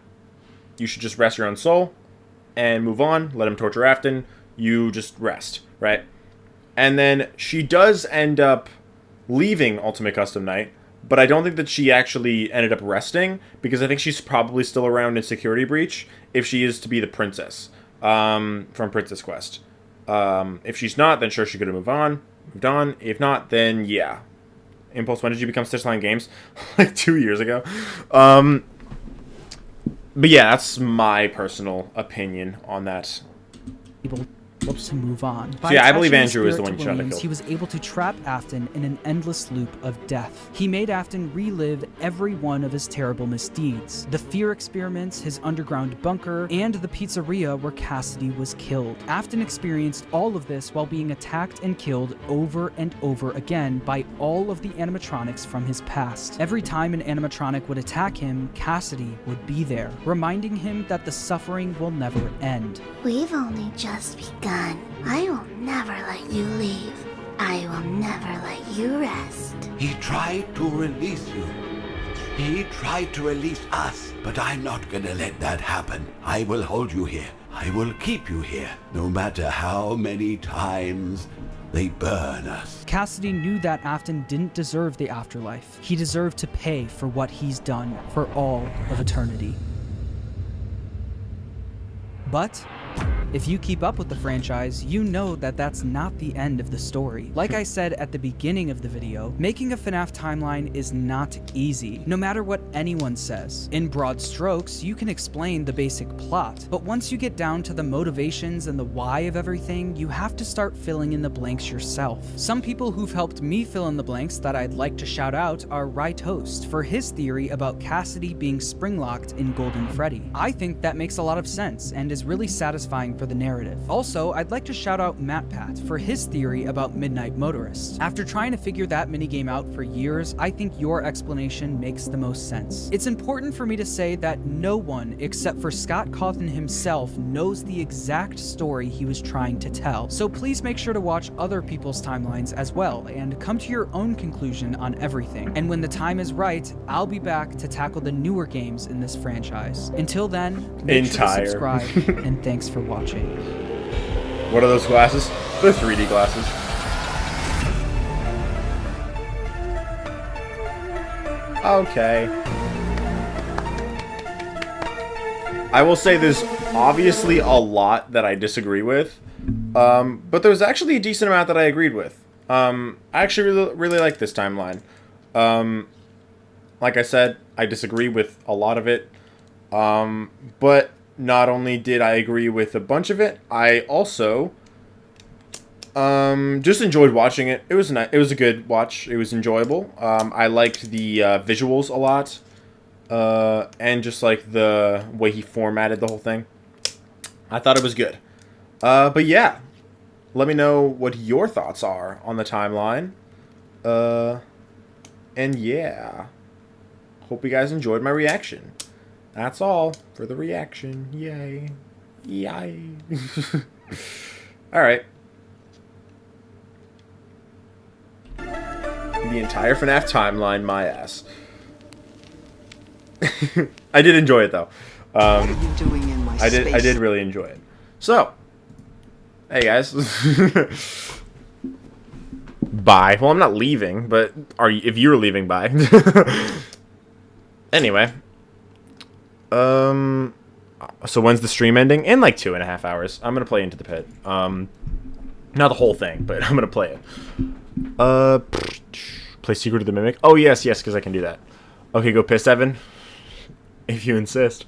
You should just rest your own soul and move on. Let him torture Afton. You just rest, right? And then she does end up leaving Ultimate Custom Night, but I don't think that she actually ended up resting, because I think she's probably still around in Security Breach if she is to be the princess from Princess Quest. If she's not, then sure, she could have moved on. If not, then yeah. Impulse, when did you become Stitchline Games? Like 2 years ago. But yeah, that's my personal opinion on that. To move on. So yeah, I believe Andrew is the one you tried to kill. He was able to trap Afton in an endless loop of death. He made Afton relive every one of his terrible misdeeds. The fear experiments, his underground bunker, and the pizzeria where Cassidy was killed. Afton experienced all of this while being attacked and killed over and over again by all of the animatronics from his past. Every time an animatronic would attack him, Cassidy would be there, reminding him that the suffering will never end. We've only just begun. I will never let you leave. I will never let you rest. He tried to release you. He tried to release us, but I'm not gonna let that happen. I will hold you here. I will keep you here, no matter how many times they burn us. Cassidy knew that Afton didn't deserve the afterlife. He deserved to pay for what he's done for all of eternity. But if you keep up with the franchise, you know that that's not the end of the story. Like I said at the beginning of the video, making a FNaF timeline is not easy, no matter what anyone says. In broad strokes, you can explain the basic plot, but once you get down to the motivations and the why of everything, you have to start filling in the blanks yourself. Some people who've helped me fill in the blanks that I'd like to shout out are Right Host for his theory about Cassidy being spring-locked in Golden Freddy. I think that makes a lot of sense and is really satisfying for the narrative. Also, I'd like to shout out MattPat for his theory about Midnight Motorist. After trying to figure that minigame out for years, I think your explanation makes the most sense. It's important for me to say that no one except for Scott Cawthon himself knows the exact story he was trying to tell, so please make sure to watch other people's timelines as well and come to your own conclusion on everything. And when the time is right, I'll be back to tackle the newer games in this franchise. Until then, make sure to subscribe, and thanks for watching. What are those glasses? They're 3D glasses. Okay. I will say there's obviously a lot that I disagree with, but there's actually a decent amount that I agreed with. I actually really like this timeline. Like I said, I disagree with a lot of it, but not only did I agree with a bunch of it, I also just enjoyed watching it. It was it was a good watch. It was enjoyable. I liked the visuals a lot, and just like the way he formatted the whole thing. I thought it was good. But yeah, let me know what your thoughts are on the timeline. And yeah, hope you guys enjoyed my reaction. That's all for the reaction. Yay. Yay. Alright. The entire FNaF timeline, my ass. I did enjoy it though. What are you doing in my space? I did really enjoy it. So, hey guys. Bye. Well, I'm not leaving, but if you're leaving, bye. Anyway. So when's the stream ending? In like 2.5 hours. I'm gonna play Into the Pit. Not the whole thing, but I'm gonna play it. Play Secret of the Mimic. Oh yes, because I can do that. Okay, go piss, Evan. If you insist.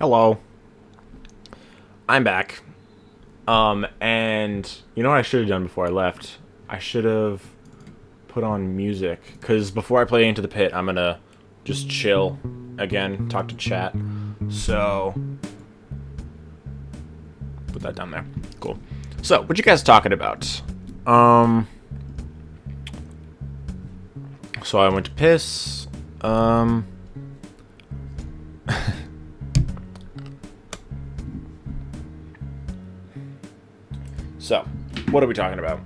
Hello. I'm back. And you know what I should have done before I left? I should have put on music, because before I play Into the Pit, I'm gonna just chill again, talk to chat. So put that down there. Cool. So, what you guys talking about? So I went to piss. So, what are we talking about?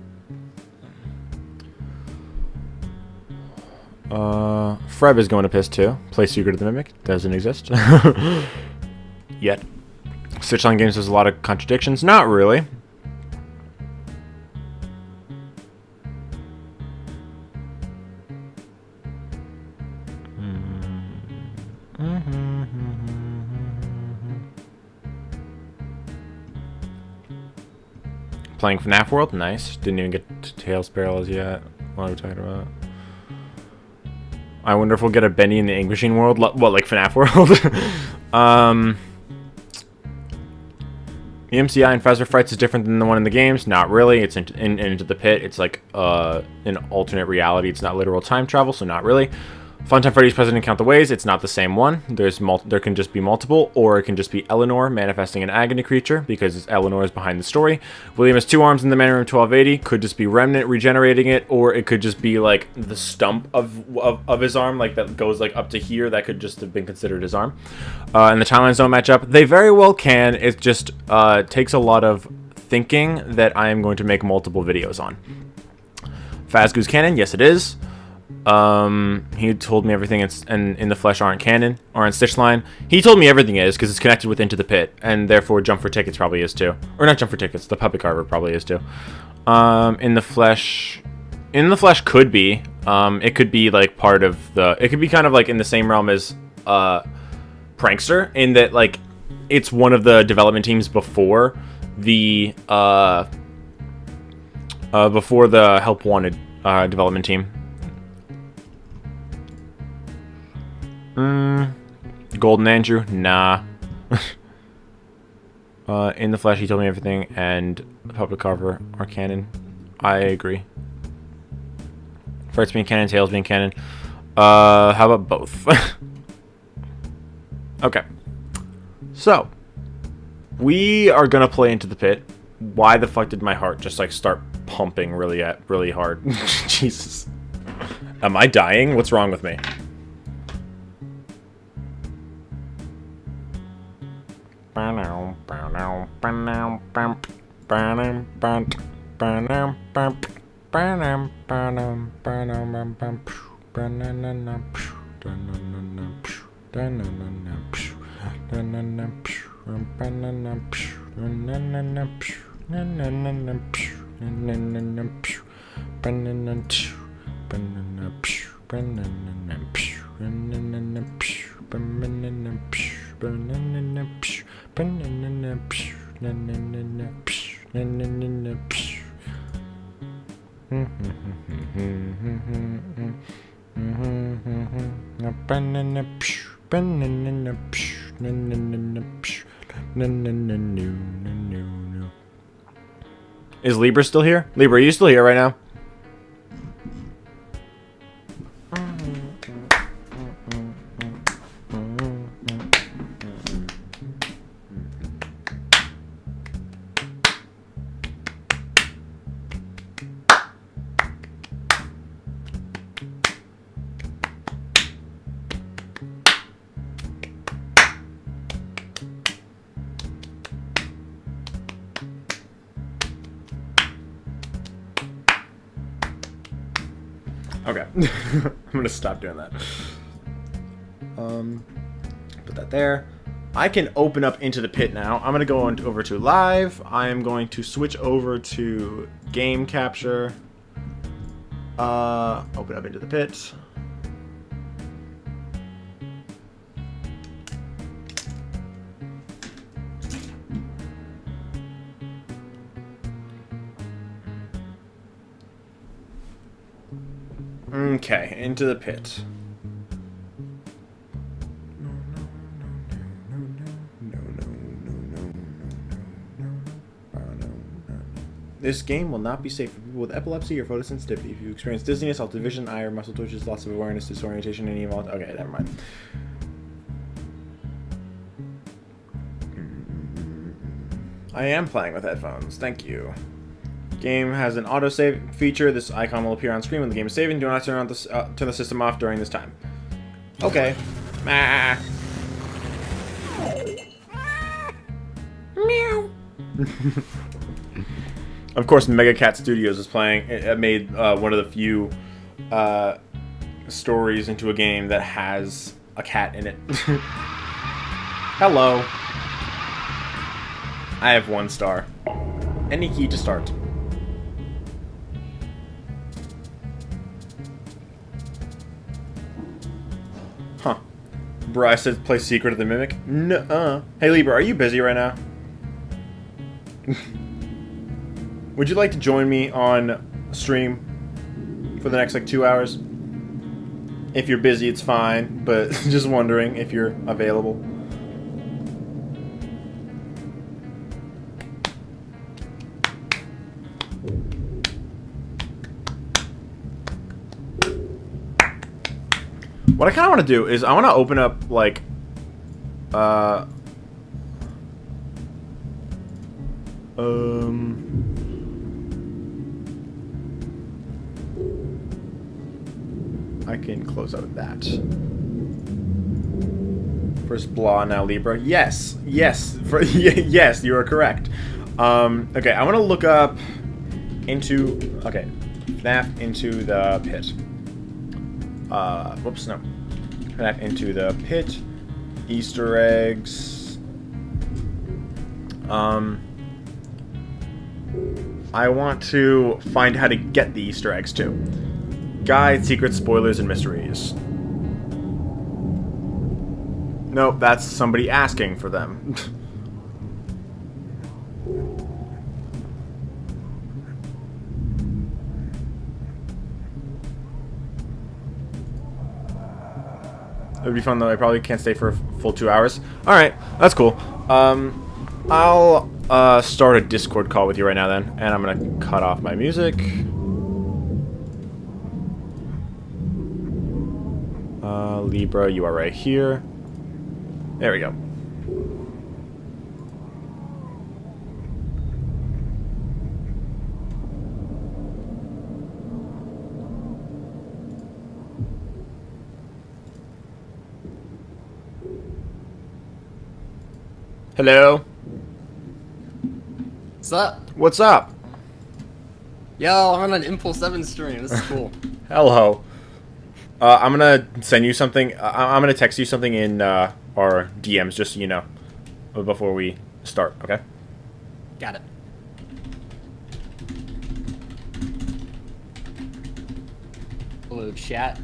Freb is going to piss too. Play Secret of the Mimic. Doesn't exist. Yet. Switchline Games has a lot of contradictions. Not really. Playing FNaF World? Nice. Didn't even get to Tales Parallels yet. What are we talking about? I wonder if we'll get a Benny in the Ink Machine World? What, like FNaF World? The MCI in Phasma Frights is different than the one in the games. Not really. It's Into the Pit. It's like an alternate reality. It's not literal time travel, so not really. Funtime Freddy's President Count the Ways. It's not the same one. There can just be multiple, or it can just be Eleanor manifesting an agony creature, because Eleanor is behind the story. William has 2 arms in the Man Room 1280. Could just be Remnant regenerating it, or it could just be like the stump of his arm, like that goes like up to here. That could just have been considered his arm. And the timelines don't match up. They very well can. It just takes a lot of thinking that I am going to make multiple videos on. Fazgoo's canon? Yes, it is. He told me everything in the flesh aren't canon, or in Stitchline. He told me everything is, because it's connected with Into the Pit, and therefore Jump for Tickets probably is too. Or not Jump for Tickets, the Puppet Carver probably is too. In the flesh could be. It could be like part of the, it could be kind of like in the same realm as Prankster, in that like it's one of the development teams before the Help Wanted development team. Golden Andrew? Nah. In the flesh, he told me everything, and the Puppet Carver are canon. I agree. Frights being canon, Tails being canon. How about both? Okay. So, we are gonna play Into the Pit. Why the fuck did my heart just like start pumping really hard? Jesus. Am I dying? What's wrong with me? Is Libra still here? Libra, are you still here right now? Okay. I'm gonna stop doing that. Put that there. I can open up Into the Pit now. I'm gonna go on over to live. I am going to switch over to game capture. Open up Into the Pit. Okay, Into the Pit. This game will not be safe for people with epilepsy or photosensitivity. If you experience dizziness, altered vision, eye or muscle twitches, loss of awareness, disorientation, any involved. Okay, never mind. I am playing with headphones. Thank you. Game has an autosave feature. This icon will appear on screen when the game is saving. Do not turn the system off during this time. Okay. Ah. Meow. Of course, Mega Cat Studios is playing. It made one of the few stories into a game that has a cat in it. Hello. I have 1 star. Any key to start. Huh. Bruh, I said play Secret of the Mimic? Nuh-uh. Hey Libra, are you busy right now? Would you like to join me on stream for the next like 2 hours? If you're busy, it's fine, but just wondering if you're available. What I kind of want to do is I want to open up like I can close out of that. First blah, now Libra. Yes, yes, yes, you are correct. Okay, I want to look up into FNaF into the pit. Whoops, no. FNaF into the pit. Easter eggs. I want to find how to get the Easter eggs too. Guide, secrets, spoilers, and mysteries. Nope, that's somebody asking for them. It would be fun though. I probably can't stay for a full 2 hours. Alright, that's cool. I'll start a Discord call with you right now then, and I'm gonna cut off my music. Libra, you are right here. There we go. Hello? What's up? What's up? Yo, I'm on an Impulse 7 stream. This is cool. Hello. I'm gonna send you something. I'm gonna text you something in our DMs, just so you know, before we start. Okay? Got it. Hello, chat.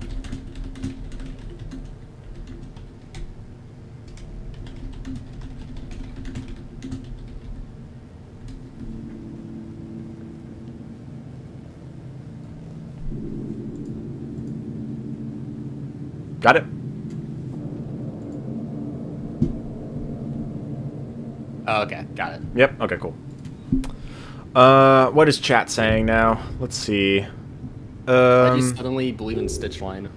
Got it? Oh, okay, got it. Yep, okay, cool. What is chat saying now? Let's see. Why do you suddenly believe in Stitchline?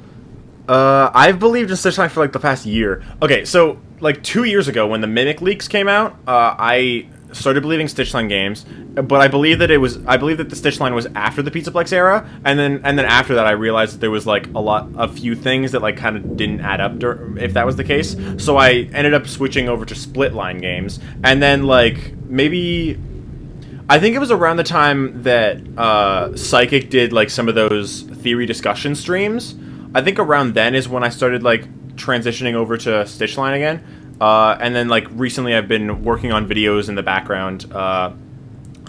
I've believed in Stitchline for like the past year. Okay, so like 2 years ago when the Mimic leaks came out, I started believing Stitchline games, but I believe that the Stitchline was after the Pizzaplex era, and then after that I realized that there was like a few things that like kind of didn't add up if that was the case. So I ended up switching over to Splitline games, and then like maybe I think it was around the time that Psychic did like some of those theory discussion streams. I think around then is when I started like transitioning over to Stitchline again. And then, like, recently I've been working on videos in the background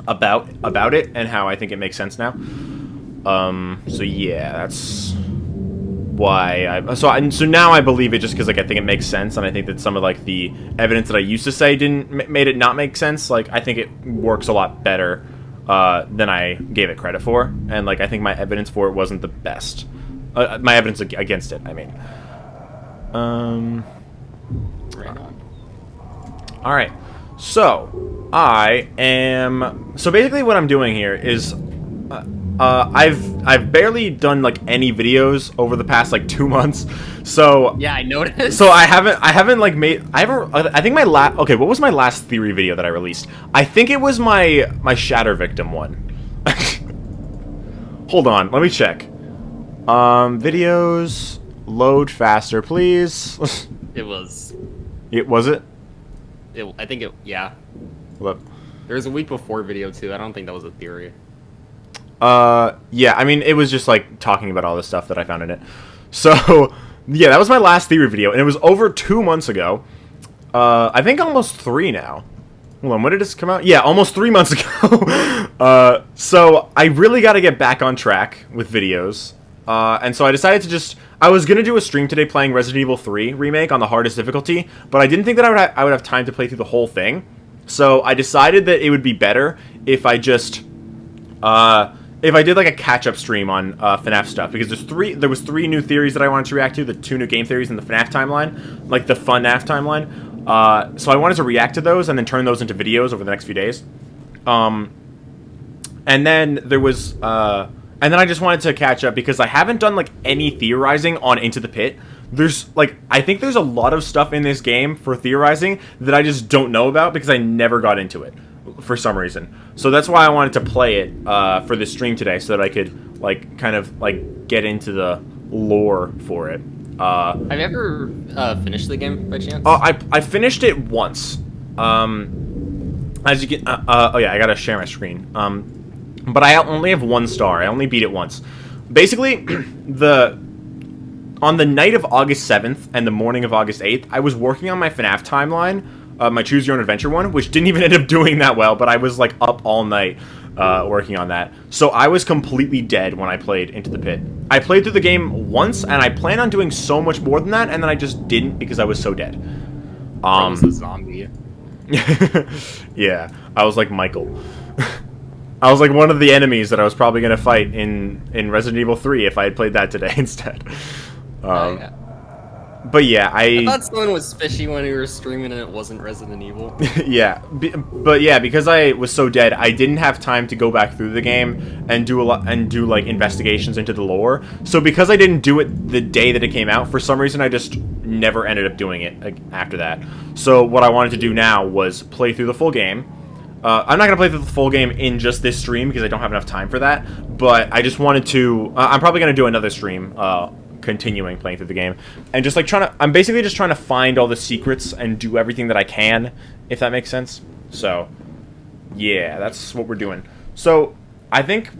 about it and how I think it makes sense now. So yeah, that's why so now I believe it just because, like, I think it makes sense, and I think that some of, like, the evidence that I used to say made it not make sense. Like, I think it works a lot better than I gave it credit for, and, like, I think my evidence for it wasn't the best. My evidence against it, I mean. Right on. Alright, So, I am... So basically what I'm doing here is... I've barely done, like, any videos over the past, like, 2 months. So... Yeah, I noticed. So I haven't, like, I think my last... Okay, what was my last theory video that I released? I think it was my Shatter Victim one. Hold on, let me check. Videos... Load faster, please. It was... Was it? I think it... Yeah. What? There was a week before video, too. I don't think that was a theory. Yeah, I mean, it was just, like, talking about all the stuff that I found in it. So, yeah, that was my last theory video, and it was over 2 months ago. I think almost 3 now. Hold on, when did this come out? Yeah, almost 3 months ago. So, I really gotta get back on track with videos. And so I decided to just... I was gonna do a stream today playing Resident Evil 3 Remake on the hardest difficulty, but I didn't think that I would have time to play through the whole thing. So I decided that it would be better if I just... if I did like a catch-up stream on FNaF stuff, because there was 3 new theories that I wanted to react to, the 2 new game theories in the FNaF timeline, like the FNaF timeline. So I wanted to react to those and then turn those into videos over the next few days. And then there was, and then I just wanted to catch up because I haven't done like any theorizing on Into the Pit. There's like, I think there's a lot of stuff in this game for theorizing that I just don't know about because I never got into it for some reason. So that's why I wanted to play it for this stream today so that I could like kind of like get into the lore for it. Have you ever finished the game by chance? I finished it once. As you can, oh yeah, I gotta share my screen. But I only have 1 star. I only beat it once. Basically, on the night of August 7th and the morning of August 8th, I was working on my FNaF timeline, my Choose Your Own Adventure one, which didn't even end up doing that well, but I was like up all night working on that. So I was completely dead when I played Into the Pit. I played through the game once, and I planned on doing so much more than that, and then I just didn't because I was so dead. I was a zombie. Yeah, I was like Michael. I was like one of the enemies that I was probably going to fight in Resident Evil 3 if I had played that today instead. Yeah. But yeah, I thought someone was fishy when we were streaming and it wasn't Resident Evil. Yeah, but yeah, because I was so dead, I didn't have time to go back through the game and do like investigations into the lore. So because I didn't do it the day that it came out, for some reason I just never ended up doing it after that. So what I wanted to do now was play through the full game. I'm not going to play through the full game in just this stream because I don't have enough time for that, but I just wanted to... I'm probably going to do another stream continuing playing through the game, and just like I'm basically just trying to find all the secrets and do everything that I can, if that makes sense. So, yeah, that's what we're doing. So, I think,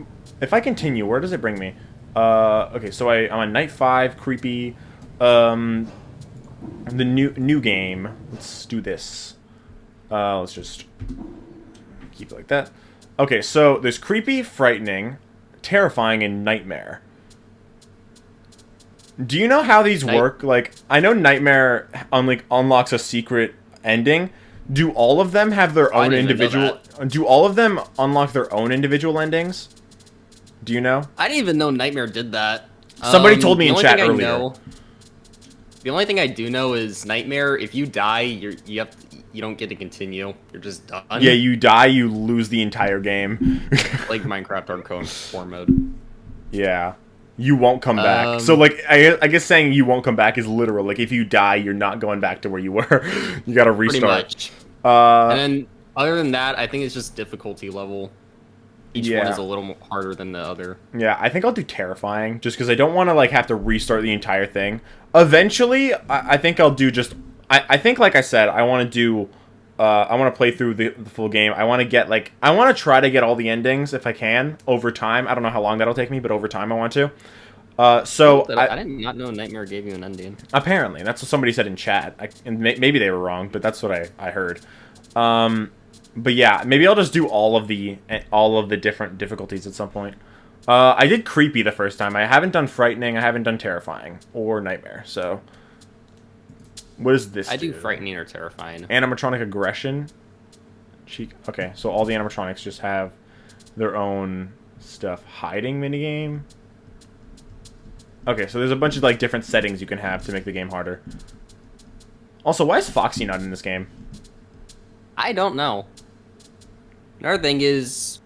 if I continue, where does it bring me? Okay, so I'm on night 5, creepy, the new game. Let's do this. Let's just... keep it like that. Okay, so there's creepy, frightening, terrifying, and nightmare. Do you know how these work? Like, I know nightmare unlocks a secret ending. Do all of them have their own individual... Do all of them unlock their own individual endings? Do you know? I didn't even know Nightmare did that. Somebody told me in chat earlier. The only thing I do know is Nightmare, if you die, you don't get to continue. You're just done. Yeah, you die, you lose the entire game. Like Minecraft Hardcore mode. Yeah. You won't come back. So, like, I guess saying you won't come back is literal. Like, if you die, you're not going back to where you were. You gotta restart. Pretty much. And then, other than that, I think it's just difficulty level. Each one is a little more harder than the other. Yeah, I think I'll do Terrifying, just because I don't want to, like, have to restart the entire thing. Eventually, I think I'll do just... I think, like I said, I want to do... I want to play through the full game. I want to get, like... I want to try to get all the endings, if I can, over time. I don't know how long that'll take me, but over time I want to. So... I did not know Nightmare gave you an ending. Apparently. That's what somebody said in chat. And maybe they were wrong, but that's what I heard. But yeah, maybe I'll just do all of the different difficulties at some point. I did Creepy the first time. I haven't done Frightening. I haven't done Terrifying or Nightmare. So, what is this? I do Frightening or Terrifying. Animatronic Aggression. Okay, so all the animatronics just have their own stuff. Hiding minigame. Okay, so there's a bunch of like different settings you can have to make the game harder. Also, why is Foxy not in this game? I don't know. Another thing is,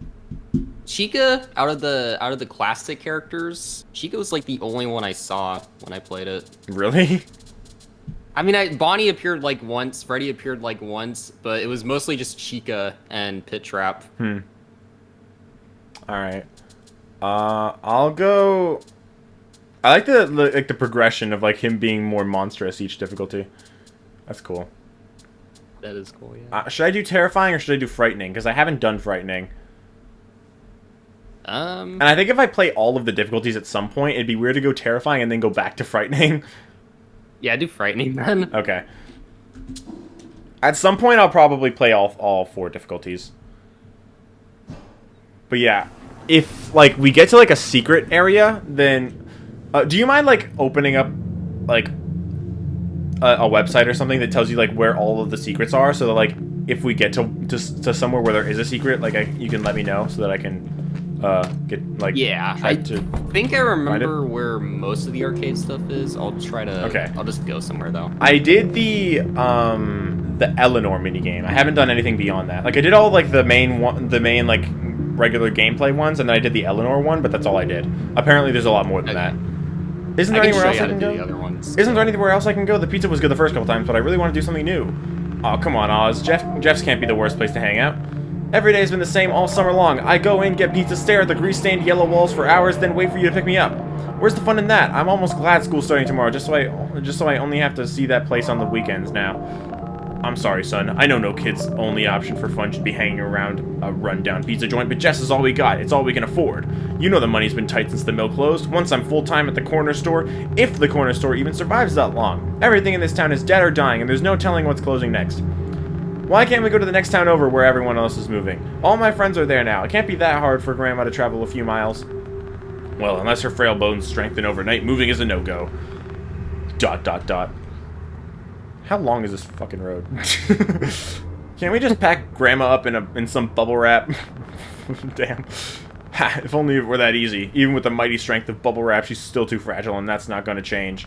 Chica, out of the classic characters, Chica was like the only one I saw when I played it. Really? I mean, Bonnie appeared like once, Freddy appeared like once, but it was mostly just Chica and Pit Trap. Alright. I'll go... I like the progression of like him being more monstrous each difficulty. That's cool. That is cool, yeah. Should I do terrifying or should I do frightening? Because I haven't done frightening. And I think if I play all of the difficulties at some point, it'd be weird to go terrifying and then go back to frightening. Yeah, do frightening then. Okay. At some point, I'll probably play all 4 difficulties. But yeah, if like we get to like a secret area, then do you mind like opening up like a website or something that tells you like where all of the secrets are, so that like if we get to somewhere where there is a secret, like you can let me know so that I can get like I think I remember where most of the arcade stuff is. I'll try to. Okay. I'll just go somewhere though. I did the Eleanor minigame. I haven't done anything beyond that. Like I did all like the main like regular gameplay ones, and then I did the Eleanor one, but that's all I did. Apparently, there's a lot more than that. Isn't there anywhere else I can go? Isn't there anywhere else I can go? The pizza was good the first couple times, but I really want to do something new. Oh, come on, Oz. Jeff's can't be the worst place to hang out. Every day's been the same all summer long. I go in, get pizza, stare at the grease-stained yellow walls for hours, then wait for you to pick me up. Where's the fun in that? I'm almost glad school's starting tomorrow, just so I only have to see that place on the weekends now. I'm sorry, son. I know no kid's only option for fun should be hanging around a run-down pizza joint, but Jess is all we got. It's all we can afford. You know the money's been tight since the mill closed. Once I'm full-time at the corner store, if the corner store even survives that long. Everything in this town is dead or dying, and there's no telling what's closing next. Why can't we go to the next town over where everyone else is moving? All my friends are there now. It can't be that hard for Grandma to travel a few miles. Well, unless her frail bones strengthen overnight, moving is a no-go. ... How long is this fucking road? Can't we just pack Grandma up in some bubble wrap? Damn. Ha, if only it were that easy. Even with the mighty strength of bubble wrap, she's still too fragile, and that's not going to change.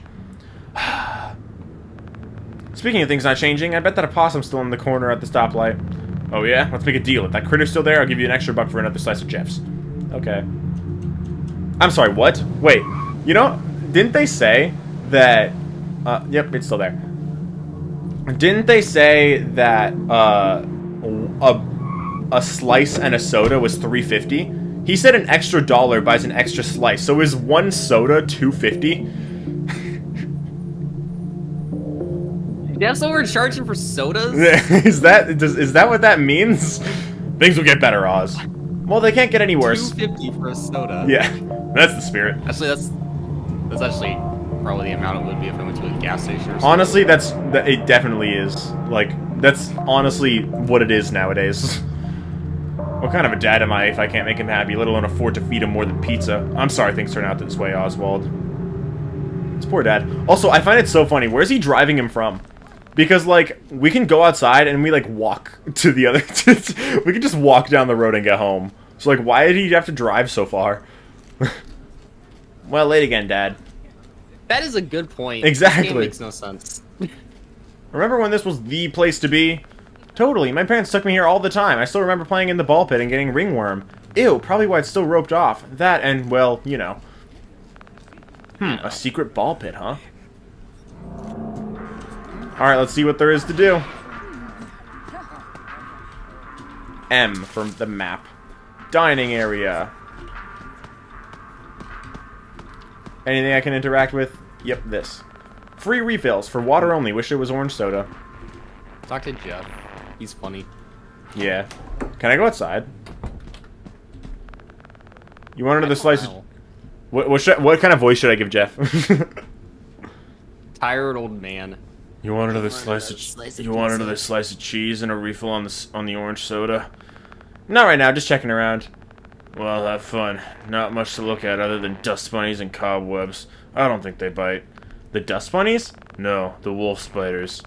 Speaking of things not changing, I bet that opossum's still in the corner at the stoplight. Oh yeah? Let's make a deal. If that critter's still there, I'll give you an extra buck for another slice of Jeff's. Okay. I'm sorry, what? Wait. You know, didn't they say that... yep, it's still there. Didn't they say that a slice and a soda was $3.50? He said an extra $1 buys an extra slice. So is one soda $2.50? That's what we're charging for sodas? is that what that means? Things will get better, Oz. Well, they can't get any worse. $2.50 for a soda. Yeah, that's the spirit. Actually, that's actually probably the amount it would be if I went to a gas station or something. Honestly, it definitely is. Like, that's honestly what it is nowadays. What kind of a dad am I if I can't make him happy, let alone afford to feed him more than pizza? I'm sorry things turn out this way, Oswald. This poor dad. Also, I find it so funny. Where's he driving him from? Because, like, we can go outside and we, like, walk to the other... we can just walk down the road and get home. So, like, why did he have to drive so far? Well, late again, Dad. That is a good point. Exactly. This game makes no sense. Remember when this was the place to be? Totally. My parents took me here all the time. I still remember playing in the ball pit and getting ringworm. Ew, probably why it's still roped off. That and, well, you know. A secret ball pit, huh? Alright, let's see what there is to do. M from the map. Dining area. Anything I can interact with? Yep, this. Free refills for water only. Wish it was orange soda. Talk to Jeff. He's funny. Yeah. Can I go outside? You want another slice of... What kind of voice should I give Jeff? Tired old man. You want another slice of cheese and a refill on the orange soda? Not right now, just checking around. Well, have fun. Not much to look at other than dust bunnies and cobwebs. I don't think they bite. The dust bunnies? No, the wolf spiders.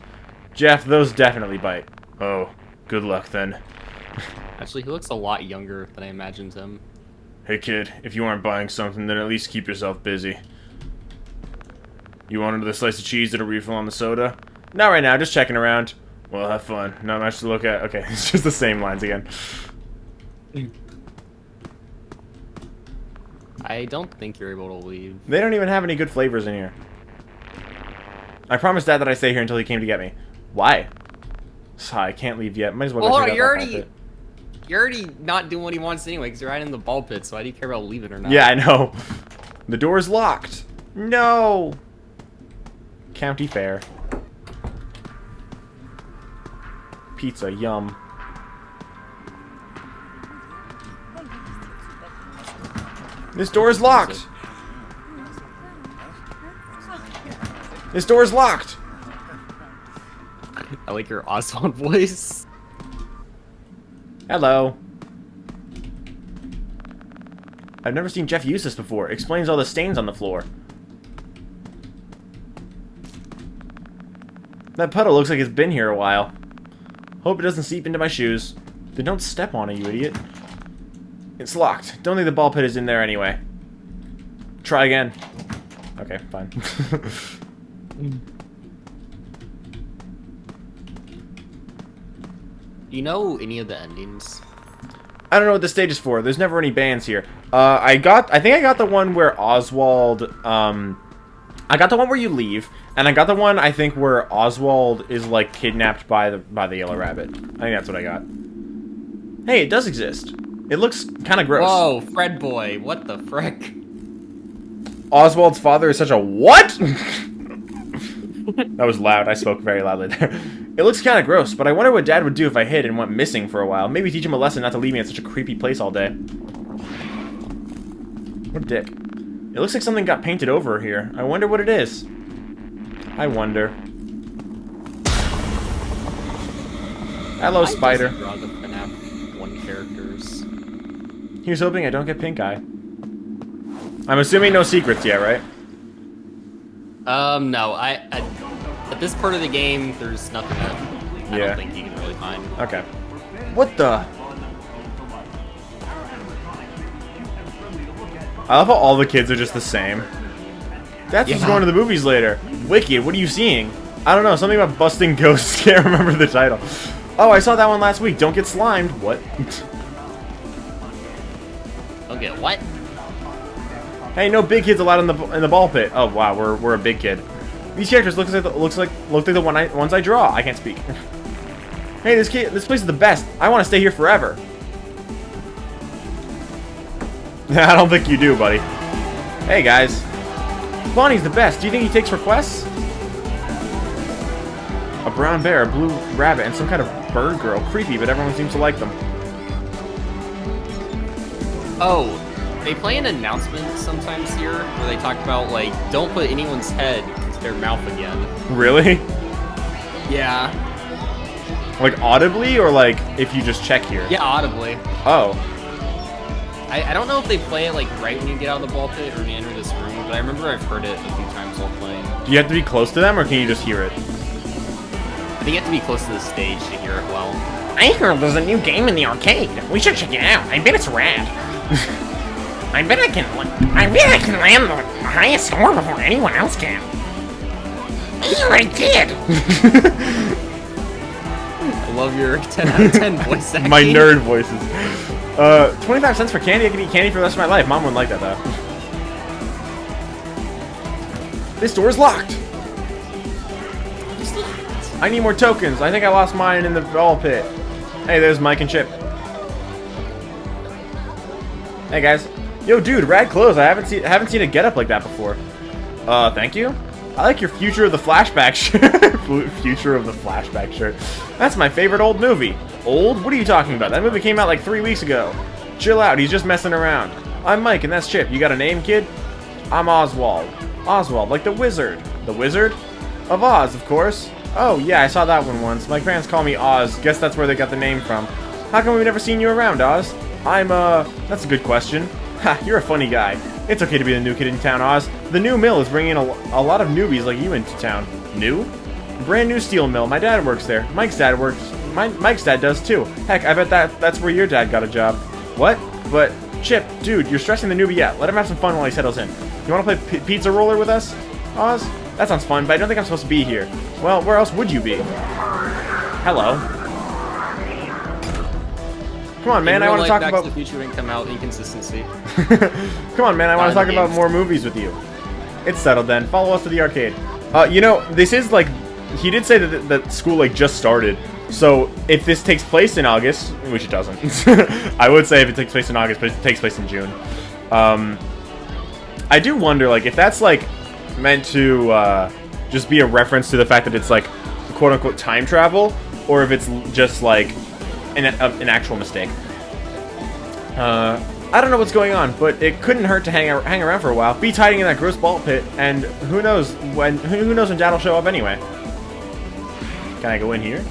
Jeff, those definitely bite. Oh, good luck then. Actually, he looks a lot younger than I imagined him. Hey kid, if you aren't buying something, then at least keep yourself busy. You want another slice of cheese and a refill on the soda? Not right now, just checking around. Well, have fun. Not much to look at. Okay, it's just the same lines again. I don't think you're able to leave. They don't even have any good flavors in here. I promised Dad that I stay here until he came to get me. Why? I can't leave yet. Might as well go check out that ball pit. You're already not doing what he wants anyway, because you're right in the ball pit, so why do you care about leaving or not? Yeah, I know. The door's locked. No! County Fair. Pizza, yum. This door is locked! This door is locked! I like your Oswald voice. Hello. I've never seen Jeff use this before. Explains all the stains on the floor. That puddle looks like it's been here a while. Hope it doesn't seep into my shoes. Then don't step on it, you idiot. It's locked. Don't think the ball pit is in there anyway. Try again. Okay, fine. Do you know any of the endings? I don't know what the stage is for. There's never any bands here. I think I got the one where Oswald, I got the one where you leave, and I got the one, I think, where Oswald is, like, kidnapped by the yellow rabbit. I think that's what I got. Hey, it does exist. It looks kind of gross. Whoa, Fred boy, what the frick? Oswald's father is such a what? That was loud. I spoke very loudly there. It looks kind of gross, but I wonder what Dad would do if I hid and went missing for a while. Maybe teach him a lesson not to leave me at such a creepy place all day. What a dick. It looks like something got painted over here. I wonder what it is. I wonder. Hello, Spider. Draw the FNaF 1 characters. Here's hoping I don't get pink eye. I'm assuming no secrets yet, right? No. At this part of the game, there's nothing that I don't think you can really find. Okay. What the? I love how all the kids are just the same. That's what's going to the movies later. Wicked, what are you seeing? I don't know, something about busting ghosts. Can't remember the title. Oh, I saw that one last week. Don't get slimed. What? Don't get what? Hey, no big kids allowed in the ball pit. Oh wow, we're a big kid. These characters look like the ones I draw. I can't speak. Hey, this place is the best. I want to stay here forever. I don't think you do, buddy. Hey guys, Bonnie's the best. Do you think he takes requests? A brown bear, a blue rabbit, and some kind of bird girl. Creepy, but everyone seems to like them. Oh, they play an announcement sometimes here where they talk about, like, don't put anyone's head into their mouth again. Really? Yeah. Like audibly, or like if you just check here? Yeah, audibly. Oh. I don't know if they play it, like, right when you get out of the ball pit or when you enter this room, but I remember I've heard it a few times while playing. Do you have to be close to them, or can you just hear it? I think you have to be close to the stage to hear it well. I heard there's a new game in the arcade. We should check it out. I bet it's rad. I bet I can land the highest score before anyone else can. You're a kid. I love your 10 out of 10 voice acting. My nerd voices. 25 cents for candy? I can eat candy for the rest of my life. Mom wouldn't like that, though. This door is locked. I need more tokens. I think I lost mine in the ball pit. Hey, there's Mike and Chip. Hey, guys. Yo, dude, rad clothes. I haven't seen a getup like that before. Thank you. I like your Future of the Flashback shirt. Future of the Flashback shirt. That's my favorite old movie. Old? What are you talking about? That movie came out like 3 weeks ago. Chill out, he's just messing around. I'm Mike, and that's Chip. You got a name, kid? I'm Oswald. Oswald, like the wizard. The Wizard? Of Oz, of course. Oh, yeah, I saw that one once. My parents call me Oz. Guess that's where they got the name from. How come we've never seen you around, Oz? That's a good question. Ha, you're a funny guy. It's okay to be the new kid in town, Oz. The new mill is bringing a lot of newbies like you into town. New? Brand new steel mill. My dad works there. Mike's dad does too. Heck, I bet that's where your dad got a job. What? But, Chip, dude, you're stressing the newbie out. Let him have some fun while he settles in. You want to play pizza roller with us, Oz? That sounds fun, but I don't think I'm supposed to be here. Well, where else would you be? Hello. Come on, man. I want to talk Back about. to the Future didn't come out. Inconsistency. Come on, man. I want to talk about more movies with you. It's settled then. Follow us to the arcade. You know, this is like, he did say that school like just started. So if this takes place in August, which it doesn't, I would say if it takes place in August, but it takes place in June. I do wonder, like, if that's like meant to just be a reference to the fact that it's like quote unquote time travel, or if it's just like an actual mistake. I don't know what's going on, but it couldn't hurt to hang around for a while. Beats hiding in that gross ball pit, and who knows when Dad will show up anyway. Can I go in here?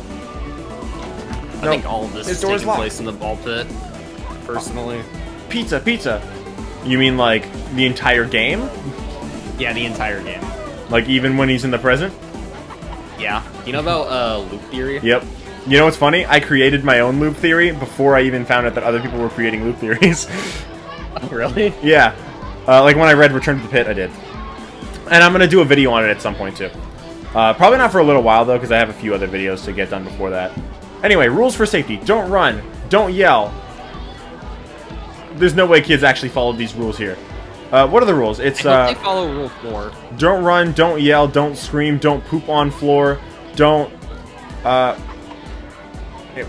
I think all of this is taking place in the ball pit, personally. Pizza. You mean like the entire game? Yeah, the entire game. Like even when he's in the present? Yeah. You know about loop theory? Yep. You know what's funny? I created my own loop theory before I even found out that other people were creating loop theories. Oh, really? Yeah. Like when I read Return to the Pit, I did. And I'm going to do a video on it at some point, too. Probably not for a little while, though, because I have a few other videos to get done before that. Anyway, rules for safety. Don't run. Don't yell. There's no way kids actually followed these rules here. What are the rules? It's they follow rule 4. Don't run, don't yell, don't scream, don't poop on floor, don't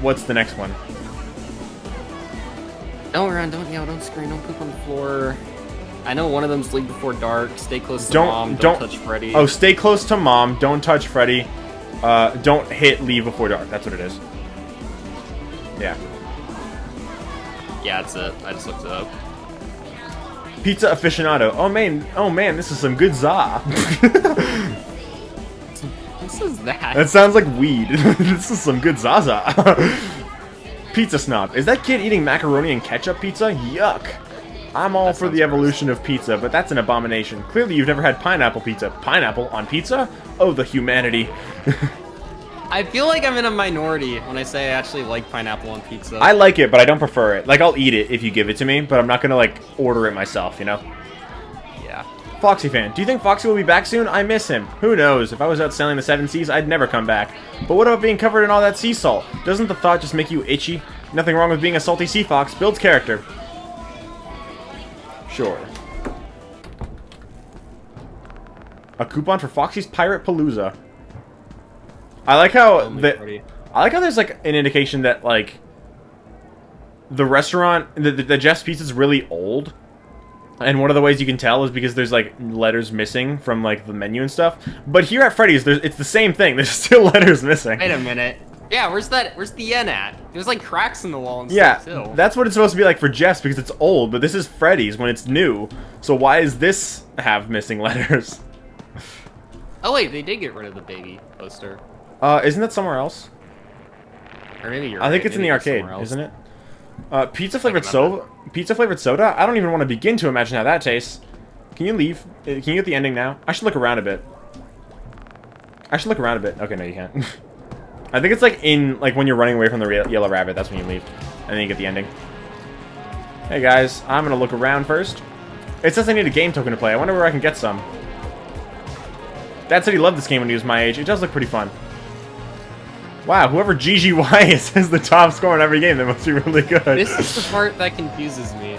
what's the next one? Don't run, don't yell, don't scream, don't poop on the floor. I know one of them's leave before dark, stay close to mom, don't touch Freddy. Oh, stay close to mom, don't touch Freddy. Don't hit leave before dark. That's what it is. Yeah. Yeah, that's it. I just looked it up. Pizza aficionado. Oh man, this is some good za. What is that? That sounds like weed. This is some good zaza. Pizza snob. Is that kid eating macaroni and ketchup pizza? Yuck. I'm all for the evolution of pizza, but that's an abomination. Clearly you've never had pineapple pizza. Pineapple on pizza? Oh, the humanity. I feel like I'm in a minority when I say I actually like pineapple on pizza. I like it, but I don't prefer it. Like, I'll eat it if you give it to me, but I'm not gonna, like, order it myself, you know? Yeah. Foxy fan. Do you think Foxy will be back soon? I miss him. Who knows? If I was out sailing the 7 seas, I'd never come back. But what about being covered in all that sea salt? Doesn't the thought just make you itchy? Nothing wrong with being a salty sea fox. Builds character. Sure. A coupon for Foxy's Pirate Palooza. I like how there's like an indication that like the restaurant, the Jeff's Pizza is really old, and one of the ways you can tell is because there's like letters missing from like the menu and stuff. But here at Freddy's, it's the same thing. There's still letters missing. Wait a minute. Yeah, where's the N at? There's like cracks in the wall and yeah, stuff too. That's what it's supposed to be like for Jeff's because it's old, but this is Freddy's when it's new. So why is this have missing letters? Oh wait, they did get rid of the baby poster. Isn't that somewhere else? Or maybe you're I think right. it's in the arcade, isn't it? Pizza flavored soda? I don't even want to begin to imagine how that tastes. Can you leave? Can you get the ending now? I should look around a bit. Okay, no, you can't. I think it's like when you're running away from the yellow rabbit, that's when you leave. And then you get the ending. Hey guys, I'm gonna look around first. It says I need a game token to play. I wonder where I can get some. Dad said he loved this game when he was my age. It does look pretty fun. Wow, whoever GGY is the top score in every game. That must be really good. This is the part that confuses me.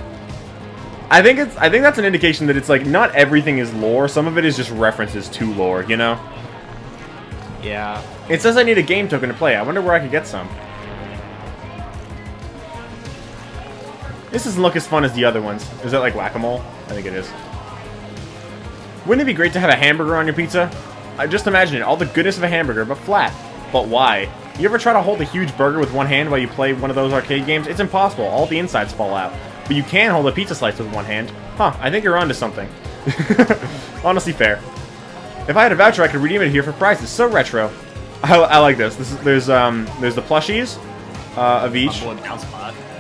I think that's an indication that it's like not everything is lore. Some of it is just references to lore, you know? Yeah. It says I need a game token to play. I wonder where I could get some. This doesn't look as fun as the other ones. Is that like whack-a-mole? I think it is. Wouldn't it be great to have a hamburger on your pizza? Just imagine it. All the goodness of a hamburger, but flat. But why? You ever try to hold a huge burger with one hand while you play one of those arcade games? It's impossible. All the insides fall out. But you can hold a pizza slice with one hand. Huh, I think you're onto something. Honestly fair. If I had a voucher, I could redeem it here for prizes. So retro. I like this. There's the plushies of each.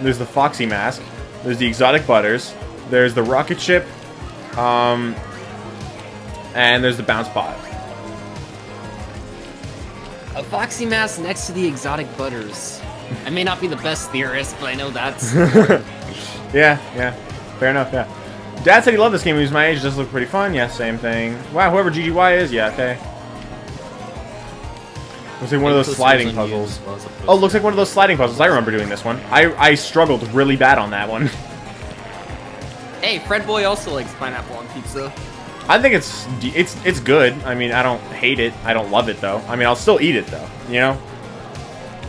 There's the Foxy mask. There's the exotic butters. There's the rocket ship. And there's the bounce pod. A Foxy mask next to the exotic butters. I may not be the best theorist, but I know that's... yeah. Fair enough, yeah. Dad said he loved this game when he was my age. It does look pretty fun. Yeah, same thing. Wow, whoever GGY is, yeah, okay. Looks like one of those sliding puzzles. Oh, looks like one of those sliding puzzles. I remember doing this one. I struggled really bad on that one. Hey, Fred Boy also likes pineapple on pizza. I think it's good. I mean, I don't hate it. I don't love it though. I mean, I'll still eat it though. You know,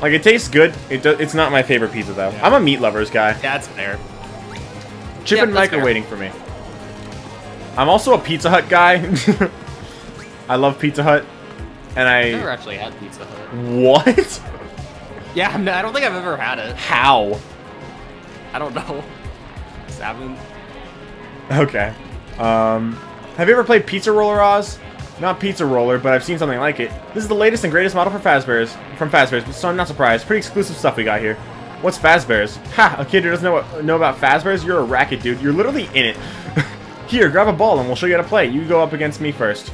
like it tastes good. It's not my favorite pizza though. I'm a meat lovers guy. Yeah, that's fair. Chip and Mike are waiting for me. I'm also a Pizza Hut guy. I love Pizza Hut, and I've never actually had Pizza Hut. What? Yeah, I don't think I've ever had it. How? I don't know. Just haven't. Okay. Have you ever played Pizza Roller, Oz? Not Pizza Roller, but I've seen something like it. This is the latest and greatest model for Fazbear's, so I'm not surprised. Pretty exclusive stuff we got here. What's Fazbear's? Ha! A kid who doesn't know about Fazbear's? You're a racket, dude. You're literally in it. Here, grab a ball and we'll show you how to play. You go up against me first.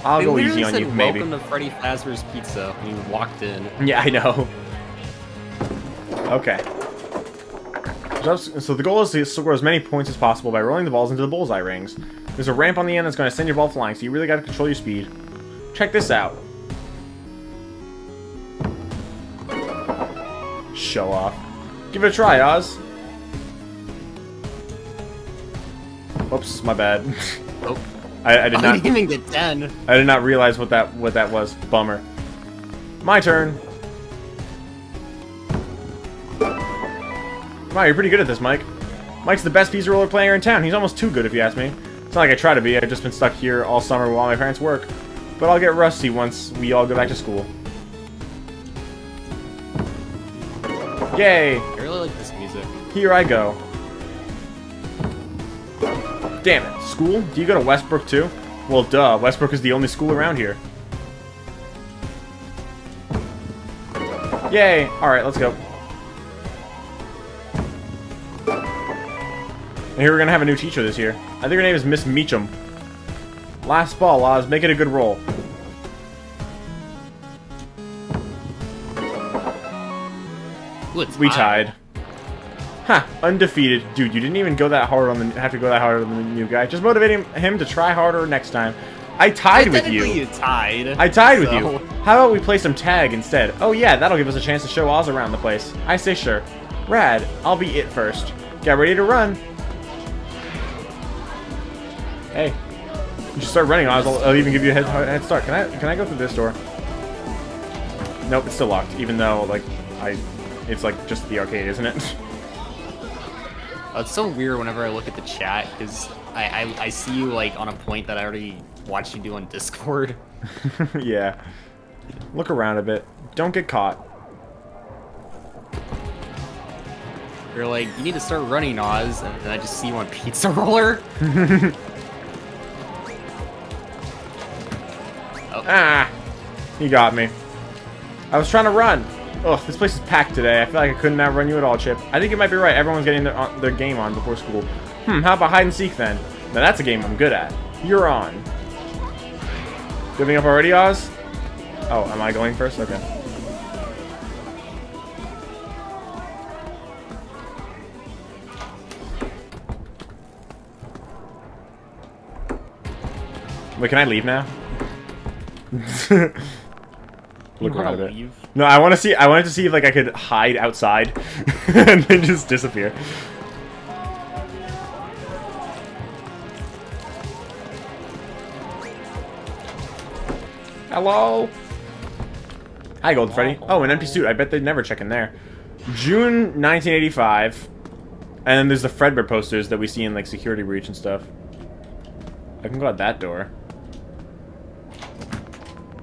I'll go easy on you, maybe. Welcome to Freddy Fazbear's Pizza when you walked in. Yeah, I know. Okay. So the goal is to score as many points as possible by rolling the balls into the bullseye rings. There's a ramp on the end that's going to send your ball flying, so you really got to control your speed. Check this out. Show off. Give it a try, Oz. Oops, my bad. Oh. I did not. I didn't even get 10. I did not realize what that was. Bummer. My turn. Wow, you're pretty good at this, Mike. Mike's the best pizza roller player in town. He's almost too good, if you ask me. It's not like I try to be. I've just been stuck here all summer while my parents work. But I'll get rusty once we all go back to school. Yay! I really like this music. Here I go. Damn it. School? Do you go to Westbrook too? Well, duh. Westbrook is the only school around here. Yay! Alright, let's go. And here we're gonna have a new teacher this year. I think her name is Miss Meacham. Last ball, Oz. Make it a good roll. Ooh, We tied. Ha! Undefeated. Dude, you didn't even go that hard on the... have to go that hard on the new guy. Just motivating him to try harder next time. I tied with you. You tied. I tied with you. How about we play some tag instead? Oh yeah, that'll give us a chance to show Oz around the place. I say sure. Rad. I'll be it first. Get ready to run. Hey. You should start running, Oz. I'll even give you a head start. Can I go through this door? Nope, it's still locked. Even though, like, it's like just the arcade, isn't it? Oh, it's so weird whenever I look at the chat, because I see you, like, on a point that I already watched you do on Discord. Yeah. Look around a bit. Don't get caught. You're like, you need to start running, Oz, and then I just see you on Pizza Roller. Oh. Ah! He got me. I was trying to run. Ugh, this place is packed today. I feel like I couldn't outrun you at all, Chip. I think you might be right. Everyone's getting their game on before school. How about hide and seek then? Now that's a game I'm good at. You're on. Giving up already, Oz? Oh, am I going first? Okay. Wait, can I leave now? Look around a bit. No, I wanted to see if like I could hide outside and then just disappear. Hello. Hi, Gold Freddy. Oh, an empty suit. I bet they'd never check in there. June 1985. And then there's the Fredbear posters that we see in like Security Breach and stuff. I can go out that door.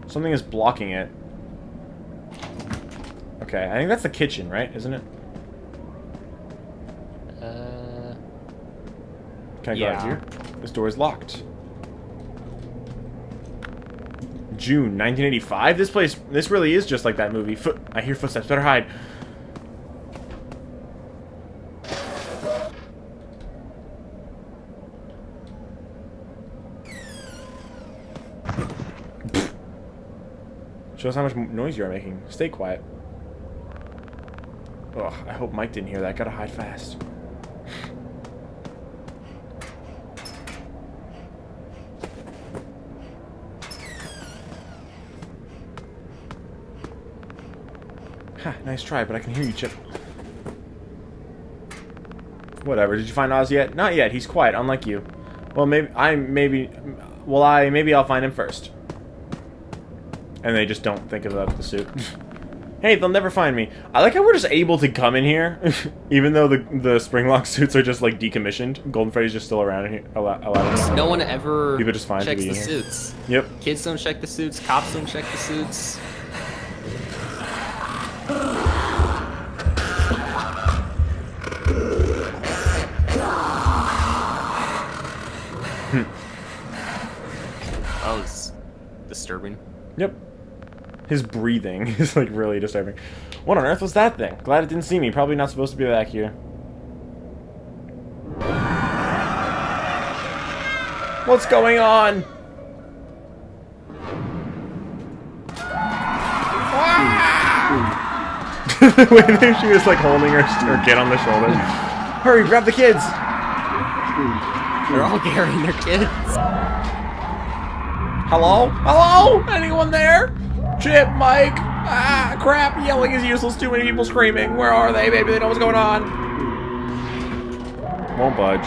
Something is blocking it. Okay, I think that's the kitchen, right? Isn't it? Can I go out here? This door is locked. June 1985? This really is just like that movie. I hear footsteps. Better hide. Shows how much noise you're making. Stay quiet. Ugh, I hope Mike didn't hear that. Gotta hide fast. Ha, nice try, but I can hear you, Chip. Whatever. Did you find Oz yet? Not yet. He's quiet, unlike you. Well, maybe I'll find him first. And they just don't think about the suit. Hey, they'll never find me. I like how we're just able to come in here, even though the Springlock suits are just like decommissioned. Golden Freddy's just still around in here. No one ever people just find checks the here. suits. Yep. Kids don't check the suits. Cops don't check the suits. That was disturbing. Yep. His breathing is like really disturbing. What on earth was that thing? Glad it didn't see me. Probably not supposed to be back here. What's going on? The way that she was like holding her kid on the shoulder. Hurry, grab the kids! They're all carrying their kids. Hello? Hello? Anyone there? Chip, Mike. Ah, crap. Yelling is useless. Too many people screaming. Where are they? Maybe they know what's going on. Won't budge.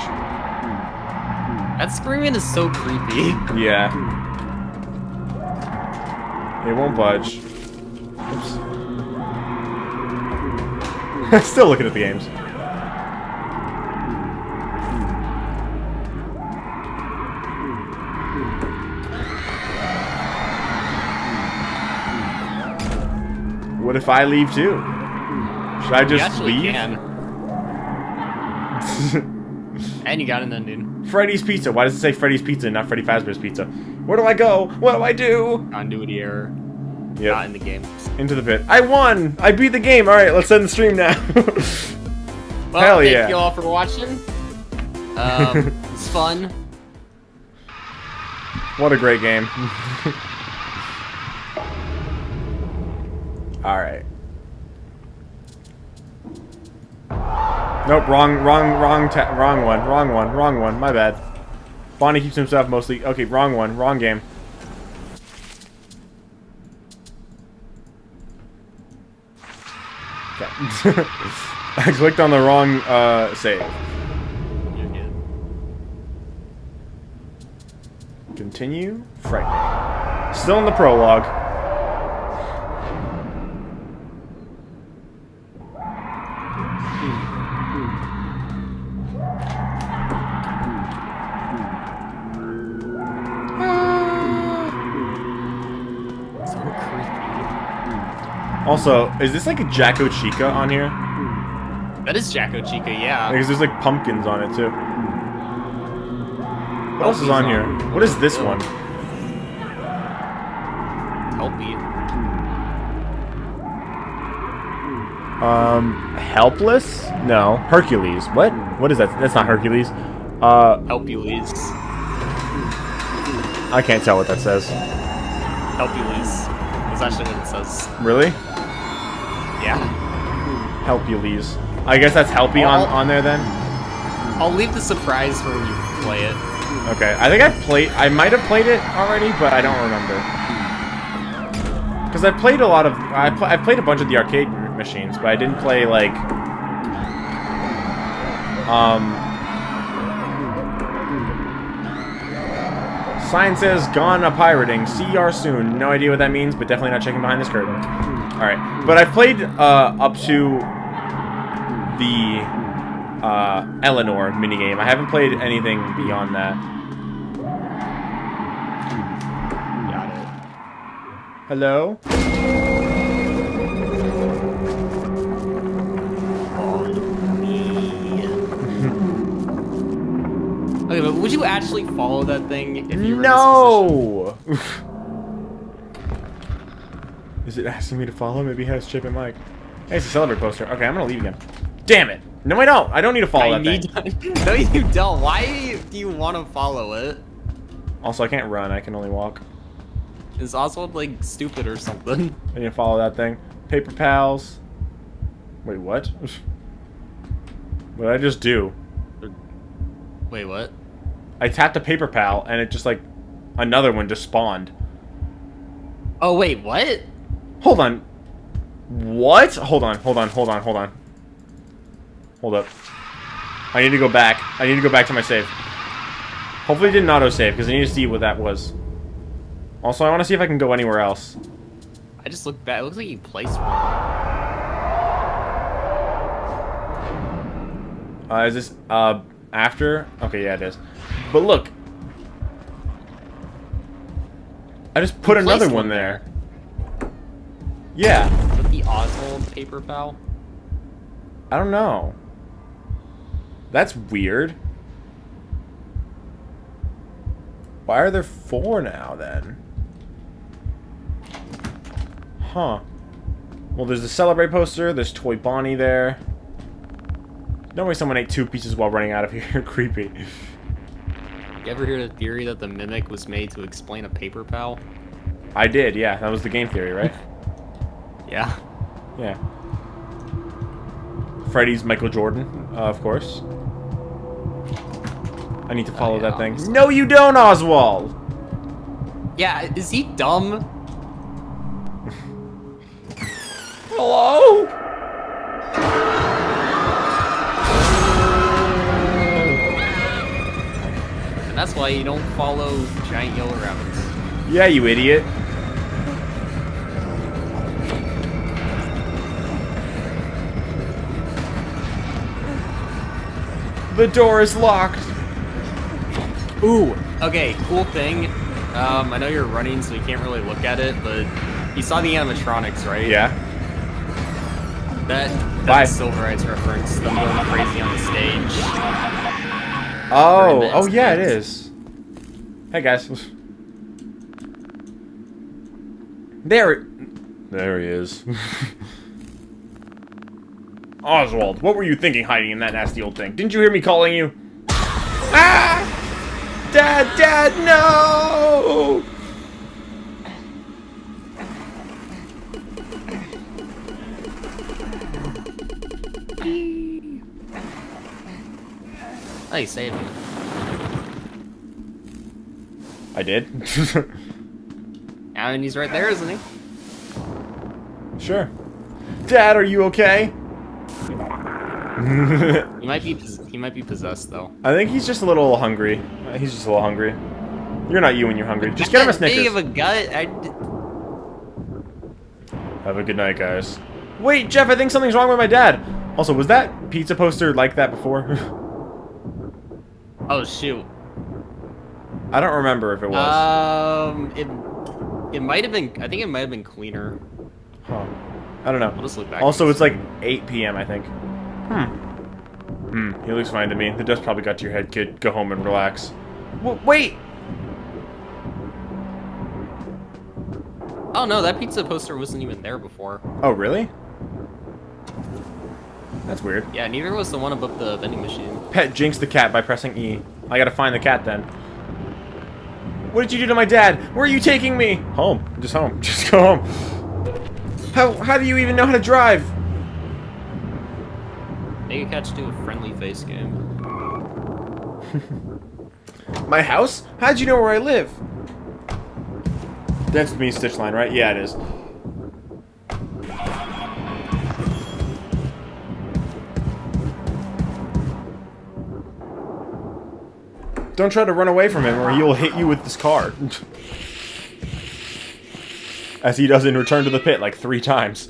That screaming is so creepy. Yeah. It won't budge. Oops. Still looking at the games. What if I leave too? Should I just leave? And you got an ending. Freddy's Pizza. Why does it say Freddy's Pizza and not Freddy Fazbear's Pizza? Where do I go? What do I do? Continuity error. Yep. Not in the game. Into the pit. I won! I beat the game! Alright, let's end the stream now. Well, Hell yeah. Thank you all for watching. It's fun. What a great game. Alright. Nope, wrong one, my bad. Bonnie keeps himself mostly, okay, wrong one, wrong game. Okay. I clicked on the wrong, save. Continue, frightening. Still in the prologue. Also, is this like a Jacko Chica on here? That is Jacko Chica, yeah. Because there's like pumpkins on it too. What else is on here? What is this one? Helpy. Helpless? No. Hercules. What? What is that? That's not Hercules. Helpules. I can't tell what that says. Helpules. That's actually what it says. Really? Yeah. Helpules. I guess that's Helpy on there then? I'll leave the surprise for when you play it. Okay. I think I might have played it already, but I don't remember. Because I've played a lot of... I've played a bunch of the arcade machines, but I didn't play, like... Sign says, gone a-pirating. See ya soon. No idea what that means, but definitely not checking behind this curtain. Alright. But I've played, up to... the... Eleanor minigame. I haven't played anything beyond that. Got it. Hello? Okay, but would you actually follow that thing if you were No! Is it asking me to follow? Maybe it has Chip and Mike. Hey, it's a Celebrate poster. Okay, I'm gonna leave again. Damn it! No, I don't. I don't need to follow that thing. No, you don't. Why do you want to follow it? Also, I can't run. I can only walk. Is Oswald, like, stupid or something? I need to follow that thing. Paper Pals. Wait, what? What did I just do? Wait, what? I tapped a Paper Pal, and it just, like, another one just spawned. Oh, wait, what? Hold on. What? Hold on. Hold up. I need to go back. I need to go back to my save. Hopefully it didn't auto-save, because I need to see what that was. Also, I want to see if I can go anywhere else. I just looked back. It looks like you placed one. Is this, after? Okay, yeah, it is. But look. I just put another one there. Yeah. With the Oswald paper pal? I don't know. That's weird. Why are there 4 now, then? Huh. Well, there's the Celebrate poster. There's Toy Bonnie there. No way someone ate 2 pieces while running out of here. Creepy. You ever hear the theory that the Mimic was made to explain a paper pal? I did, yeah. That was the game theory, right? Yeah. Yeah. Freddy's Michael Jordan, of course. I need to follow that thing. No, you don't, Oswald! Yeah, is he dumb? Hello? And that's why you don't follow giant yellow rabbits. Yeah, you idiot. The door is locked. Ooh, okay, cool thing. I know you're running, so you can't really look at it, but you saw the animatronics, right? Yeah. That's a Silver Eyes reference. Them going crazy on the stage. Oh, yeah, it is. Hey, guys. There he is. Oswald, what were you thinking hiding in that nasty old thing? Didn't you hear me calling you? Ah! Dad, no! Oh, you saved me. I did? And he's right there, isn't he? Sure. Dad, are you okay? He might be possessed though. I think he's just a little hungry. He's just a little hungry. You're not you when you're hungry. Just get him a Snickers. Big of a gut. Have a good night, guys. Wait, Jeff, I think something's wrong with my dad. Also, was that pizza poster like that before? Oh shoot. I don't remember if it was. It might have been. I think it might have been cleaner. Huh. I don't know. I'll just look back. Also, it's like 8 p.m. I think. He looks fine to me. The dust probably got to your head, kid. Go home and relax. Wait! Oh no, that pizza poster wasn't even there before. Oh, really? That's weird. Yeah, neither was the one above the vending machine. Pet jinx the cat by pressing E. I gotta find the cat then. What did you do to my dad? Where are you taking me? Home. Just home. Just go home. How do you even know how to drive? Make a catch to a friendly face game. My house? How'd you know where I live? Dance with me, Stitch line, right? Yeah, it is. Don't try to run away from him or he will hit you with this car. As he does in Return to the Pit like 3 times.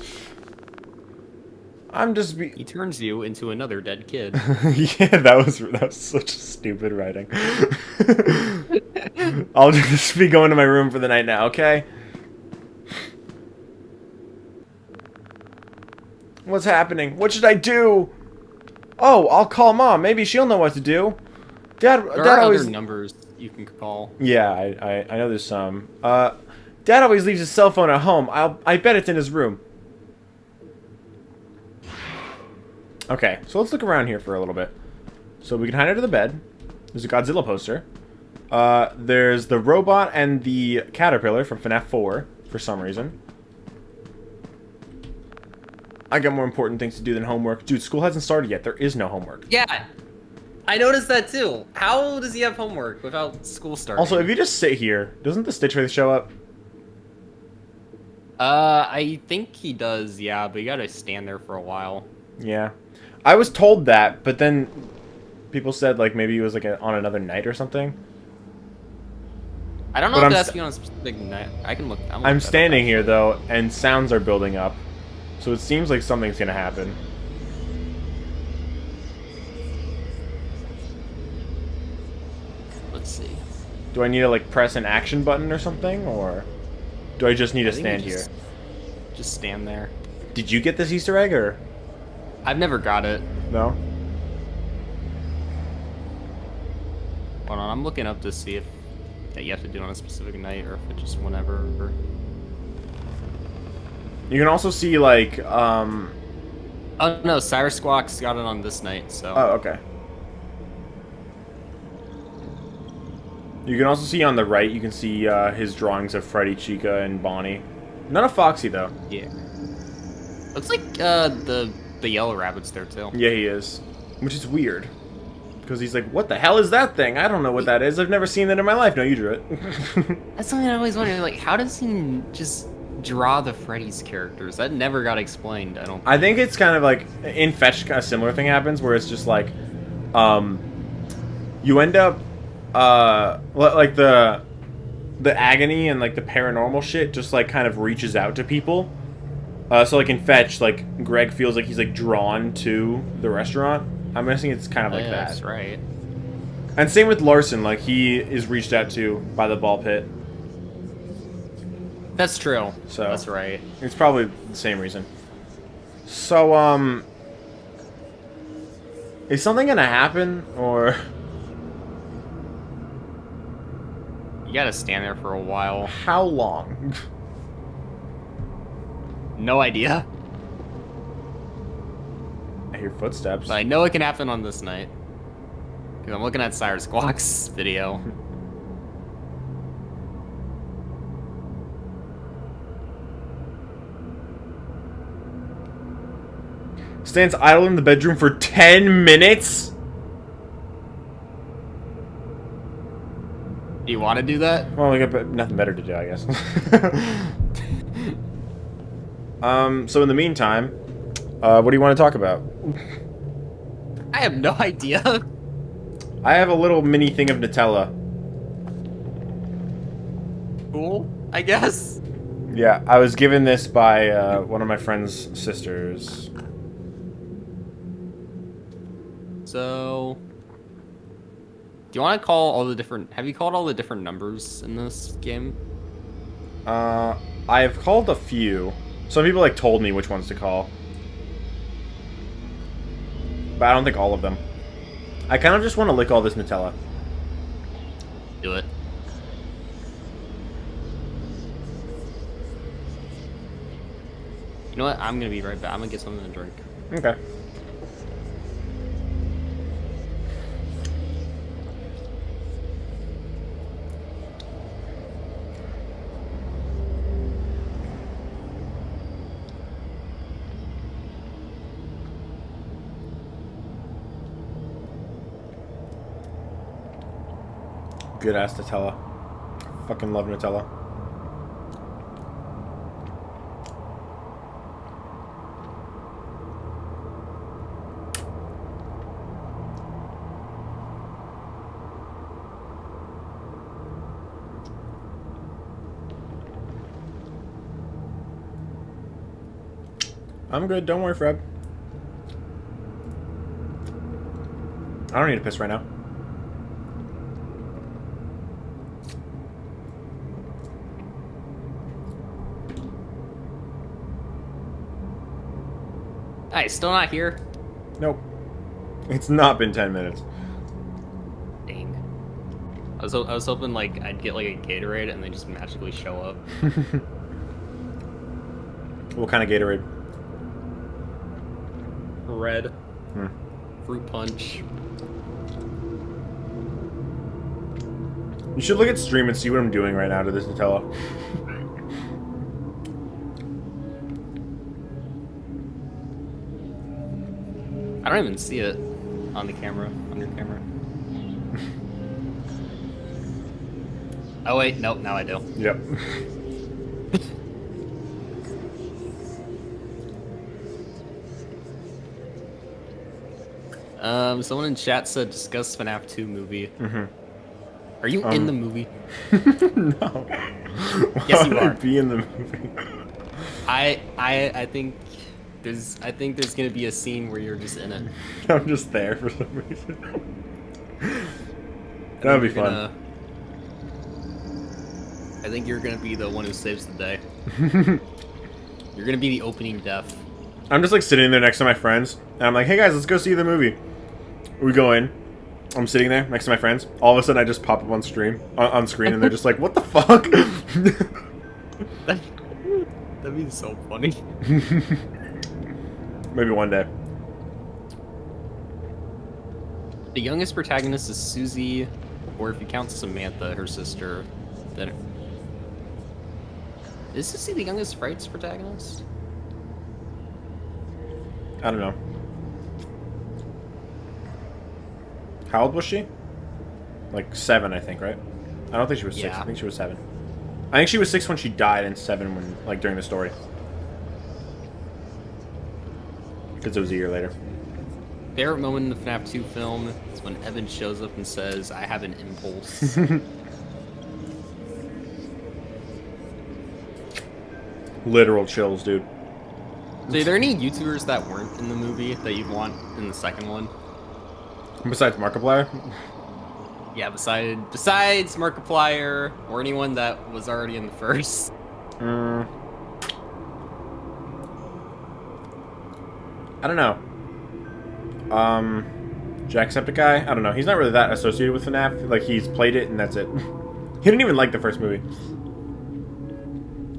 He turns you into another dead kid. Yeah, that was such stupid writing. I'll just be going to my room for the night now, okay? What's happening? What should I do? Oh, I'll call Mom. Maybe she'll know what to do. Dad There are always... other numbers you can call. Yeah, I know there's some. Dad always leaves his cell phone at home. I bet it's in his room. Okay, so let's look around here for a little bit. So we can hide under the bed. There's a Godzilla poster. There's the robot and the caterpillar from FNaF 4 for some reason. I got more important things to do than homework. Dude, school hasn't started yet. There is no homework. Yeah, I noticed that too. How does he have homework without school starting? Also, if you just sit here, doesn't the Stitch Face show up? I think he does, yeah, but you gotta stand there for a while. Yeah. I was told that, but then people said, like, maybe it was, like, on another night or something. I don't know if that's on a specific night. I can look. I'm standing here, though, and sounds are building up. So it seems like something's gonna happen. Let's see. Do I need to, like, press an action button or something, or do I just need to stand here? Just stand there. Did you get this Easter egg, or? I've never got it. No? Hold on, I'm looking up to see if you have to do it on a specific night, or if it just whenever. You can also see, like, Oh, no, Cyrus Squawks got it on this night, so... Oh, okay. You can also see on the right, you can see his drawings of Freddy, Chica, and Bonnie. None of Foxy, though. Yeah. Looks like the yellow rabbit's there, too. Yeah, he is. Which is weird. Because he's like, what the hell is that thing? I don't know what that is. I've never seen it in my life. No, you drew it. That's something I always wondered. Like, how does he just draw the Freddy's characters? That never got explained, I don't think. I think it's kind of like, in Fetch, a similar thing happens, where it's just like, you end up, like the agony and like the paranormal shit just like kind of reaches out to people. So like in Fetch, like Greg feels like he's like drawn to the restaurant. I'm guessing it's kind of like that. That's right. And same with Larson, like he is reached out to by the ball pit. That's true. So that's right. It's probably the same reason. So is something gonna happen, or? You gotta stand there for a while. How long? No idea. I hear footsteps. But I know it can happen on this night. Because I'm looking at Cyrus Squawk's video. Stands idle in the bedroom for 10 minutes? Do you want to do that? Well, we got nothing better to do, I guess. So in the meantime, what do you want to talk about? I have no idea. I have a little mini thing of Nutella. Cool, I guess. Yeah, I was given this by one of my friend's sisters. So, do you want to call all the different... Have you called all the different numbers in this game? I've called a few. Some people like told me which ones to call. But I don't think all of them. I kind of just want to lick all this Nutella. Do it. You know what? I'm going to be right back. I'm going to get something to drink. Okay. Good ass Nutella. Fucking love Nutella. I'm good, don't worry, Fred. I don't need to piss right now. Hey, still not here? Nope. It's not been 10 minutes. Dang. I was hoping like I'd get like a Gatorade and they just magically show up. What kind of Gatorade? Red. Fruit punch. You should look at stream and see what I'm doing right now to this Nutella. I don't even see it on the camera, on your camera. Oh wait, nope, now I do. Yep. Someone in chat said discuss FNaF 2 movie. Mm-hmm. Are you in the movie? No. Yes, you Why would are. I be in the movie? I think there's gonna be a scene where you're just in it. I'm just there for some reason. That would be fun. I think you're gonna be the one who saves the day. You're gonna be the opening death. I'm just like sitting there next to my friends, and I'm like, "Hey guys, let's go see the movie." We go in. I'm sitting there next to my friends. All of a sudden, I just pop up on screen, and they're just like, "What the fuck?" That'd be so funny. Maybe one day. The youngest protagonist is Susie, or if you count Samantha, her sister, then... Is Susie the youngest Frights protagonist? I don't know. How old was she? Like 7, I think, right? I don't think she was 6. Yeah. I think she was 7. I think she was 6 when she died, and 7 when, like, during the story. Because it was a year later. Favorite moment in the FNAF 2 film is when Evan shows up and says, "I have an impulse." Literal chills, dude. So are there any YouTubers that weren't in the movie that you'd want in the second one? Besides Markiplier? Yeah, besides Markiplier, or anyone that was already in the first. I don't know. Jacksepticeye? I don't know. He's not really that associated with FNAF. Like, he's played it and that's it. He didn't even like the first movie.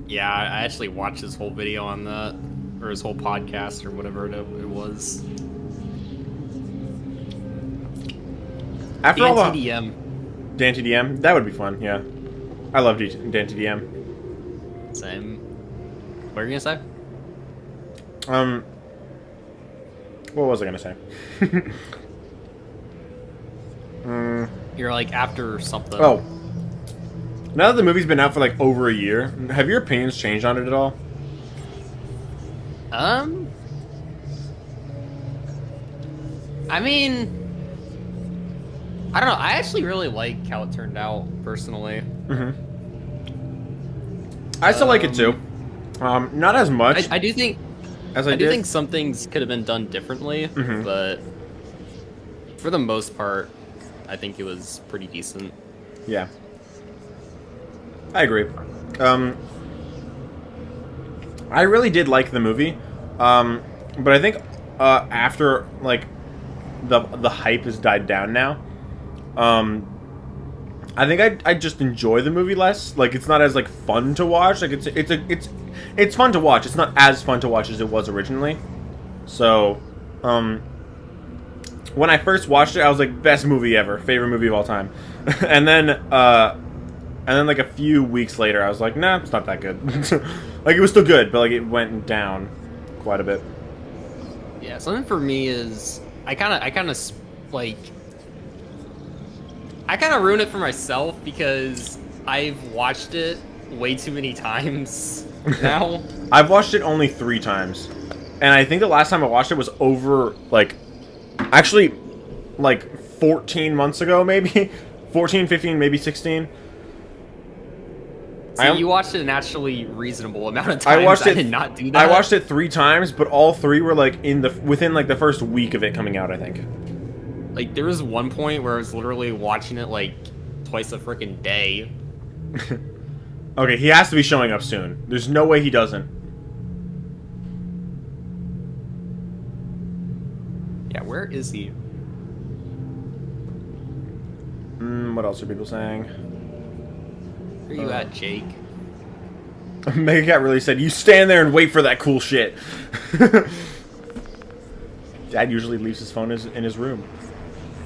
Yeah, I actually watched his whole video on that, or his whole podcast, or whatever it was. After all the... DanTDM. DanTDM? That would be fun, yeah. I love DanTDM. Same. What were you gonna say? What was I gonna say? You're like after something. Oh. Now that the movie's been out for like over a year, have your opinions changed on it at all? I mean, I don't know. I actually really like how it turned out, personally. Mm-hmm. I still like it too. Not as much. I do think. As I do think some things could have been done differently, Mhm. but for the most part, I think it was pretty decent. Yeah. I agree. I really did like the movie, but I think after like the hype has died down now, I think I just enjoy the movie less. Like, it's not as like fun to watch. Like, it's fun to watch. It's not as fun to watch as it was originally. So, when I first watched it, I was like, best movie ever, favorite movie of all time. And then like a few weeks later, I was like, nah, it's not that good. Like, it was still good, but like it went down quite a bit. Yeah, something for me is I kind of ruin it for myself because I've watched it way too many times now. I've watched it only 3 times, and I think the last time I watched it was over like, actually, like 14 months ago, maybe 14, 15, maybe 16. So you watched it an actually reasonable amount of times. I did not do that. I watched it 3 times, but all 3 were like within like the first week of it coming out, I think. Like, there was one point where I was literally watching it like twice a freaking day. Okay, he has to be showing up soon. There's no way he doesn't. Yeah, where is he? What else are people saying? Where are you at, Jake? Megacat really said, "You stand there and wait for that cool shit." Dad usually leaves his phone in his room.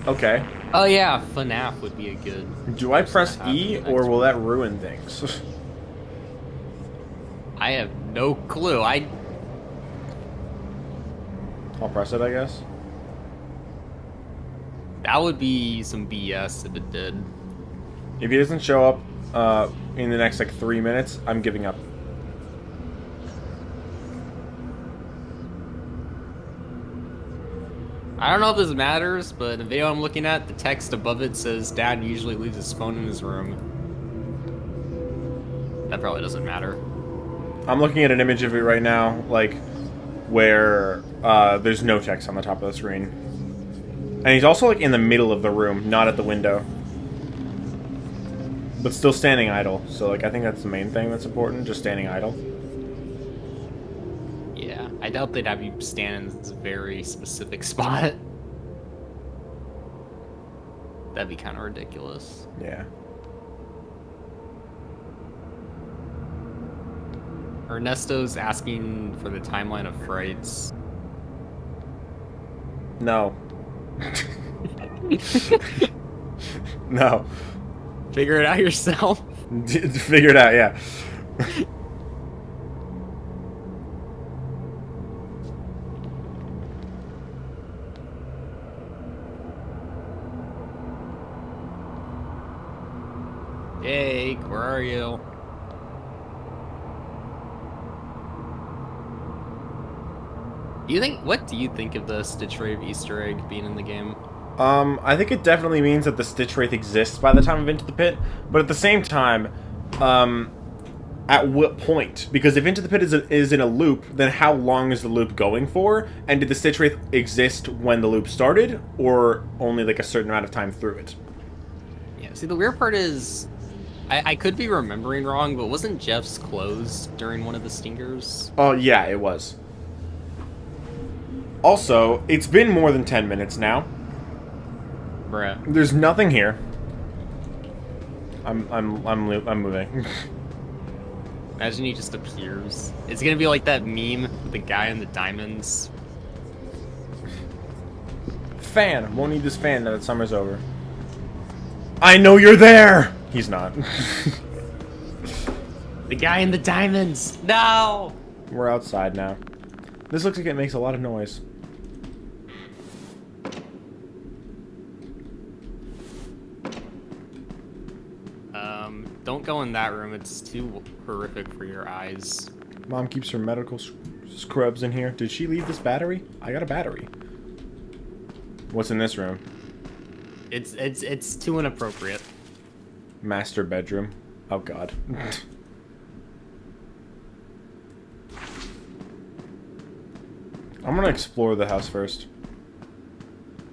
Okay. Oh yeah, FNAF would be a good... Do I press E, or will that ruin things? I have no clue. I'll press it, I guess. That would be some BS if it did. If he doesn't show up in the next like 3 minutes, I'm giving up. I don't know if this matters, but in the video I'm looking at, the text above it says Dad usually leaves his phone in his room. That probably doesn't matter. I'm looking at an image of it right now, like, where there's no text on the top of the screen. And he's also, like, in the middle of the room, not at the window. But still standing idle. So, like, I think that's the main thing that's important, just standing idle. Yeah, I doubt they'd have you stand in this very specific spot. That'd be kind of ridiculous. Yeah. Ernesto's asking for the timeline of frights. No. No. Figure it out yourself. Figure it out, yeah. Jake, where are you? What do you think of the Stitch Wraith Easter egg being in the game? I think it definitely means that the Stitch Wraith exists by the time of Into the Pit, but at the same time, at what point? Because if Into the Pit is in a loop, then how long is the loop going for? And did the Stitch Wraith exist when the loop started, or only like a certain amount of time through it? Yeah, see, the weird part is, I could be remembering wrong, but wasn't Jeff's closed during one of the stingers? Oh, yeah, it was. Also, it's been more than 10 minutes now. Bruh. There's nothing here. I'm moving. Imagine he just appears. It's gonna be like that meme with the guy in the diamonds. Fan. Won't need this fan now that summer's over. I know you're there! He's not. The guy in the diamonds! No! We're outside now. This looks like it makes a lot of noise. Don't go in that room. It's too horrific for your eyes. Mom keeps her medical scrubs in here. Did she leave this battery? I got a battery. What's in this room? It's too inappropriate. Master bedroom. Oh god. I'm gonna explore the house first.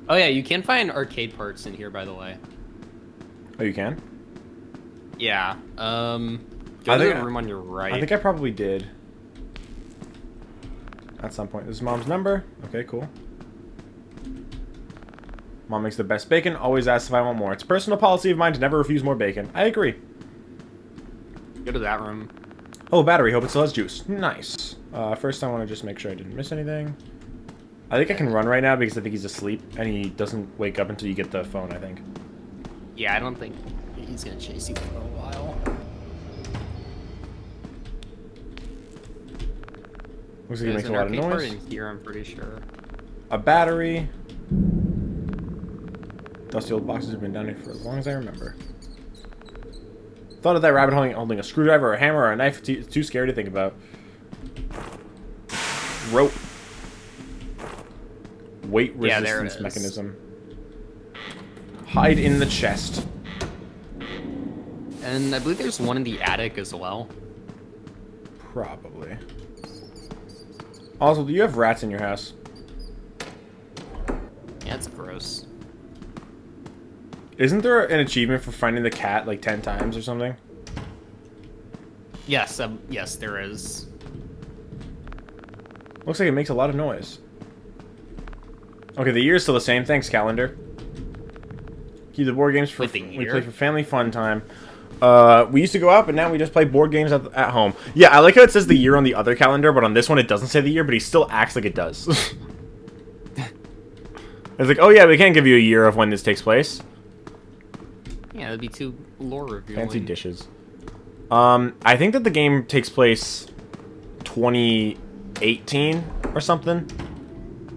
Oh yeah, you can find arcade parts in here, by the way. Oh, you can? Yeah. Go to the room on your right. I think I probably did. At some point. This is Mom's number. Okay, cool. Mom makes the best bacon. Always asks if I want more. It's a personal policy of mine to never refuse more bacon. I agree. Go to that room. Oh, battery. Hope it still has juice. Nice. First I want to just make sure I didn't miss anything. I think I can run right now because I think he's asleep and he doesn't wake up until you get the phone, I think. Yeah, I don't think he's gonna chase you for a while. Looks like he makes a lot of noise. In here, I'm pretty sure. A battery. Dusty old boxes have been down here for as long as I remember. Thought of that rabbit holding a screwdriver, or a hammer, or a knife. Too scary to think about. Rope. Weight resistance mechanism. Hide in the chest. And I believe there's one in the attic as well. Probably. Also, do you have rats in your house? Yeah, it's gross. Isn't there an achievement for finding the cat like 10 times or something? Yes, yes, there is. Looks like it makes a lot of noise. Okay, the year's still the same. Thanks, calendar. Keep the board games for we play for family fun time. We used to go out, but now we just play board games at home. Yeah, I like how it says the year on the other calendar, but on this one it doesn't say the year, but he still acts like it does. It's like, oh yeah, we can't give you a year of when this takes place. Yeah, that'd be too lore revealing. Fancy dishes. I think that the game takes place 2018 or something.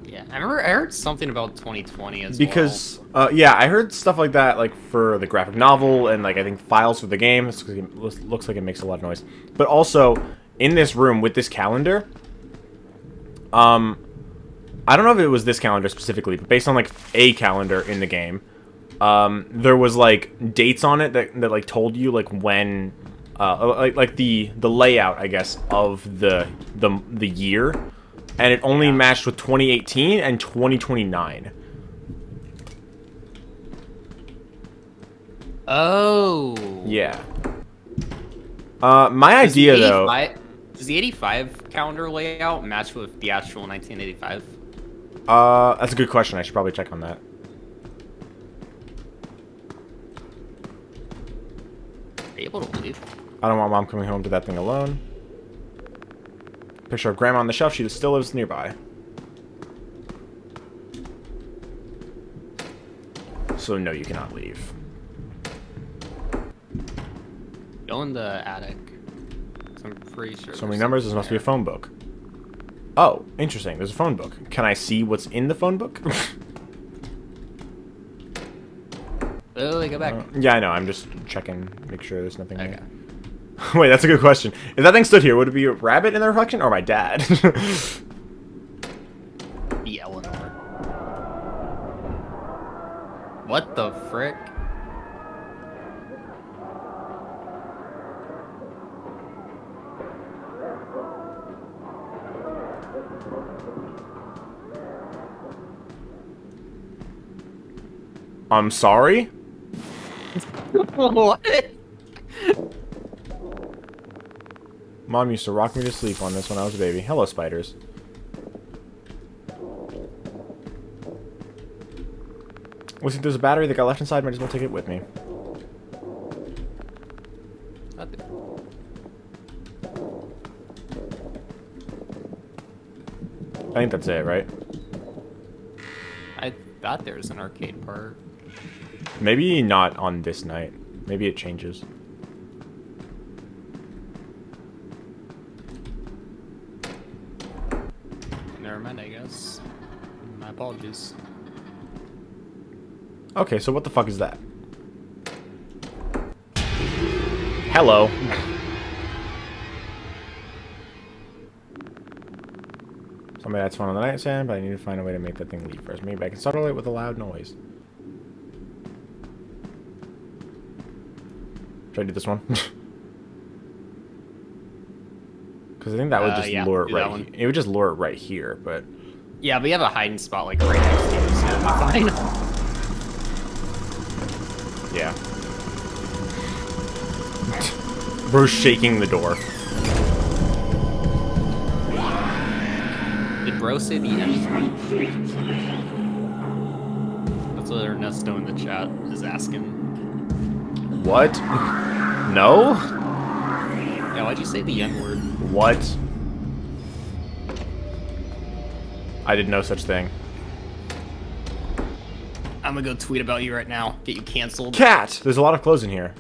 Yeah, I heard something about 2020 as because, yeah, I heard stuff like that, like for the graphic novel and like I think files for the game. It looks like it makes a lot of noise. But also in this room with this calendar, I don't know if it was this calendar specifically, but based on like a calendar in the game, there was like dates on it that like told you like when, like the layout, I guess, of the year, and it only matched with 2018 and 2029. Oh. Yeah. My idea though. Does the 85 calendar layout match with the actual 1985? That's a good question. I should probably check on that. Are you able to leave? I don't want Mom coming home to that thing alone. Picture of Grandma on the shelf. She still lives nearby. So no, you cannot leave. Go in the attic. I'm pretty sure. So many numbers. This must be a phone book. Oh, interesting. There's a phone book. Can I see what's in the phone book? Literally, go back. Yeah, I know. I'm just checking, make sure there's nothing there. Wait, that's a good question. If that thing stood here, would it be a rabbit in the reflection or my dad? Be Eleanor. What the frick? I'm sorry? What? Mom used to rock me to sleep on this when I was a baby. Hello, spiders. Looks like there's a battery that got left inside. Might as well take it with me. I think that's it, right? I thought there was an arcade part. Maybe not on this night. Maybe it changes. Never mind, I guess. My apologies. Okay, so what the fuck is that? Hello. Somebody that's fun on the nightstand, but I need to find a way to make that thing leave first. Maybe I can startle it with a loud noise. Should I do this one? Because I think that would just lure it right. It would just lure it right here, but yeah, we have a hiding spot like right next to you, so it'll be fine. Yeah. Bro's shaking the door. Did Bro say the end? That's what Ernesto in the chat is asking. What? No? Yeah, why'd you say the N-word? What? I did no such thing. I'm gonna go tweet about you right now. Get you canceled. Cat! There's a lot of clothes in here.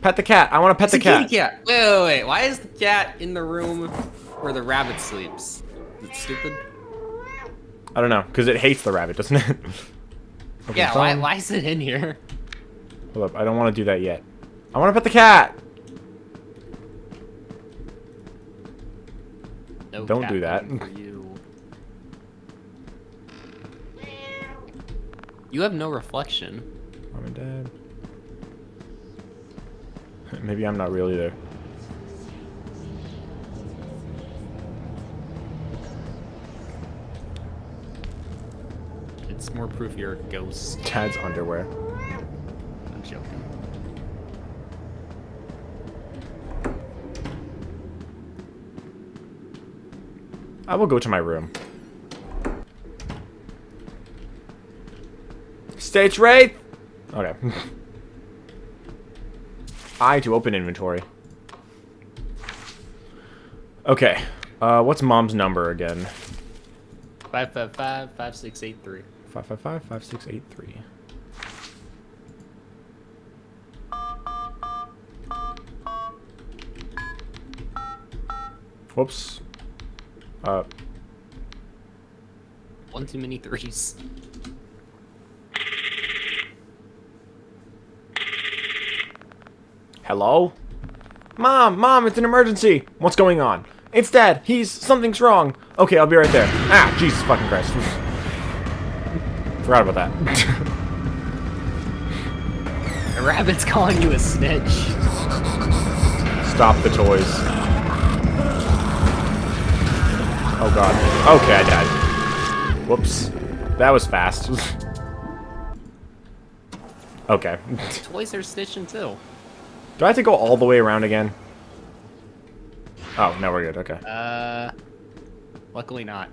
Pet the cat. I want to pet the cat. Kitty cat. Wait. Why is the cat in the room where the rabbit sleeps? Is it stupid? I don't know, because it hates the rabbit, doesn't it? Okay, yeah, why is it in here? Hold up, I don't want to do that yet. I want to pet the cat! No don't cat do that. for you. You have no reflection. Mom and Dad. Maybe I'm not real either. It's more proof you're a ghost. Dad's underwear. I'm joking. I will go to my room. Stage right. Okay. I to open inventory. Okay. What's Mom's number again? 555-5683. 555-5683. Whoops. One too many threes. Hello? Mom, it's an emergency. What's going on? It's Dad. Something's wrong. Okay, I'll be right there. Ah, Jesus fucking Christ. Forgot about that. The rabbit's calling you a snitch. Stop the toys. Oh god. Okay, I died. Whoops. That was fast. Okay. Toys are snitching too. Do I have to go all the way around again? Oh, no, we're good. Okay. Luckily not.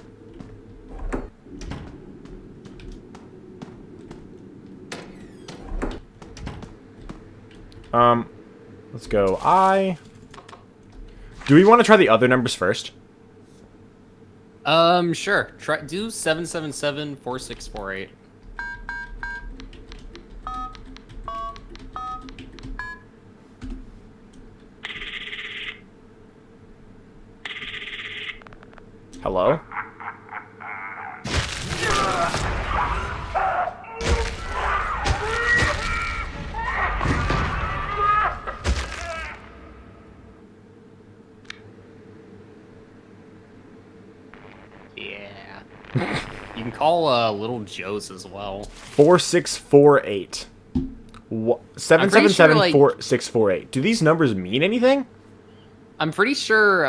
Let's go. Do we want to try the other numbers first? Sure. Do 7774648. Hello? Yeah. You can call Little Joe's as well. 4648. 7774648. Do these numbers mean anything? I'm pretty sure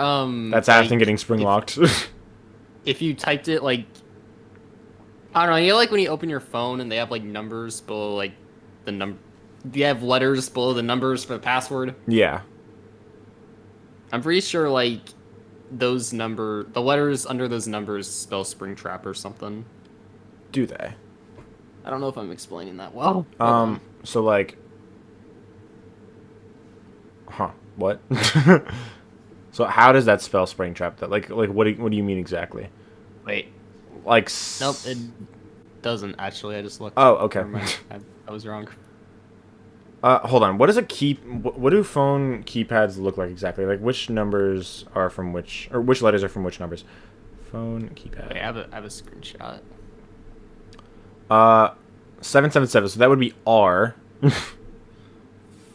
That's Afton getting spring locked. If you typed it like, I don't know, you know, like when you open your phone and they have like numbers below like the number, you have letters below the numbers for the password. Yeah. I'm pretty sure like the letters under those numbers spell Springtrap or something. Do they? I don't know if I'm explaining that well. So like, huh? What? So how does that spell Springtrap? That like what do you mean exactly? Wait. Like nope, it doesn't actually. I just looked. Oh, okay. I was wrong. Hold on. What do phone keypads look like exactly? Like which numbers are from which, or which letters are from which numbers? Phone keypad. Wait, I have a screenshot. 777. So that would be R.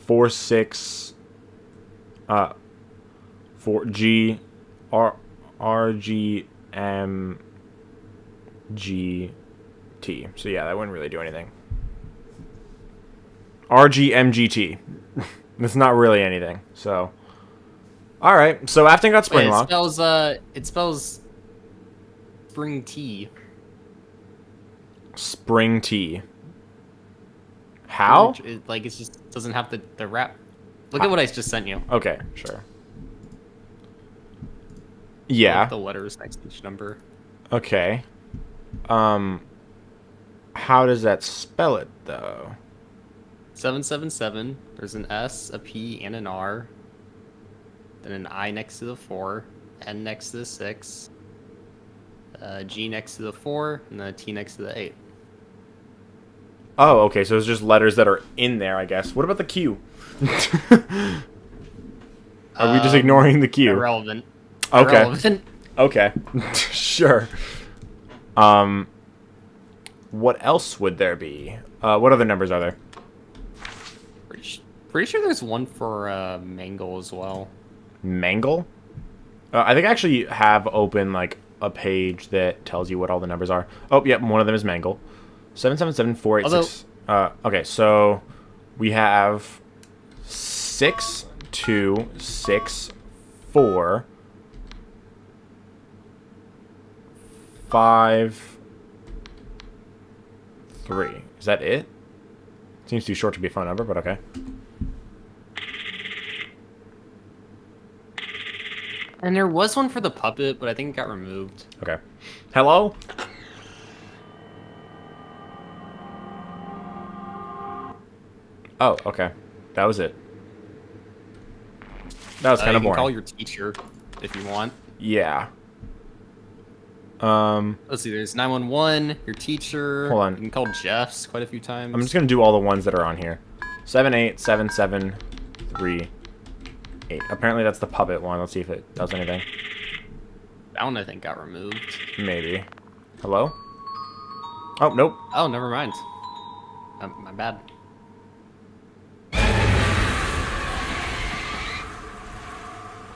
46. 4G. RGMGT. So yeah, that wouldn't really do anything. RGMGT. That's not really anything. So, all right. So Afton got spring locked. It spells spring tea. Spring tea. How? It just doesn't have the wrap. Look at what I just sent you. Okay, sure. Yeah. Like the letters next to each number. Okay. How does that spell it though? 777. There's an S, a P, and an R. Then an I next to the 4, N next to the 6, G next to the 4, and then a T next to the 8. Oh, okay. So it's just letters that are in there, I guess. What about the Q? Are we just ignoring the Q? Irrelevant. Okay. Irrelevant. Okay. Sure. What else would there be? What other numbers are there? Pretty sure there's one for Mangle as well. Mangle? I think I actually have open like a page that tells you what all the numbers are. Oh, yep, one of them is Mangle. 777-486. Okay, so we have 6, 2, 6, 4, 5, 3. Is that it? Seems too short to be a phone number, but okay. And there was one for the puppet, but I think it got removed. Okay. Hello? Oh, okay. That was it. That was kind of boring. You can call your teacher if you want. Yeah. Let's see, there's 911, your teacher. Hold on. You can call Jeff's quite a few times. I'm just going to do all the ones that are on here. 78773. 8. Apparently that's the puppet one. Let's see if it does anything. That one I think got removed. Maybe. Hello? Oh, nope. Oh, never mind. My bad.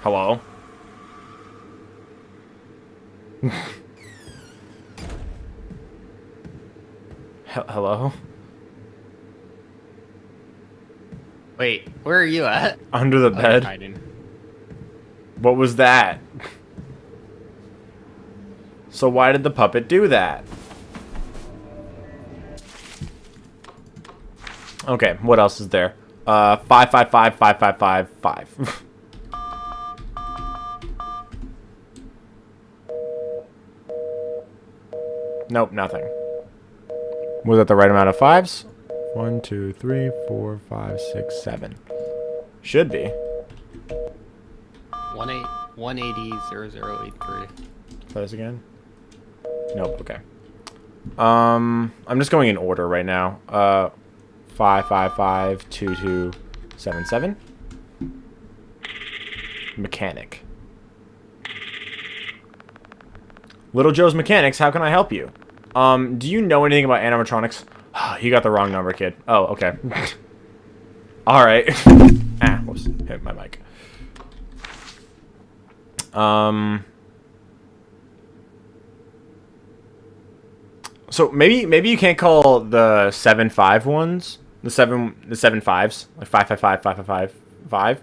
Hello? Hello? Wait, where are you at? Under the Oh, you're bed. hiding. What was that? So why did the puppet do that? Okay, what else is there? 555 5555. Nope, nothing. Was that the right amount of fives? 1, 2, 3, 4, 5, 6, 7. Should be. 180 Try this again. Nope. Okay. I'm just going in order right now. 555 2277. Mechanic. Little Joe's Mechanics. How can I help you? Do you know anything about animatronics? You got the wrong number, kid. Oh, okay. All right. Ah, whoops. Hit my mic. So maybe you can't call the 7-5 ones the 7-5s, like 555 555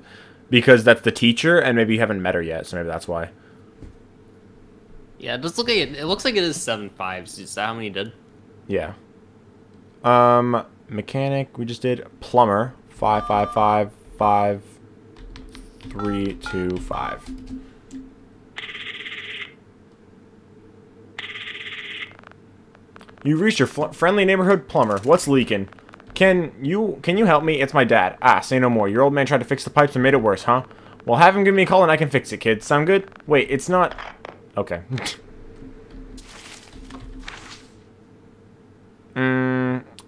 because that's the teacher and maybe you haven't met her yet, so maybe that's why. Yeah, just look at it. It looks like it is 7 5s. Is that how many you did? Yeah. Mechanic, we just did. Plumber, 555 5325. You've reached your friendly neighborhood plumber. What's leaking? Can you help me? It's my dad. Ah, say no more. Your old man tried to fix the pipes and made it worse, huh? Well, have him give me a call and I can fix it, kid. Sound good? Wait, it's not... Okay.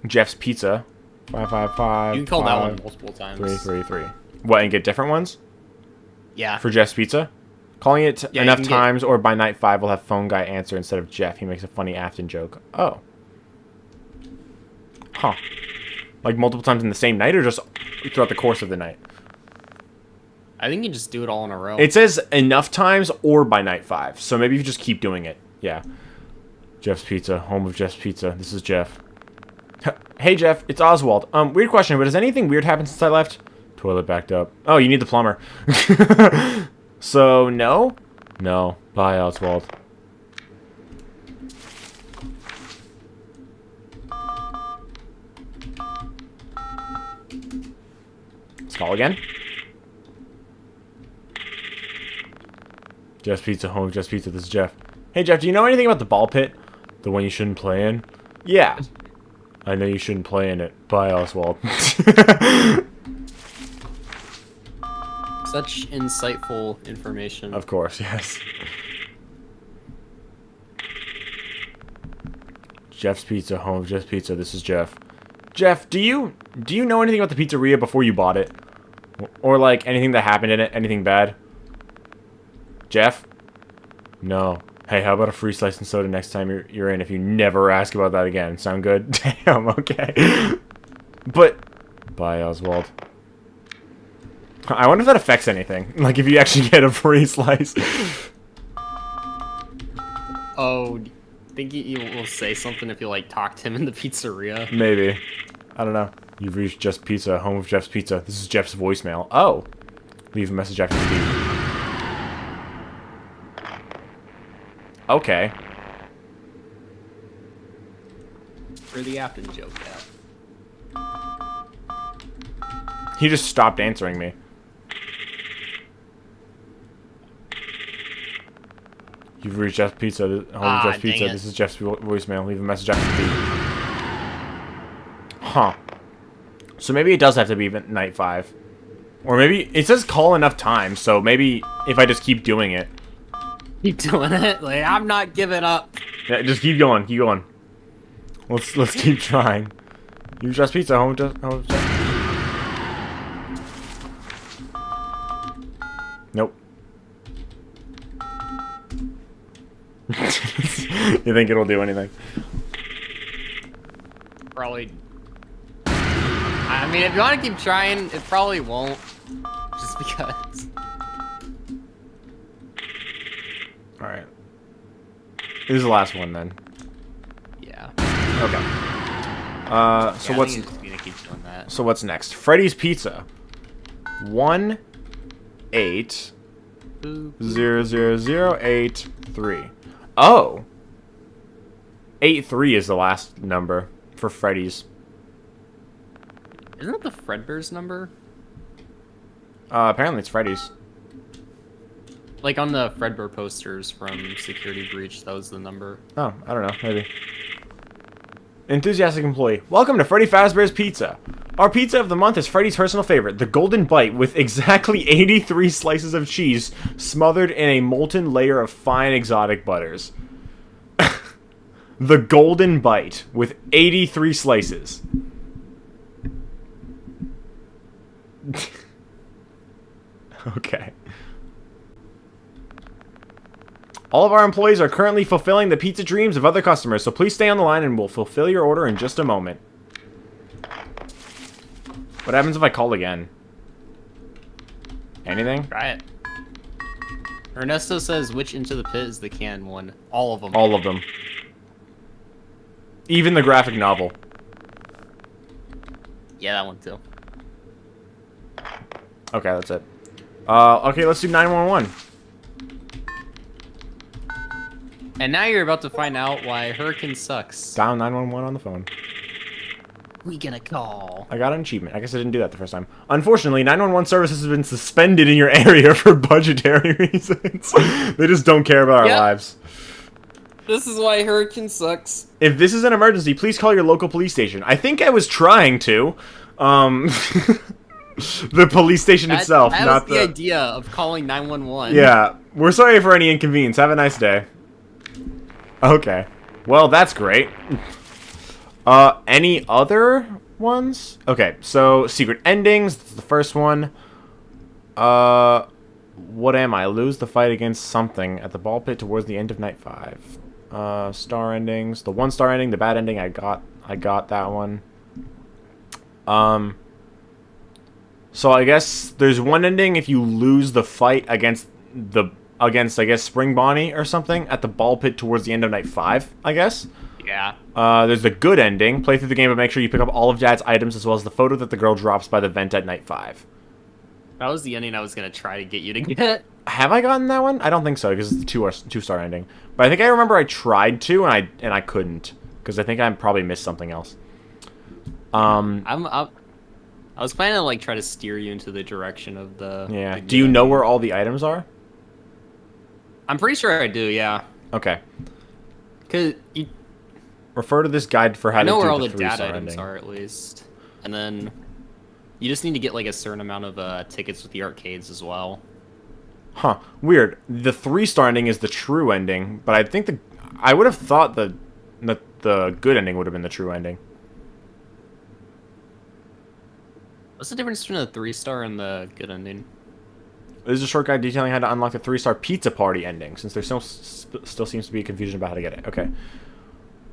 Jeff's Pizza. 555. You can call that one multiple times. 333. What, and get different ones? Yeah. For Jeff's Pizza? Calling it enough you can times or by night 5 will have phone guy answer instead of Jeff. He makes a funny Afton joke. Oh. Huh. Like multiple times in the same night or just throughout the course of the night? I think you just do it all in a row. It says enough times or by night 5. So maybe you just keep doing it. Yeah. Jeff's Pizza. Home of Jeff's Pizza. This is Jeff. Hey, Jeff. It's Oswald. Weird question, but has anything weird happened since I left? Toilet backed up. Oh, you need the plumber. So, no? No. Bye, Oswald. Let's call again. Jeff's Pizza, home of Jeff's Pizza. This is Jeff. Hey, Jeff, do you know anything about the ball pit? The one you shouldn't play in? Yeah. I know you shouldn't play in it. Bye, Oswald. Such insightful information. Of course, yes. Jeff's Pizza, home of Jeff's Pizza. This is Jeff. Jeff, do you know anything about the pizzeria before you bought it? Or like anything that happened in it? Anything bad? Jeff? No. Hey, how about a free slice and soda next time you're in if you never ask about that again? Sound good? Damn, okay. But, bye, Oswald. I wonder if that affects anything. Like, if you actually get a free slice. Oh, think you will say something if you, like, talk to him in the pizzeria? Maybe. I don't know. You've reached Jeff's Pizza, home of Jeff's Pizza. This is Jeff's voicemail. Oh. Leave a message after the beep. Okay. Where the Afton joke at? He just stopped answering me. You've reached Jeff's Pizza, home of Jeff's Pizza. This is Jeff's voicemail. Leave a message after the beep. Huh. So maybe it does have to be night 5. Or maybe it says call enough times, so maybe if I just keep doing it. Keep doing it? Like, I'm not giving up. Yeah, just keep going, keep going. Let's keep trying. You've Jeff's Pizza, home of Jeff's Nope. You think it'll do anything? Probably. I mean, if you want to keep trying, it probably won't. Just because. Alright. This is the last one then. Yeah. Okay. So Yeah, I what's think it's gonna keep doing that. so what's next? Freddy's Pizza. 1800083. Oh. 83 is the last number for Freddy's. Isn't that the Fredbear's number? Apparently it's Freddy's. Like on the Fredbear posters from Security Breach, that was the number. Oh, I don't know, maybe. Enthusiastic employee. Welcome to Freddy Fazbear's Pizza. Our pizza of the month is Freddy's personal favorite, the Golden Bite, with exactly 83 slices of cheese smothered in a molten layer of fine exotic butters. The Golden Bite, with 83 slices. Okay. All of our employees are currently fulfilling the pizza dreams of other customers, so please stay on the line and we'll fulfill your order in just a moment. What happens if I call again? Anything? Try it. Ernesto says, which Into the Pit is the canned one? All of them. All of them. Even the graphic novel. Yeah, that one too. Okay, that's it. Okay, let's do 911. And now you're about to find out why Hurricane sucks. Dial 911 on the phone. We gonna call. I got an achievement. I guess I didn't do that the first time. Unfortunately, 911 services has been suspended in your area for budgetary reasons. They just don't care about our lives. This is why Hurricane sucks. If this is an emergency, please call your local police station. I think I was trying to. The police station itself, that not was the idea of calling 911. Yeah, we're sorry for any inconvenience. Have a nice day. Okay. Well, that's great. Any other ones? Okay, so secret endings. That's the first one. What am I? Lose the fight against something at the ball pit towards the end of night 5. Star endings. The 1-star ending, the bad ending. I got that one. So I guess there's one ending if you lose the fight against I guess Spring Bonnie or something at the ball pit towards the end of night 5, I guess. Yeah. There's the good ending. Play through the game, but make sure you pick up all of Dad's items as well as the photo that the girl drops by the vent at night 5. That was the ending I was gonna try to get you to get. Have I gotten that one? I don't think so because it's the 2-star ending. But I think I remember I tried to and I couldn't because I think I probably missed something else. I was planning to like try to steer you into the direction of the. Yeah. Do you know where all the items are? I'm pretty sure I do. Yeah. Okay. Cause you refer to this guide for how to do the 3-star I know where all the dad items ending. are at least, and then you just need to get like a certain amount of tickets with the arcades as well. Huh. Weird. The 3-star ending is the true ending, but I think I would have thought the good ending would have been the true ending. What's the difference between the 3-star and the good ending? This is a short guide detailing how to unlock the 3-star pizza party ending, since there still seems to be confusion about how to get it. Okay.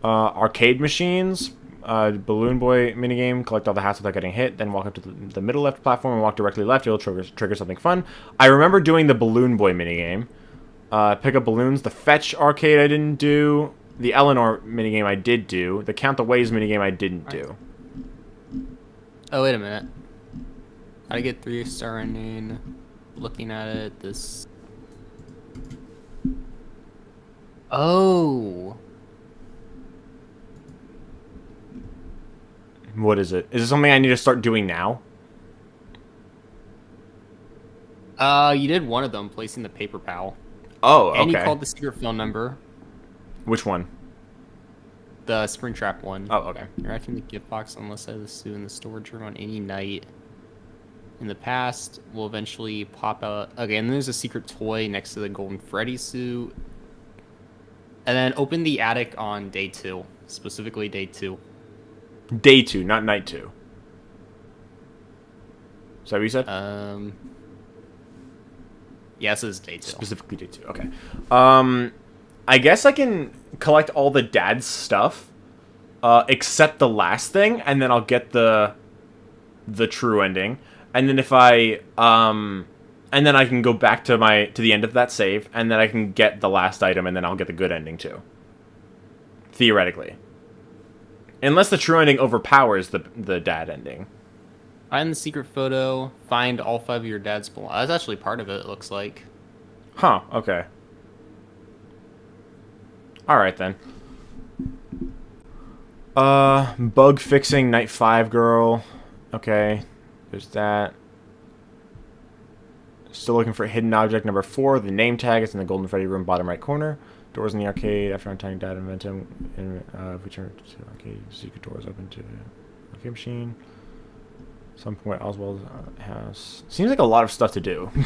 Arcade machines, Balloon Boy minigame, collect all the hats without getting hit, then walk up to the middle left platform and walk directly left. You'll trigger something fun. I remember doing the Balloon Boy minigame. Pick up balloons. The Fetch arcade I didn't do. The Eleanor minigame I did do. The Count the Ways minigame I didn't do. Oh, wait a minute. How to get 3-star ending. Looking at it, this... Oh! What is it? Is it something I need to start doing now? You did one of them, placing the paper pal. Oh, okay. And you called the secret phone number. Which one? The Springtrap one. Oh, okay. You're acting the gift box unless I have the suit in the storage room on any night. In the past, will eventually pop out. Okay, and there's a secret toy next to the Golden Freddy suit. And then open the attic on day 2. Specifically day 2. Day 2, not night 2. Is that what you said? Yeah, it says day 2. Specifically day 2, okay. I guess I can collect all the dad's stuff, except the last thing, and then I'll get the true ending. And then if I and then I can go back to the end of that save, and then I can get the last item, and then I'll get the good ending too. Theoretically. Unless the true ending overpowers the dad ending. Find the secret photo. Find all 5 of your dad's belongings. That's actually part of it, it looks like. Huh, okay. Alright then. Bug fixing night 5 girl. Okay. There's that. Still looking for hidden object number 4. The name tag is in the Golden Freddy room, bottom right corner. Doors in the arcade. After untying dad and Ventum, return to the arcade. Secret doors open to the arcade machine. Some point Oswald's house. Seems like a lot of stuff to do. Do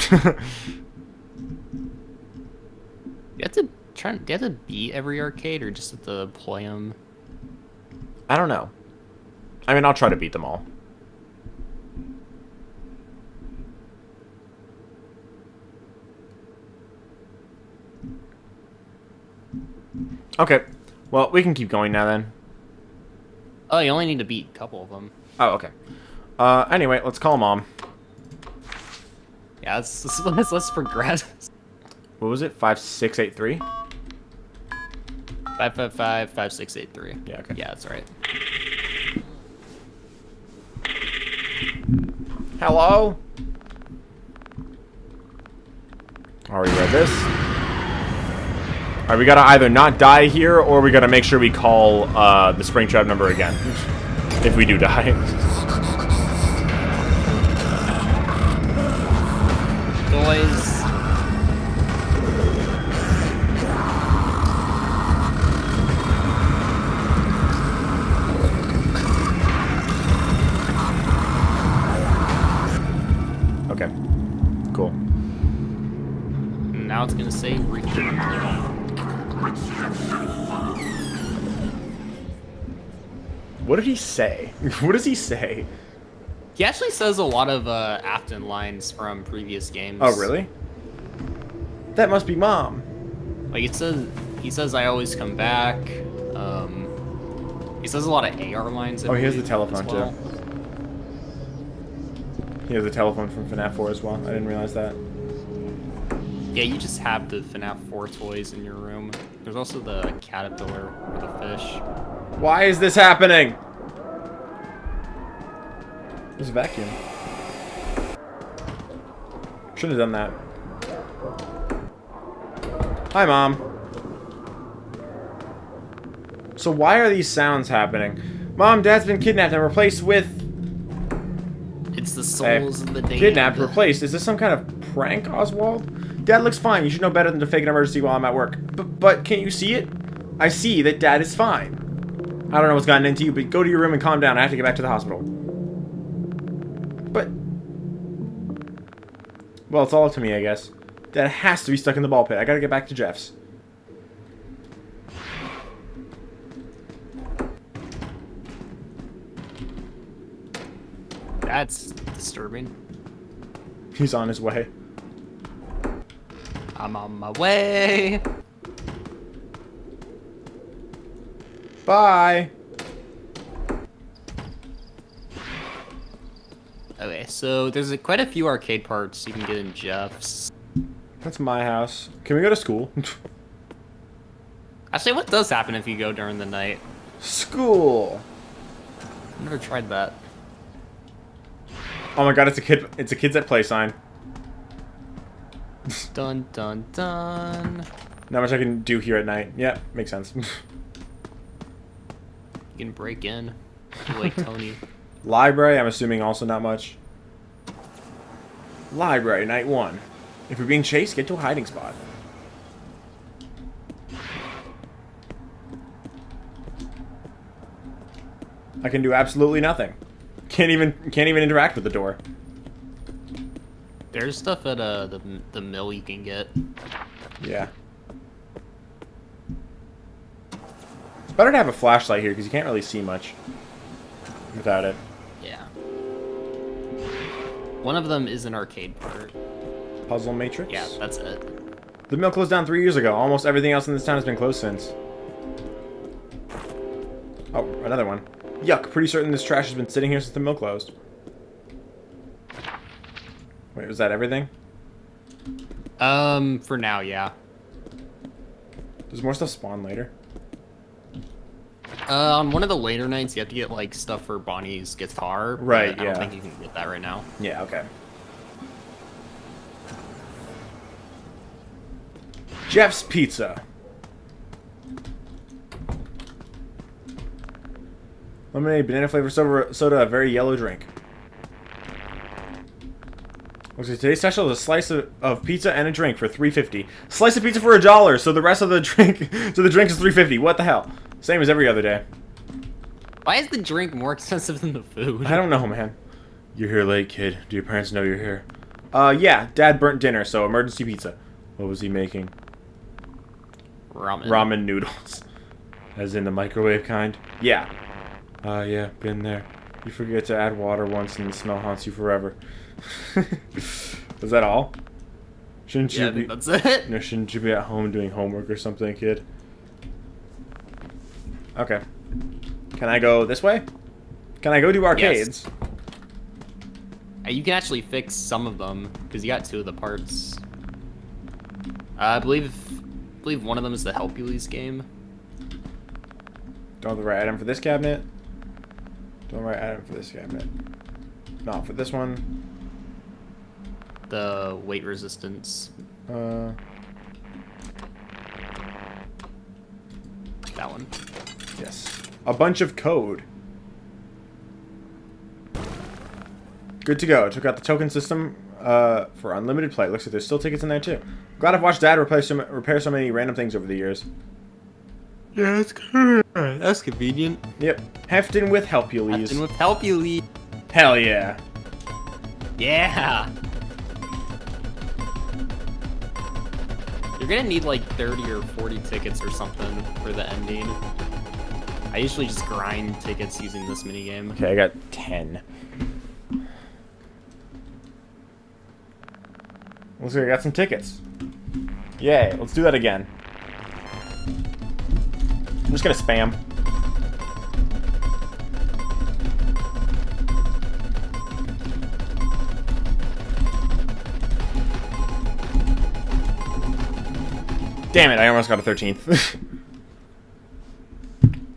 you have to beat every arcade or just have to play them? I don't know. I mean, I'll try to beat them all. Okay. Well, we can keep going now then. Oh, you only need to beat a couple of them. Oh, okay. Anyway, let's call Mom. Yeah, let's progress. What was it? 5683? 555 5683. Yeah, okay. Yeah, that's right. Hello? Already read this. Alright, we gotta either not die here, or we gotta make sure we call the Springtrap number again. If we do die. Boys. Okay. Cool. Now it's gonna say What did he say? What does he say? He actually says a lot of Afton lines from previous games. Oh, really? That must be Mom. Like he says I always come back. He says a lot of AR lines. Oh, he has the telephone too. He has the telephone from FNaF 4 as well. I didn't realize that. Yeah, you just have the FNaF 4 toys in your room. There's also the caterpillar or the fish. Why is this happening? There's a vacuum. Should have done that. Hi, Mom. So why are these sounds happening? Mom, Dad's been kidnapped and replaced with... It's the souls of the dead. Kidnapped, replaced. Is this some kind of prank, Oswald? Dad looks fine. You should know better than to fake an emergency while I'm at work. But can't you see it? I see that Dad is fine. I don't know what's gotten into you, but go to your room and calm down. I have to get back to the hospital. But... Well, it's all up to me, I guess. Dad has to be stuck in the ball pit. I gotta get back to Jeff's. That's disturbing. He's on his way. I'm on my way. Bye. Okay, so there's quite a few arcade parts you can get in Jeff's. That's my house. Can we go to school? Actually, what does happen if you go during the night? School. I've never tried that. Oh my god, it's a kid. It's a kids at play sign. Dun dun dun. Not much I can do here at night. Yeah, makes sense. You can break in. Like Tony. Library, I'm assuming also not much. Library, night 1. If you're being chased, get to a hiding spot. I can do absolutely nothing. Can't even interact with the door. There's stuff at the mill you can get. Yeah. It's better to have a flashlight here because you can't really see much without it. Yeah. One of them is an arcade part. Puzzle Matrix? Yeah, that's it. The mill closed down 3 years ago. Almost everything else in this town has been closed since. Oh, another one. Yuck, pretty certain this trash has been sitting here since the mill closed. Wait, was that everything? For now, yeah. Does more stuff spawn later? On one of the later nights, you have to get like stuff for Bonnie's guitar. Right, I yeah. don't think you can get that right now. Yeah, okay. Jeff's Pizza. Lemonade, banana flavor soda, a very yellow drink. Okay, today's special is a slice of pizza and a drink for $3.50. Slice of pizza for $1, so the rest of the drink, so the drink is $3.50. What the hell? Same as every other day. Why is the drink more expensive than the food? I don't know, man. You're here late, kid. Do your parents know you're here? Yeah, Dad burnt dinner, so emergency pizza. What was he making? Ramen noodles. As in the microwave kind? Yeah. Yeah, been there. You forget to add water once and the smell haunts you forever. Was that all? Shouldn't you be, that's it. No, shouldn't you be at home doing homework or something, kid? Okay. Can I go this way? Can I go do arcades? Yes. You can actually fix some of them because you got 2 of the parts. I believe one of them is the Helpules game. Don't have the right item for this cabinet. Don't have the right item for this cabinet. Not for this one. The weight resistance. That one. Yes. A bunch of code. Good to go. Took out the token system for unlimited play. Looks like there's still tickets in there too. Glad I've watched Dad repair so many random things over the years. Yeah, that's good. That's convenient. Yep. Afton with Helpules. Afton with Helpules. Hell yeah. Yeah. You're gonna need like 30 or 40 tickets or something for the ending. I usually just grind tickets using this minigame. Okay, I got 10. Looks like I got some tickets. Yay, let's do that again. I'm just gonna spam. Damn it, I almost got a 13th.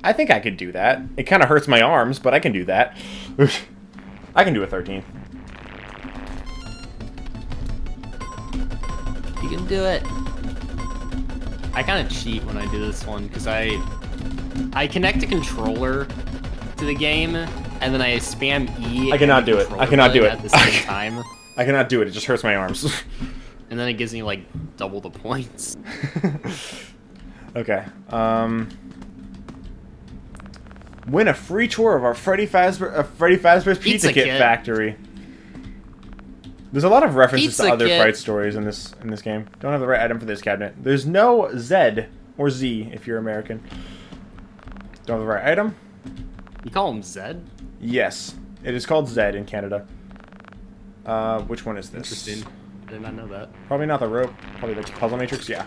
I think I could do that. It kind of hurts my arms, but I can do that. I can do a 13th. You can do it. I kind of cheat when I do this one because I connect a controller to the game and then I spam E. I cannot do it. I cannot do it at the same time. I cannot do it. It just hurts my arms. And then it gives me like double the points. Okay. Win a free tour of our Freddy Fazbear's Pizza Kit factory. There's a lot of references to other Fright stories in this game. Don't have the right item for this cabinet. There's no Z or Z if you're American. Don't have the right item. You call him Zed? Yes, it is called Zed in Canada. Which one is this? Interesting. I did not know that. Probably not the rope. Probably the puzzle matrix. Yeah.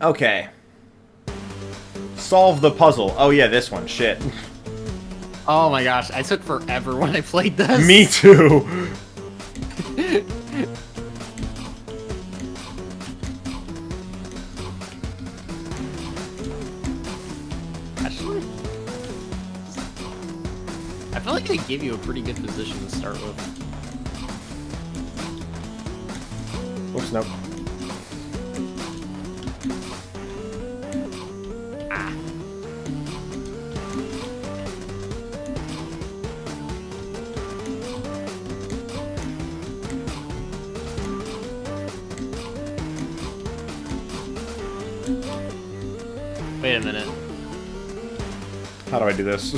Okay. Solve the puzzle. Oh yeah, this one. Shit. Oh my gosh, I took forever when I played this. Me too. Actually, I feel like they give you a pretty good position to start with. Oops, nope. Wait a minute. How do I do this?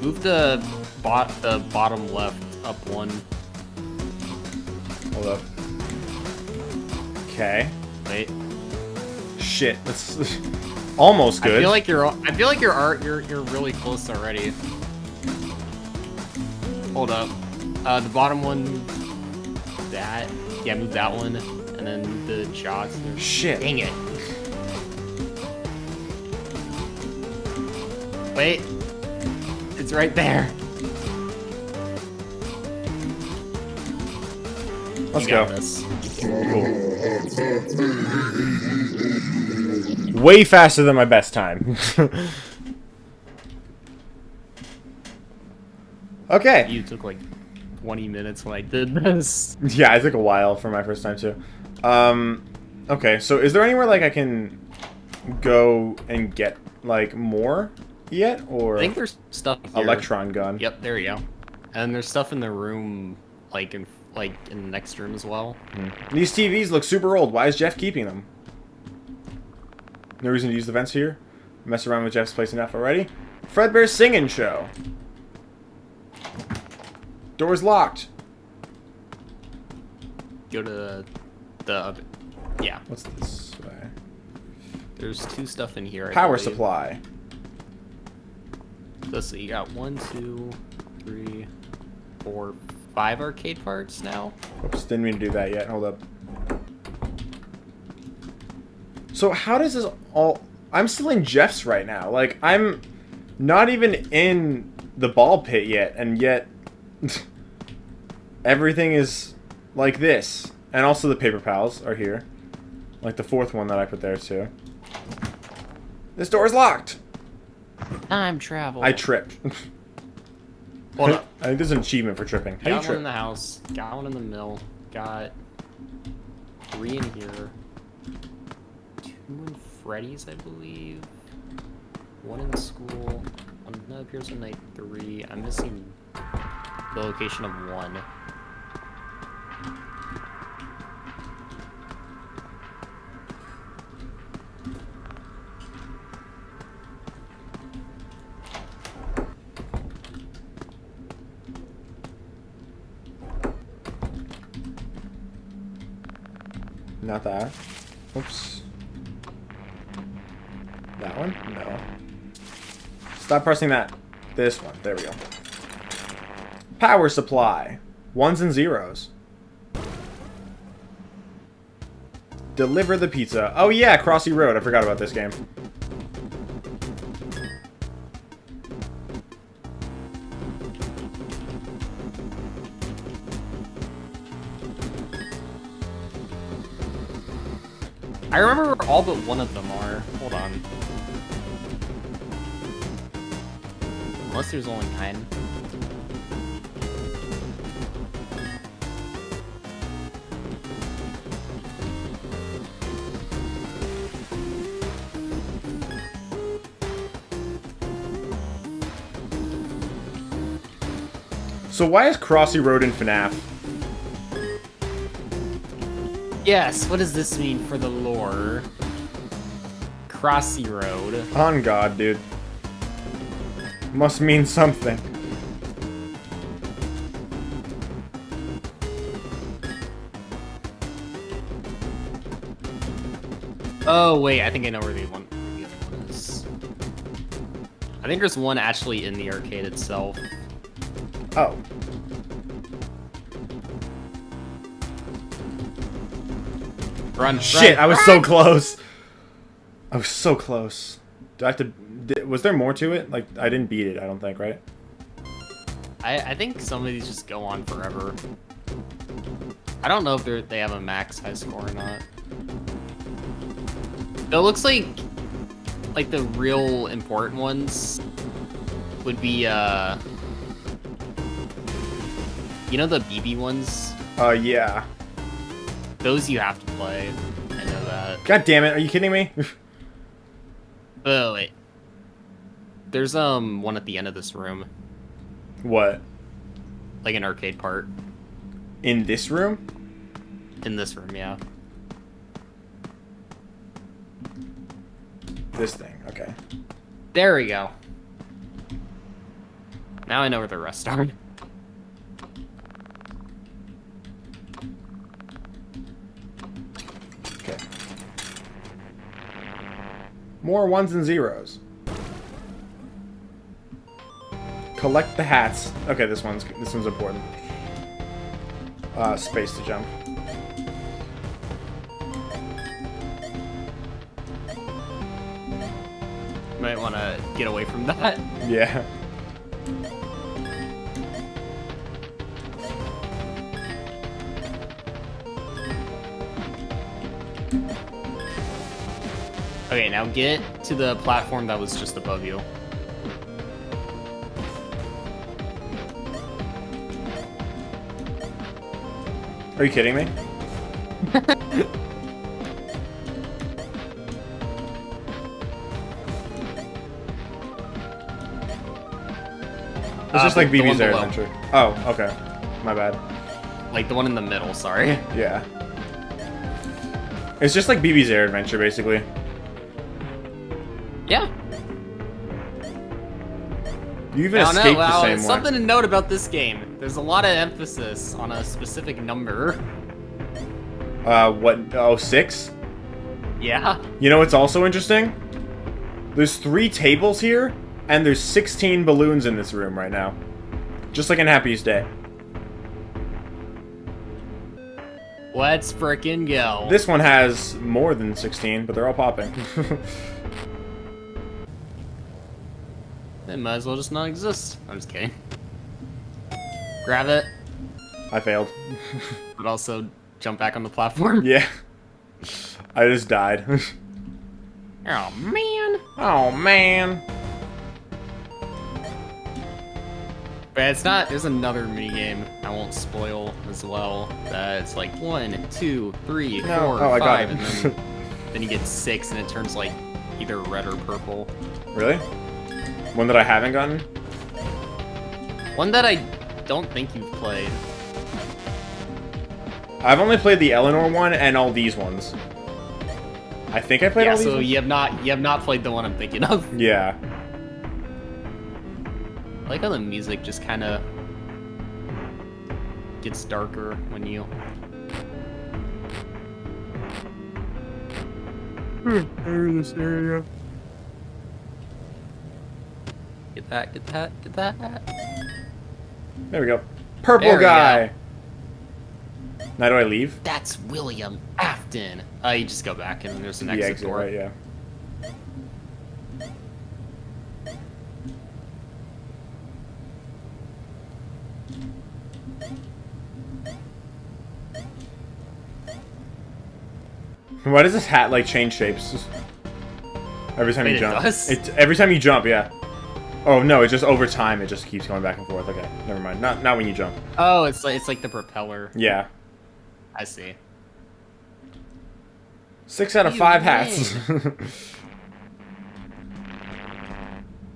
Move the bottom left up one. Hold up. Okay. Wait. Shit, that's almost good. I feel like you're really close already. Hold up. The bottom one, move that. Yeah, move that one, and then move the shots. Shit. Dang it. Wait. It's right there. Let's You go. got this. Cool. Way faster than my best time. Okay. You took like 20 minutes when I did this. Yeah, it took a while for my first time too. Okay, so is there anywhere like I can go and get like more yet, or I think there's stuff here. electron gun? Yep, there you go. And there's stuff in the room, like in the next room as well. These TVs look super old. Why is Jeff keeping them? No reason to use the vents here. Mess around with Jeff's place enough already. Fredbear's singing show. Door's locked. Go to the other. Yeah. What's this way? There's two stuff in here. I Power believe. supply. Let's see. You got 1, 2, 3, 4, 5 arcade parts now. Oops, didn't mean to do that yet. Hold up. So how does this all... I'm still in Jeff's right now. Like, I'm not even in the ball pit yet, and yet everything is like this. And also the paper pals are here. Like the fourth one that I put there too. This door is locked. Time travel. I tripped. Hold up. I think there's an achievement for tripping. How do you Got one trip? in the house. Got one in the mill. Got 3 in here. 2 in Freddy's, I believe. 1 in school. That appears on night 3. I'm missing the location of 1. Not that. Oops. That one? No. Stop pressing that. This one. There we go. Power supply. 1s and 0s. Deliver the pizza. Oh yeah, Crossy Road. I forgot about this game. I remember where all but one of them are. Hold on. Unless there's only 9. So why is Crossy Road in FNaF? Yes, what does this mean for the lore? Crossy Road. On God, dude. Must mean something. Oh, wait, I think I know where the other one is. I think there's one actually in the arcade itself. Oh. Run, Shit, run, I was run! so close. I was so close. Do I have to... Was there more to it? Like, I didn't beat it, I don't think, right? I think some of these just go on forever. I don't know if they have a max high score or not. It looks like the real important ones would be, you know the BB ones? Yeah. Those you have to play. I know that. God damn it, are you kidding me? Oh, wait. There's, one at the end of this room. What? Like an arcade part. In this room? In this room, yeah. This thing, okay. There we go. Now I know where the rest are. Okay. More 1s and 0s. Collect the hats. Okay, this one's important. Space to jump. Might want to get away from that. Yeah. Okay, now get to the platform that was just above you. Are you kidding me? It's just like BB's Air Adventure. Oh, okay. My bad. Like the one in the middle, sorry. Yeah. It's just like BB's Air Adventure, basically. Yeah. You even escaped the same way. Something to note about this game. There's a lot of emphasis on a specific number. What? Oh, 6? Yeah. You know what's also interesting? There's 3 tables here, and there's 16 balloons in this room right now. Just like in Happiest Day. Let's frickin' go. This one has more than 16, but they're all popping. They might as well just not exist. I'm just kidding. Grab it. I failed. But also jump back on the platform. Yeah. I just died. Oh, man. Oh, man. But it's not, there's another minigame I won't spoil as well. That it's like 1, 2, 3, 4, I got 5, it. and then you get 6 and it turns like either red or purple. Really? One that I haven't gotten? One that I don't think you've played. I've only played the Eleanor one and all these ones. I think I played all these so ones? you have not played the one I'm thinking of. Yeah. I like how the music just kind of gets darker when you... in this area. Get that, get that, get that. There we go. Purple There we guy! Now do I leave? That's William Afton. You just go back and there's an exit door. Right, yeah. Why does this hat like change shapes? Every time Wait, you it jump. does? Every time you jump, yeah. Oh no, it's just over time it just keeps going back and forth. Okay, never mind. Not when you jump. Oh, it's like the propeller. Yeah. I see. 6 out of 5 hats.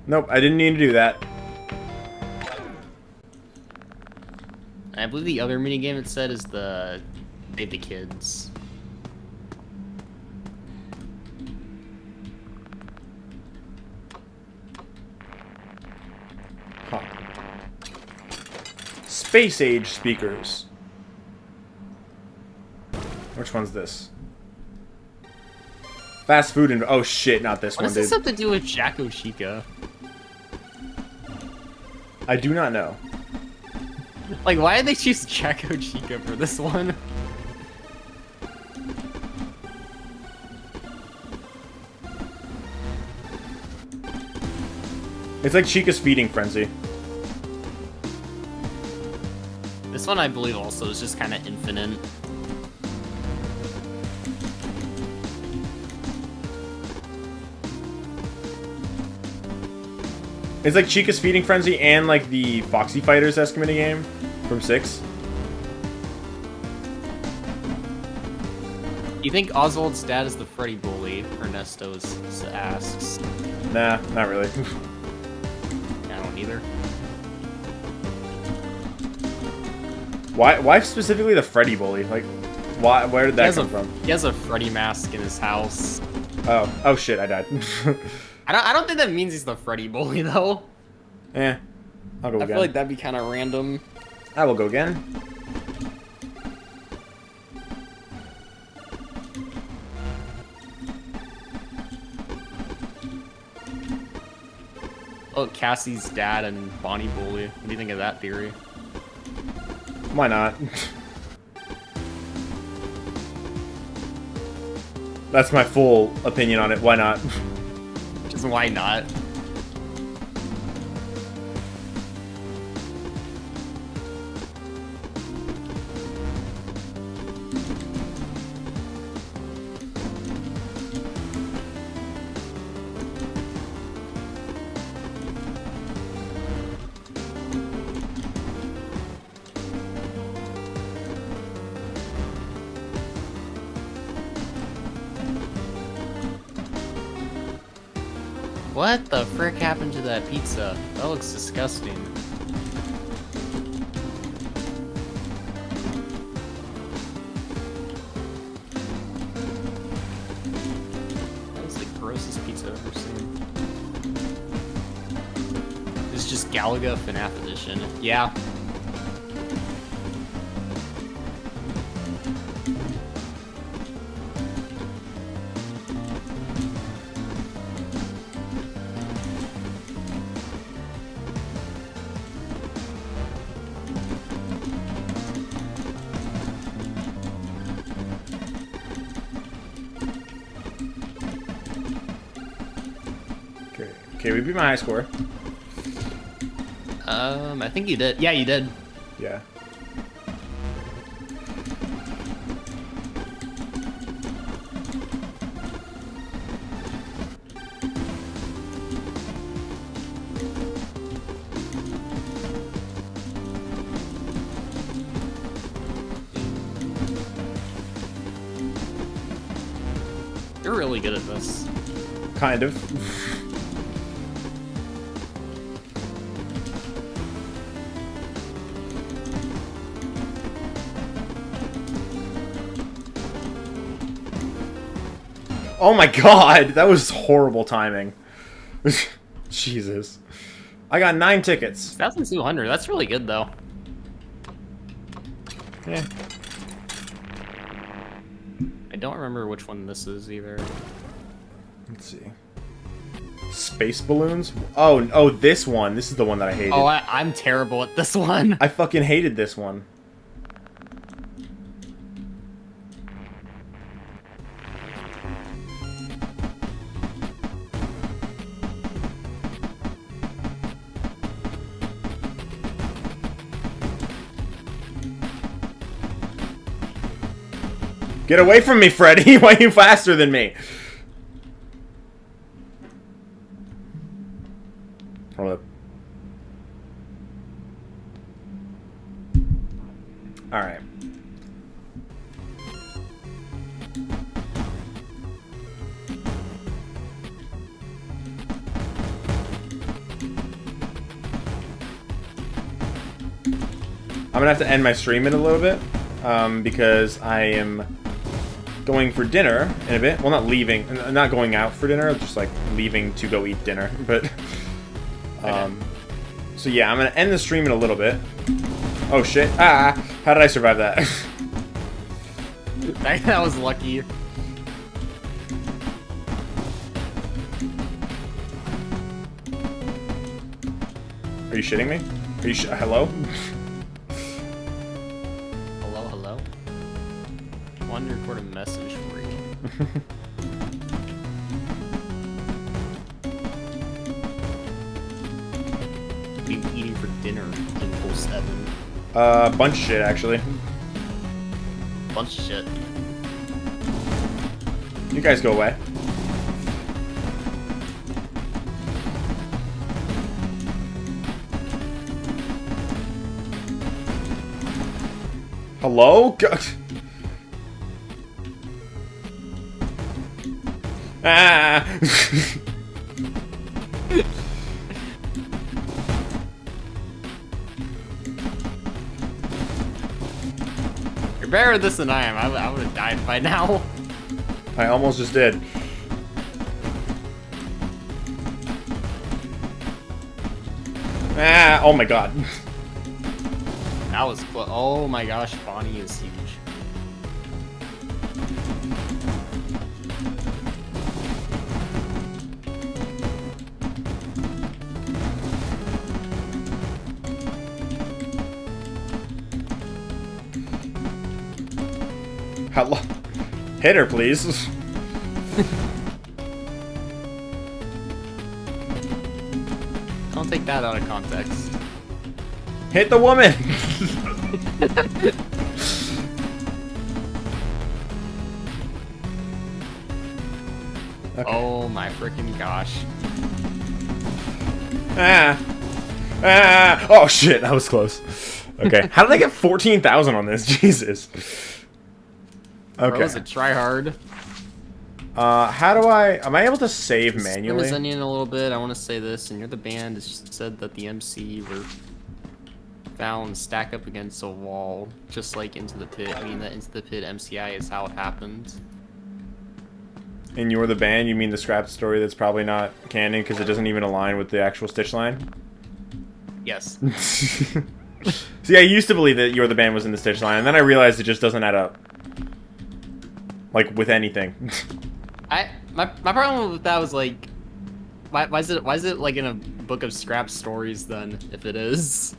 Nope, I didn't need to do that. I believe the other minigame it said is the Save the Kids. Huh. Space age speakers. Which one's this? Fast food and oh shit, not this What one, does this dude. have to do with Jacko Chica? I do not know. Like, why did they choose Jacko Chica for this one? It's like Chica's feeding frenzy. This one, I believe, also is just kind of infinite. It's like Chica's feeding frenzy and like the Foxy Fighters-esque minigame from 6. You think Oswald's dad is the Freddy bully? Ernesto asks. Nah, not really. I don't either. Why specifically the Freddy bully? Like, where did that come from? He has a Freddy mask in his house. Oh shit, I died. I don't think that means he's the Freddy bully though. Eh, I'll go again. I feel like that'd be kind of random. I will go again. Oh, Cassie's dad and Bonnie bully. What do you think of that theory? Why not? That's my full opinion on it. Why not? Just why not? What the frick happened to that pizza? That looks disgusting. That was the grossest pizza I've ever seen. This is just Galaga FNaF edition. Yeah. Okay, we beat my high score. I think you did. Yeah, you did. Yeah. You're really good at this. Kind of. Oh my god, that was horrible timing. Jesus. I got 9 tickets. 1,200, that's really good though. Yeah. I don't remember which one this is either. Let's see. Space balloons? Oh, this one. This is the one that I hated. Oh, I'm terrible at this one. I fucking hated this one. Get away from me, Freddy! Why are you faster than me? Hold up. Alright. I'm gonna have to end my stream in a little bit, because I am going for dinner in a bit. Well, not leaving, not going out for dinner, just like leaving to go eat dinner. But, so yeah, I'm gonna end the stream in a little bit. Oh shit! Ah! How did I survive that? That was lucky. Are you shitting me? Are you hello? Hello? I wanted to record a message for you. What are you eating for dinner, Dimple 7? Bunch of shit, actually. Bunch of shit. You guys go away. Hello? God. Ah! You're better at this than I am. I would have died by now. I almost just did. Ah! Oh my god. That was close. Oh my gosh, Bonnie is huge. Hello. Hit her, please. Don't take that out of context. Hit the woman! Okay. Oh my freaking gosh. Ah. Ah. Oh shit, that was close. Okay. How did I get 14,000 on this? Jesus. Okay. That was a try hard. How do am I able to save manually? Spin onion a little bit. I want to say this, and you're the band. It said that the MC were found stack up against a wall, just like Into the Pit. I mean, that Into the Pit MCI is how it happened. And you're the band? You mean the scrap story that's probably not canon because it doesn't even align with the actual Stitch line? Yes. See, I used to believe that You're the Band was in the Stitch line, and then I realized it just doesn't add up. Like, with anything. My problem with that was like, why is it like in a book of scrap stories then, if it is?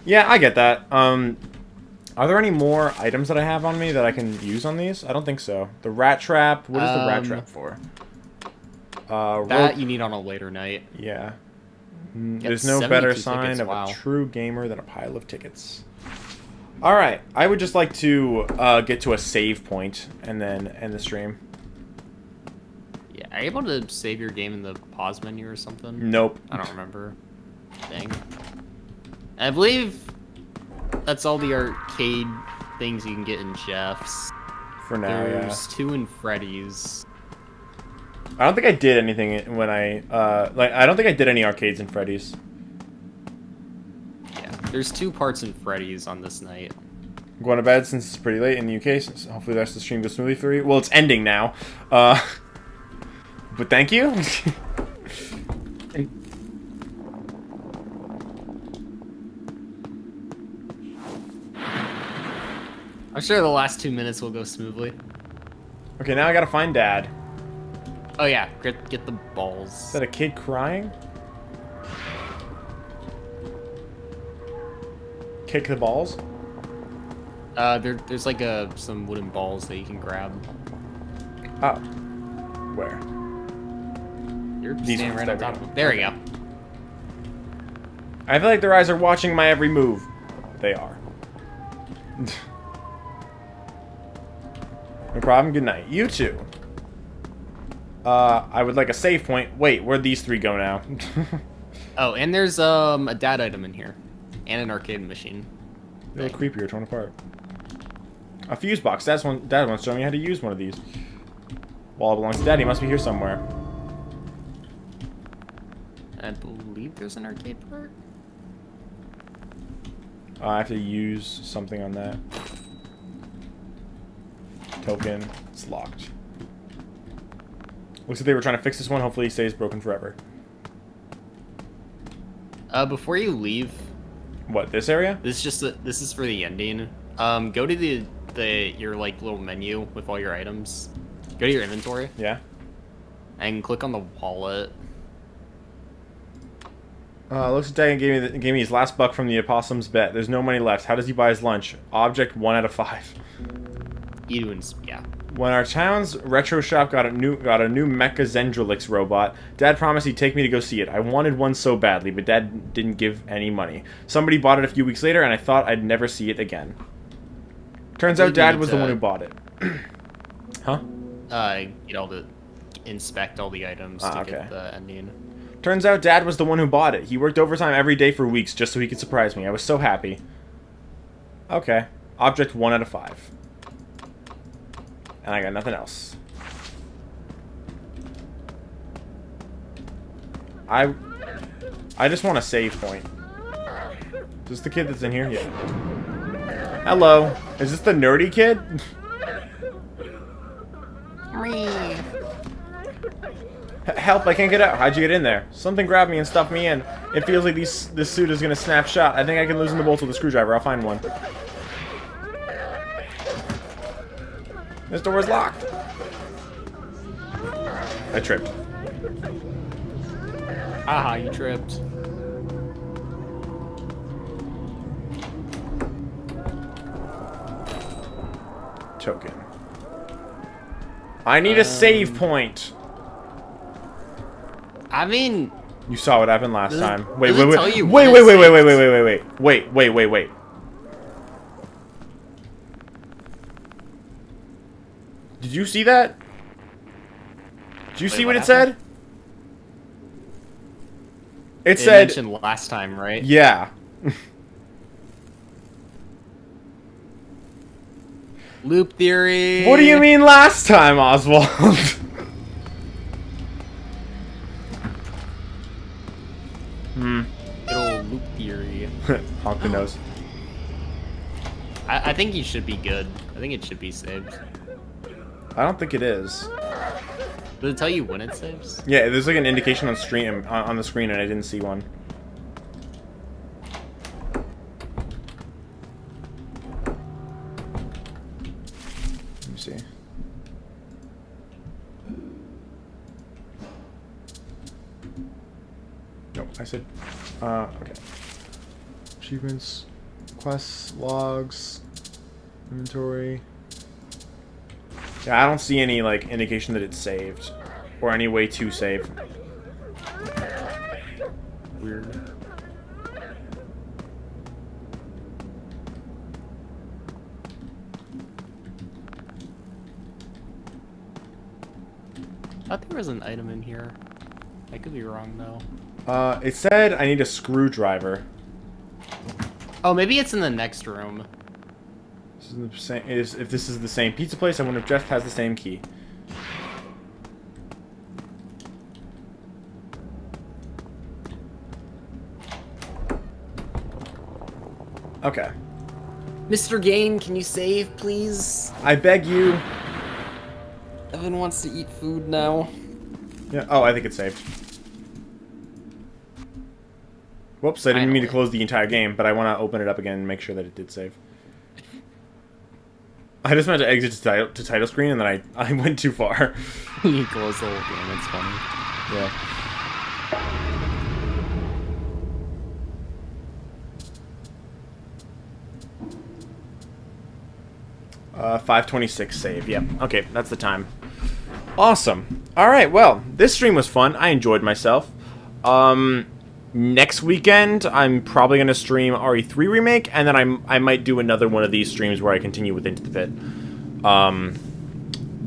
Yeah, I get that. Are there any more items that I have on me that I can use on these? I don't think so. The rat trap, what is the rat trap for? That you need on a later night. Yeah. There's no better sign of a true gamer than a pile of tickets. Alright, I would just like to get to a save point and then end the stream. Yeah, are you able to save your game in the pause menu or something? Nope. I don't remember. Dang. I believe that's all the arcade things you can get in Jeff's. For now, There's 2 in Freddy's. I don't think I did anything when I don't think I did any arcades in Freddy's. Yeah, there's 2 parts in Freddy's on this night. I'm going to bed since it's pretty late in the UK. So hopefully the rest of the stream goes smoothly for you. Well, it's ending now. But thank you. I'm sure the last 2 minutes will go smoothly. Okay, now I gotta find Dad. Oh yeah, get the balls. Is that a kid crying? Kick the balls? There's like some wooden balls that you can grab. Oh. Where? You're standing right on top of them. There we go. I feel like their eyes are watching my every move. They are. No problem. Good night. You too. I would like a save point. Wait, where'd these 3 go now? Oh, and there's a dad item in here, and an arcade machine. They look creepier, torn apart. A fuse box. Dad once showed me how to use one of these. Well, it belongs to Dad. He must be here somewhere. I believe there's an arcade part. I have to use something on that. Token. It's locked. Looks like they were trying to fix this one. Hopefully it stays broken forever. Before you leave... What, this area? This is for the ending. Go to your like little menu with all your items. Go to your inventory. Yeah. And click on the wallet. Looks like Dad gave me his last buck from the opossum's bet. There's no money left. How does he buy his lunch? Object 1 out of 5. Yeah. When our town's retro shop got a new Mecha Zendrolix robot, Dad promised he'd take me to go see it. I wanted one so badly, but Dad didn't give any money. Somebody bought it a few weeks later, and I thought I'd never see it again. Turns out Dad was the one who bought it. Huh? Inspect all the items to get the ending. Turns out Dad was the one who bought it. He worked overtime every day for weeks just so he could surprise me. I was so happy. Okay. Object 1 out of 5. And I got nothing else. I just want a save point. Is this the kid that's in here? Yeah. Hello. Is this the nerdy kid? Help, I can't get out. How'd you get in there? Something grabbed me and stuffed me in. It feels like this suit is gonna snap shut. I think I can loosen the bolts with a screwdriver. I'll find one. This door is locked. I tripped. Aha, you tripped. Token. I need a save point. I mean... You saw what happened last time. Wait. Did you see that? Did you see what it said? It said... mentioned last time, right? Yeah. Loop theory. What do you mean last time, Oswald? Hmm. Good old loop theory. Honk the nose. I think he should be good. I think it should be saved. I don't think it is. Does it tell you when it saves? Yeah, there's like an indication on stream on the screen, and I didn't see one. Let me see. Nope, I said. Okay. Achievements, quests, logs, inventory. Yeah, I don't see any like indication that it's saved or any way to save. Weird. I thought there was an item in here. I could be wrong though. It said I need a screwdriver. Oh, maybe it's in the next room. This is the same. If this is the same pizza place, I wonder if Jeff has the same key. Okay. Mr. Game, can you save, please? I beg you. Evan wants to eat food now. Yeah. Oh, I think it's saved. Whoops, I didn't mean to close the entire game, but I want to open it up again and make sure that it did save. I just meant to exit to title screen, and then I went too far. You closed the whole game, it's funny. Yeah. 5:26 save. Yep. Okay, that's the time. Awesome. All right. Well, this stream was fun. I enjoyed myself. Next weekend, I'm probably gonna stream RE3 Remake, and then I might do another one of these streams where I continue with Into the Pit.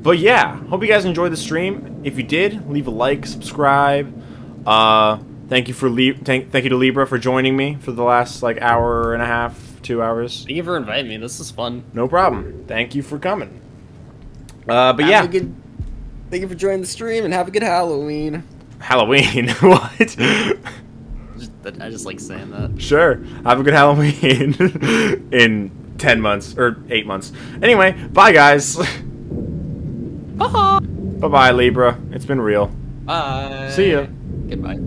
But yeah, hope you guys enjoyed the stream. If you did, leave a like, subscribe. Thank you to Libra for joining me for the last like hour and a half. 2 hours. Thank you for inviting me. This is fun. No problem. Thank you for coming. But yeah. Thank you for joining the stream and have a good Halloween. Halloween? What? I just like saying that. Sure. Have a good Halloween in 10 months or 8 months. Anyway, bye guys. Bye. Bye-bye, Libra. It's been real. Bye. See ya. Goodbye.